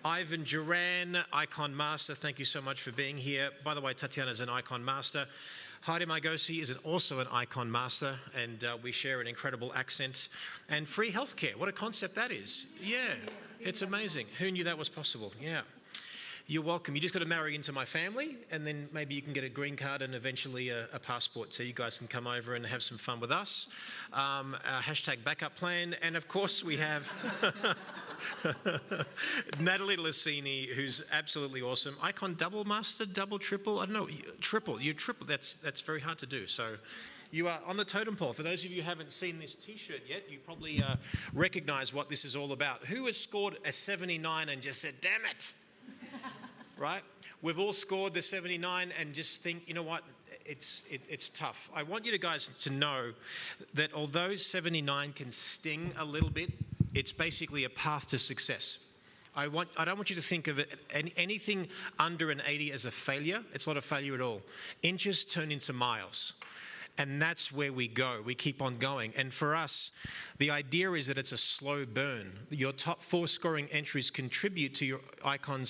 Ivan Duran, Icon Master, thank you so much for being here. By the way, Tatiana's an Icon Master. Heidi Mygosi is also an Icon Master, and we share an incredible accent. And free healthcare, what a concept that is. Yeah, it's amazing. Who knew that was possible? Yeah. You're welcome. You just got to marry into my family, and then maybe you can get a green card and eventually a passport, so you guys can come over and have some fun with us. Hashtag backup plan, and of course we have Natalie Lassini, who's absolutely awesome. Icon Double Master, double, triple, I don't know, triple. You're triple. That's very hard to do. So you are on the totem pole. For those of you who haven't seen this T-shirt yet, you probably recognize what this is all about. Who has scored a 79 and just said, damn it? Right? We've all scored the 79 and just think, you know what? It's tough. I want you guys to know that although 79 can sting a little bit, it's basically a path to success. I don't want you to think of it, anything under an 80 as a failure. It's not a failure at all. Inches turn into miles. And that's where we go. We keep on going. And for us, the idea is that it's a slow burn. Your top 4 scoring entries contribute to your Icon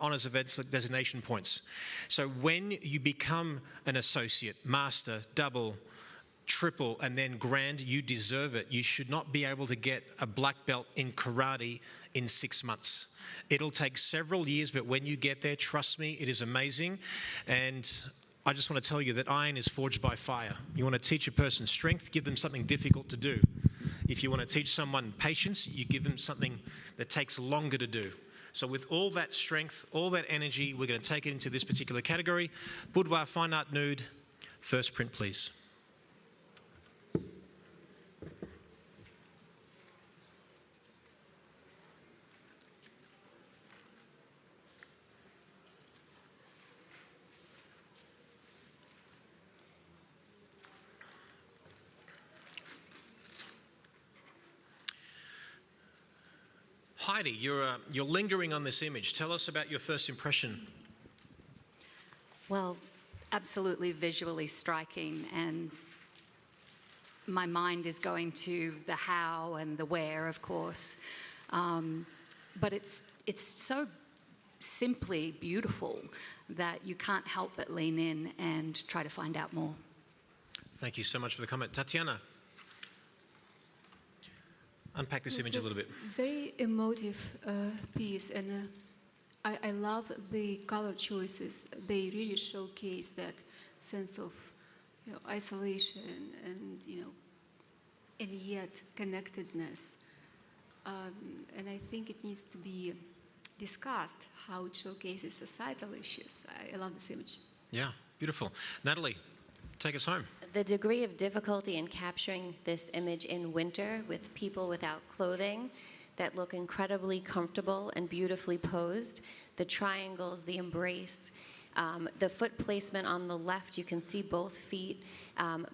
Honours Events designation points. So when you become an associate, master, double, triple, and then grand, you deserve it. You should not be able to get a black belt in karate in 6 months. It'll take several years, but when you get there, trust me, it is amazing. And I just want to tell you that iron is forged by fire. You want to teach a person strength, give them something difficult to do. If you want to teach someone patience, you give them something that takes longer to do. So with all that strength, all that energy, we're going to take it into this particular category. Boudoir Fine Art Nude, first print, please. Heidi, you're lingering on this image. Tell us about your first impression. Well, absolutely visually striking, and my mind is going to the how and the where, of course. But it's so simply beautiful. that you can't help but lean in and try to find out more. Thank you so much for the comment. Tatiana, unpack this image a little bit. Very emotive piece, and I love the color choices. They really showcase that sense of, isolation and and yet connectedness. And I think it needs to be discussed how it showcases societal issues. I love this image. Yeah, beautiful. Natalie, take us home. The degree of difficulty in capturing this image in winter with people without clothing that look incredibly comfortable and beautifully posed, the triangles, the embrace, the foot placement on the left, you can see both feet.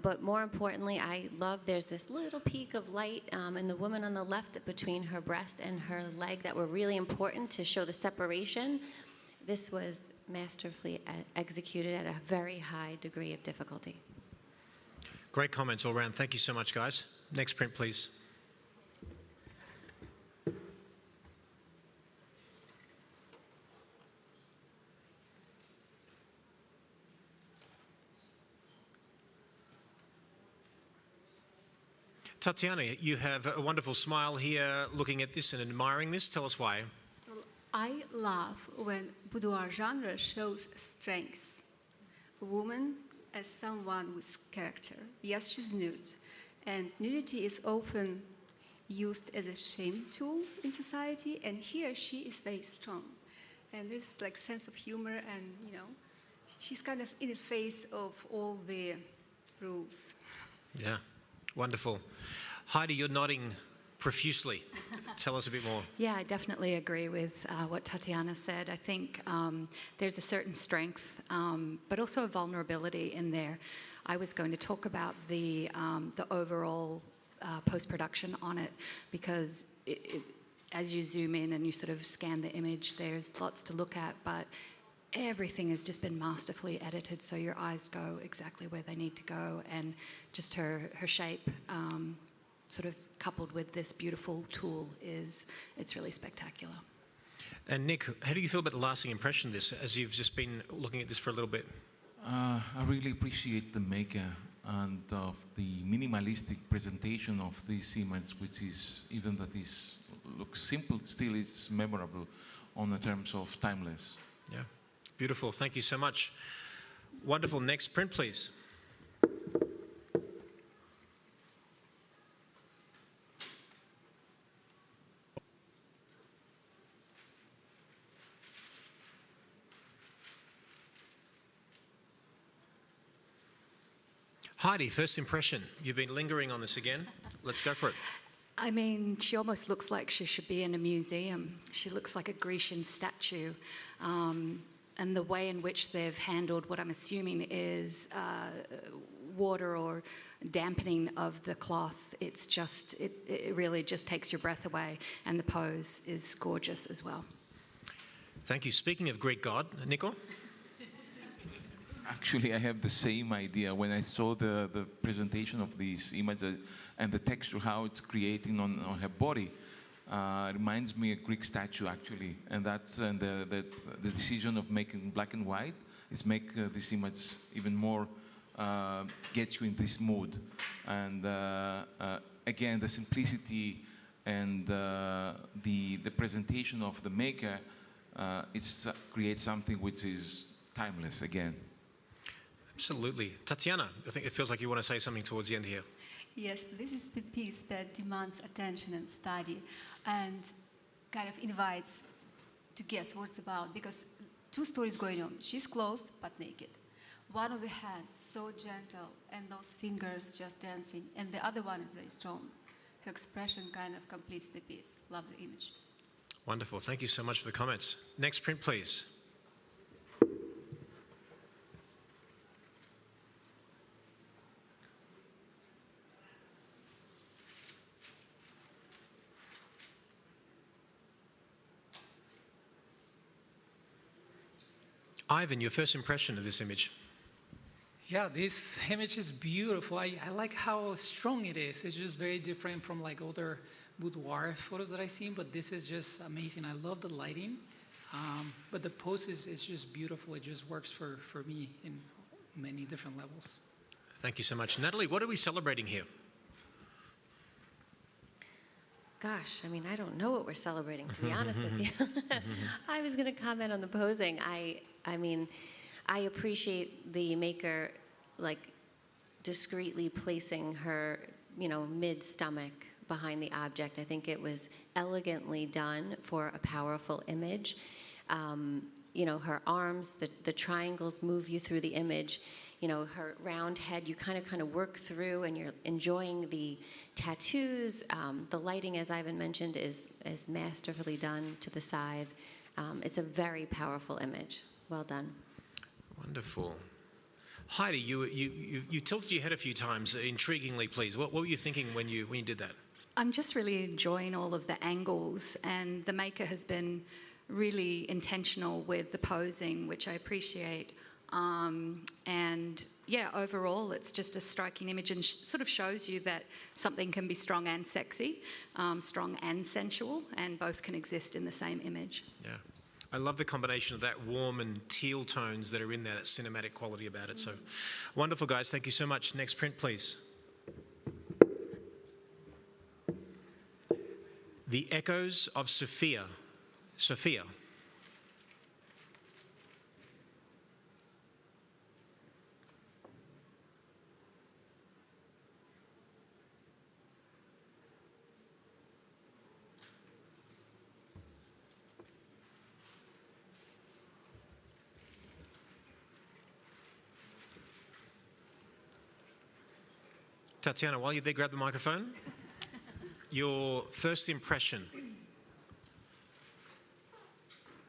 But more importantly, I love there's this little peak of light in the woman on the left between her breast and her leg that were really important to show the separation. This was masterfully executed at a very high degree of difficulty. Great comments all around. Thank you so much, guys. Next print, please. Tatiana, you have a wonderful smile here looking at this and admiring this. Tell us why. I love when boudoir genre shows strengths. A woman as someone with character. Yes, she's nude. And nudity is often used as a shame tool in society, and here she is very strong. And there's like sense of humor, and she's kind of in the face of all the rules. Yeah, wonderful. Heidi, you're nodding profusely. Tell us a bit more. Yeah, I definitely agree with what Tatiana said. I think there's a certain strength, but also a vulnerability in there. I was going to talk about the overall post-production on it, because as you zoom in and you sort of scan the image, there's lots to look at, but everything has just been masterfully edited, so your eyes go exactly where they need to go, and just her shape sort of coupled with this beautiful tool it's really spectacular. And Nick, how do you feel about the lasting impression of this, as you've just been looking at this for a little bit? I really appreciate the maker and of the minimalistic presentation of this image, which is, even that is looks simple, still is memorable on the terms of timeless. Yeah, beautiful. Thank you so much. Wonderful. Next print, please. Heidi, first impression. You've been lingering on this again. Let's go for it. I mean, she almost looks like she should be in a museum. She looks like a Grecian statue. And the way in which they've handled what I'm assuming is water or dampening of the cloth, it's just, it really just takes your breath away. And the pose is gorgeous as well. Thank you. Speaking of Greek god, Nico? Actually, I have the same idea. When I saw the presentation of this image and the texture, how it's creating on her body, reminds me of a Greek statue, actually. And that's the decision of making black and white is make this image even more, get you in this mood. And again, the simplicity and the presentation of the maker, it creates something which is timeless again. Absolutely. Tatiana, I think it feels like you want to say something towards the end here. Yes, this is the piece that demands attention and study and kind of invites to guess what it's about, because two stories going on. She's clothed but naked. One of the hands so gentle and those fingers just dancing, and the other one is very strong. Her expression kind of completes the piece. Love the image. Wonderful. Thank you so much for the comments. Next print, please. Ivan, your first impression of this image? Yeah, this image is beautiful. I like how strong it is. It's just very different from like other boudoir photos that I've seen, but this is just amazing. I love the lighting. But the pose is just beautiful. It just works for me in many different levels. Thank you so much. Natalie, what are we celebrating here? Gosh, I mean, I don't know what we're celebrating, to be honest with you. I was going to comment on the posing. I mean, I appreciate the maker, like, discreetly placing her, you know, mid-stomach behind the object. I think it was elegantly done for a powerful image. You know, her arms, the triangles move you through the image. You know, her round head, you kind of work through, and you're enjoying the tattoos. The lighting, as Ivan mentioned, is masterfully done to the side. It's a very powerful image. Well done. Wonderful. Heidi, you tilted your head a few times. Intriguingly, please. What were you thinking when you did that? I'm just really enjoying all of the angles, and the maker has been really intentional with the posing, which I appreciate. And yeah, overall, it's just a striking image, and sort of shows you that something can be strong and sexy, strong and sensual, and both can exist in the same image. Yeah. I love the combination of that warm and teal tones that are in there, that cinematic quality about it. So wonderful, guys. Thank you so much. Next print, please. The Echoes of Sophia. Sophia. Tatiana, while you're there, grab the microphone. Your first impression.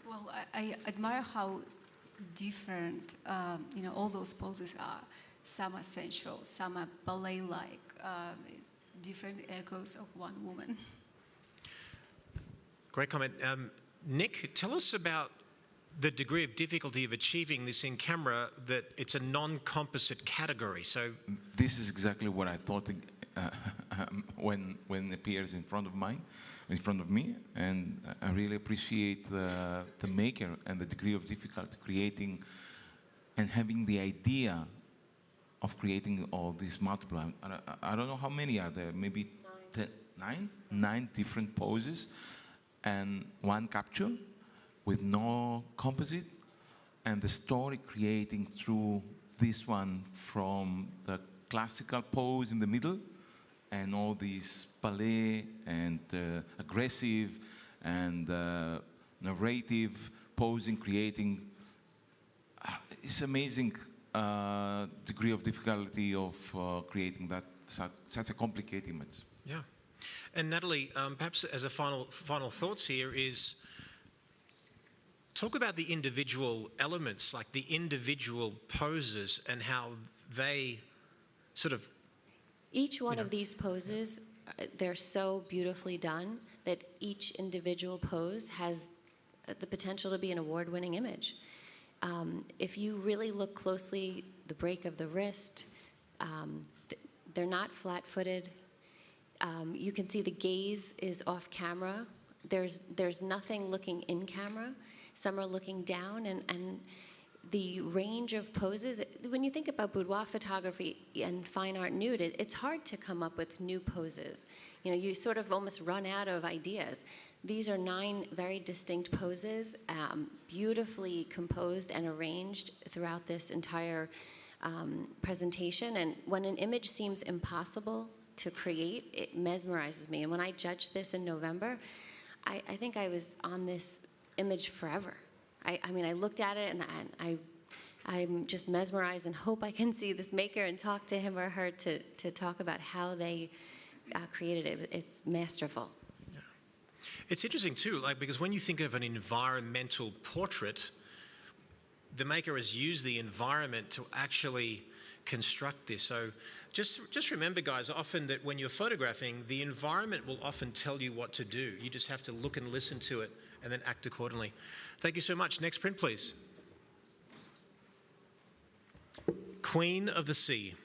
Well, I admire how different, you know, all those poses are. Some are sensual, some are ballet-like, different echoes of one woman. Great comment. Nick, tell us about the degree of difficulty of achieving this in camera, that it's a non-composite category. So this is exactly what I thought when it appears in front of me, and I really appreciate the maker and the degree of difficulty creating and having the idea of creating all these multiple. I don't know how many are there, maybe 9 different poses and one capture with no composite, and the story creating through this one from the classical pose in the middle and all these ballet and aggressive and narrative posing, creating. It's amazing degree of difficulty of creating that such a complicated image. Yeah. And Natalie, perhaps as a final thoughts here is, talk about the individual elements, like the individual poses and how they sort of... Each one of these poses, they're so beautifully done that each individual pose has the potential to be an award-winning image. If you really look closely, the break of the wrist, they're not flat-footed. You can see the gaze is off camera. There's nothing looking in camera. Some are looking down, and the range of poses, when you think about boudoir photography and fine art nude, it's hard to come up with new poses. You know, you sort of almost run out of ideas. These are 9 very distinct poses, beautifully composed and arranged throughout this entire presentation. And when an image seems impossible to create, it mesmerizes me. And when I judged this in November, I think I was on this image forever. I mean, I looked at it and I'm just mesmerized and hope I can see this maker and talk to him or her to talk about how they created it. It's masterful. Yeah. It's interesting too, like, because when you think of an environmental portrait, the maker has used the environment to actually construct this. So just remember, guys, often that when you're photographing, the environment will often tell you what to do. You just have to look and listen to it and then act accordingly. Thank you so much. Next print, please. Queen of the Sea.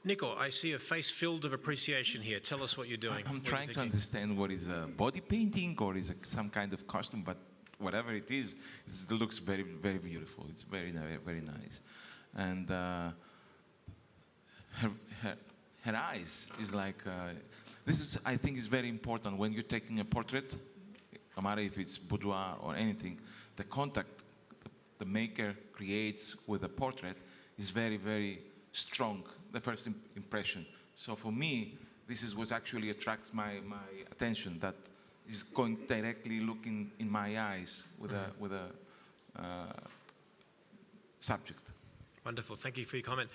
Nico, I see a face filled of appreciation here. Tell us what you're doing. I'm What are you trying to thinking? understand what is a body painting or is it some kind of costume, but whatever it is, it looks very, very beautiful. It's very, very nice. And her eyes is like, this is, I think, is very important when you're taking a portrait, no matter if it's boudoir or anything, the contact the maker creates with a portrait is very, very strong, the first impression. So for me, this is what actually attracts my attention, that is going directly looking in my eyes with a subject. Wonderful. Thank you for your comment.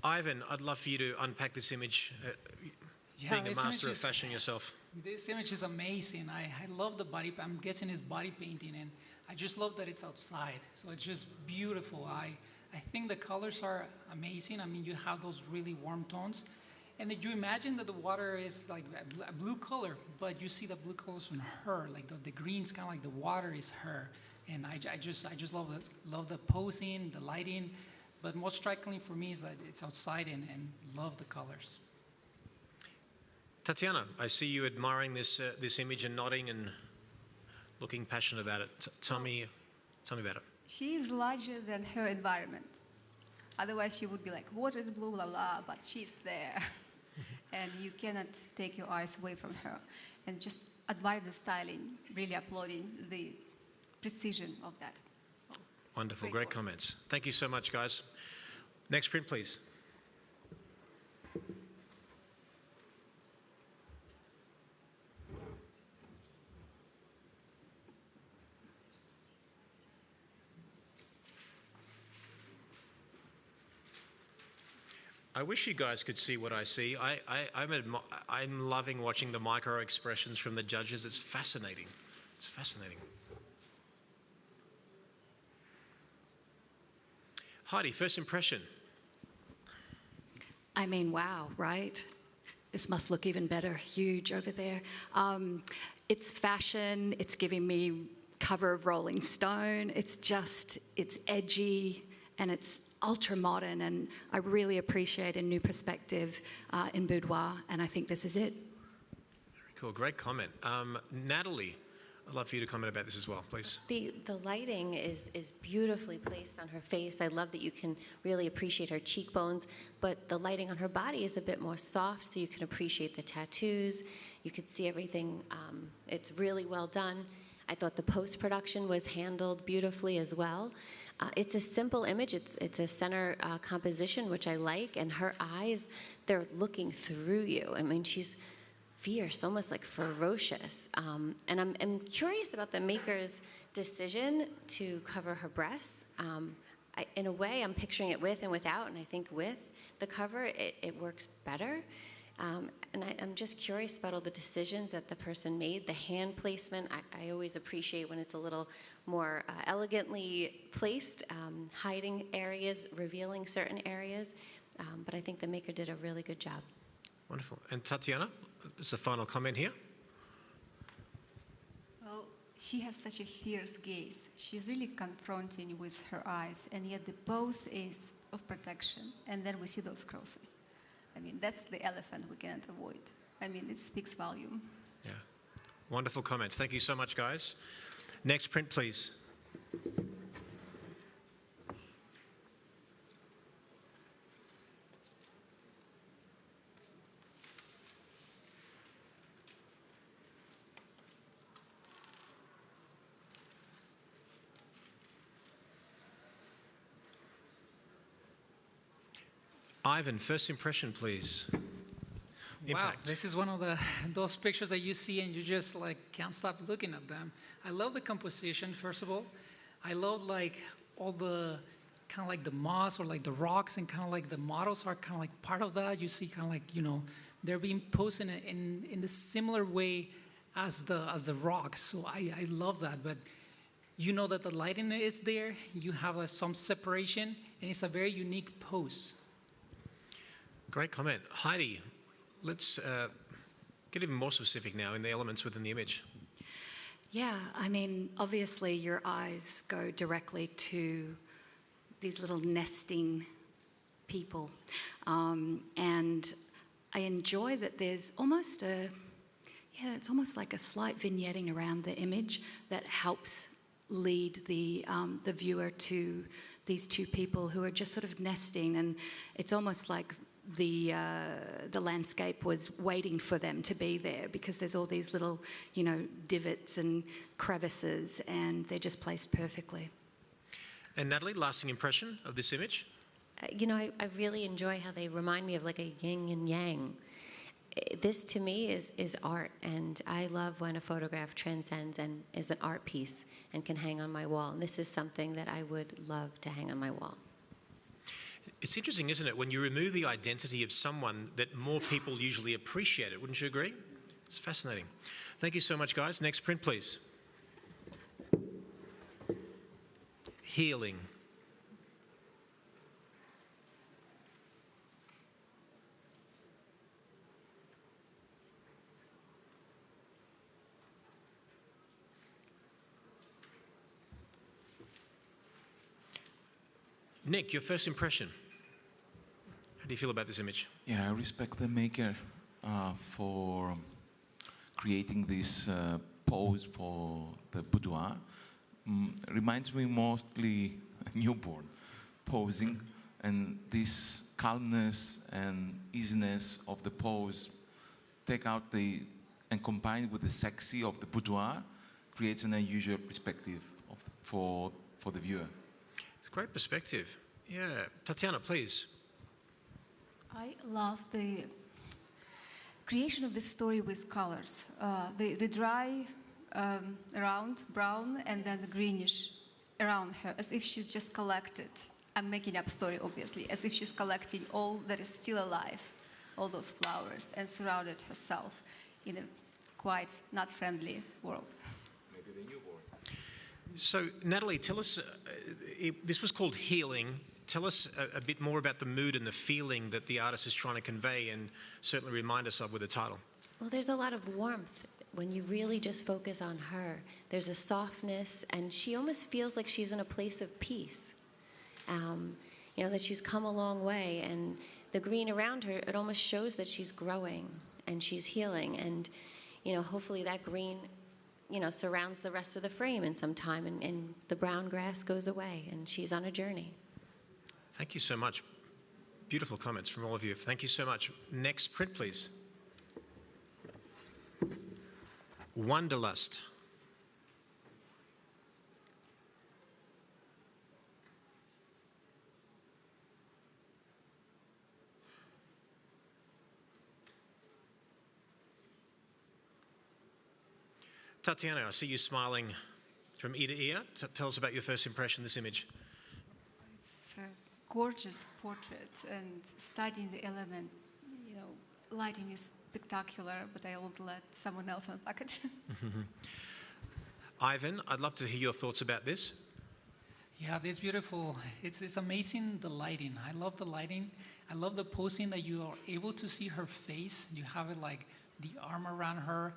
Ivan, I'd love for you to unpack this image. Being a this master image of fashion yourself. This image is amazing. I love the body. I'm guessing it's body painting, and I just love that it's outside. So it's just beautiful. I think the colors are amazing. I mean, you have those really warm tones. And if you imagine that the water is like a blue color, but you see the blue colors on her, like the green's kind of like the water is her. And I just love the posing, the lighting. But most strikingly for me is that it's outside and love the colors. Tatiana, I see you admiring this image and nodding and looking passionate about it. Tell me about it. She is larger than her environment. Otherwise, she would be like, water is blue, blah, blah, but she's there. And you cannot take your eyes away from her. And just admire the styling, really applauding the precision of that. Wonderful, great comments. Thank you so much, guys. Next print, please. I wish you guys could see what I see. I'm loving watching the micro expressions from the judges. It's fascinating. It's fascinating. Heidi, first impression. I mean, wow, right? This must look even better, huge over there. It's fashion, it's giving me cover of Rolling Stone. It's edgy, and it's ultra modern, and I really appreciate a new perspective in boudoir, and I think this is it. Very cool, great comment. Natalie, I'd love for you to comment about this as well, please. The lighting is beautifully placed on her face. I love that you can really appreciate her cheekbones, but the lighting on her body is a bit more soft, so you can appreciate the tattoos. You can see everything. It's really well done. I thought the post-production was handled beautifully as well. It's a simple image. It's a center composition, which I like, and her eyes, they're looking through you. I mean, she's fierce, almost like ferocious. And I'm curious about the maker's decision to cover her breasts. In a way, I'm picturing it with and without, and I think with the cover, it works better. And I'm just curious about all the decisions that the person made. The hand placement, I always appreciate when it's a little more elegantly placed, hiding areas, revealing certain areas. But I think the maker did a really good job. Wonderful. And Tatiana, as a final comment here. Well, she has such a fierce gaze. She's really confronting with her eyes, and yet the pose is of protection. And then we see those crosses. I mean, that's the elephant we cannot avoid. I mean, it speaks volume. Yeah. Wonderful comments. Thank you so much, guys. Next print, please. Ivan, first impression, please. Wow, this is one of those pictures that you see and you just like can't stop looking at them. I love the composition, first of all. I love like all the kind of like the moss or like the rocks, and kind of like the models are kind of like part of that. You see kind of like, you know, they're being posed in the similar way as the rocks. So I love that. But you know that the lighting is there. You have some separation, and it's a very unique pose. Great comment. Heidi, let's get even more specific now in the elements within the image. Yeah, I mean, obviously your eyes go directly to these little nesting people. And I enjoy that there's almost it's almost like a slight vignetting around the image that helps lead the viewer to these two people who are just sort of nesting, and it's almost like the landscape was waiting for them to be there, because there's all these little, divots and crevices, and they're just placed perfectly. And Natalie, lasting impression of this image? I really enjoy how they remind me of like a yin and yang. This to me is art, and I love when a photograph transcends and is an art piece and can hang on my wall. And this is something that I would love to hang on my wall. It's interesting, isn't it, when you remove the identity of someone, that more people usually appreciate it. Wouldn't you agree? It's fascinating. Thank you so much, guys. Next print, please. Healing. Nick, your first impression. How do you feel about this image? Yeah, I respect the maker for creating this pose for the boudoir. Reminds me mostly a newborn posing, and this calmness and easiness of the pose take out and combined with the sexy of the boudoir creates an unusual perspective for the viewer. It's a great perspective. Yeah. Tatiana, please. I love the creation of this story with colors. The dry around brown and then the greenish around her, as if she's just collected. I'm making up story, obviously, as if she's collecting all that is still alive, all those flowers, and surrounded herself in a quite not friendly world. Maybe the new world. So, Natalie, tell us, this was called Healing. Tell us a bit more about the mood and the feeling that the artist is trying to convey, and certainly remind us of with the title. Well, there's a lot of warmth when you really just focus on her. There's a softness, and she almost feels like she's in a place of peace. That she's come a long way, and the green around her, it almost shows that she's growing and she's healing, and hopefully that green surrounds the rest of the frame in some time, and the brown grass goes away, and she's on a journey. Thank you so much. Beautiful comments from all of you. Thank you so much. Next print, please. Wanderlust. Tatiana, I see you smiling from ear to ear. Tell us about your first impression of this image. It's a gorgeous portrait, and studying the element, lighting is spectacular, but I will let someone else unpack it. Ivan, I'd love to hear your thoughts about this. Yeah, it's beautiful. It's amazing, the lighting. I love the lighting. I love the posing that you are able to see her face. You have it like the arm around her,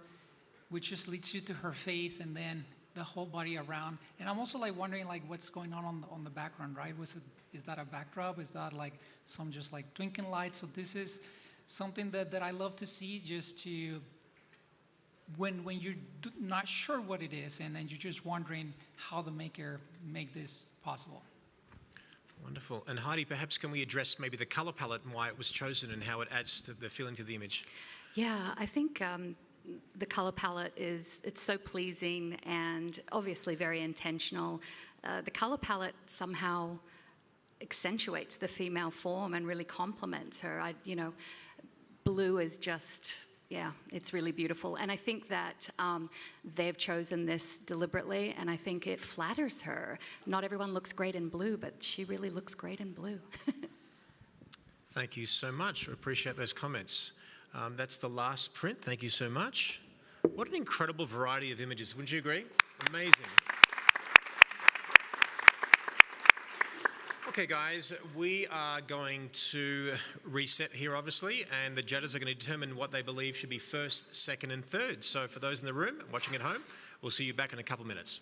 which just leads you to her face, and then the whole body around. And I'm also wondering what's going on the background, right? Is that a backdrop? Is that some just twinkling lights? So this is something that I love to see, just to when you're not sure what it is, and then you're just wondering how the maker made this possible. Wonderful. And Heidi, perhaps can we address maybe the color palette and why it was chosen and how it adds to the feeling to the image? Yeah, I think the color palette it's so pleasing and obviously very intentional. The color palette somehow accentuates the female form and really complements her. Blue is just, it's really beautiful. And I think that they've chosen this deliberately, and I think it flatters her. Not everyone looks great in blue, but she really looks great in blue. Thank you so much. I appreciate those comments. That's the last print. Thank you so much. What an incredible variety of images. Wouldn't you agree? Amazing. Okay, guys, we are going to reset here, obviously, and the judges are going to determine what they believe should be first, second, and third. So for those in the room watching at home, we'll see you back in a couple of minutes.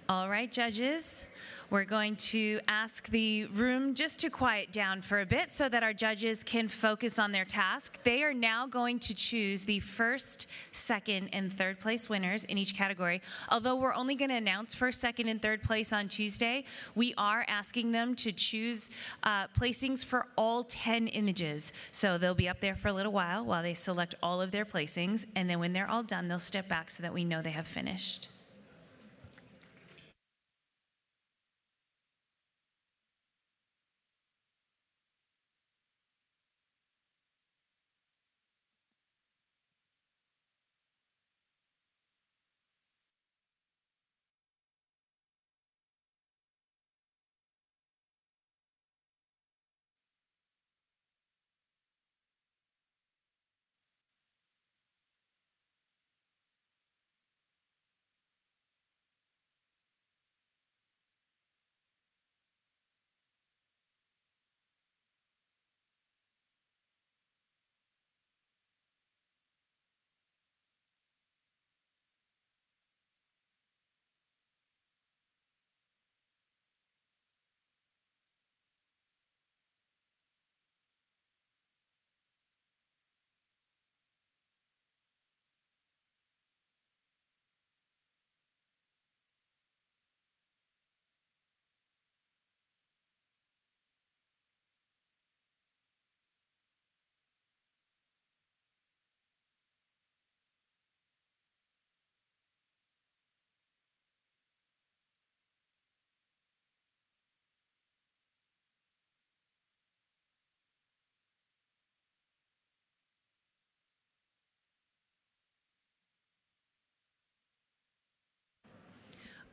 All right, judges, we're going to ask the room just to quiet down for a bit so that our judges can focus on their task. They are now going to choose the first, second, and third place winners in each category. Although we're only going to announce first, second, and third place on Tuesday, we are asking them to choose placings for all 10 images. So they'll be up there for a little while they select all of their placings, and then when they're all done, they'll step back so that we know they have finished.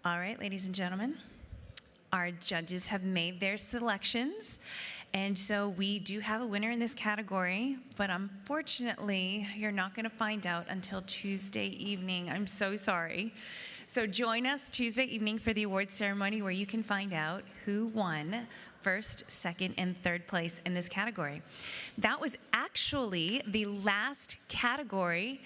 All right, ladies and gentlemen, our judges have made their selections, and so we do have a winner in this category, but unfortunately, you're not going to find out until Tuesday evening. I'm so sorry. So join us Tuesday evening for the award ceremony where you can find out who won first, second, and third place in this category. That was actually the last category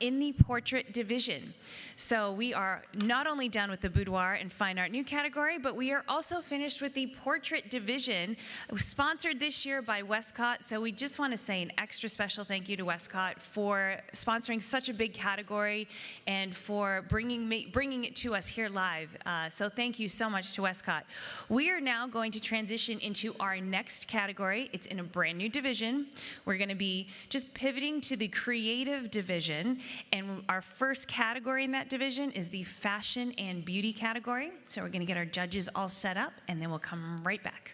in the portrait division. So we are not only done with the Boudoir and Fine Art Nude category, but we are also finished with the portrait division, sponsored this year by Westcott. So we just want to say an extra special thank you to Westcott for sponsoring such a big category and for bringing it to us here live. So thank you so much to Westcott. We are now going to transition into our next category. It's in a brand new division. We're going to be just pivoting to the creative division. And our first category in that division is the fashion and beauty category. So we're going to get our judges all set up, and then we'll come right back.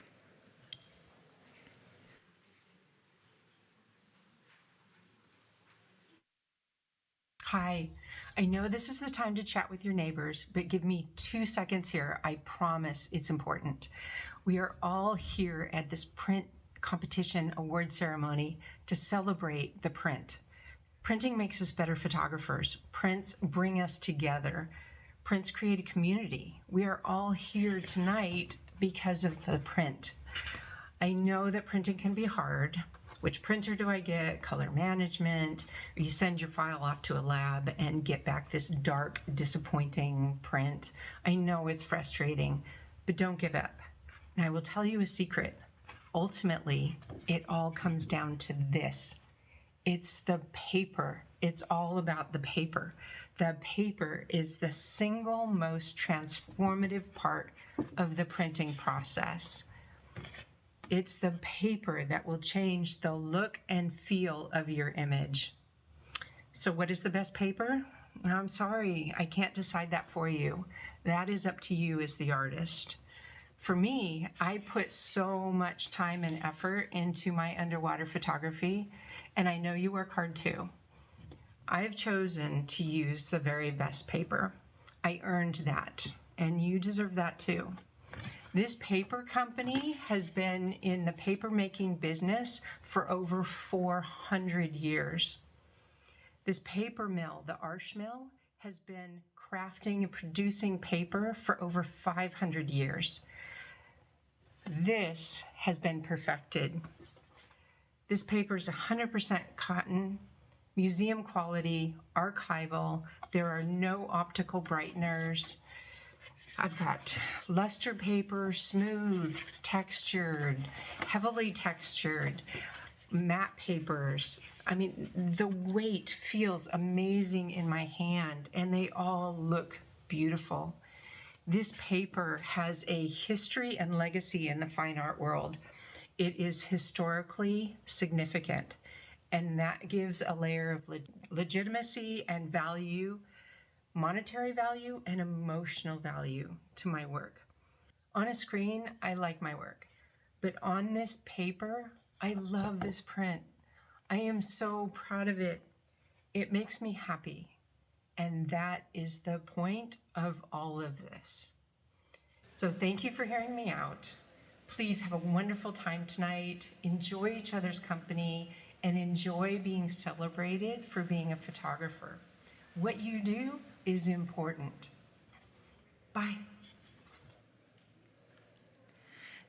Hi. I know this is the time to chat with your neighbors, but give me 2 seconds here. I promise it's important. We are all here at this print competition award ceremony to celebrate the print. Printing makes us better photographers. Prints bring us together. Prints create a community. We are all here tonight because of the print. I know that printing can be hard. Which printer do I get? Color management? Or you send your file off to a lab and get back this dark, disappointing print. I know it's frustrating, but don't give up. And I will tell you a secret. Ultimately, it all comes down to this. It's the paper. It's all about the paper. The paper is the single most transformative part of the printing process. It's the paper that will change the look and feel of your image. So what is the best paper? I'm sorry, I can't decide that for you. That is up to you as the artist. For me, I put so much time and effort into my underwater photography, and I know you work hard too. I've chosen to use the very best paper. I earned that, and you deserve that too. This paper company has been in the paper making business for over 400 years. This paper mill, the Arsh Mill, has been crafting and producing paper for over 500 years. This has been perfected. This paper is 100% cotton, museum quality, archival. There are no optical brighteners. I've got luster paper, smooth, textured, heavily textured, matte papers. I mean, the weight feels amazing in my hand, and they all look beautiful. This paper has a history and legacy in the fine art world. It is historically significant, and that gives a layer of legitimacy and value, monetary value and emotional value to my work. On a screen, I like my work, but on this paper, I love this print. I am so proud of it. It makes me happy. And that is the point of all of this. So thank you for hearing me out. Please have a wonderful time tonight. Enjoy each other's company and enjoy being celebrated for being a photographer. What you do is important. Bye.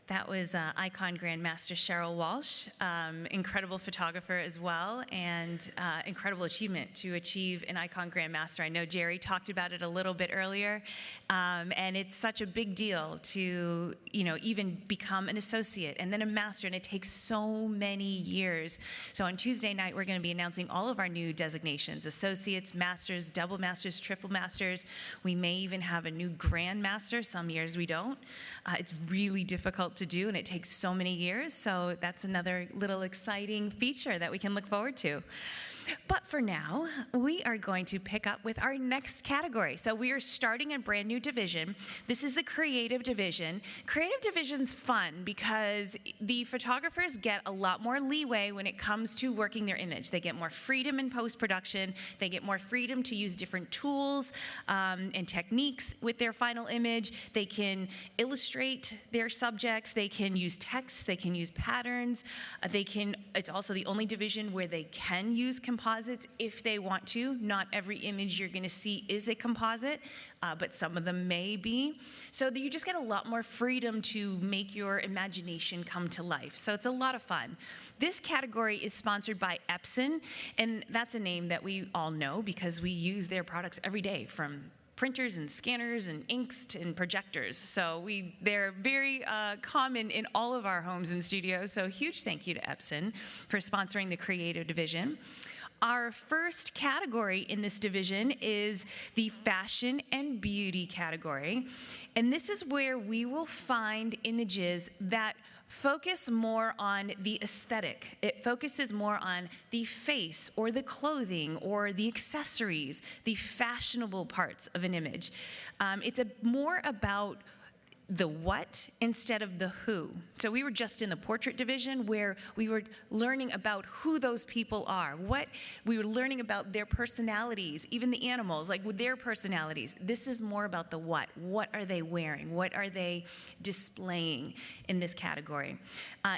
That was Icon Grandmaster Cheryl Walsh, incredible photographer as well, and incredible achievement to achieve an Icon Grandmaster. I know Jerry talked about it a little bit earlier, and it's such a big deal to, you know, even become an associate and then a master, and it takes so many years. So on Tuesday night, we're going to be announcing all of our new designations: associates, masters, double masters, triple masters. We may even have a new grandmaster. Some years we don't. It's really difficult to do, and it takes so many years, so that's another little exciting feature that we can look forward to. But for now, we are going to pick up with our next category. So we are starting a brand new division. This is the creative division. Creative division's fun because the photographers get a lot more leeway when it comes to working their image. They get more freedom in post-production. They get more freedom to use different tools and techniques with their final image. They can illustrate their subjects. They can use text. They can use patterns. It's also the only division where they can use composites if they want to. Not every image you're going to see is a composite, but some of them may be. So you just get a lot more freedom to make your imagination come to life. So it's a lot of fun. This category is sponsored by Epson, and that's a name that we all know because we use their products every day, from printers and scanners and inks and projectors. So they're very common in all of our homes and studios. So huge thank you to Epson for sponsoring the creative division. Our first category in this division is the fashion and beauty category. And this is where we will find images that focus more on the aesthetic. It focuses more on the face or the clothing or the accessories, the fashionable parts of an image. It's more about the what instead of the who. So we were just in the portrait division where we were learning about who those people are. We were learning about their personalities, even the animals, like with their personalities. This is more about the what. What are they wearing? What are they displaying in this category?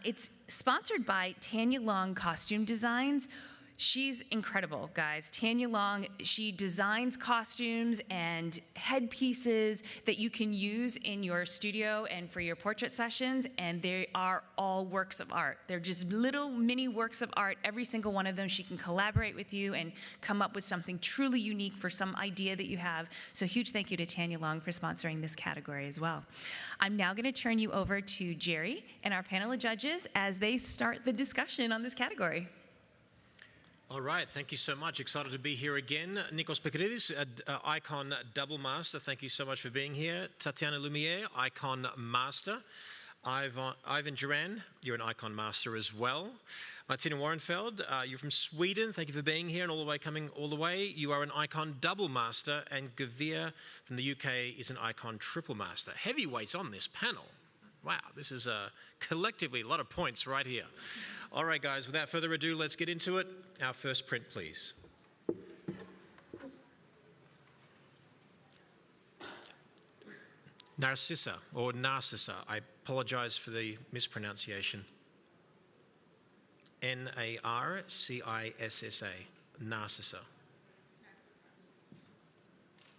It's sponsored by Tanya Long Costume Designs. She's incredible, guys. Tanya Long, she designs costumes and headpieces that you can use in your studio and for your portrait sessions, and they are all works of art. They're just little mini works of art, every single one of them. She can collaborate with you and come up with something truly unique for some idea that you have. So huge thank you to Tanya Long for sponsoring this category as well. I'm now going to turn you over to Jerry and our panel of judges as they start the discussion on this category. All right, thank you so much. Excited to be here again. Nikos Pekeridis, Icon Double Master, thank you so much for being here. Tatiana Lumiere, Icon Master. Ivan Duran, you're an Icon Master as well. Martina Warrenfeld, you're from Sweden. Thank you for being here and coming all the way. You are an Icon Double Master, and Gavir from the UK is an Icon Triple Master. Heavyweights on this panel. Wow, this is collectively a lot of points right here. All right, guys, without further ado, let's get into it. Our first print, please. Narcissa, or Narcissa. I apologize for the mispronunciation. Narcissa. Narcissa.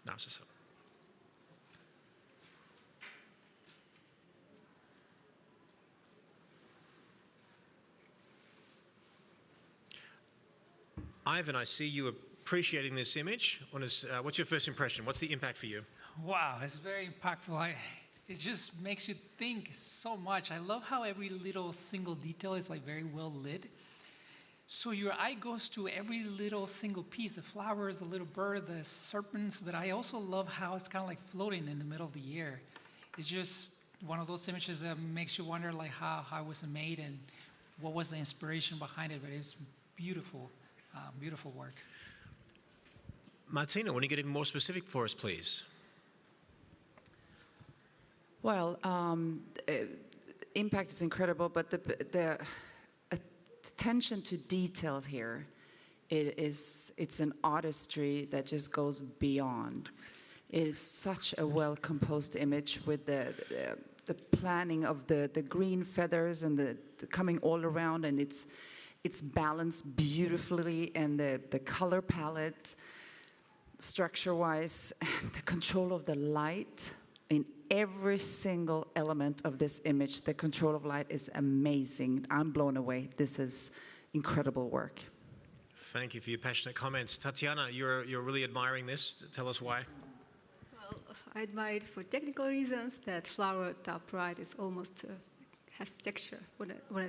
Narcissa. Ivan, I see you appreciating this image. What's your first impression? What's the impact for you? Wow, it's very impactful. It just makes you think so much. I love how every little single detail is like very well lit. So your eye goes to every little single piece, the flowers, the little bird, the serpents, but I also love how it's kind of like floating in the middle of the air. It's just one of those images that makes you wonder like how it was made and what was the inspiration behind it, but it's beautiful, beautiful work. Martina, want to get even more specific for us, please? Well, impact is incredible, but the attention to detail here, it's an artistry that just goes beyond. It is such a well-composed image with the planning of the green feathers and the coming all around, and it's balanced beautifully, and the color palette, structure-wise, the control of the light in every single element of this image. The control of light is amazing. I'm blown away. This is incredible work. Thank you for your passionate comments. Tatiana, you're really admiring this. Tell us why. Well, I admire it for technical reasons. That flower top right is almost has texture when I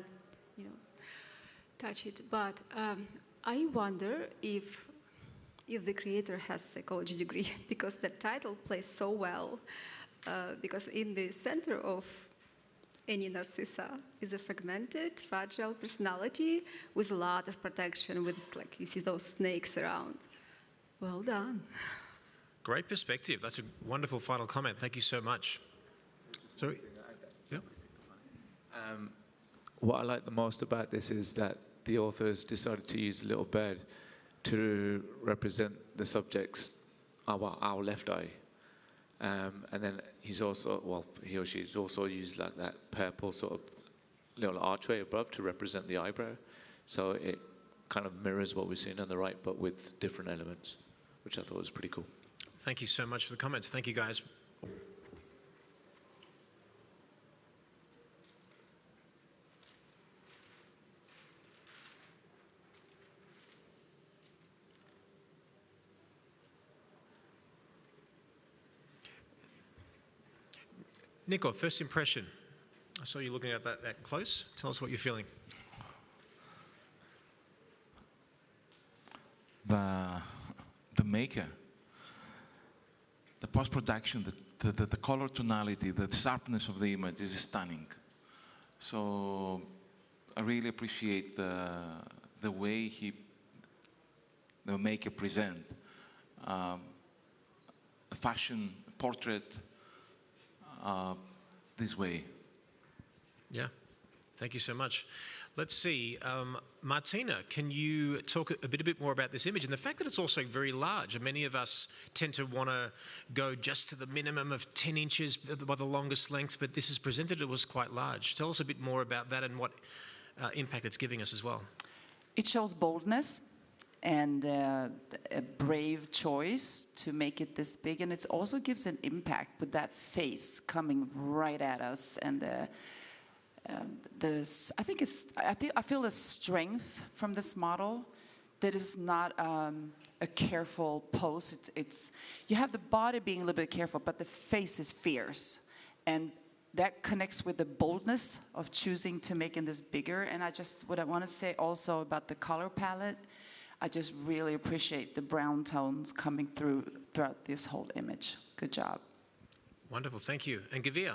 touch it. But I wonder if the creator has a psychology degree, because the title plays so well. Because in the center of any narcissa is a fragmented, fragile personality with a lot of protection, with, like, you see those snakes around. Well done. Great perspective. That's a wonderful final comment. Thank you so much. Sorry? Yeah. What I like the most about this is that the authors decided to use a little bird to represent the subject's, our left eye. And then he's also, well, he or she's also used like that purple sort of little archway above to represent the eyebrow. So it kind of mirrors what we've seen on the right, but with different elements, which I thought was pretty cool. Thank you so much for the comments. Thank you, guys. Nico, first impression. I saw you looking at that close. Tell us what you're feeling. The maker, the post-production, the color tonality, the sharpness of the image is stunning. So I really appreciate the way the maker present a fashion portrait this way. Yeah, thank you so much. Let's see, Martina, can you talk a bit more about this image and the fact that it's also very large? And many of us tend to want to go just to the minimum of 10 inches by the longest length, but this is presented, it was quite large. Tell us a bit more about that and what impact it's giving us as well. It shows boldness and a brave choice to make it this big, and it also gives an impact with that face coming right at us, and I feel the strength from this model. That is not a careful pose. It's you have the body being a little bit careful, but the face is fierce, and that connects with the boldness of choosing to make this bigger. And what I want to say also about the color palette, I just really appreciate the brown tones coming throughout this whole image. Good job. Wonderful, thank you. And Gavir,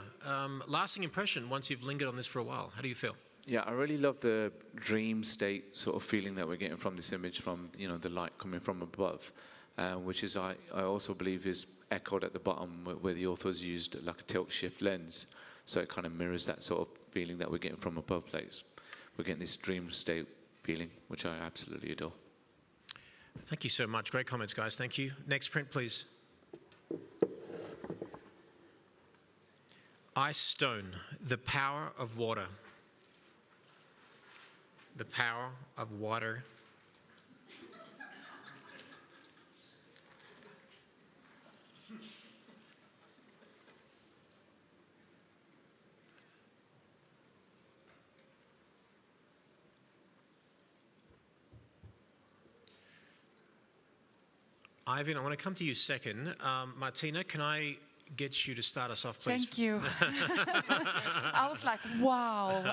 lasting impression once you've lingered on this for a while. How do you feel? Yeah, I really love the dream state sort of feeling that we're getting from this image, from the light coming from above, which is I also believe is echoed at the bottom where the authors used like a tilt shift lens, so it kind of mirrors that sort of feeling that we're getting from above. Place we're getting this dream state feeling, which I absolutely adore. Thank you so much. Great comments, guys. Thank you. Next print, please. Ice Stone, the power of water. The power of water. Ivan, I want to come to you second. Martina, can I get you to start us off, please? Thank you. I was like, wow.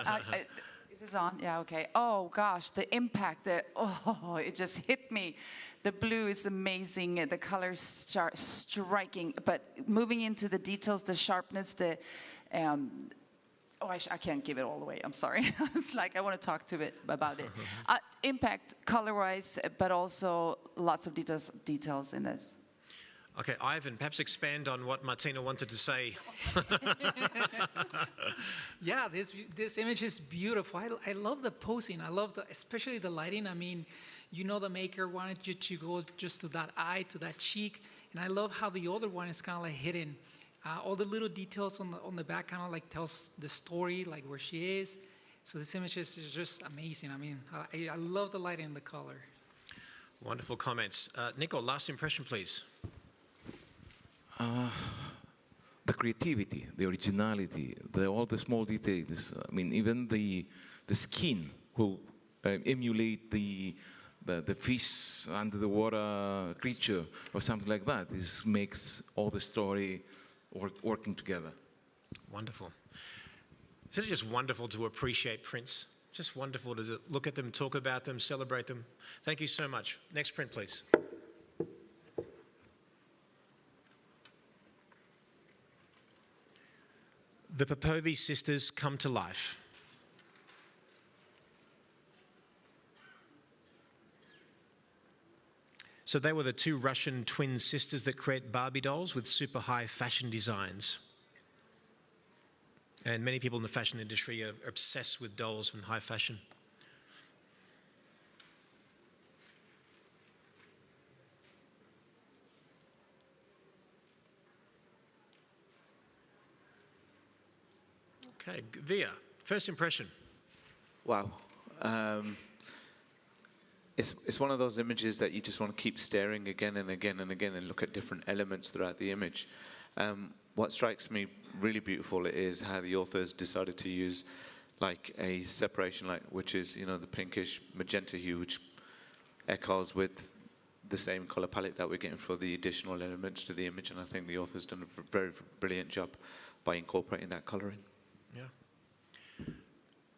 Is this on? Yeah, okay. Oh, gosh, the impact, it just hit me. The blue is amazing. The colors start striking. But moving into the details, the sharpness, I can't give it all away. I'm sorry. It's like I want to talk to it about it. Impact, color-wise, but also lots of details in this. Okay, Ivan, perhaps expand on what Martina wanted to say. Yeah, this image is beautiful. I love the posing. I love especially the lighting. I mean, you know, the maker wanted you to go just to that eye, to that cheek, and I love how the other one is kind of like hidden. All the little details on the back kind of like tells the story, like where she is. So this image is just amazing. I mean, I love the lighting and the color. Wonderful comments. Nico, last impression, please. The creativity, the originality, all the small details. I mean, even the skin who emulate the fish under the water creature or something like that. This makes all the story working together. Wonderful. Isn't it just wonderful to appreciate prints? Just wonderful to look at them, talk about them, celebrate them. Thank you so much. Next print, please. The Popovi sisters come to life. So they were the two Russian twin sisters that create Barbie dolls with super high fashion designs. And many people in the fashion industry are obsessed with dolls and high fashion. Okay, Via, first impression. Wow. It's one of those images that you just want to keep staring again and again and again and look at different elements throughout the image. What strikes me really beautiful is how the authors decided to use like a separation light, which is, you know, the pinkish magenta hue, which echoes with the same color palette that we're getting for the additional elements to the image. And I think the author's done a very brilliant job by incorporating that coloring. Yeah.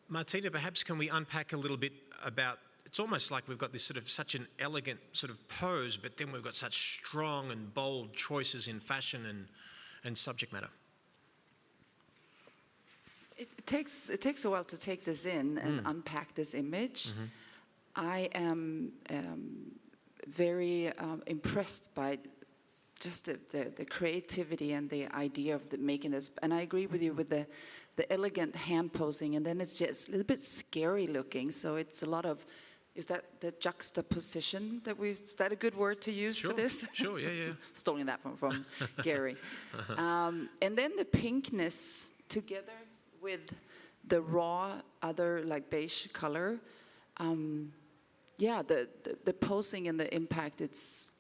Martina, perhaps can we unpack a little bit about, it's almost like we've got this sort of such an elegant sort of pose, but then we've got such strong and bold choices in fashion and subject matter. It takes a while to take this in and unpack this image. Mm-hmm. I am very impressed by just the creativity and the idea of making this. And I agree with you with the elegant hand posing, and then it's just a little bit scary looking. So it's a lot of, is that the juxtaposition is that a good word to use for this? Sure, yeah. Stolen that from Gary. And then the pinkness together with the raw other like beige color. Yeah, the posing and the impact, it's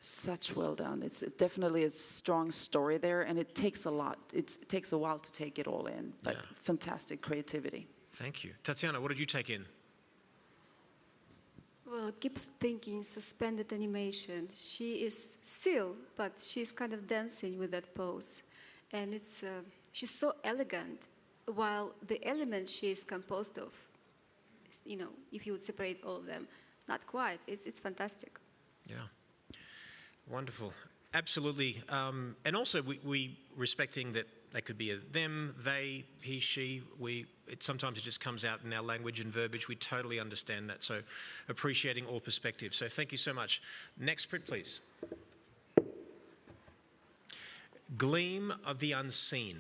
such well done. It's definitely a strong story there, and it takes a lot. It takes a while to take it all in, but fantastic creativity. Thank you. Tatiana, what did you take in? Well, it keeps thinking suspended animation. She is still, but she's kind of dancing with that pose. And she's so elegant, while the elements she is composed of, you know, if you would separate all of them, not quite. It's fantastic. Yeah. Wonderful. Absolutely. And also, we respecting that they could be a them, they, he, she, we. Sometimes it just comes out in our language and verbiage. We totally understand that. So appreciating all perspectives. So thank you so much. Next print, please. Gleam of the Unseen.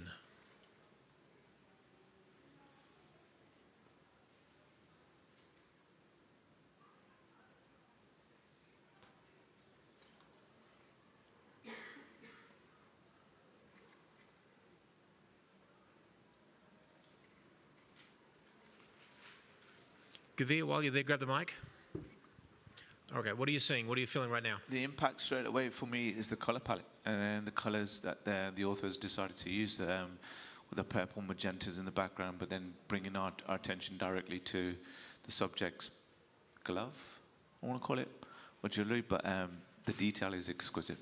Gavir, while you're there, grab the mic. Okay, what are you seeing? What are you feeling right now? The impact straight away for me is the color palette and the colors that the authors decided to use with the purple magentas in the background, but then bringing our attention directly to the subject's glove, I want to call it, or jewelry, but the detail is exquisite.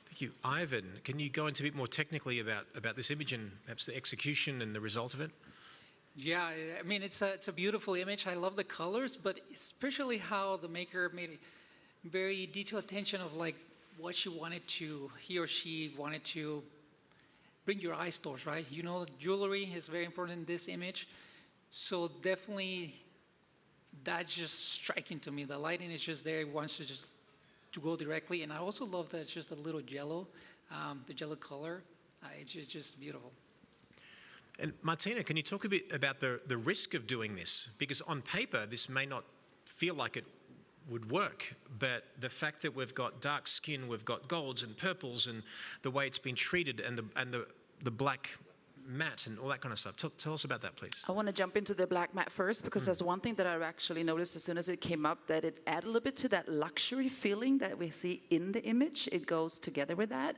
Thank you. Ivan, can you go into a bit more technically about this image and perhaps the execution and the result of it? Yeah, I mean, it's a beautiful image. I love the colors, but especially how the maker made very detailed attention of like what he or she wanted to bring your eyes towards, right? You know, jewelry is very important in this image. So definitely that's just striking to me. The lighting is just there. It wants to go directly. And I also love that it's just a little yellow, the yellow color. It's just beautiful. And Martina, can you talk a bit about the risk of doing this? Because on paper, this may not feel like it would work, but the fact that we've got dark skin, we've got golds and purples, and the way it's been treated, and the black matte and all that kind of stuff. Tell us about that, please. I want to jump into the black matte first, because there's one thing that I actually noticed as soon as it came up, that it added a little bit to that luxury feeling that we see in the image. It goes together with that.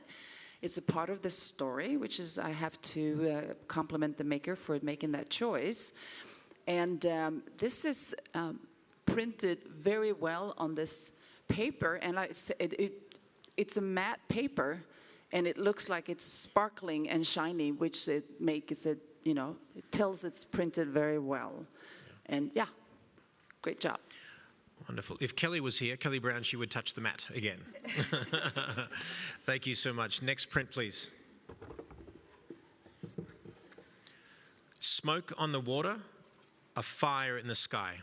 It's a part of the story, which is, I have to compliment the maker for making that choice. And this is printed very well on this paper, and it's a matte paper, and it looks like it's sparkling and shiny, which it makes it, you know, it tells it's printed very well. Yeah. And yeah, great job. Wonderful. If Kelly was here, Kelly Brown, she would touch the mat again. Thank you so much. Next print, please. Smoke on the water, a fire in the sky.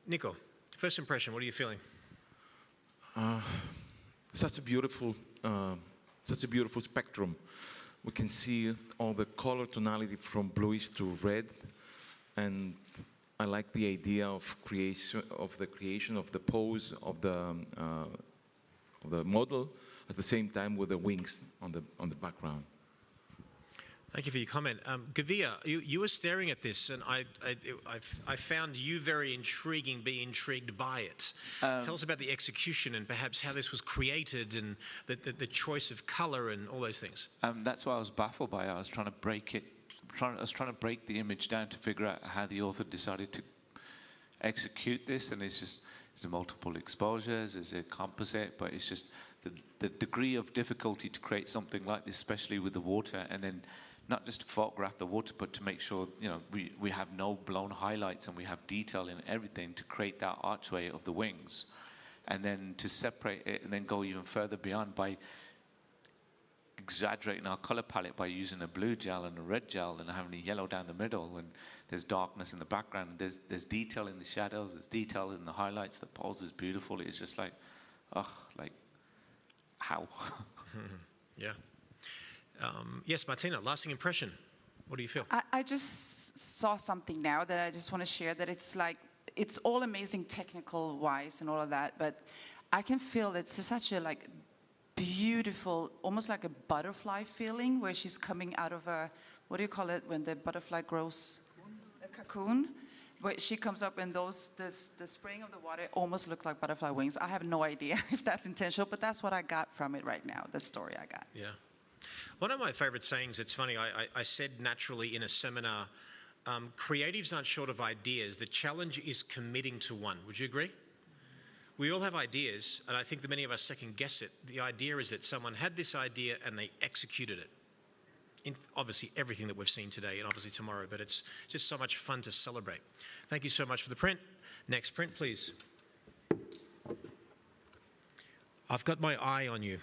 Nico, first impression, what are you feeling? Such a beautiful spectrum. We can see all the color tonality from bluish to red, and I like the idea of the creation of the pose of the model at the same time with the wings on the background. Thank you for your comment. Gavia, you were staring at this, and I found you very intriguing, being intrigued by it. Tell us about the execution and perhaps how this was created and the choice of color and all those things. That's why I was baffled by it. I was trying to break it. I was trying to break the image down to figure out how the author decided to execute this, and it's multiple exposures, it's a composite, but it's just the degree of difficulty to create something like this, especially with the water, and then not just to photograph the water, but to make sure, you know, we have no blown highlights and we have detail in everything to create that archway of the wings. And then to separate it and then go even further beyond by exaggerating our color palette by using a blue gel and a red gel and having a yellow down the middle, and there's darkness in the background, there's detail in the shadows, there's detail in the highlights, the pose is beautiful. It's just like, like, how? Yeah. Yes, Martina, lasting impression. What do you feel? I just saw something now that I just want to share, that it's like, it's all amazing technical wise and all of that, but I can feel it's such a like beautiful, almost like a butterfly feeling, where she's coming out of a, what do you call it when the butterfly grows? A cocoon. Where she comes up and the spraying of the water almost look like butterfly wings. I have no idea if that's intentional, but that's what I got from it right now, the story I got. Yeah. One of my favorite sayings, it's funny, I said naturally in a seminar, creatives aren't short of ideas. The challenge is committing to one. Would you agree? We all have ideas, and I think that many of us second guess it. The idea is that someone had this idea and they executed it. In obviously everything that we've seen today and obviously tomorrow, but it's just so much fun to celebrate. Thank you so much for the print. Next print, please. I've got my eye on you.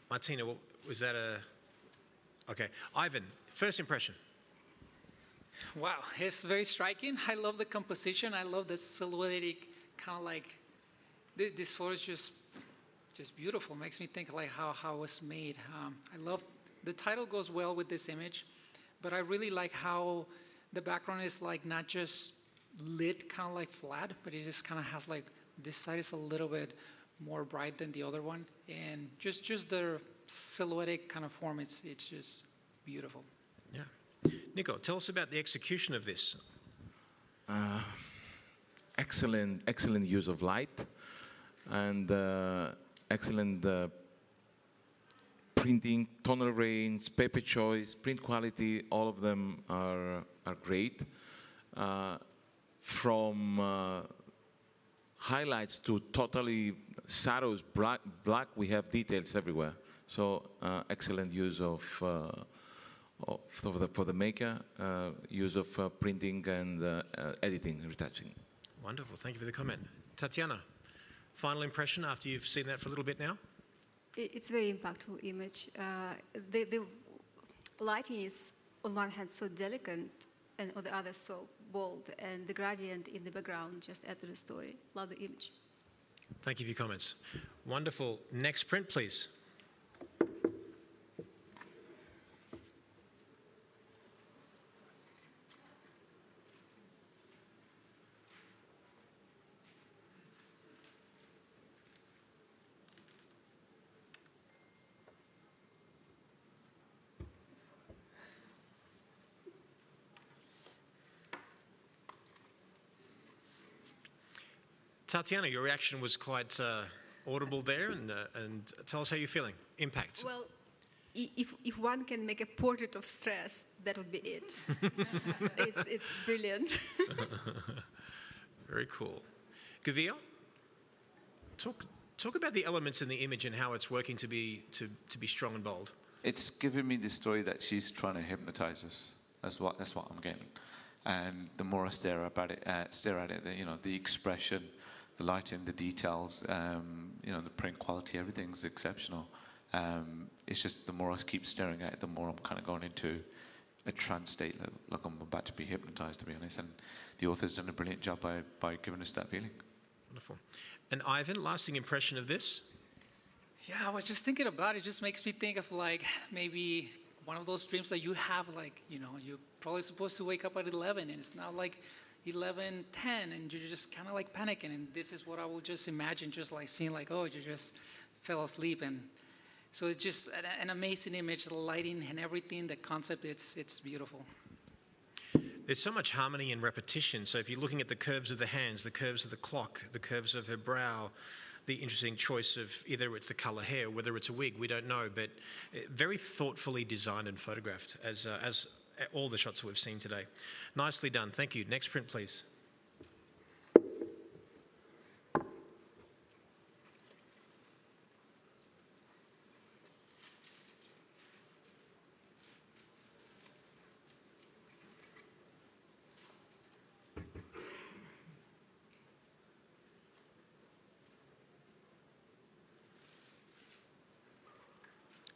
Martina, was that a... Okay. Ivan, first impression. Wow, it's very striking. I love the composition. I love the silhouetted kind of like, this photo is just beautiful. Makes me think like how it was made. I love, the title goes well with this image. but I really like how the background is like not just lit kind of like flat, but it just kind of has like, this side is a little bit more bright than the other one. And just the silhouetted kind of form, it's just beautiful. Yeah. Nico, tell us about the execution of this. Excellent use of light, and excellent printing, tonal range, paper choice, print quality. All of them are great. From highlights to totally shadows, black, we have details everywhere. So excellent use of for the maker, use of printing and editing, retouching. Wonderful, thank you for the comment. Tatiana, final impression after you've seen that for a little bit now? It's a very impactful image. The lighting is on one hand so delicate and on the other so bold, and the gradient in the background just adds to the story. Love the image. Thank you for your comments. Wonderful. Next print, please. Tatiana, your reaction was quite audible there, and tell us how you're feeling. Impact. Well, if one can make a portrait of stress, that would be it. It's brilliant. Very cool. Gavia, talk about the elements in the image and how it's working to be strong and bold. It's giving me the story that she's trying to hypnotize us. That's what I'm getting. And the more I stare at it, the expression, the lighting, the details, the print quality, everything's exceptional. It's just the more I keep staring at it, the more I'm kind of going into a trance state, like I'm about to be hypnotized, to be honest. And the author's done a brilliant job by giving us that feeling. Wonderful. And Ivan, lasting impression of this? Yeah, I was just thinking about it. It just makes me think of like maybe one of those dreams that you have, like, you're probably supposed to wake up at 11 and it's now like 11:10 and you're just kind of like panicking. And this is what I will just imagine, just like seeing like, oh, you just fell asleep. And so it's just an amazing image, the lighting and everything, the concept, it's beautiful. There's so much harmony and repetition. So if you're looking at the curves of the hands, the curves of the clock, the curves of her brow, the interesting choice of either it's the color hair, whether it's a wig, we don't know, but very thoughtfully designed and photographed as all the shots that we've seen today. Nicely done, thank you. Next print, please.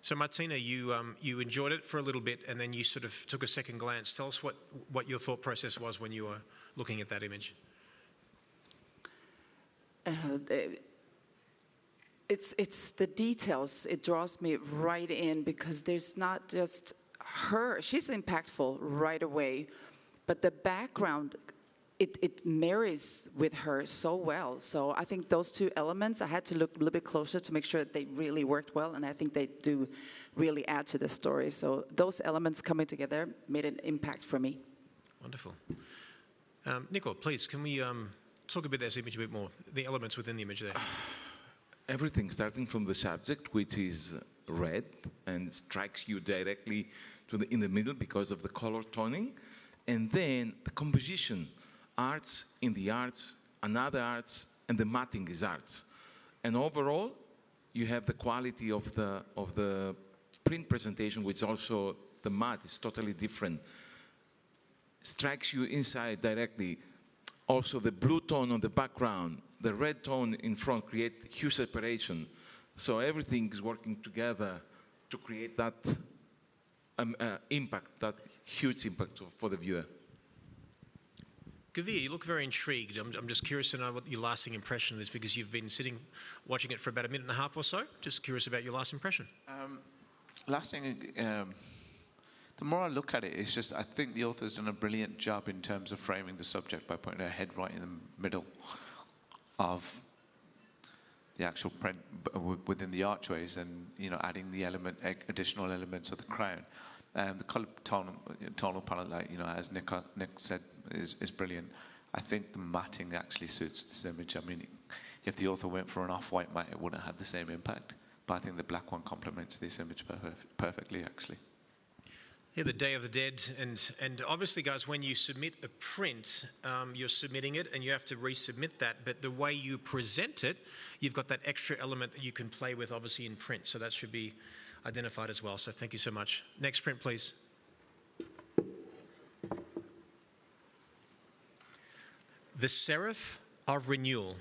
So Martina, you enjoyed it for a little bit and then you sort of took a second glance. Tell us what your thought process was when you were looking at that image. It's the details. It draws me right in because there's not just her. She's impactful right away, but the background, it marries with her so well. So I think those two elements, I had to look a little bit closer to make sure that they really worked well, and I think they do really add to the story. So those elements coming together made an impact for me. Wonderful. Nico, please, can we talk about this image a bit more, the elements within the image there? Everything, starting from the subject, which is red and strikes you directly in the middle because of the color toning, and then the composition. Arts in the arts, another arts, and the matting is arts. And overall, you have the quality of the print presentation, which also the matte is totally different. Strikes you inside directly. Also, the blue tone on the background, the red tone in front create huge separation. So everything is working together to create that impact, that huge impact for the viewer. Gavia, you look very intrigued. I'm just curious to know what your lasting impression of this, because you've been sitting watching it for about a minute and a half or so. Just curious about your last impression. Lasting, the more I look at it, it's just, I think the author's done a brilliant job in terms of framing the subject by putting her head right in the middle of the actual print within the archways, and adding the additional elements of the crown. The color tonal palette, like as Nick said, is brilliant. I think the matting actually suits this image. I mean, if the author went for an off-white matte, it wouldn't have the same impact. But I think the black one complements this image perfectly, actually. Yeah, the Day of the Dead, and obviously, guys, when you submit a print, you're submitting it, and you have to resubmit that. But the way you present it, you've got that extra element that you can play with, obviously, in print. So that should be identified as well. So thank you so much. Next print, please. The Seraph of Renewal.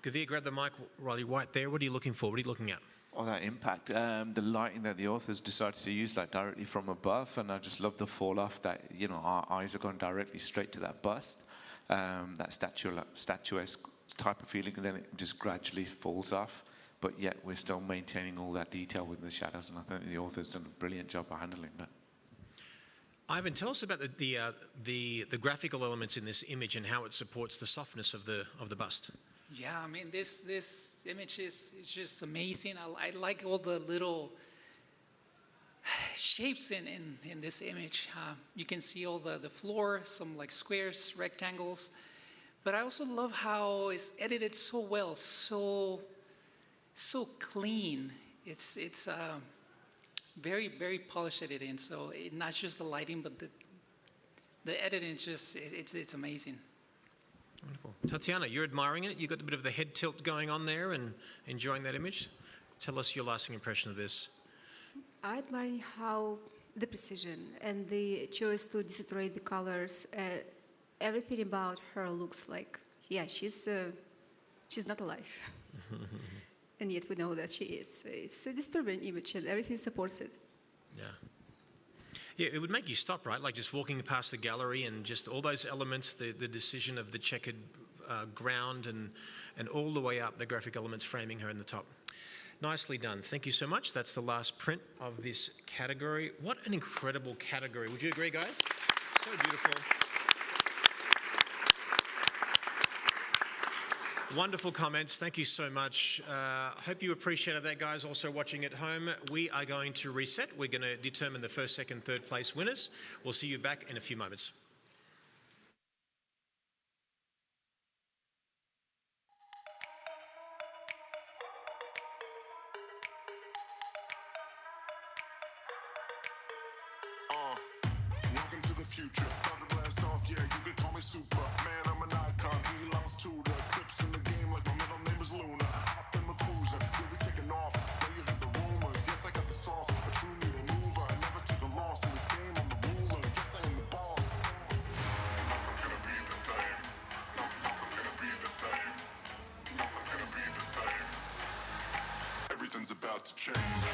Gavir, grab the mic while you're right there. What are you looking for? What are you looking at? Oh, that impact. The lighting that the authors decided to use, like directly from above, and I just love the fall off that, our eyes are going directly straight to that bust, that statuesque type of feeling, and then it just gradually falls off, but yet we're still maintaining all that detail within the shadows, and I think the author's done a brilliant job of handling that. Ivan, tell us about the graphical elements in this image and how it supports the softness of the bust. Yeah, I mean, this image is just amazing. I like all the little shapes in this image. You can see all the floor, some like squares, rectangles. But I also love how it's edited so well, so clean. It's very, very polished editing. So not just the lighting, but the editing, it's amazing. Wonderful. Tatiana, you're admiring it. You've got a bit of the head tilt going on there and enjoying that image. Tell us your lasting impression of this. I admire how the precision and the choice to desaturate the colors. Everything about her looks like, yeah, she's not alive. And yet we know that she is. It's a disturbing image, and everything supports it. Yeah. Yeah, it would make you stop, right? Like just walking past the gallery and just all those elements, the decision of the checkered ground and all the way up, the graphic elements framing her in the top. Nicely done. Thank you so much. That's the last print of this category. What an incredible category. Would you agree, guys? So beautiful. Wonderful comments. Thank you so much. Hope you appreciated that, guys. Also watching at home, we are going to reset. We're going to determine the first, second, third place winners. We'll see you back in a few moments. Welcome to the future. About to blast off, yeah, you can call me Super. Man, I'm an icon. He belongs to the clips in the game like my middle name is Luna. Hop in the cruiser, we'll be taking off. Now you heard the rumors. Yes, I got the sauce. A true needle mover. I never took a loss in this game. I'm the ruler. Yes, I am the boss. Nothing's gonna be the same. Nothing's gonna be the same. Nothing's gonna be the same. Everything's about to change.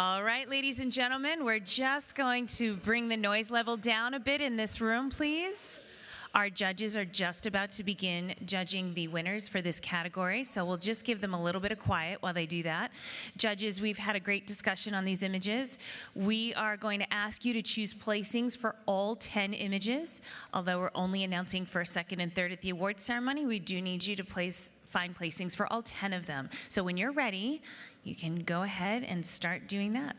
All right, ladies and gentlemen, we're just going to bring the noise level down a bit in this room, please. Our judges are just about to begin judging the winners for this category, so we'll just give them a little bit of quiet while they do that. Judges, we've had a great discussion on these images. We are going to ask you to choose placings for all 10 images. Although we're only announcing first, second, and third at the awards ceremony, we do need you to find placings for all 10 of them. So when you're ready, you can go ahead and start doing that.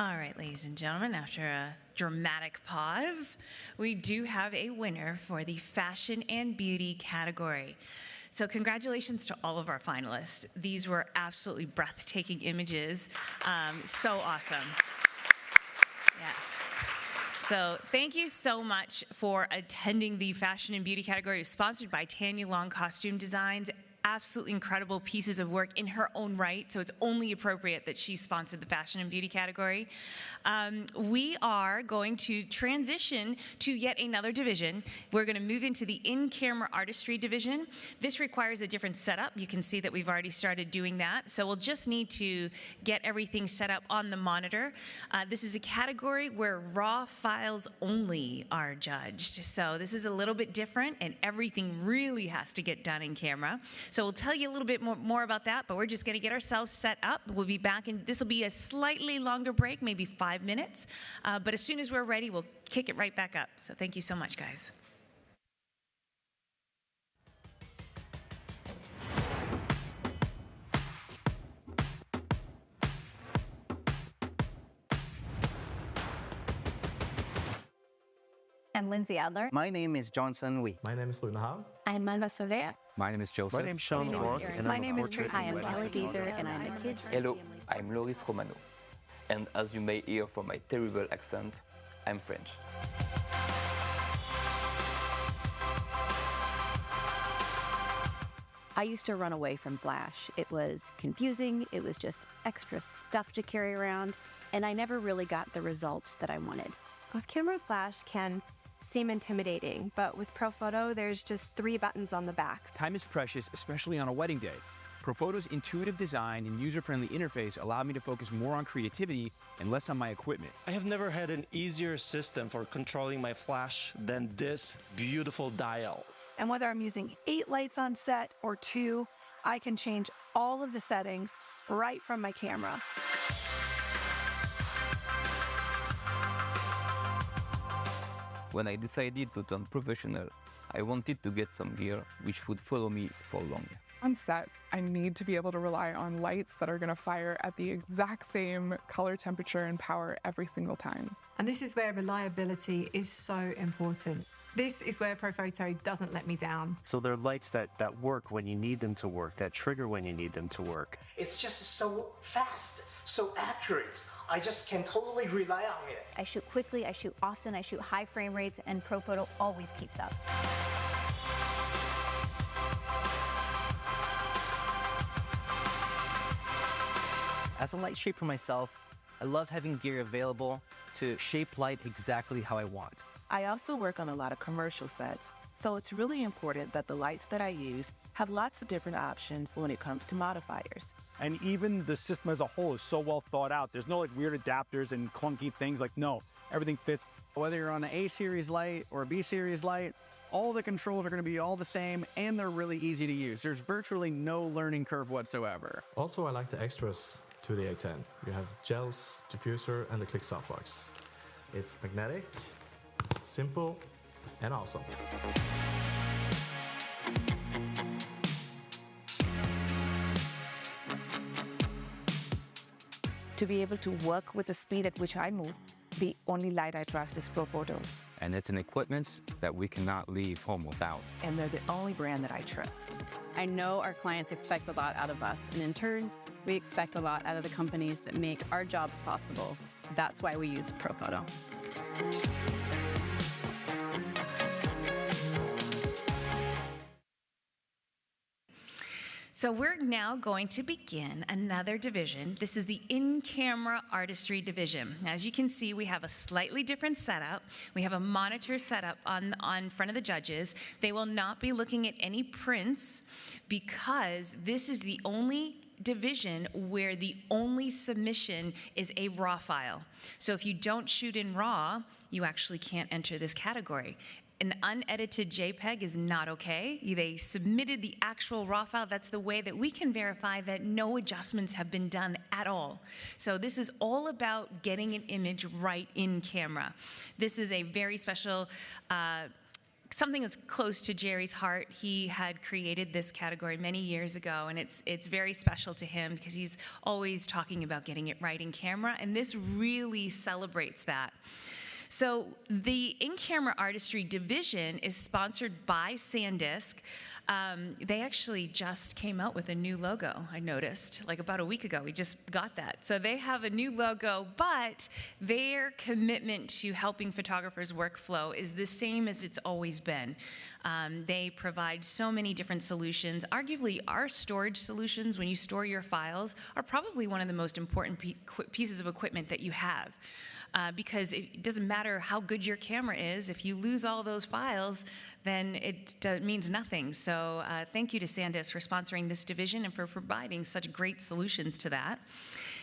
All right, ladies and gentlemen, after a dramatic pause, we do have a winner for the fashion and beauty category. So congratulations to all of our finalists. These were absolutely breathtaking images. So awesome. Yes. So thank you so much for attending the fashion and beauty category. It was sponsored by Tanya Long Designs. Absolutely incredible pieces of work in her own right, so it's only appropriate that she sponsored the fashion and beauty category. We are going to transition to yet another division. We're going to move into the in-camera artistry division. This requires a different setup. You can see that we've already started doing that, so we'll just need to get everything set up on the monitor. This is a category where raw files only are judged, so this is a little bit different, and everything really has to get done in camera. So we'll tell you a little bit more about that, but we're just going to get ourselves set up. We'll be back, and this will be a slightly longer break, maybe 5 minutes. But as soon as we're ready, we'll kick it right back up. So thank you so much, guys. I'm Lindsay Adler. My name is Johnson Wee. My name is Luna Ham. I'm Manva Soler. My name is Joseph. My name is Sean Rock. My name is Hi, I'm Kelly Beezer, and I'm a kid. Hello, I'm Loris Romano. And as you may hear from my terrible accent, I'm French. I used to run away from Flash. It was confusing, it was just extra stuff to carry around, and I never really got the results that I wanted. Off-camera Flash can seem intimidating, but with Profoto, there's just 3 buttons on the back. Time is precious, especially on a wedding day. Profoto's intuitive design and user-friendly interface allow me to focus more on creativity and less on my equipment. I have never had an easier system for controlling my flash than this beautiful dial. And whether I'm using 8 lights on set or 2, I can change all of the settings right from my camera. When I decided to turn professional, I wanted to get some gear which would follow me for long. On set, I need to be able to rely on lights that are going to fire at the exact same color, temperature, and power every single time. And this is where reliability is so important. This is where Profoto doesn't let me down. So they're lights that work when you need them to work, that trigger when you need them to work. It's just so fast, so accurate. I just can totally rely on it. I shoot quickly, I shoot often, I shoot high frame rates, and Profoto always keeps up. As a light shaper myself, I love having gear available to shape light exactly how I want. I also work on a lot of commercial sets, so it's really important that the lights that I use have lots of different options when it comes to modifiers. And even the system as a whole is so well thought out. There's no like weird adapters and clunky things. Like, no, everything fits. Whether you're on an A series light or a B series light, all the controls are going to be all the same, and they're really easy to use. There's virtually no learning curve whatsoever. Also, I like the extras to the A10. You have gels, diffuser, and the click softbox. It's magnetic, simple, and awesome. To be able to work with the speed at which I move, the only light I trust is Profoto. And it's an equipment that we cannot leave home without. And they're the only brand that I trust. I know our clients expect a lot out of us, and in turn, we expect a lot out of the companies that make our jobs possible. That's why we use Profoto. So we're now going to begin another division. This is the In-Camera Artistry Division. As you can see, we have a slightly different setup. We have a monitor set up on front of the judges. They will not be looking at any prints because this is the only division where the only submission is a RAW file. So if you don't shoot in RAW, you actually can't enter this category. An unedited JPEG is not okay. They submitted the actual RAW file. That's the way that we can verify that no adjustments have been done at all. So this is all about getting an image right in camera. This is a very special, something that's close to Jerry's heart. He had created this category many years ago, and it's very special to him because he's always talking about getting it right in camera, and this really celebrates that. So the In-Camera Artistry Division is sponsored by SanDisk. They actually just came out with a new logo, I noticed, like about a week ago. We just got that. So they have a new logo, but their commitment to helping photographers' workflow is the same as it's always been. They provide so many different solutions. Arguably, our storage solutions, when you store your files, are probably one of the most important pieces of equipment that you have. Because it doesn't matter how good your camera is, if you lose all those files, then it means nothing. So thank you to SanDisk for sponsoring this division and for providing such great solutions to that.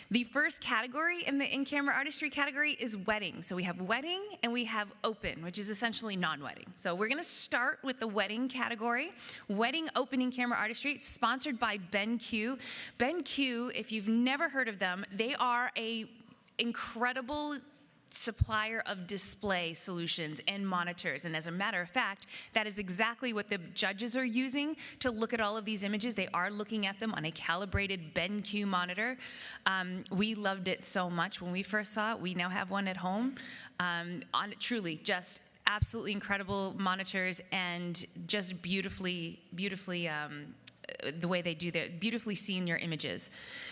The first category in the in-camera artistry category is wedding. So we have wedding and we have open, which is essentially non-wedding. So we're gonna start with the wedding category. Wedding open in-camera artistry, it's sponsored by BenQ. BenQ, if you've never heard of them, they are a incredible supplier of display solutions and monitors. And as a matter of fact, that is exactly what the judges are using to look at all of these images. They are looking at them on a calibrated BenQ monitor. We loved it so much when we first saw it. We now have one at home. Truly just absolutely incredible monitors and just beautifully the way they do that, beautifully seen your images.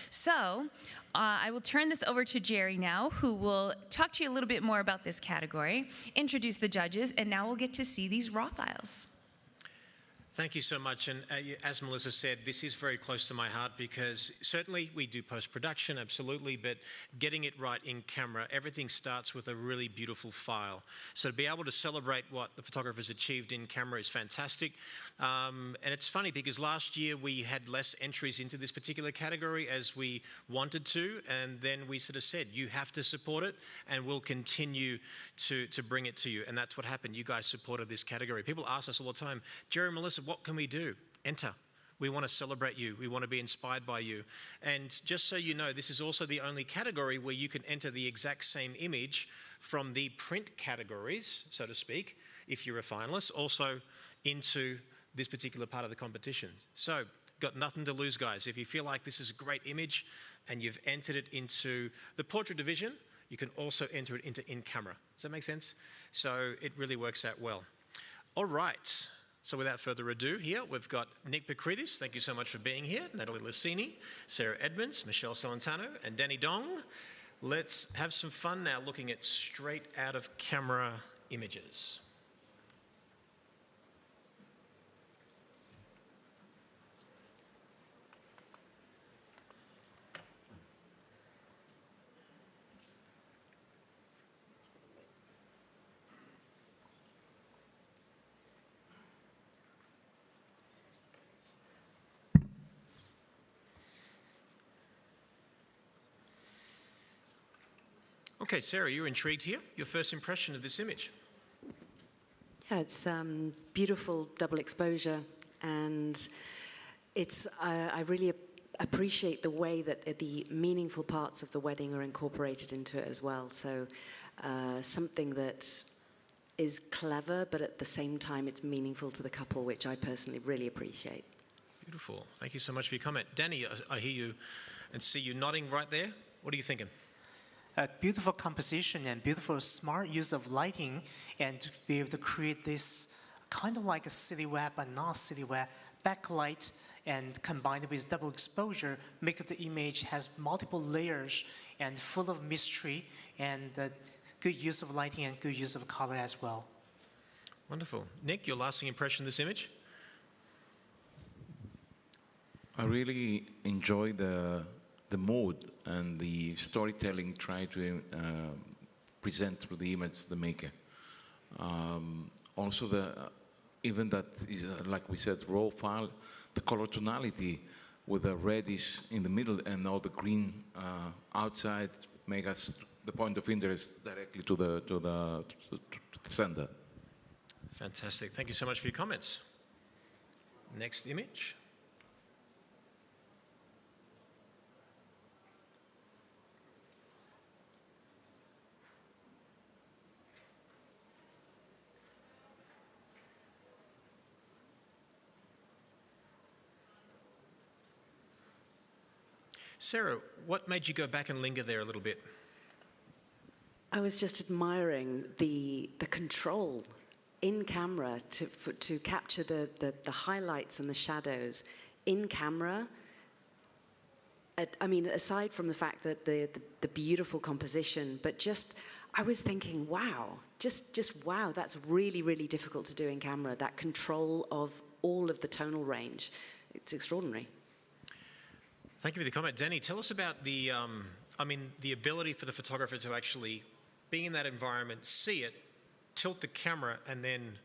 So I will turn this over to Jerry now, who will talk to you a little bit more about this category, introduce the judges, and now we'll get to see these raw files. Thank you so much. And as Melissa said, this is very close to my heart because certainly we do post-production, absolutely, but getting it right in camera, everything starts with a really beautiful file. So to be able to celebrate what the photographer's achieved in camera is fantastic. And it's funny because last year we had less entries into this particular category as we wanted to, and then we sort of said, you have to support it and we'll continue to bring it to you. And that's what happened. You guys supported this category. People ask us all the time, Jerry and Melissa, what can we do? Enter. We want to celebrate you. We want to be inspired by you. And just so you know, this is also the only category where you can enter the exact same image from the print categories, so to speak, if you're a finalist, also into this particular part of the competition. So, got nothing to lose, guys. If you feel like this is a great image and you've entered it into the portrait division, you can also enter it into in-camera. Does that make sense? So it really works out well. All right. So without further ado, here we've got Nick Bakridis. Thank you so much for being here. Natalie Lassini, Sarah Edmonds, Michelle Solentano, and Danny Dong. Let's have some fun now looking at straight out of camera images. Okay, Sarah, you're intrigued here. Your first impression of this image? Yeah, it's beautiful double exposure, and it's I really appreciate the way that the meaningful parts of the wedding are incorporated into it as well. So something that is clever, but at the same time it's meaningful to the couple, which I personally really appreciate. Beautiful. Thank you so much for your comment. Danny, I hear you and see you nodding right there. What are you thinking? A beautiful composition and beautiful smart use of lighting, and to be able to create this kind of like a silhouette but not silhouette backlight, and combined with double exposure, make the image has multiple layers and full of mystery, and good use of lighting and good use of color as well. Wonderful. Nick, your lasting impression of this image? I really enjoy the mood and the storytelling try to present through the image the maker. Also, even that is, like we said, raw file, the color tonality with the reddish in the middle and all the green outside make us the point of interest directly to the sender. Fantastic. Thank you so much for your comments. Next image. Sarah, what made you go back and linger there a little bit? I was just admiring the control in camera to capture the highlights and the shadows in camera. I mean, aside from the fact that the beautiful composition, but just I was thinking, wow, just wow, that's really, really difficult to do in camera. That control of all of the tonal range, it's extraordinary. Thank you for the comment. Danny, tell us about the ability for the photographer to actually be in that environment, see it, tilt the camera, and then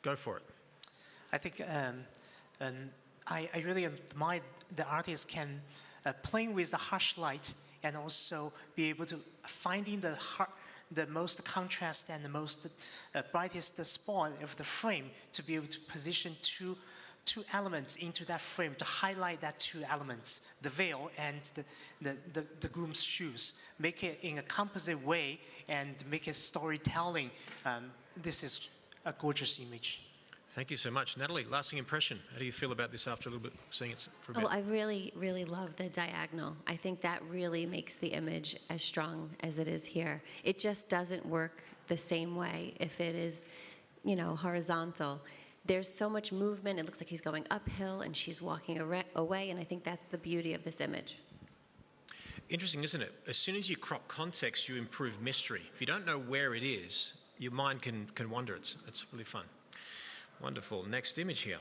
go for it. I think I really admire the artist can playing with the harsh light and also be able to finding the most contrast and the most brightest spot of the frame to be able to position two elements into that frame to highlight that two elements, the veil and the groom's shoes. Make it in a composite way and make it storytelling. This is a gorgeous image. Thank you so much. Natalie, lasting impression. How do you feel about this after a little bit, seeing it for a bit? Oh, I really, really love the diagonal. I think that really makes the image as strong as it is here. It just doesn't work the same way if it is you know, horizontal. There's so much movement. It looks like he's going uphill and she's walking away, and I think that's the beauty of this image. Interesting, isn't it? As soon as you crop context, you improve mystery. If you don't know where it is, your mind can wander. It's really fun. Wonderful. Next image here.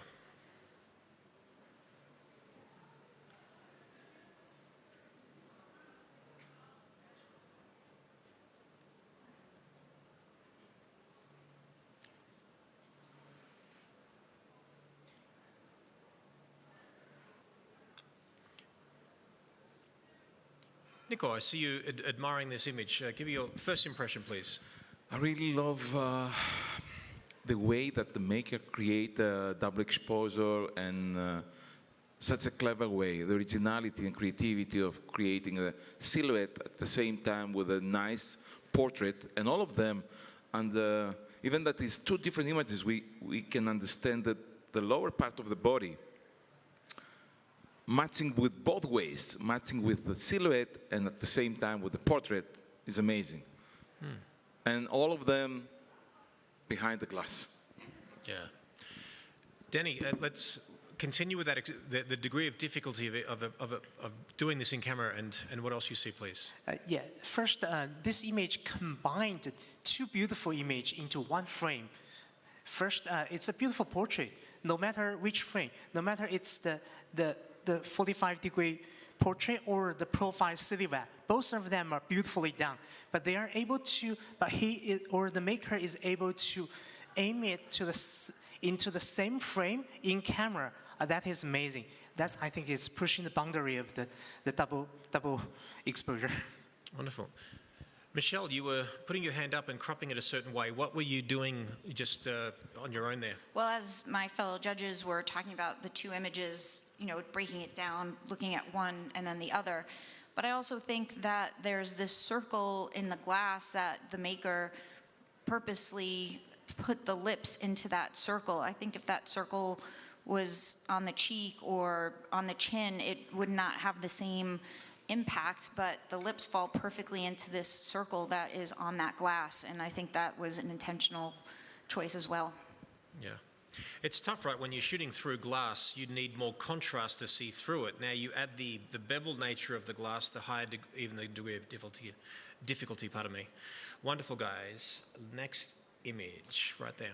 Nico, I see you admiring this image. Give me your first impression, please. I really love the way that the maker create a double exposure and such a clever way. The originality and creativity of creating a silhouette at the same time with a nice portrait, and all of them. And even that is two different images, we can understand that the lower part of the body matching with both ways, matching with the silhouette and at the same time with the portrait is amazing. And all of them behind the glass. Yeah. Danny, let's continue with that, the degree of difficulty of doing this in camera, and what else you see, please. Yeah, first, this image combined two beautiful images into one frame. First, it's a beautiful portrait, no matter which frame, no matter it's the 45-degree portrait or the profile silhouette. Both of them are beautifully done, but they are able to, the maker is able to aim it to into the same frame in camera. That is amazing. That's, I think, it's pushing the boundary of the double exposure. Wonderful. Michelle, you were putting your hand up and cropping it a certain way. What were you doing just on your own there? Well, as my fellow judges were talking about the two images, you know, breaking it down, looking at one and then the other. But I also think that there's this circle in the glass that the maker purposely put the lips into that circle. I think if that circle was on the cheek or on the chin, it would not have the same impact, but the lips fall perfectly into this circle that is on that glass, and I think that was an intentional choice as well. Yeah. It's tough, right? When you're shooting through glass, you need more contrast to see through it. Now you add the beveled nature of the glass, the higher, even the degree of difficulty, pardon me. Wonderful, guys. Next image, right there.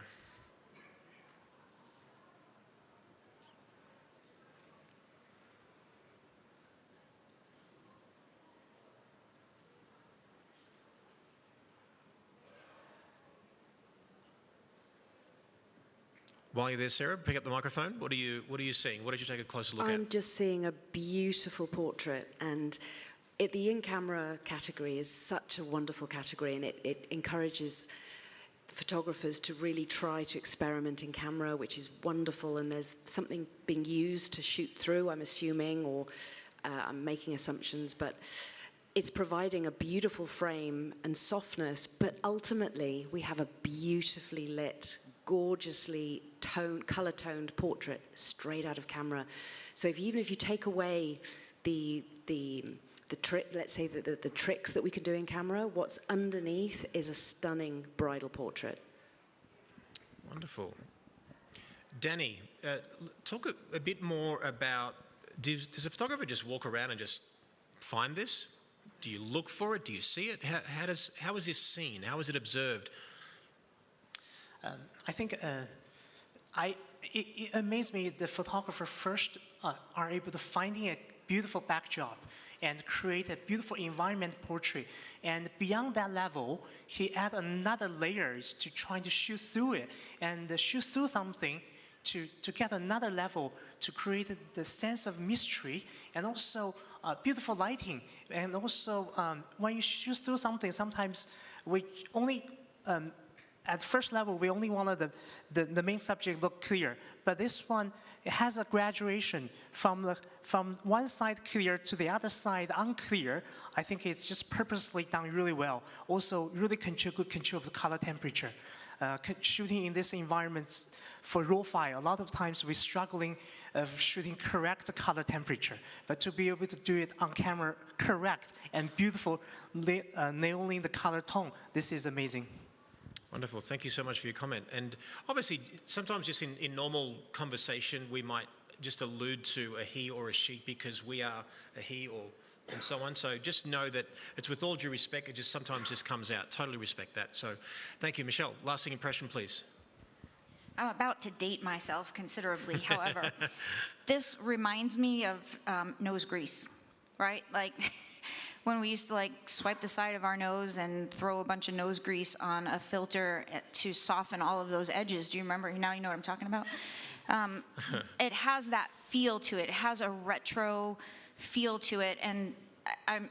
While you're there, Sarah, pick up the microphone. What are you seeing? What did you take a closer look at? I'm just seeing a beautiful portrait, and the in-camera category is such a wonderful category, and it encourages photographers to really try to experiment in camera, which is wonderful, and there's something being used to shoot through, I'm assuming, or I'm making assumptions, but it's providing a beautiful frame and softness, but ultimately we have a beautifully lit, gorgeously color-toned portrait straight out of camera. So even if you take away the trick, let's say the tricks that we can do in camera, what's underneath is a stunning bridal portrait. Wonderful. Danny, talk a bit more about, does a photographer just walk around and just find this? Do you look for it? Do you see it? How is this seen? How is it observed? I think it amazed me the photographer first are able to finding a beautiful backdrop and create a beautiful environment portrait. And beyond that level, he add another layers to trying to shoot through it and shoot through something to get another level to create the sense of mystery and also beautiful lighting. And also when you shoot through something, sometimes we only at first level, we only wanted the main subject look clear. But this one, it has a graduation from one side clear to the other side unclear. I think it's just purposely done really well. Also, really good control of the color temperature. Shooting in this environment for raw file, a lot of times we're struggling of shooting correct color temperature. But to be able to do it on camera correct and beautiful, nailing the color tone, this is amazing. Wonderful. Thank you so much for your comment. And obviously, sometimes just in normal conversation, we might just allude to a he or a she because we are a he or and so on. So just know that it's with all due respect, it just sometimes just comes out. Totally respect that. So thank you. Michelle, lasting impression, please. I'm about to date myself considerably, however. This reminds me of nose grease, right? Like when we used to like swipe the side of our nose and throw a bunch of nose grease on a filter to soften all of those edges. Do you remember? Now you know what I'm talking about. It has that feel to it. It has a retro feel to it, and I'm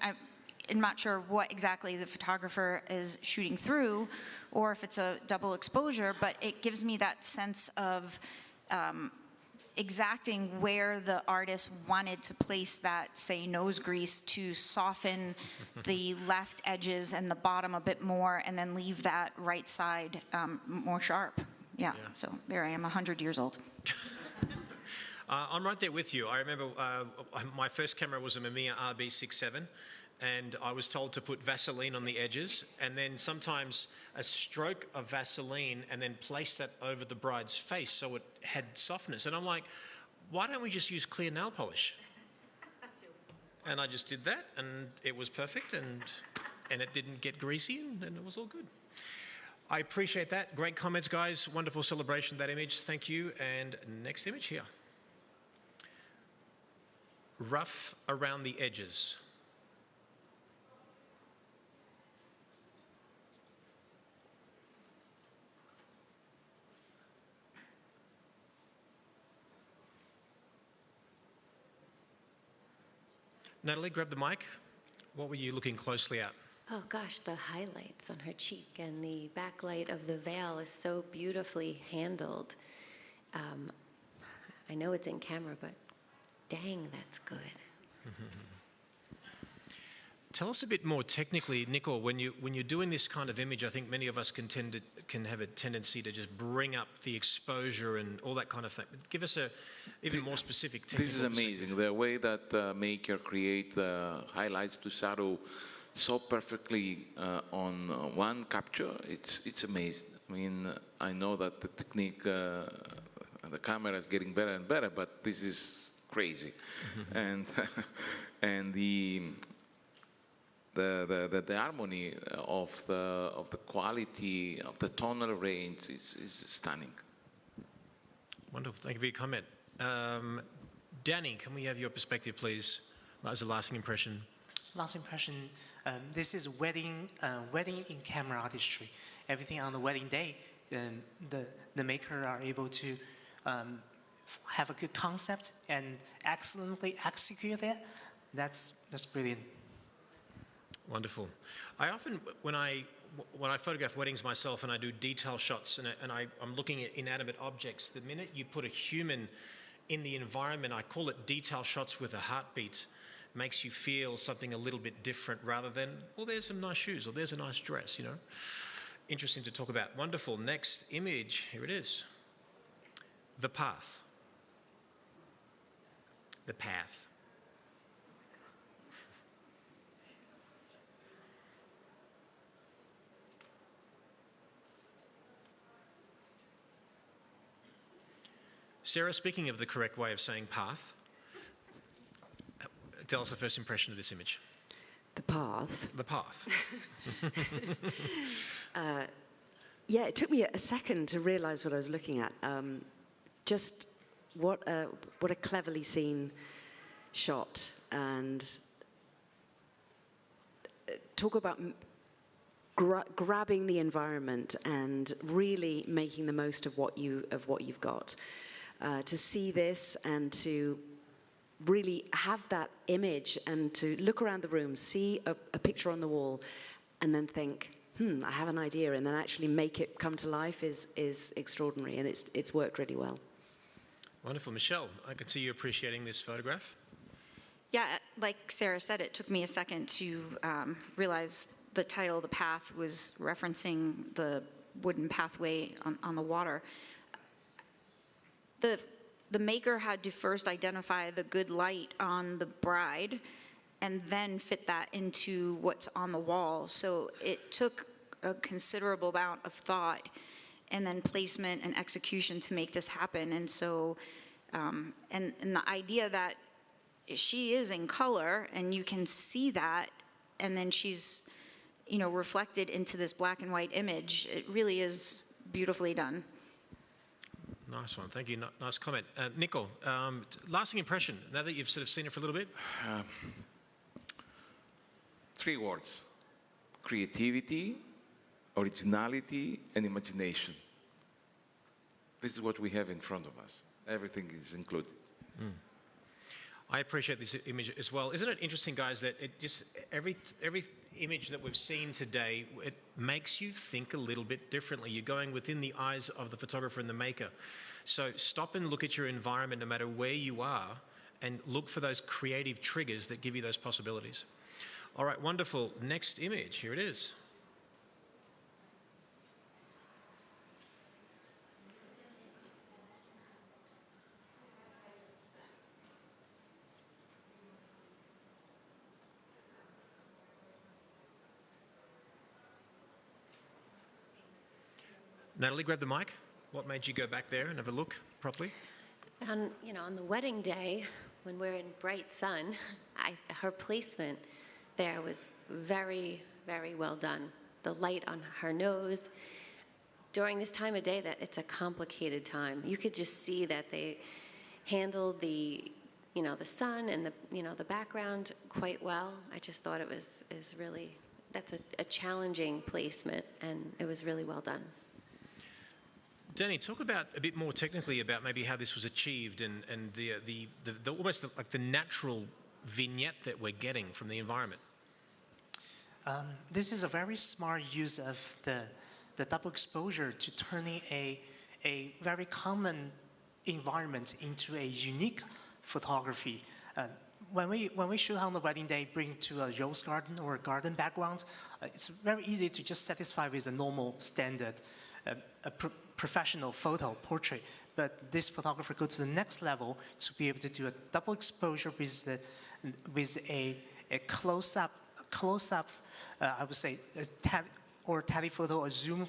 not sure what exactly the photographer is shooting through, or if it's a double exposure, but it gives me that sense of exacting where the artist wanted to place that, say, nose grease to soften the left edges and the bottom a bit more, and then leave that right side more sharp. Yeah, so there I am, 100 years old. I'm right there with you. I remember my first camera was a Mamiya RB67, and I was told to put Vaseline on the edges, and then sometimes a stroke of Vaseline, and then place that over the bride's face so it had softness. And I'm like, why don't we just use clear nail polish? And I just did that, and it was perfect, and it didn't get greasy, and it was all good. I appreciate that. Great comments, guys. Wonderful celebration of that image. Thank you. And next image here. Rough around the edges. Natalie, grab the mic. What were you looking closely at? Oh gosh, the highlights on her cheek and the backlight of the veil is so beautifully handled. I know it's in camera, but dang, that's good. Tell us a bit more technically, Nicole, when you're doing this kind of image, I think many of us can have a tendency to just bring up the exposure and all that kind of thing. Give us a even more specific technical This is amazing, the way that maker create the highlights to shadow so perfectly on one capture. It's amazing. I mean, I know that the technique, the camera is getting better and better, but this is crazy. And the harmony of the quality of the tonal range is stunning. Wonderful. Thank you for your comment. Danny, can we have your perspective, please? That was a lasting impression. Last impression. This is wedding in-camera artistry. Everything on the wedding day, the maker are able to have a good concept and excellently execute it. That's brilliant. Wonderful. I often, when I photograph weddings myself and I do detail shots and I'm looking at inanimate objects, the minute you put a human in the environment, I call it detail shots with a heartbeat, makes you feel something a little bit different rather than, well, there's some nice shoes or there's a nice dress, you know. Interesting to talk about. Wonderful. Next image, here it is. The path. The path. Sarah, speaking of the correct way of saying path, tell us the first impression of this image. The path. The path. Yeah, it took me a second to realize what I was looking at. Just what a cleverly seen shot, and talk about grabbing the environment and really making the most of what you've got. To see this and to really have that image and to look around the room, see a picture on the wall, and then think, I have an idea, and then actually make it come to life is extraordinary, and it's worked really well. Wonderful. Michelle, I can see you appreciating this photograph. Yeah, like Sarah said, it took me a second to realize the title, The Path, was referencing the wooden pathway on the water. The maker had to first identify the good light on the bride and then fit that into what's on the wall. So it took a considerable amount of thought and then placement and execution to make this happen. And so, and the idea that she is in color and you can see that, and then she's, you know, reflected into this black and white image, it really is beautifully done. Nice one, thank you. Nice comment. Nico, lasting impression, now that you've sort of seen it for a little bit? 3 words: creativity, originality, and imagination. This is what we have in front of us. Everything is included. I appreciate this image as well. Isn't it interesting, guys, that it just, every image that we've seen today, it makes you think a little bit differently. You're going within the eyes of the photographer and the maker. So stop and look at your environment no matter where you are, and look for those creative triggers that give you those possibilities. All right, wonderful. Next image, here it is. Natalie, grab the mic. What made you go back there and have a look properly? And, you know, on the wedding day, when we're in bright sun, her placement there was very, very well done. The light on her nose. During this time of day, that it's a complicated time. You could just see that they handled the, you know, the sun and the, you know, the background quite well. I just thought it was really, that's a challenging placement, and it was really well done. Danny, talk about a bit more technically about maybe how this was achieved and the almost like the natural vignette that we're getting from the environment. This is a very smart use of the double exposure to turning a very common environment into a unique photography. When we shoot on the wedding day, bring to a rose garden or a garden background, it's very easy to just satisfy with a normal standard professional photo portrait. But this photographer goes to the next level to be able to do a double exposure with a close-up, I would say, or telephoto, a zoom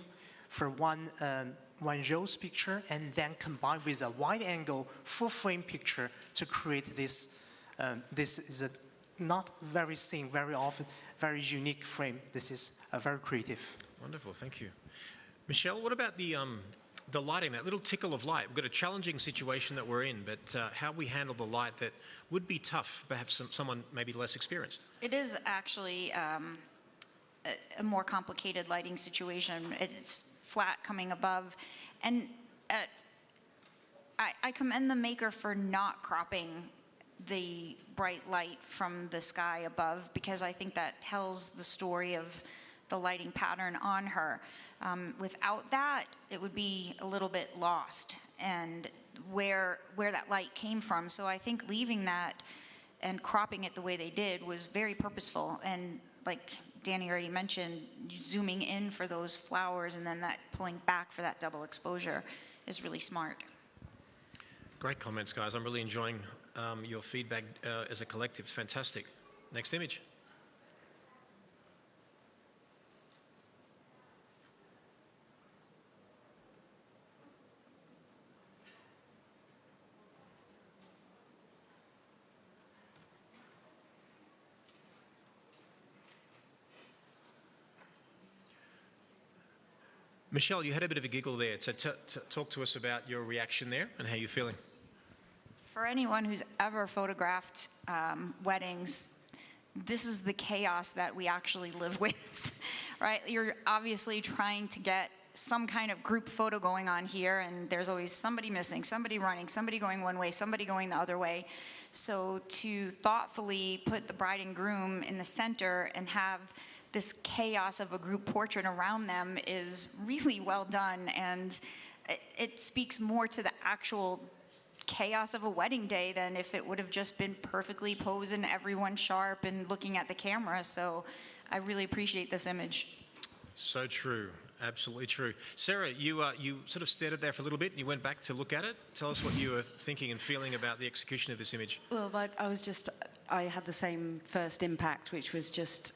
for one rose picture, and then combine with a wide angle full frame picture to create this. This is a not very seen very often, very unique frame. This is very creative. Wonderful, thank you. Michelle, what about the lighting, that little tickle of light? We've got a challenging situation that we're in, but how we handle the light that would be tough, perhaps someone maybe less experienced. It is actually a more complicated lighting situation. It's flat coming above. And I commend the maker for not cropping the bright light from the sky above, because I think that tells the story of the lighting pattern on her. Without that, it would be a little bit lost, and where that light came from. So I think leaving that and cropping it the way they did was very purposeful. And like Danny already mentioned, zooming in for those flowers and then that pulling back for that double exposure is really smart. Great comments, guys. I'm really enjoying your feedback as a collective. It's fantastic. Next image. Michelle, you had a bit of a giggle there. So talk to us about your reaction there and how you're feeling. For anyone who's ever photographed weddings, this is the chaos that we actually live with, right? You're obviously trying to get some kind of group photo going on here, and there's always somebody missing, somebody running, somebody going one way, somebody going the other way. So to thoughtfully put the bride and groom in the center and have this chaos of a group portrait around them is really well done, and it speaks more to the actual chaos of a wedding day than if it would have just been perfectly posed and everyone sharp and looking at the camera. So I really appreciate this image. So true, absolutely true. Sarah, you sort of stared at there for a little bit and you went back to look at it. Tell us what you were thinking and feeling about the execution of this image. Well, I had the same first impact, which was just,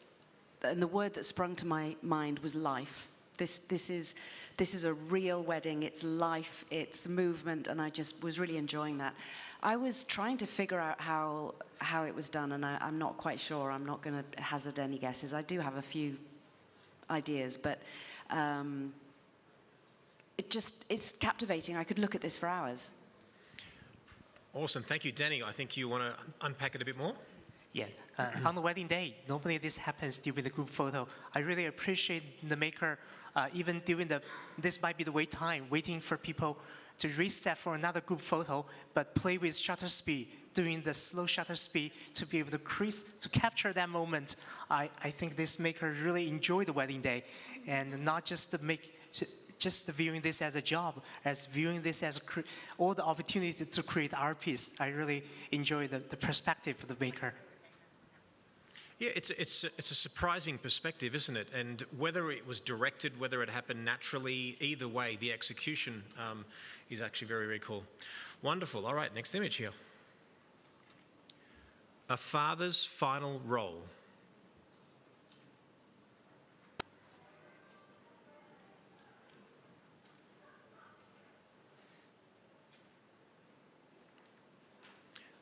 and the word that sprung to my mind was life. This is a real wedding. It's life. It's the movement, and I just was really enjoying that. I was trying to figure out how it was done, and I'm not quite sure. I'm not going to hazard any guesses. I do have a few ideas, but it's captivating. I could look at this for hours. Awesome. Thank you, Danny. I think you want to unpack it a bit more? Yeah. On the wedding day, normally this happens during the group photo. I really appreciate the maker, even during this might be the wait time, waiting for people to reset for another group photo, but play with shutter speed, doing the slow shutter speed to be able to capture that moment. I think this maker really enjoyed the wedding day, and not just viewing this as a job, as viewing this as all the opportunity to create art piece. I really enjoy the perspective of the maker. Yeah, it's a surprising perspective, isn't it? And whether it was directed, whether it happened naturally, either way, the execution is actually very, very cool. Wonderful. All right, next image here. A father's final role.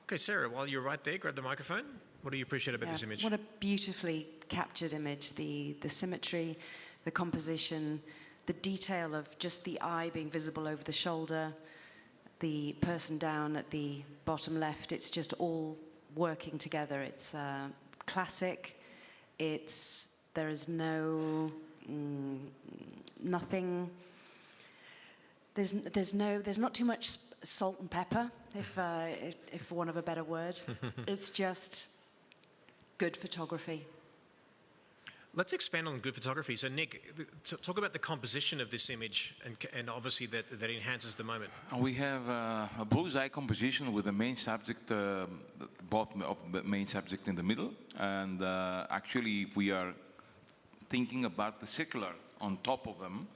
Okay, Sarah, while you're right there, grab the microphone. What do you appreciate about this image? What a beautifully captured image. The symmetry, the composition, the detail of just the eye being visible over the shoulder, the person down at the bottom left. It's just all working together. It's classic. There is no nothing. There's not too much salt and pepper, if for want of a better word. It's just good photography. Let's expand on good photography. So, Nick, talk about the composition of this image, and obviously that enhances the moment. We have a bullseye composition with the main subject, both of the main subject in the middle, and actually, if we are thinking about the circular on top of them,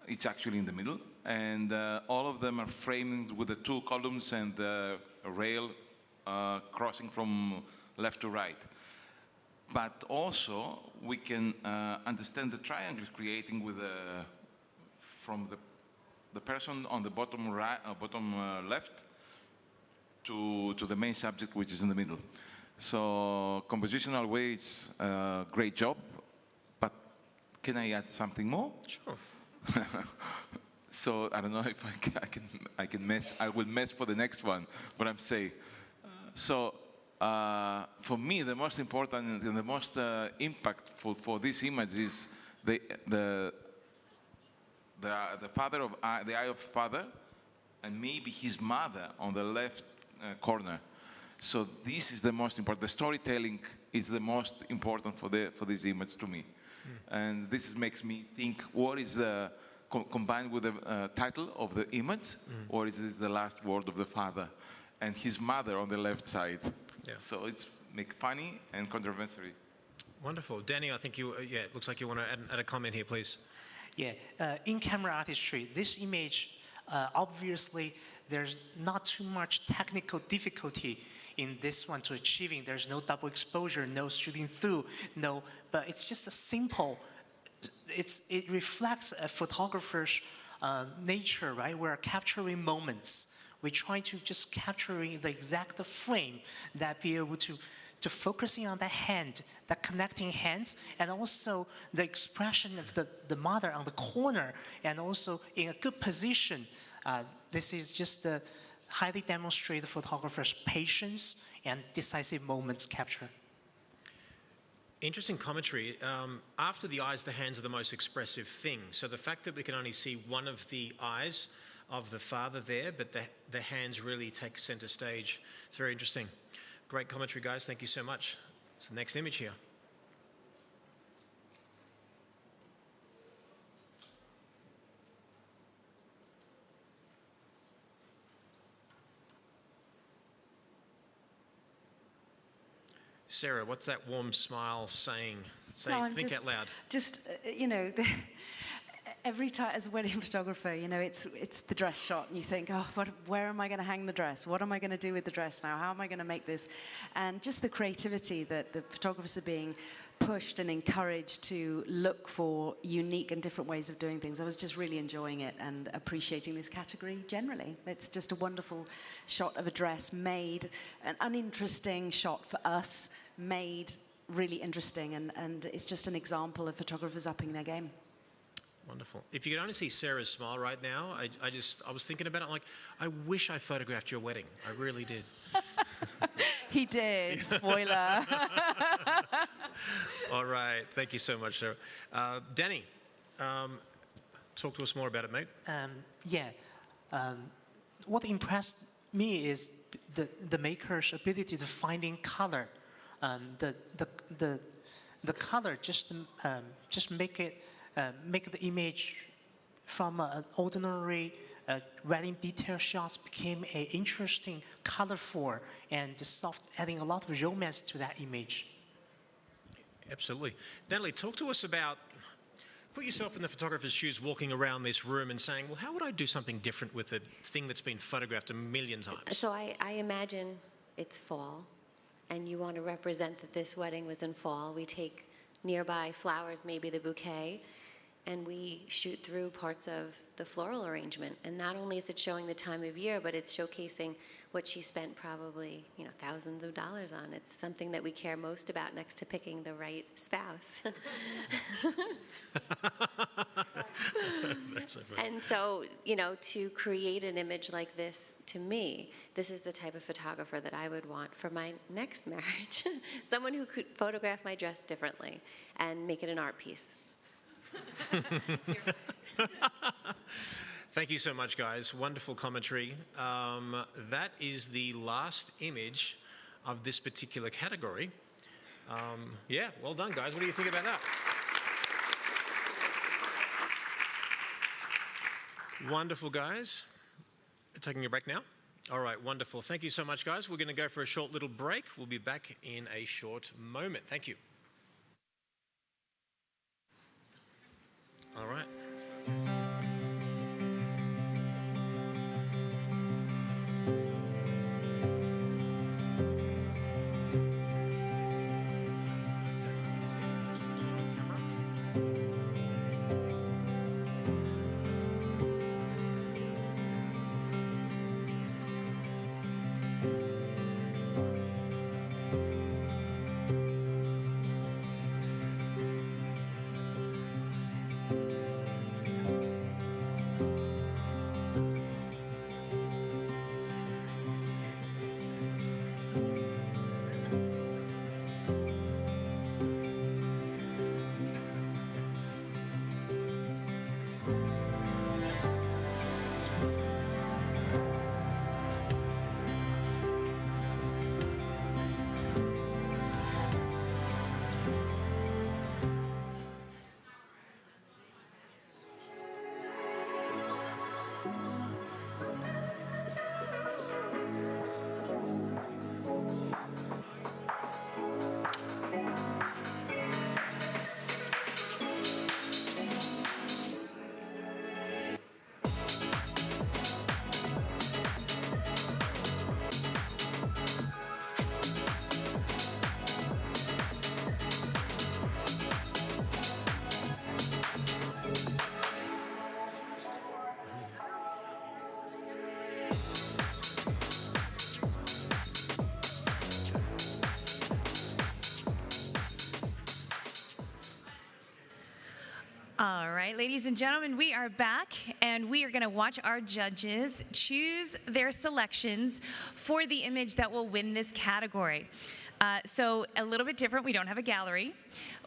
it's actually in the middle, and all of them are framed with the two columns and the rail crossing from left to right. But also, we can understand the triangles creating with from the person on the bottom right, bottom left to the main subject, which is in the middle. So, compositional way, it's a great job. But can I add something more? Sure. So I don't know if I can mess. I will mess for the next one. But I'm saying. So for me, the most important and the most impactful for this image is the father of the eye of father, and maybe his mother on the left corner. So this is the most important. The storytelling is the most important for this image to me. And this makes me think, what is the combined with the title of the image, or is it the last word of the father and his mother on the left side? Yeah. So it's make funny and controversial. Wonderful. Danny, I think it looks like you want to add a comment here, please. Yeah, in-camera artistry, this image, obviously, there's not too much technical difficulty in this one to achieving. There's no double exposure, no shooting through, but it's just a simple, it reflects a photographer's nature, right? We're capturing moments. We're trying to just capturing the exact frame that be able to focusing on the hand, the connecting hands, and also the expression of the mother on the corner, and also in a good position. This is just a highly demonstrate the photographer's patience and decisive moments capture. Interesting commentary. After the eyes, the hands are the most expressive thing. So the fact that we can only see one of the eyes of the father there, but the hands really take center stage. It's very interesting. Great commentary, guys. Thank you so much. So next image here. Sarah, what's that warm smile saying? Think out loud. Just, you know, every time as a wedding photographer, you know, it's the dress shot, and you think, oh, where am I going to hang the dress? What am I going to do with the dress now? How am I going to make this? And just the creativity that the photographers are being pushed and encouraged to look for unique and different ways of doing things. I was just really enjoying it and appreciating this category generally. It's just a wonderful shot of a dress made, an uninteresting shot for us, made really interesting, and it's just an example of photographers upping their game. Wonderful. If you could only see Sarah's smile right now, I was thinking about it, like, I wish I photographed your wedding. I really did. He did, spoiler. All right, thank you so much, Sarah. Danny, talk to us more about it, mate. What impressed me is the maker's ability to finding color. The color just make the image from an ordinary wedding detail shots became an interesting, colorful, and soft, adding a lot of romance to that image. Absolutely. Natalie, talk to us about, put yourself in the photographer's shoes walking around this room and saying, well, how would I do something different with a thing that's been photographed a million times? So I imagine it's fall, and you want to represent that this wedding was in fall. We take nearby flowers, maybe the bouquet, and we shoot through parts of the floral arrangement. And not only is it showing the time of year, but it's showcasing what she spent probably, you know, thousands of dollars on. It's something that we care most about next to picking the right spouse. And so, you know, to create an image like this, to me, this is the type of photographer that I would want for my next marriage. Someone who could photograph my dress differently and make it an art piece. Thank you so much, guys. Wonderful commentary. That is the last image of this particular category. Yeah, well done, guys. What do you think about that? Wonderful, guys. Taking a break now? All right, wonderful. Thank you so much, guys. We're going to go for a short little break. We'll be back in a short moment. Thank you. All right. All right, ladies and gentlemen, we are back, and we are going to watch our judges choose their selections for the image that will win this category. So a little bit different, we don't have a gallery.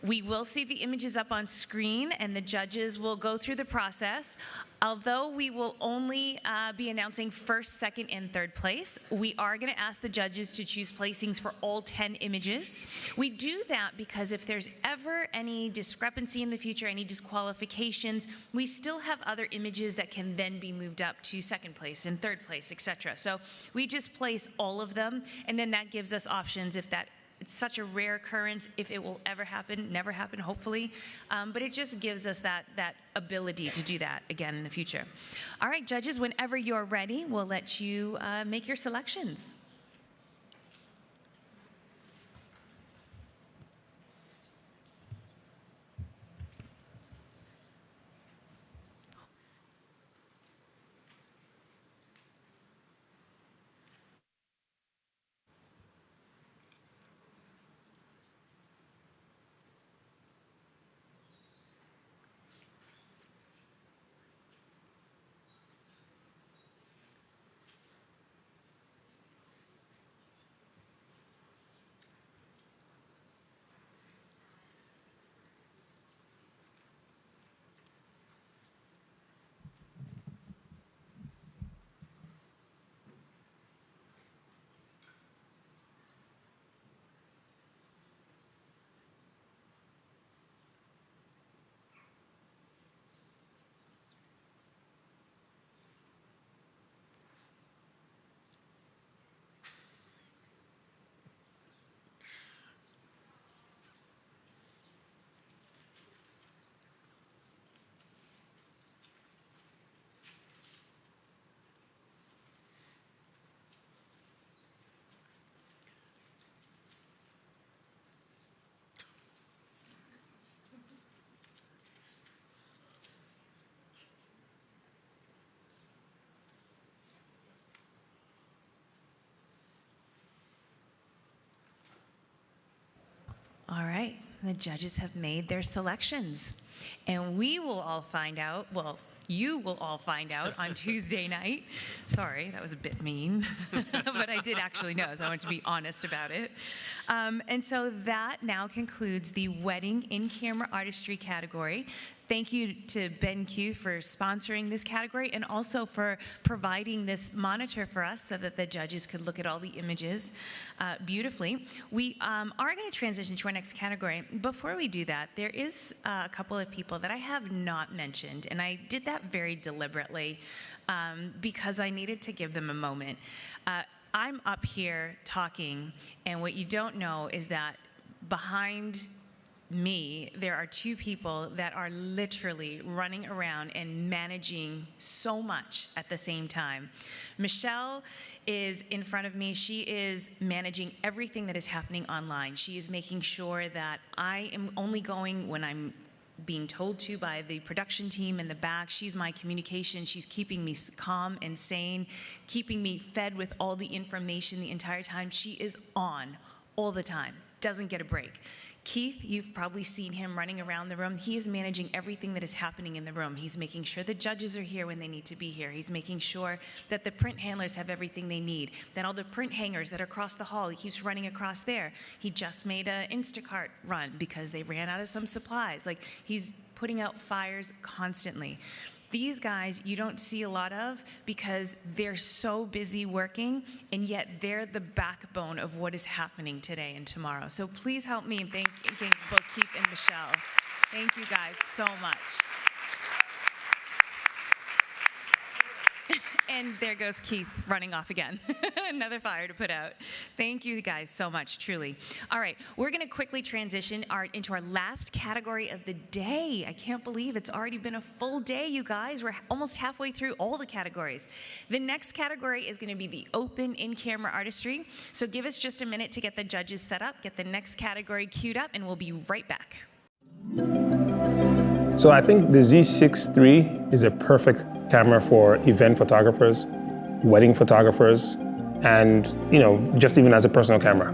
We will see the images up on screen, and the judges will go through the process. Although we will only be announcing first, second, and third place, we are going to ask the judges to choose placings for all 10 images. We do that because if there's ever any discrepancy in the future, any disqualifications, we still have other images that can then be moved up to second place and third place, etc. So we just place all of them, and then that gives us options if that it's such a rare occurrence. If it will ever happen, never happen, hopefully. But it just gives us that ability to do that again in the future. All right, judges, whenever you're ready, we'll let you make your selections. All right, the judges have made their selections. And we will all find out, well, you will all find out on Tuesday night. Sorry, that was a bit mean, but I did actually know, so I want to be honest about it. And so that now concludes the Wedding In-Camera Artistry category. Thank you to BenQ for sponsoring this category and also for providing this monitor for us so that the judges could look at all the images beautifully. We are going to transition to our next category. Before we do that, there is a couple of people that I have not mentioned, and I did that very deliberately because I needed to give them a moment. I'm up here talking, and what you don't know is that behind me, there are two people that are literally running around and managing so much at the same time. Michelle is in front of me. She is managing everything that is happening online. She is making sure that I am only going when I'm being told to by the production team in the back. She's my communication. She's keeping me calm and sane, keeping me fed with all the information the entire time. She is on all the time, doesn't get a break. Keith, you've probably seen him running around the room. He is managing everything that is happening in the room. He's making sure the judges are here when they need to be here. He's making sure that the print handlers have everything they need, that all the print hangers that are across the hall, he keeps running across there. He just made an Instacart run because they ran out of some supplies. Like, he's putting out fires constantly. These guys you don't see a lot of because they're so busy working, and yet they're the backbone of what is happening today and tomorrow. So please help me and thank both Keith and Michelle. Thank you guys so much. And there goes Keith running off again. Another fire to put out. Thank you guys so much, truly. All right, we're going to quickly transition into our last category of the day. I can't believe it's already been a full day, you guys. We're almost halfway through all the categories. The next category is going to be the Open In-Camera Artistry. So give us just a minute to get the judges set up, get the next category queued up, and we'll be right back. So I think the Z6 III is a perfect camera for event photographers, wedding photographers, and just even as a personal camera.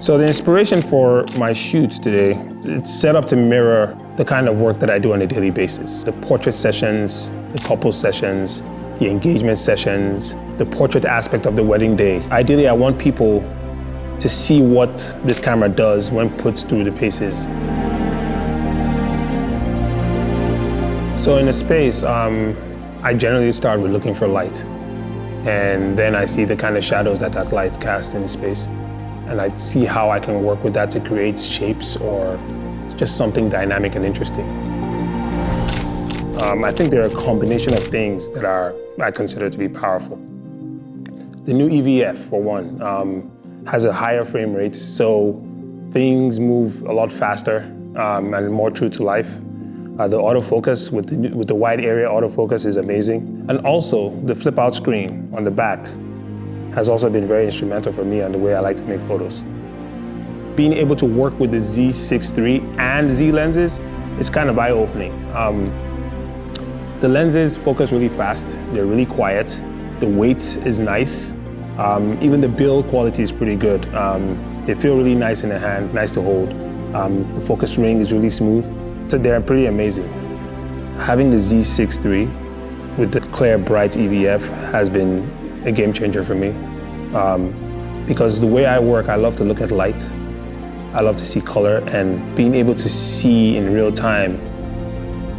So the inspiration for my shoot today, it's set up to mirror the kind of work that I do on a daily basis. The portrait sessions, the couple sessions, the engagement sessions, the portrait aspect of the wedding day. Ideally, I want people to see what this camera does when put through the paces. So in a space, I generally start with looking for light. And then I see the kind of shadows that light casts in the space. And I see how I can work with that to create shapes or just something dynamic and interesting. I think there are a combination of things that I consider to be powerful. The new EVF, for one, has a higher frame rate, so things move a lot faster and more true to life. The autofocus with the wide area autofocus is amazing. And also the flip out screen on the back has also been very instrumental for me on the way I like to make photos. Being able to work with the Z6 III and Z lenses is kind of eye-opening. The lenses focus really fast, they're really quiet, the weight is nice, even the build quality is pretty good. They feel really nice in the hand, nice to hold. The focus ring is really smooth. So they're pretty amazing. Having the Z6 III with the clear, bright EVF has been a game changer for me. Because the way I work, I love to look at light. I love to see color, and being able to see in real time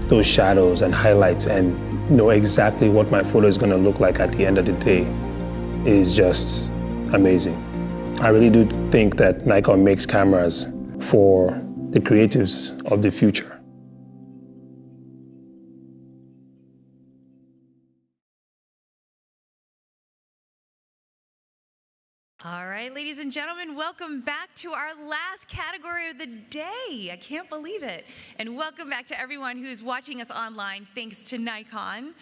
those shadows and highlights and know exactly what my photo is going to look like at the end of the day is just amazing. I really do think that Nikon makes cameras for the creatives of the future. All right, ladies and gentlemen, welcome back to our last category of the day. I can't believe it. And welcome back to everyone who's watching us online, thanks to Nikon.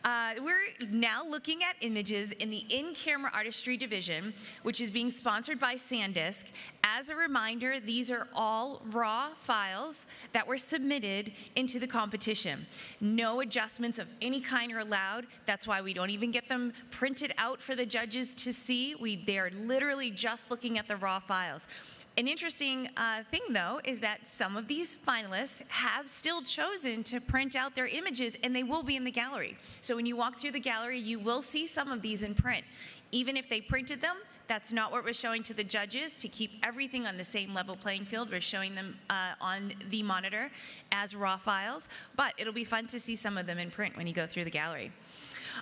We're now looking at images in the In-Camera Artistry Division, which is being sponsored by SanDisk. As a reminder, these are all raw files that were submitted into the competition. No adjustments of any kind are allowed. That's why we don't even get them printed out for the judges to see. They are literally just looking at the raw files. An interesting thing, though, is that some of these finalists have still chosen to print out their images, and they will be in the gallery. So when you walk through the gallery, you will see some of these in print. Even if they printed them, that's not what we're showing to the judges. To keep everything on the same level playing field, we're showing them on the monitor as raw files, but it'll be fun to see some of them in print when you go through the gallery.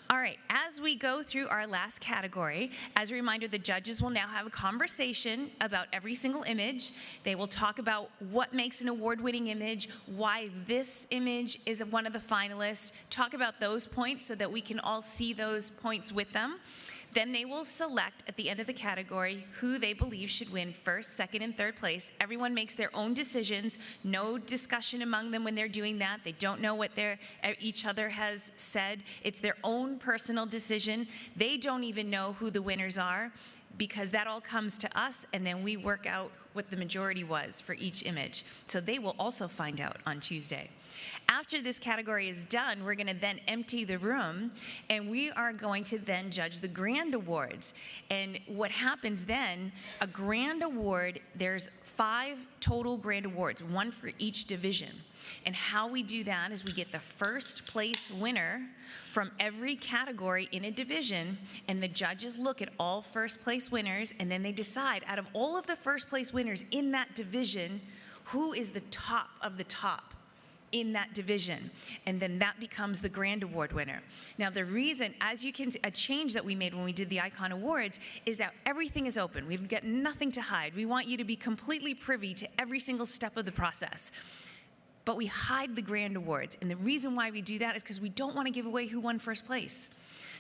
All right, as we go through our last category, as a reminder, the judges will now have a conversation about every single image. They will talk about what makes an award-winning image, why this image is one of the finalists, talk about those points so that we can all see those points with them. Then they will select at the end of the category who they believe should win first, second, and third place. Everyone makes their own decisions. No discussion among them when they're doing that. They don't know what each other has said. It's their own personal decision. They don't even know who the winners are, because that all comes to us, and then we work out what the majority was for each image. So they will also find out on Tuesday. After this category is done, we're going to then empty the room, and we are going to then judge the grand awards. And what happens then, a grand award, there's 5 total grand awards, 1 for each division. And how we do that is we get the first place winner from every category in a division, and the judges look at all first place winners, and then they decide out of all of the first place winners in that division, who is the top of the top in that division, and then that becomes the grand award winner. Now the reason, as you can see, a change that we made when we did the Icon Awards is that everything is open. We've got nothing to hide. We want you to be completely privy to every single step of the process. But we hide the grand awards, and the reason why we do that is because we don't want to give away who won first place.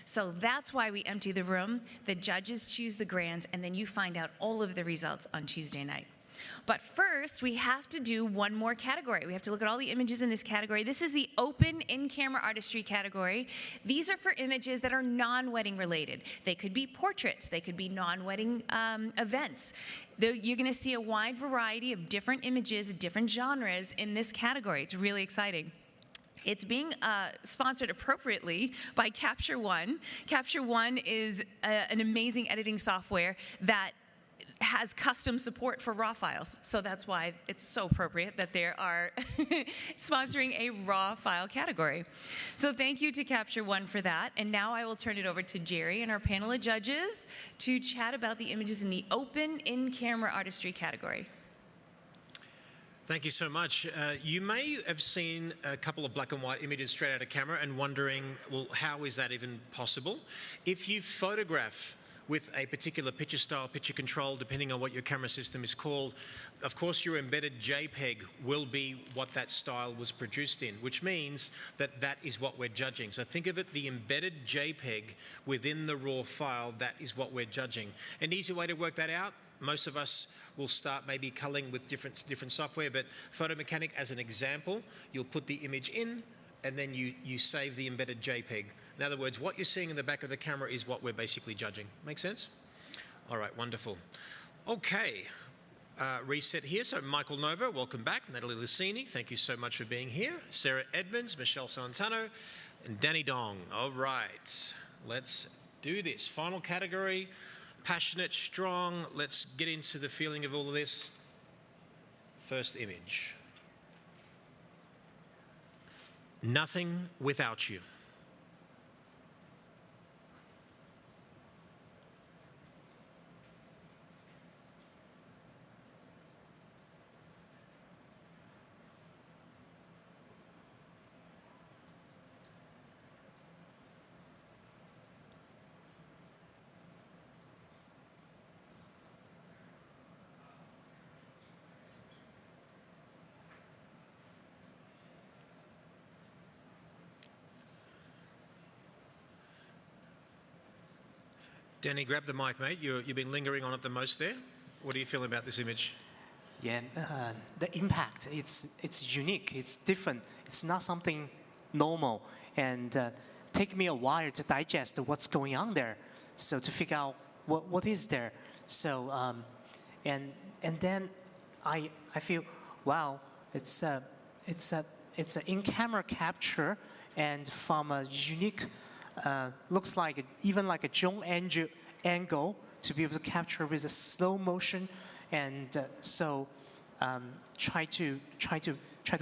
So that's why we empty the room, the judges choose the grands, and then you find out all of the results on Tuesday night. But first, we have to do one more category. We have to look at all the images in this category. This is the Open In-Camera Artistry category. These are for images that are non-wedding related. They could be portraits. They could be non-wedding events. You're going to see a wide variety of different images, different genres in this category. It's really exciting. It's being sponsored appropriately by Capture One. Capture One is an amazing editing software that has custom support for raw files. So that's why it's so appropriate that they are sponsoring a raw file category. So thank you to Capture One for that. And now I will turn it over to Jerry and our panel of judges to chat about the images in the Open In-Camera Artistry category. Thank you so much. You may have seen a couple of black and white images straight out of camera and wondering, well, how is that even possible? If you photograph with a particular picture style, picture control, depending on what your camera system is called, of course your embedded JPEG will be what that style was produced in, which means that that is what we're judging. So think of it, the embedded JPEG within the raw file, that is what we're judging. An easy way to work that out, most of us will start maybe culling with different software, but Photo Mechanic, as an example, you'll put the image in, and then you save the embedded JPEG. In other words, what you're seeing in the back of the camera is what we're basically judging. Make sense? All right, wonderful. Okay, reset here. So Michael Nova, welcome back. Natalie Lucini, thank you so much for being here. Sarah Edmonds, Michelle Santano, and Danny Dong. All right, let's do this. Final category, passionate, strong. Let's get into the feeling of all of this. First image. Nothing without you. Danny, grab the mic, mate. You've been lingering on it the most there. What do you feel about this image? Yeah, the impact, it's unique, it's different. It's not something normal. And take me a while to digest what's going on there. So to figure out what is there. So, and then I feel, wow, it's an in-camera capture, and from a unique, looks like even like a drone angle to be able to capture with a slow motion, and so try to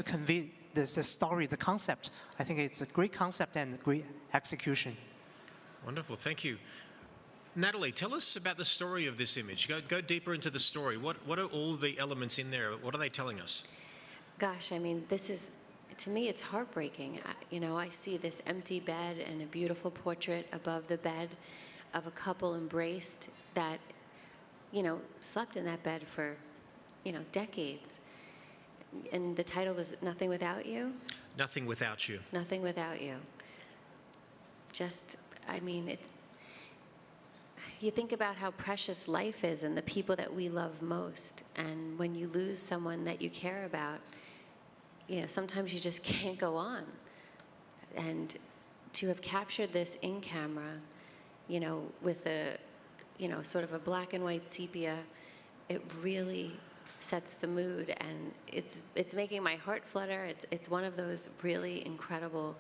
convey the story, the concept. I think it's a great concept and a great execution. Wonderful, thank you. Natalie, tell us about the story of this image. Go deeper into the story. What are all the elements in there? What are they telling us? Gosh, I mean, this is, to me, it's heartbreaking. You know, I see this empty bed and a beautiful portrait above the bed of a couple embraced that, you know, slept in that bed for, you know, decades. And the title was Nothing Without You? Nothing Without You. Nothing Without You. Just, I mean, you think about how precious life is and the people that we love most. And when you lose someone that you care about, you know, sometimes you just can't go on. And to have captured this in camera, you know, with a, you know, sort of a black and white sepia, it really sets the mood, and it's making my heart flutter. It's one of those really incredible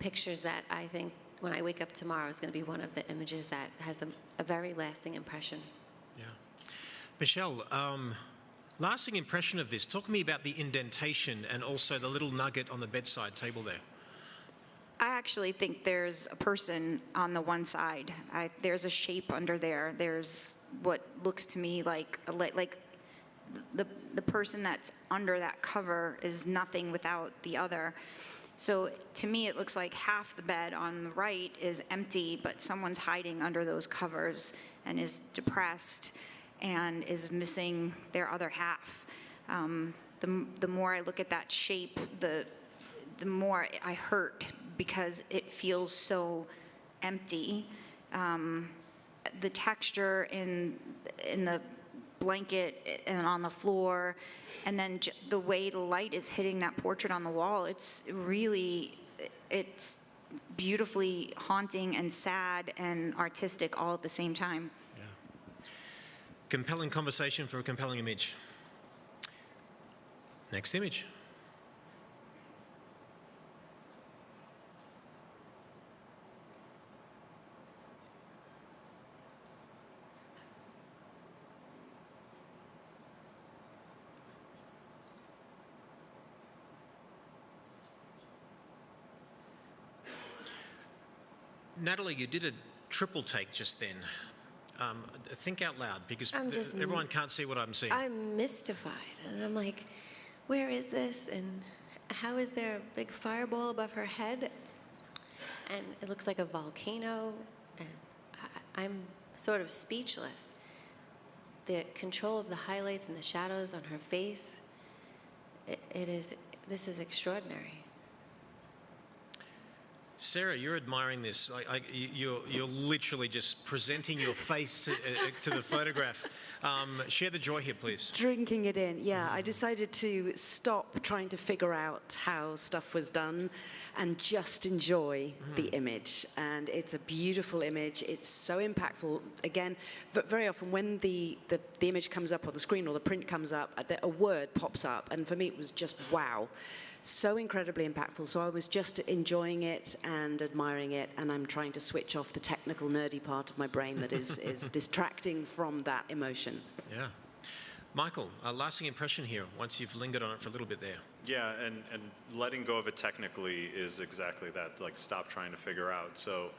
pictures that I think when I wake up tomorrow is going to be one of the images that has a very lasting impression. Yeah. Michelle, lasting impression of this. Talk to me about the indentation and also the little nugget on the bedside table there. I actually think there's a person on the one side. There's a shape under there. There's what looks to me like the person that's under that cover is nothing without the other. So to me, it looks like half the bed on the right is empty, but someone's hiding under those covers and is depressed and is missing their other half. The more I look at that shape, the more I hurt, because it feels so empty. The texture in the blanket and on the floor, and then the way the light is hitting that portrait on the wall, it's beautifully haunting and sad and artistic all at the same time. Yeah. Compelling conversation for a compelling image. Next image. Natalie, you did a triple take just then. Think out loud, because everyone can't see what I'm seeing. I'm mystified, and I'm like, where is this? And how is there a big fireball above her head? And it looks like a volcano, and I'm sort of speechless. The control of the highlights and the shadows on her face, this is extraordinary. Sarah, you're admiring this. You're literally just presenting your face to the photograph. Share the joy here, please. Drinking it in, yeah. I decided to stop trying to figure out how stuff was done and just enjoy the image. And it's a beautiful image. It's so impactful. Again, but very often when the image comes up on the screen or the print comes up, a word pops up. And for me, it was just wow. So incredibly impactful. So I was just enjoying it and admiring it, and I'm trying to switch off the technical, nerdy part of my brain that is distracting from that emotion. Yeah. Michael, a lasting impression here, once you've lingered on it for a little bit there. Yeah, and letting go of it technically is exactly that, like stop trying to figure out. So,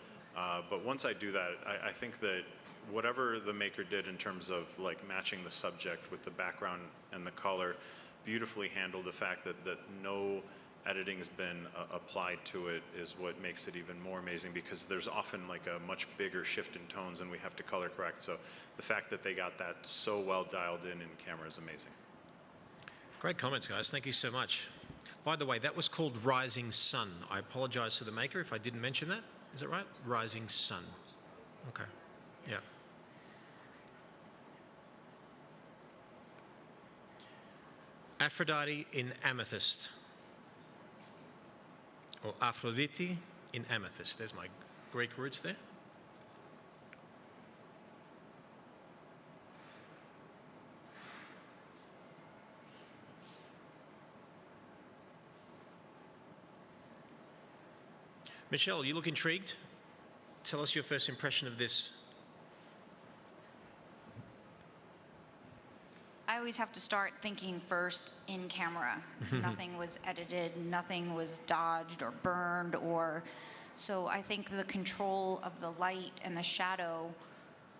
but once I do that, I think that whatever the maker did in terms of like matching the subject with the background and the color, beautifully handled. The fact that no editing's been applied to it is what makes it even more amazing, because there's often like a much bigger shift in tones and we have to color correct. So the fact that they got that so well dialed in camera is amazing. Great comments, guys. Thank you so much. By the way, that was called Rising Sun. I apologize to the maker if I didn't mention that. Is that right? Rising Sun. Okay. Yeah. Aphrodite in Amethyst, or Aphrodite in Amethyst. There's my Greek roots there. Michelle, you look intrigued. Tell us your first impression of this. I always have to start thinking first in camera. Nothing was edited, nothing was dodged or burned, or so I think the control of the light and the shadow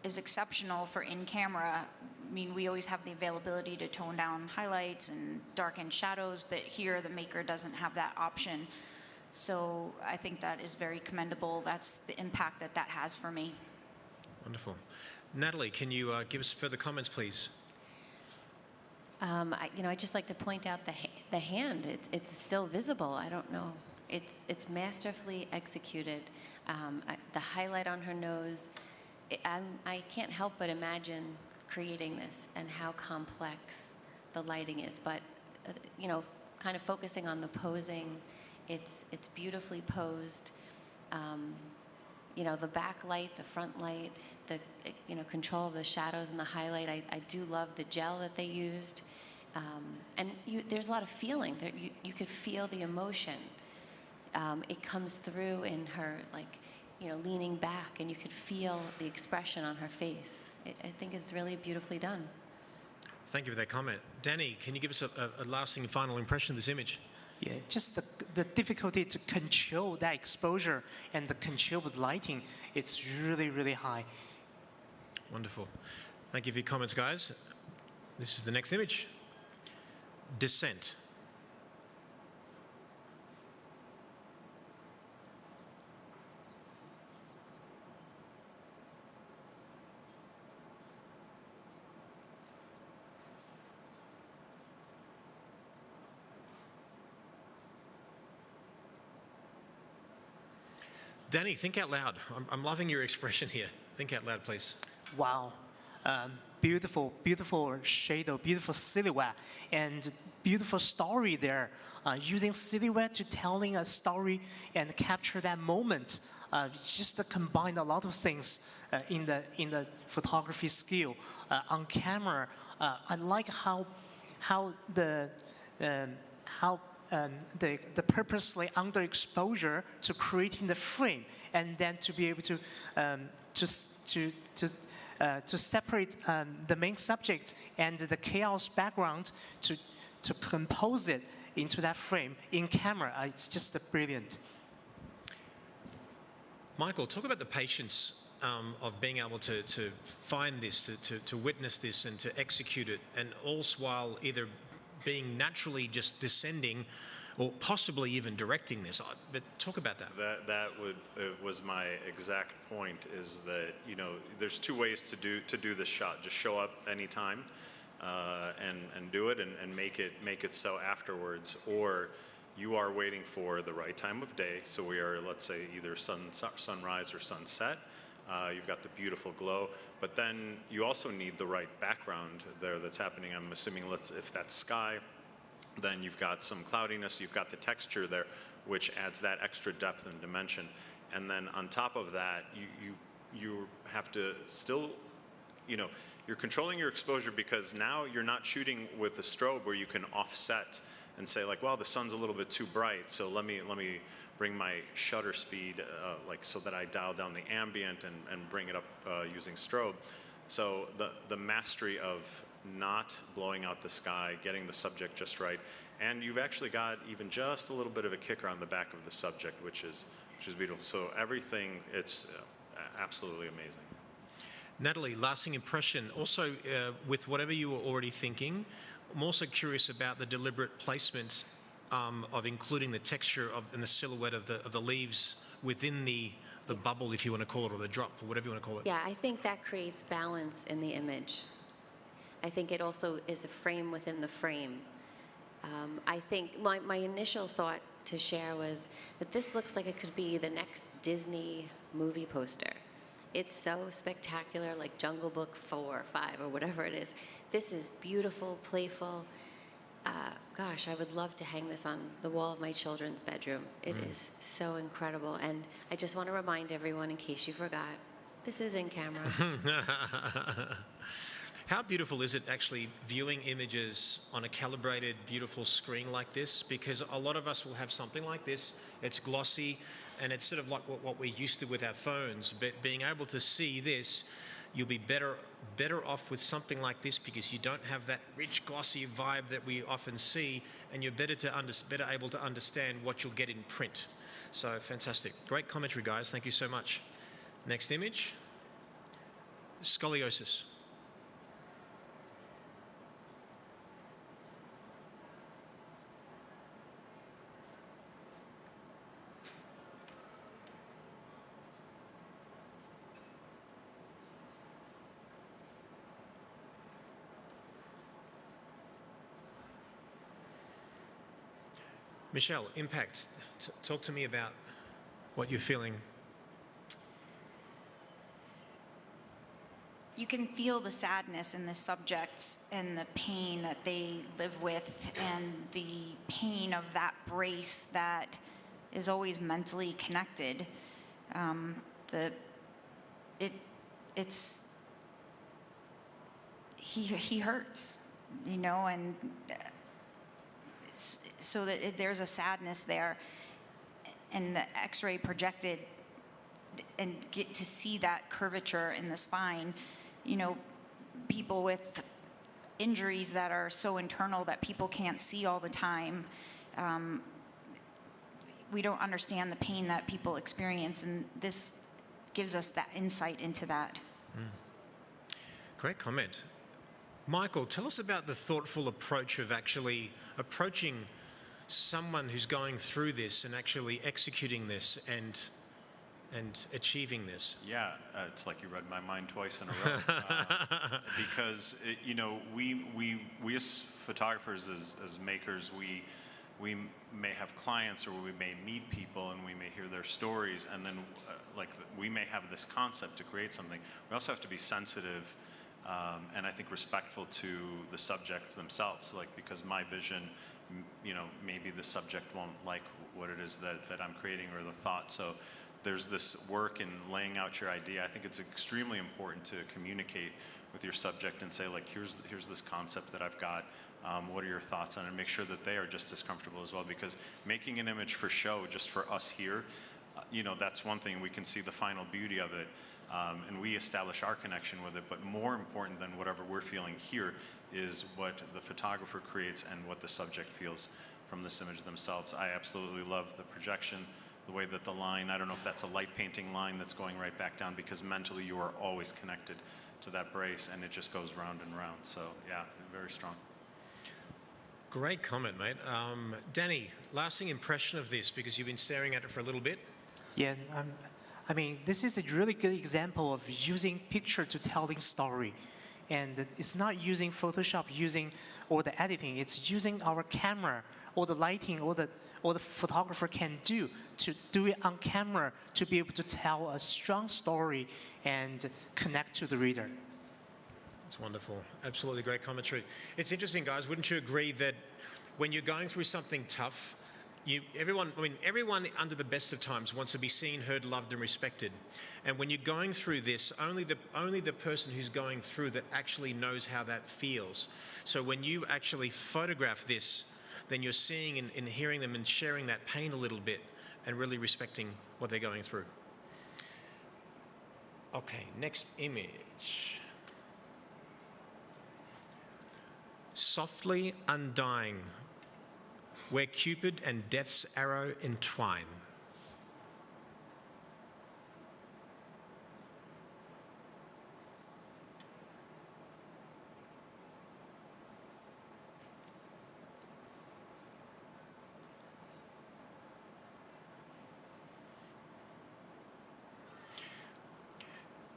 is exceptional for in camera. I mean, we always have the availability to tone down highlights and darken shadows, but here the maker doesn't have that option. So I think that is very commendable. That's the impact that that has for me. Wonderful. Natalie, can you give us further comments, please? I'd just like to point out the hand. It's still visible. I don't know. It's masterfully executed. The highlight on her nose. I can't help but imagine creating this and how complex the lighting is. But kind of focusing on the posing, it's beautifully posed. The backlight, the front light, the control of the shadows and the highlight. I do love the gel that they used, and there's a lot of feeling. You could feel the emotion. It comes through in her, leaning back, and you could feel the expression on her face. I think it's really beautifully done. Thank you for that comment. Danny, can you give us a lasting final impression of this image? Yeah, just the difficulty to control that exposure and the control with lighting, it's really, really high. Wonderful. Thank you for your comments, guys. This is the next image. Descent. Danny, think out loud. I'm loving your expression here. Think out loud, please. Wow. Beautiful, beautiful shadow, beautiful silhouette, and beautiful story there. Using silhouette to telling a story and capture that moment. Just to combine a lot of things in the photography skill. On camera, I like how the purposely underexposure to creating the frame, and then to be able to separate the main subject and the chaos background to compose it into that frame in camera. It's just brilliant. Michael, talk about the patience of being able to find this, to witness this and to execute it, and all while either being naturally just descending or possibly even directing this. But talk about that. That was my exact point, is that there's two ways to do this shot. Just show up anytime and do it and make it so afterwards, or you are waiting for the right time of day. So we are, let's say, either sunrise or sunset. You've got the beautiful glow, but then you also need the right background there that's happening. I'm assuming, if that's sky, then you've got some cloudiness, you've got the texture there, which adds that extra depth and dimension. And then on top of that, you have to still, you're controlling your exposure, because now you're not shooting with a strobe where you can offset and say like, well, the sun's a little bit too bright, so let me bring my shutter speed so that I dial down the ambient and bring it up using strobe. So the mastery of not blowing out the sky, getting the subject just right, and you've actually got even just a little bit of a kicker on the back of the subject, which is beautiful. So everything, it's absolutely amazing. Natalie, lasting impression. Also, with whatever you were already thinking, I'm also curious about the deliberate placement of including the texture and the silhouette of the leaves within the bubble, if you want to call it, or the drop, or whatever you want to call it. Yeah, I think that creates balance in the image. I think it also is a frame within the frame. I think my initial thought to share was that this looks like it could be the next Disney movie poster. It's so spectacular, like Jungle Book 4 or 5 or whatever it is. This is beautiful, playful. Gosh, I would love to hang this on the wall of my children's bedroom. It is so incredible. And I just want to remind everyone, in case you forgot, this is in camera. How beautiful is it actually viewing images on a calibrated, beautiful screen like this? Because a lot of us will have something like this. It's glossy, and it's sort of like what we're used to with our phones. But being able to see this, you'll be better off with something like this, because you don't have that rich, glossy vibe that we often see, and you're better able to understand what you'll get in print. So fantastic. Great commentary, guys. Thank you so much. Next image. Scoliosis. Michelle, impact. Talk to me about what you're feeling. You can feel the sadness in the subjects and the pain that they live with, and the pain of that brace that is always mentally connected. He hurts, and so that there's a sadness there, and the X-ray projected, and get to see that curvature in the spine. People with injuries that are so internal that people can't see all the time. We don't understand the pain that people experience, and this gives us that insight into that. Great comment. Michael, tell us about the thoughtful approach of actually approaching someone who's going through this and actually executing this and achieving this. Yeah, it's like you read my mind twice in a row. Because we as photographers, as makers, we may have clients, or we may meet people and we may hear their stories, and then we may have this concept to create something. We also have to be sensitive and I think respectful to the subjects themselves, because my vision, maybe the subject won't like what it is that I'm creating, or the thought. So there's this work in laying out your idea. I think it's extremely important to communicate with your subject and say, here's this concept that I've got. What are your thoughts on it? And make sure that they are just as comfortable as well, because making an image for show, just for us here, that's one thing. We can see the final beauty of it, and we establish our connection with it. But more important than whatever we're feeling here is what the photographer creates and what the subject feels from this image themselves. I absolutely love the projection, the way that the line, I don't know if that's a light painting line that's going right back down, because mentally you are always connected to that brace, and it just goes round and round. So yeah, very strong. Great comment, mate. Danny, lasting impression of this, because you've been staring at it for a little bit. Yeah, this is a really good example of using picture to telling story. And it's not using Photoshop, or the editing. It's using our camera, or the lighting, or the photographer can do to do it on camera to be able to tell a strong story and connect to the reader. That's wonderful. Absolutely great commentary. It's interesting, guys. Wouldn't you agree that when you're going through something tough, everyone under the best of times wants to be seen, heard, loved, and respected. And when you're going through this, only the person who's going through that actually knows how that feels. So when you actually photograph this, then you're seeing and hearing them and sharing that pain a little bit and really respecting what they're going through. Okay, next image. Softly undying, where Cupid and Death's arrow entwine.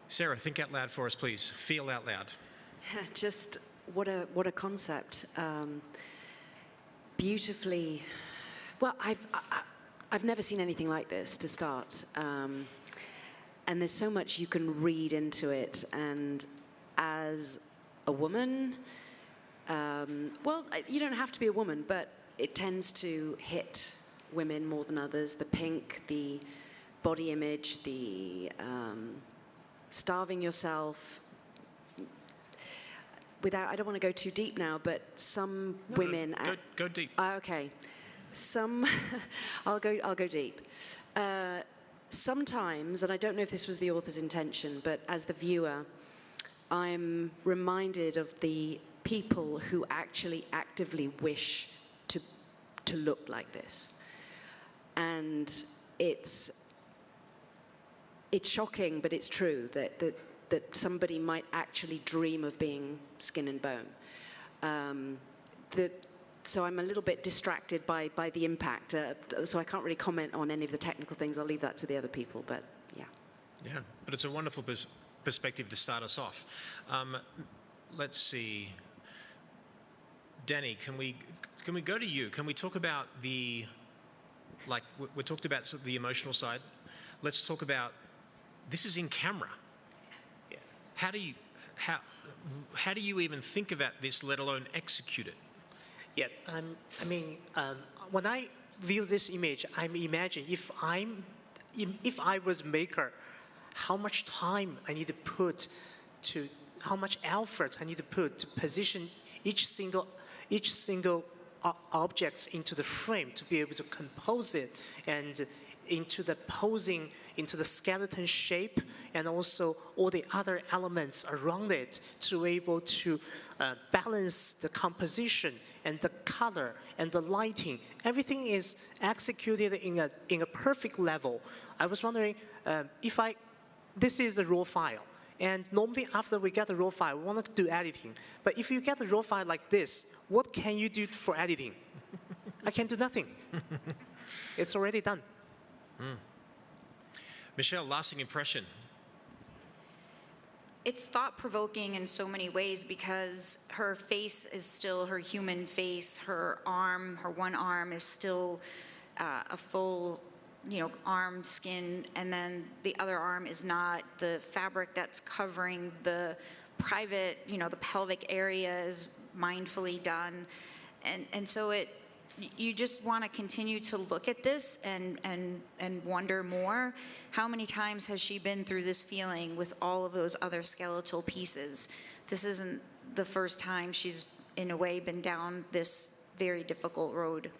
Sarah, think out loud for us, please. Feel out loud. Just what a concept. Beautifully, well, I've never seen anything like this to start, and there's so much you can read into it. And as a woman, well, you don't have to be a woman, but it tends to hit women more than others. The pink, the body image, the starving yourself. I don't want to go too deep now, but some women... Go deep. Okay. I'll go deep. Sometimes, and I don't know if this was the author's intention, but as the viewer, I'm reminded of the people who actually actively wish to look like this. And it's shocking, but it's true that somebody might actually dream of being skin and bone. So I'm a little bit distracted by the impact, so I can't really comment on any of the technical things. I'll leave that to the other people, but yeah. Yeah, but it's a wonderful perspective to start us off. Let's see. Danny, can we go to you? Can we talk about we talked about sort of the emotional side. Let's talk about, this is in camera. How do you even think about this, let alone execute it? Yeah, when I view this image, I'm imagining if I was maker, how much time I need to put to, how much effort I need to put to position each single objects into the frame to be able to compose it and into the posing, into the skeleton shape, and also all the other elements around it to be able to balance the composition and the color and the lighting. Everything is executed in a perfect level. I was wondering this is the raw file. And normally after we get the raw file, we want to do editing. But if you get the raw file like this, what can you do for editing? I can do nothing. It's already done. Michelle, lasting impression. It's thought-provoking in so many ways because her face is still her human face. Her one arm is still a full, arm skin, and then the other arm is not. The fabric that's covering the private, the pelvic area is mindfully done, and so you just want to continue to look at this and wonder more. How many times has she been through this feeling with all of those other skeletal pieces? This isn't the first time she's, in a way, been down this very difficult road.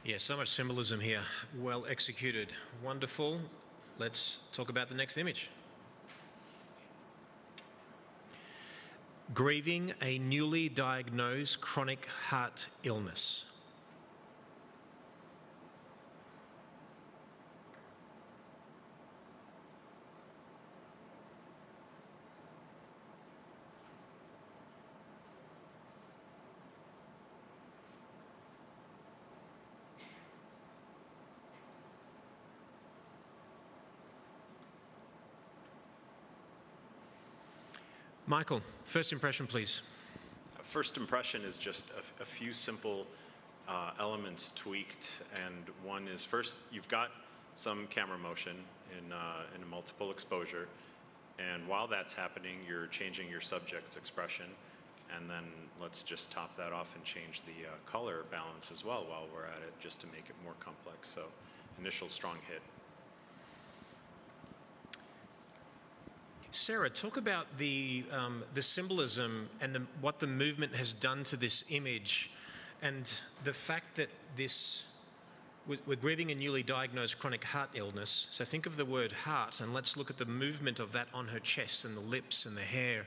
Yeah, so much symbolism here. Well executed. Wonderful. Let's talk about the next image. Grieving a newly diagnosed chronic heart illness. Michael, first impression, please. First impression is just a few simple elements tweaked, and one is first you've got some camera motion in a multiple exposure, and while that's happening, you're changing your subject's expression, and then let's just top that off and change the color balance as well while we're at it, just to make it more complex. So, initial strong hit. Sarah, talk about the symbolism and what the movement has done to this image, and the fact that this, we're grieving a newly diagnosed chronic heart illness. So think of the word heart, and let's look at the movement of that on her chest and the lips and the hair.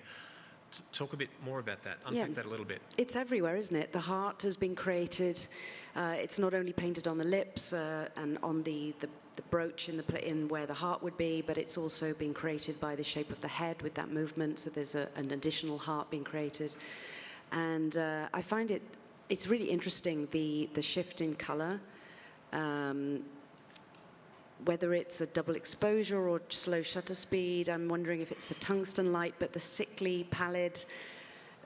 Talk a bit more about that. Unpack that a little bit. It's everywhere, isn't it? The heart has been created. It's not only painted on the lips and on the brooch in where the heart would be, but it's also been created by the shape of the head with that movement. So there's an additional heart being created, and I find it's really interesting the shift in color. Whether it's a double exposure or slow shutter speed, I'm wondering if it's the tungsten light, but the sickly, pallid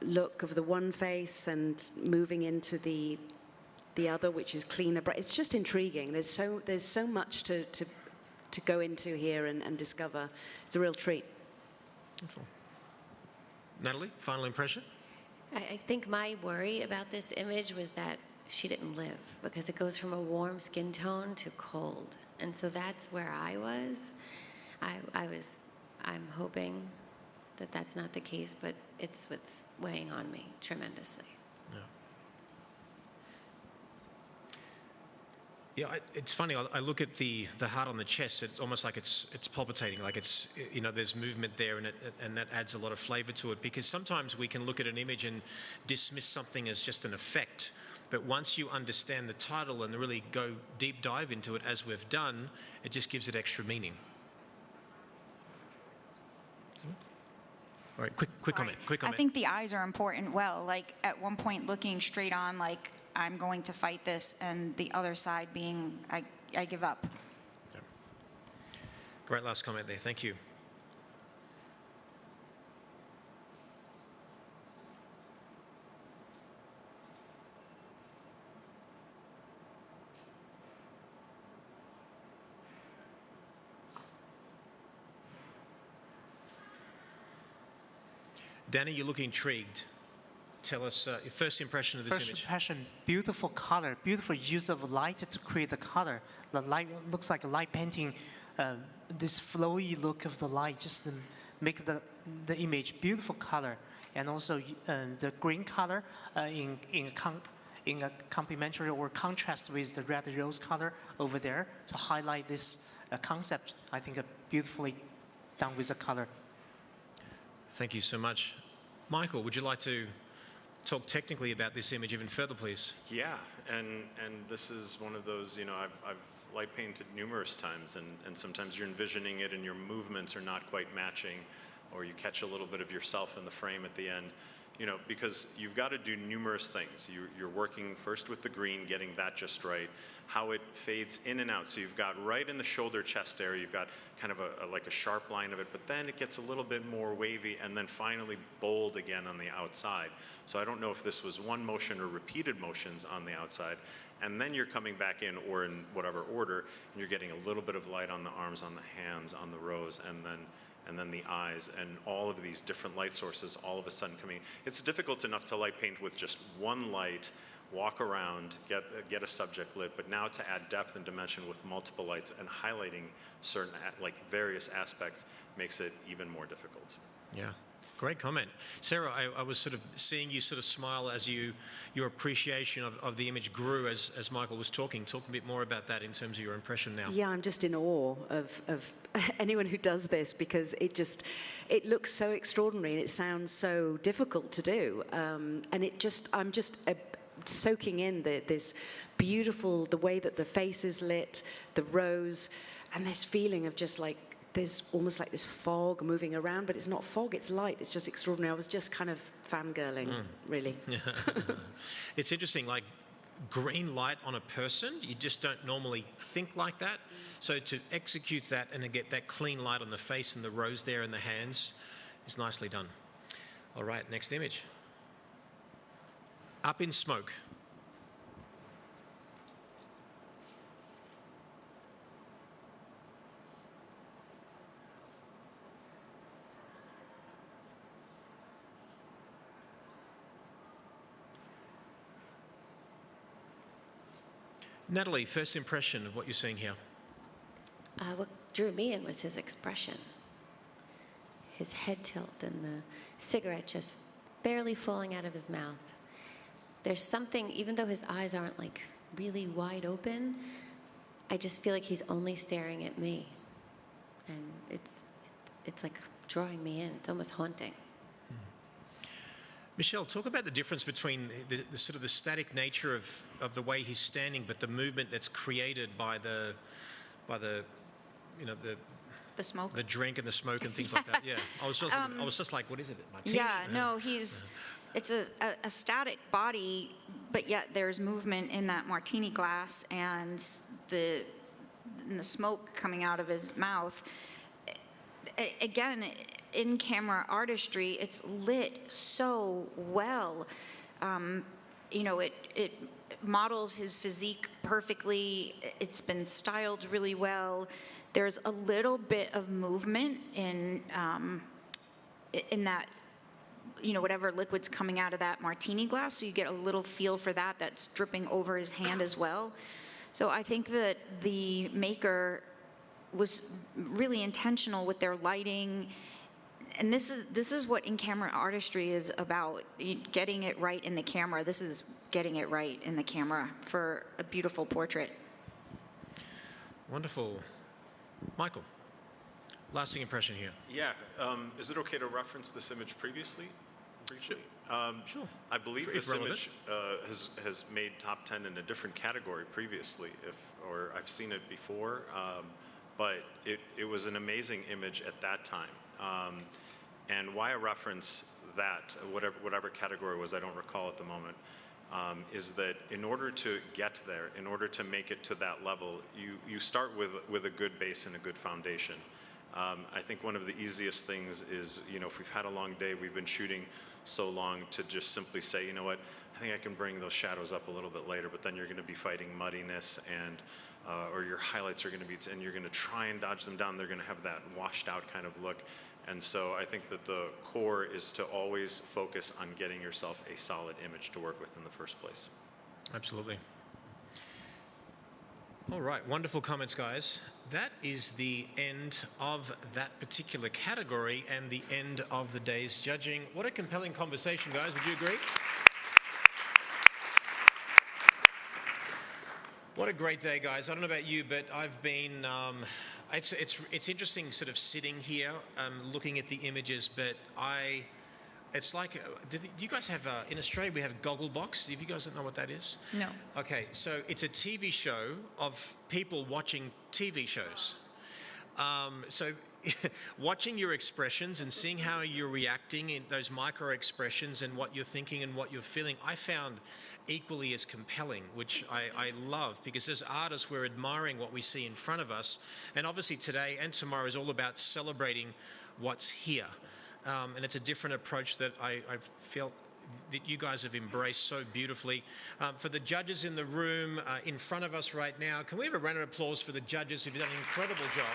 look of the one face and moving into the other, which is cleaner. It's just intriguing. There's so much to go into here and discover. It's a real treat. Wonderful. Natalie, final impression? I think my worry about this image was that she didn't live, because it goes from a warm skin tone to cold. And so that's where I was. I'm hoping that that's not the case, but it's what's weighing on me tremendously. Yeah, it's funny. I look at the heart on the chest. It's almost like it's palpitating, like it's, you know, there's movement there, and that adds a lot of flavour to it. Because sometimes we can look at an image and dismiss something as just an effect. But once you understand the title and really go deep dive into it, as we've done, it just gives it extra meaning. All right, quick comment. I think the eyes are important. Well, like at one point looking straight on, like I'm going to fight this, and the other side being I give up. Yeah. Great last comment there. Thank you. Danny, you look intrigued. Tell us your first impression of this image. First impression, beautiful color, beautiful use of light to create the color. The light looks like a light painting. This flowy look of the light just make the image beautiful color, and also the green color in a complementary or contrast with the red rose color over there to highlight this concept. I think beautifully done with the color. Thank you so much. Michael, would you like to talk technically about this image even further, please? Yeah, and this is one of those, you know, I've light painted numerous times, and sometimes you're envisioning it and your movements are not quite matching, or you catch a little bit of yourself in the frame at the end. You know, because you've got to do numerous things. You're working first with the green, getting that just right, how it fades in and out. So you've got right in the shoulder chest area, you've got kind of like a sharp line of it, but then it gets a little bit more wavy, and then finally bold again on the outside. So I don't know if this was one motion or repeated motions on the outside, and then you're coming back in, or in whatever order, and you're getting a little bit of light on the arms, on the hands, on the rose, and then the eyes, and all of these different light sources all of a sudden coming. It's difficult enough to light paint with just one light, walk around, get a subject lit, but now to add depth and dimension with multiple lights and highlighting certain, like various aspects, makes it even more difficult. Yeah. Great comment. Sarah, I was sort of seeing you sort of smile as your appreciation of the image grew as Michael was talking. Talk a bit more about that in terms of your impression now. Yeah, I'm just in awe of anyone who does this, because it looks so extraordinary and it sounds so difficult to do. And I'm just soaking in this beautiful, the way that the face is lit, the rose, and this feeling of just like, there's almost like this fog moving around, but it's not fog, it's light. It's just extraordinary. I was just kind of fangirling, really. It's interesting, like green light on a person, you just don't normally think like that. So to execute that and to get that clean light on the face and the rose there in the hands is nicely done. All right, next image. Up in Smoke. Natalie, first impression of what you're seeing here? What drew me in was his expression. His head tilt and the cigarette just barely falling out of his mouth. There's something, even though his eyes aren't like really wide open, I just feel like he's only staring at me. And it's like drawing me in. It's almost haunting. Michelle, talk about the difference between the sort of the static nature of the way he's standing, but the movement that's created by the you know, the smoke, the drink and the smoke and things like that. Yeah, I was just like, what is it? Martini? Yeah, no, it's a static body, but yet there's movement in that martini glass and the smoke coming out of his mouth. Again, in-camera artistry, it's lit so well. You know, it models his physique perfectly. It's been styled really well. There's a little bit of movement in that, you know, whatever liquid's coming out of that martini glass. So you get a little feel for that. That's dripping over his hand as well. So I think that the maker was really intentional with their lighting. And this is what in-camera artistry is about, getting it right in the camera. This is getting it right in the camera for a beautiful portrait. Wonderful. Michael, lasting impression here. Yeah, is it okay to reference this image previously? Briefly? Sure. I believe If this relevant. image has made top 10 in a different category previously, or I've seen it before, but it was an amazing image at that time. And why I reference that, whatever category it was, I don't recall at the moment, is that in order to get there, in order to make it to that level, you start with a good base and a good foundation. I think one of the easiest things is, you know, if we've had a long day, we've been shooting so long, to just simply say, you know what, I think I can bring those shadows up a little bit later, but then you're going to be fighting muddiness and or your highlights are going to be, and you're going to try and dodge them down. They're going to have that washed out kind of look. And so I think that the core is to always focus on getting yourself a solid image to work with in the first place. Absolutely. All right, wonderful comments, guys. That is the end of that particular category and the end of the day's judging. What a compelling conversation, guys. Would you agree? What a great day, guys. I don't know about you, but I've been, it's interesting sort of sitting here looking at the images, but it's like, do you guys have, in Australia we have Gogglebox. If you guys don't know what that is? No. Okay, so it's a TV show of people watching TV shows. So watching your expressions and seeing how you're reacting in those micro expressions and what you're thinking and what you're feeling, I found equally as compelling, which I love, because as artists we're admiring what we see in front of us, and obviously today and tomorrow is all about celebrating what's here, and it's a different approach that I felt that you guys have embraced so beautifully. For the judges in the room in front of us right now, can we have a round of applause for the judges who've done an incredible job?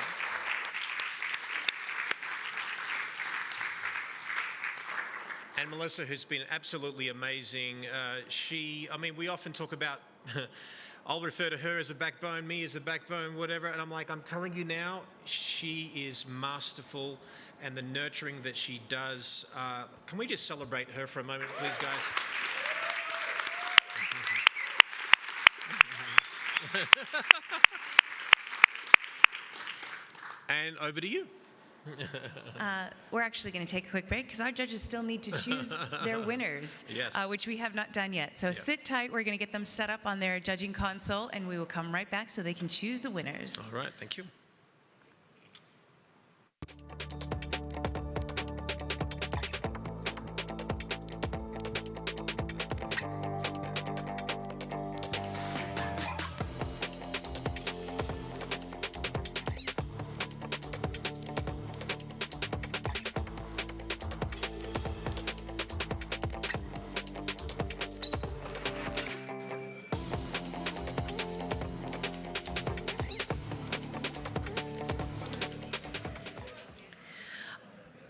And Melissa, who's been absolutely amazing. I mean, we often talk about, I'll refer to her as a backbone, me as a backbone, whatever, and I'm like, I'm telling you now, she is masterful, and the nurturing that she does. Can we just celebrate her for a moment, please, guys? And over to you. We're actually going to take a quick break because our judges still need to choose their winners, yes. Which we have not done yet. So sit tight. We're going to get them set up on their judging console, and we will come right back so they can choose the winners. All right, thank you.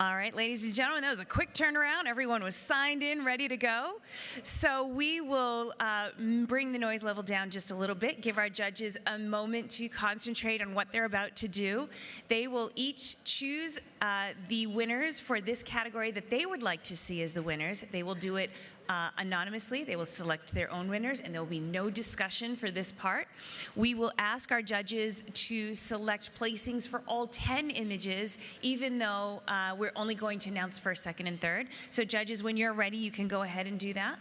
All right, ladies and gentlemen, that was a quick turnaround. Everyone was signed in, ready to go. So we will bring the noise level down just a little bit, give our judges a moment to concentrate on what they're about to do. They will each choose the winners for this category that they would like to see as the winners. They will do it anonymously. They will select their own winners, and there will be no discussion for this part. We will ask our judges to select placings for all 10 images, even though we're only going to announce first, second, and third. So judges, when you're ready, you can go ahead and do that.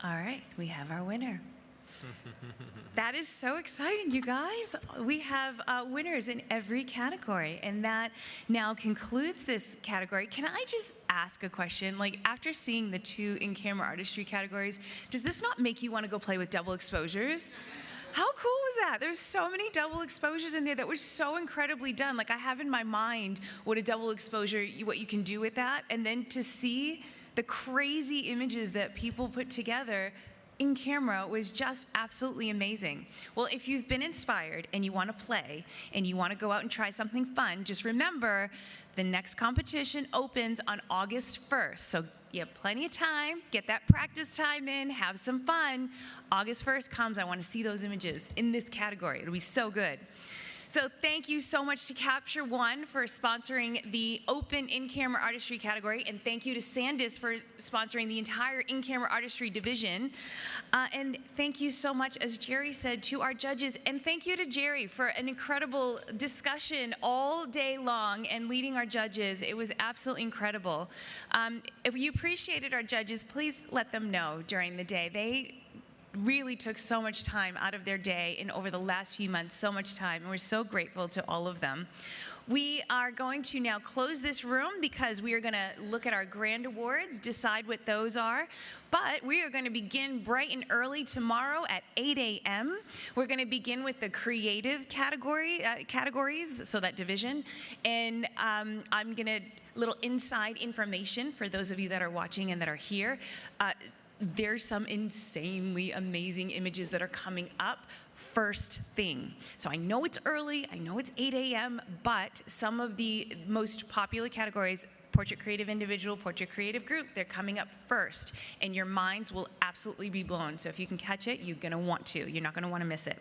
All right, we have our winner. That is so exciting, you guys. We have winners in every category, and that now concludes this category. Can I just ask a question? Like, after seeing the 2 in-camera artistry categories, does this not make you want to go play with double exposures? How cool was that? There's so many double exposures in there that were so incredibly done. Like, I have in my mind what a double exposure, what you can do with that, and then to see the crazy images that people put together in camera was just absolutely amazing. Well, if you've been inspired and you want to play and you want to go out and try something fun, just remember the next competition opens on August 1st. So you have plenty of time, get that practice time in, have some fun. August 1st comes, I want to see those images in this category. It'll be so good. So thank you so much to Capture One for sponsoring the Open In-Camera Artistry category, and thank you to SanDisk for sponsoring the entire In-Camera Artistry division. And thank you so much, as Jerry said, to our judges, and thank you to Jerry for an incredible discussion all day long and leading our judges. It was absolutely incredible. If you appreciated our judges, please let them know during the day. They really took so much time out of their day, and over the last few months, so much time, and we're so grateful to all of them. We are going to now close this room because we are going to look at our grand awards, decide what those are, but we are going to begin bright and early tomorrow at 8 a.m. We're going to begin with the creative categories, so that division, and I'm going to, little inside information for those of you that are watching and that are here. There's some insanely amazing images that are coming up first thing. So I know it's early, I know it's 8 a.m., but some of the most popular categories, Portrait Creative Individual, Portrait Creative Group, they're coming up first, and your minds will absolutely be blown. So if you can catch it, you're gonna want to. You're not gonna wanna miss it.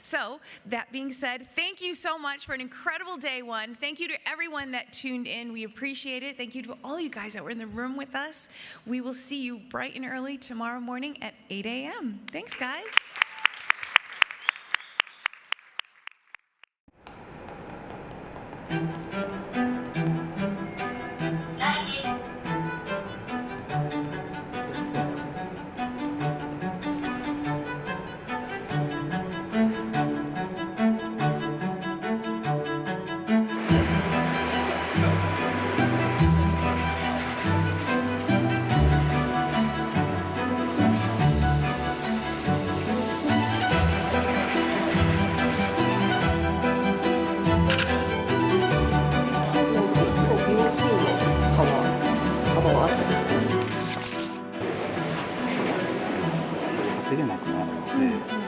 So that being said, thank you so much for an incredible day one. Thank you to everyone that tuned in. We appreciate it. Thank you to all you guys that were in the room with us. We will see you bright and early tomorrow morning at 8 a.m. Thanks, guys. 防げなくなるので、